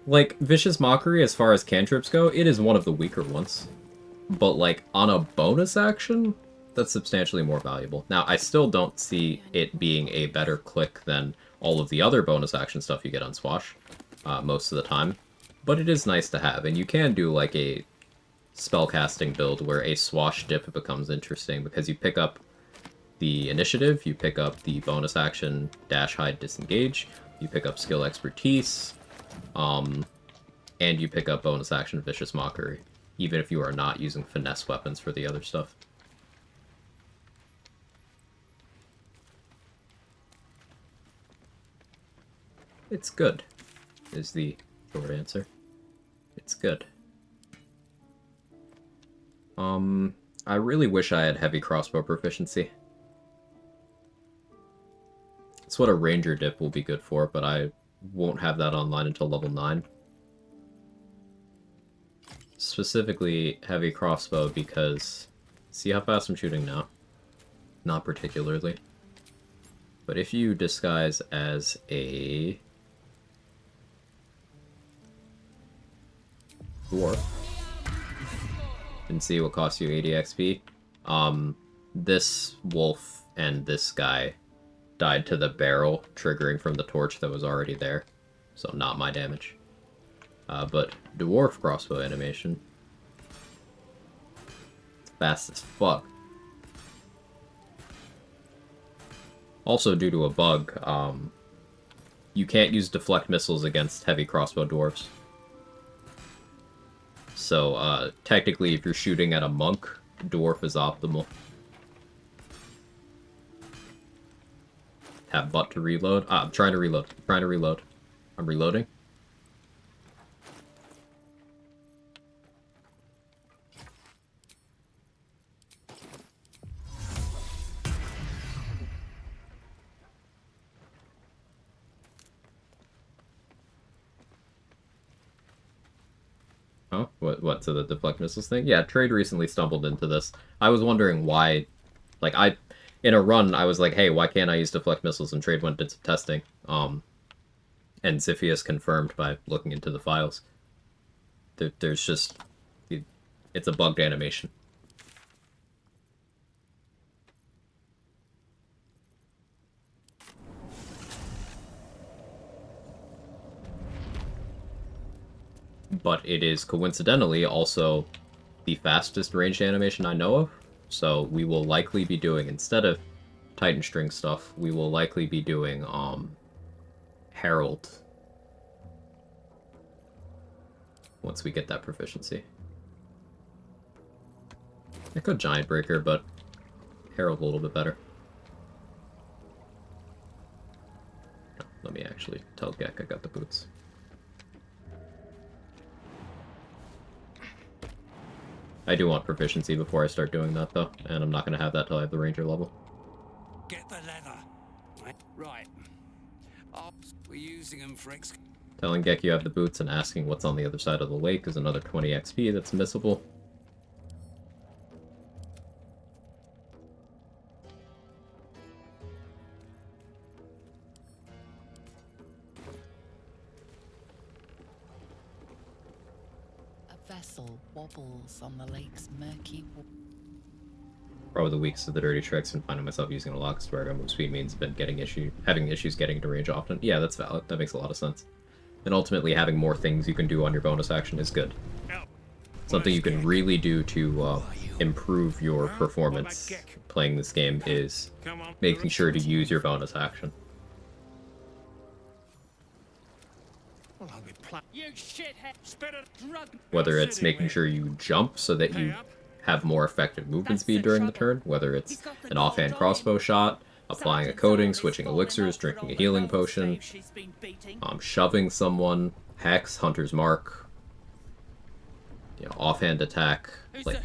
Like, Vicious Mockery, as far as cantrips go, it is one of the weaker ones. But, like, on a bonus action, that's substantially more valuable. Now, I still don't see it being a better click than all of the other bonus action stuff you get on Swash, most of the time. But it is nice to have, and you can do, like, a spellcasting build where a Swash dip becomes interesting, because you pick up the initiative, you pick up the bonus action Dash, Hide, Disengage, you pick up skill expertise, and you pick up bonus action Vicious Mockery, even if you are not using finesse weapons for the other stuff. It's good, is the short answer. It's good. I really wish I had heavy crossbow proficiency. It's what a ranger dip will be good for, but I won't have that online until level 9. Specifically heavy crossbow because... See how fast I'm shooting now? Not particularly. But if you disguise as a... dwarf, and see what costs you 80 XP, this wolf and this guy died to the barrel, triggering from the torch that was already there. So not my damage. But dwarf crossbow animation. It's fast as fuck. Also, due to a bug, you can't use deflect missiles against heavy crossbow dwarves. So, technically, if you're shooting at a monk, dwarf is optimal. Have butt to reload. I'm trying to reload. I'm reloading. Oh, what, so the deflect missiles thing? Yeah, Trade recently stumbled into this. I was wondering why, like, in a run, I was like, hey, why can't I use deflect missiles? And Trade went and did some testing. And Ziphius confirmed by looking into the files. There's just, it's a bugged animation. But it is coincidentally also the fastest ranged animation I know of. So we will likely be doing, instead of Titan String stuff, we will likely be doing Herald once we get that proficiency. I could Giant Breaker, but Herald a little bit better. Let me actually tell Gek I got the boots. I do want proficiency before I start doing that, though, and I'm not going to have that till I have the ranger level. Get the leather. Right. We're using them for Telling Gek you have the boots and asking what's on the other side of the lake is another 20 XP that's missable. A vessel wobbles on the lake's murky water. Probably the weakest of the dirty tricks, and finding myself using a lock where move speed means been having issues getting to range often. Yeah, that's valid. That makes a lot of sense. And ultimately, having more things you can do on your bonus action is good. Something you can really do to improve your performance playing this game is making sure to use your bonus action. Whether it's making sure you jump so that you have more effective movement speed during the turn, whether it's an offhand crossbow shot, applying a coating, switching elixirs, drinking a healing potion, shoving someone, hex, hunter's mark, offhand attack, like,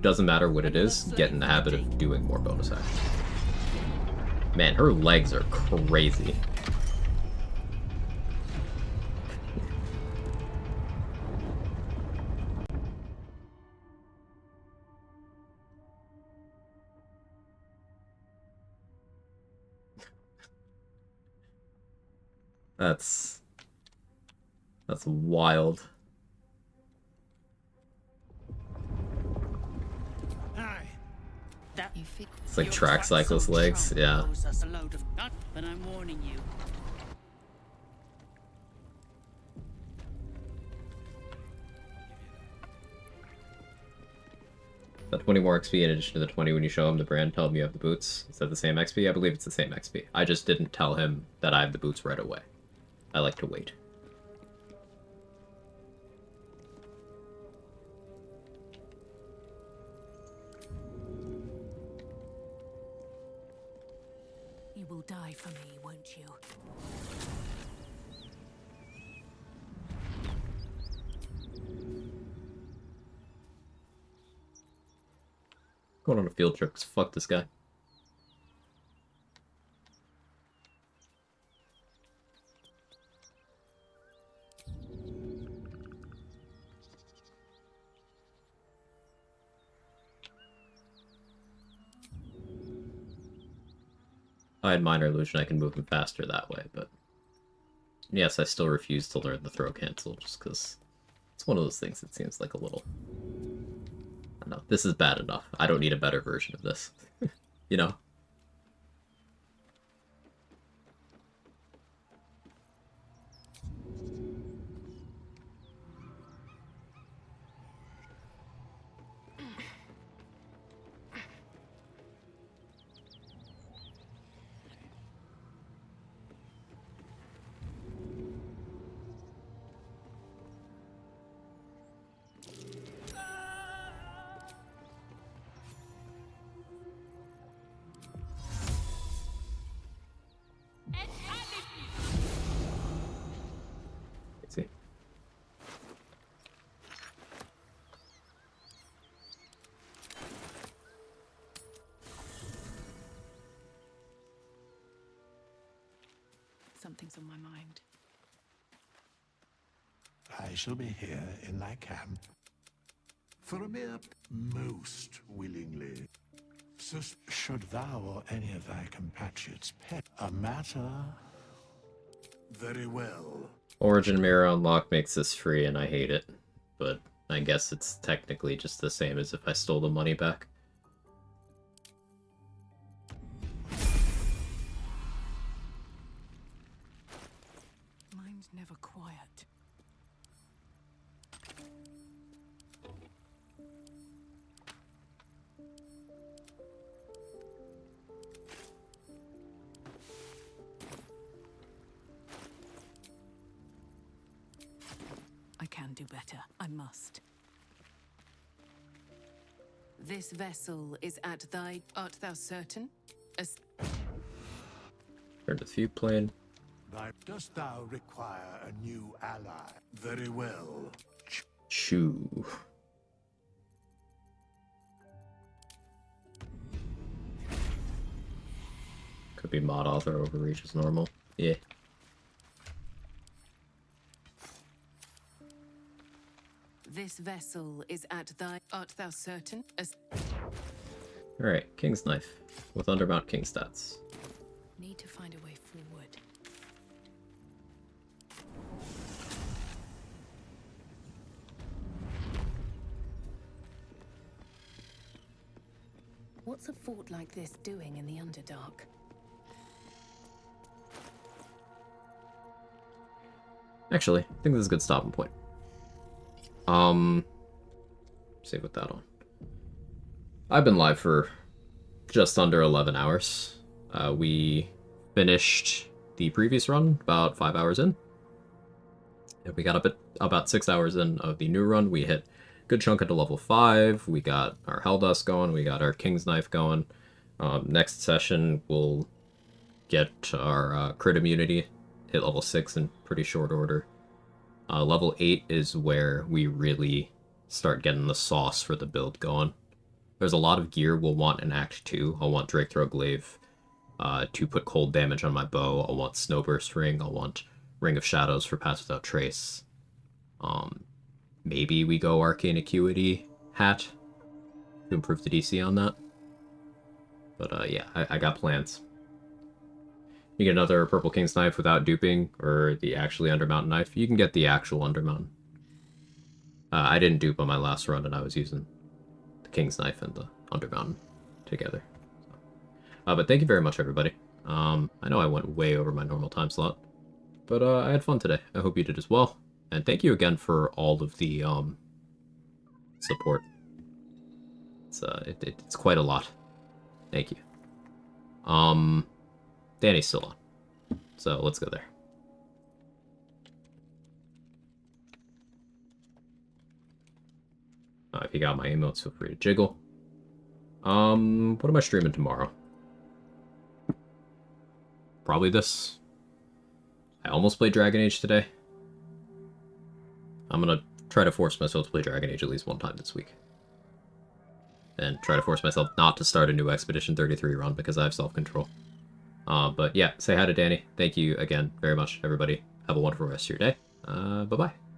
doesn't matter what it is, get in the habit of doing more bonus action. Man, her legs are crazy. That's wild. It's like track cyclist legs, yeah. But I'm warning you. That 20 more XP in addition to the 20 when you show him the brand, tell him you have the boots. Is that the same XP? I believe it's the same XP. I just didn't tell him that I have the boots right away. I like to wait. You will die for me, won't you? Going on a field trip, 'cause fuck this guy. I had Minor Illusion, I can move him faster that way, but... Yes, I still refuse to learn the throw cancel, just because it's one of those things that seems like a little... I don't know, this is bad enough. I don't need a better version of this. You know? See. Something's on my mind. I shall be here in thy camp for a mere most willingly. So should thou or any of thy compatriots pet a matter? Very well. Origin Mirror Unlock makes this free, and I hate it. But I guess it's technically just the same as if I stole the money back. Mine's never quiet. I can do better. I must. This vessel is at thy... Art thou certain? Turn to Feud Plane. Dost thou require a new ally? Very well. Shoo. Could be mod author overreach as normal. Yeah. This vessel is at thy... Art thou certain? Alright, King's Knife. With Undermount King stats. Need to find a way forward. What's a fort like this doing in the Underdark? Actually, I think this is a good stopping point. Save with that on. I've been live for just under 11 hours. We finished the previous run about 5 hours in. And we got about 6 hours in of the new run. We hit a good chunk into level 5. We got our Helldust going. We got our King's Knife going. Next session, we'll get our crit immunity. Hit level 6 in pretty short order. Level 8 is where we really start getting the sauce for the build going. There's a lot of gear we'll want in Act 2. I'll want Drake Throw Glaive to put cold damage on my bow. I'll want Snowburst Ring. I'll want Ring of Shadows for Pass Without Trace. Maybe we go Arcane Acuity Hat to improve the DC on that. But yeah, I got plans. You get another Purple King's Knife without duping, or the actually Undermountain Knife. You can get the actual Undermountain. I didn't dupe on my last run, and I was using the King's Knife and the Undermountain together. But thank you very much, everybody. I know I went way over my normal time slot, but I had fun today. I hope you did as well. And thank you again for all of the support. It's quite a lot. Thank you. Danny's still on, so let's go there. If you got my emotes, feel free to jiggle. What am I streaming tomorrow? Probably this. I almost played Dragon Age today. I'm gonna try to force myself to play Dragon Age at least one time this week. and try to force myself not to start a new Expedition 33 run because I have self-control. But yeah, say hi to Danny. Thank you again very much, everybody. Have a wonderful rest of your day. Bye-bye.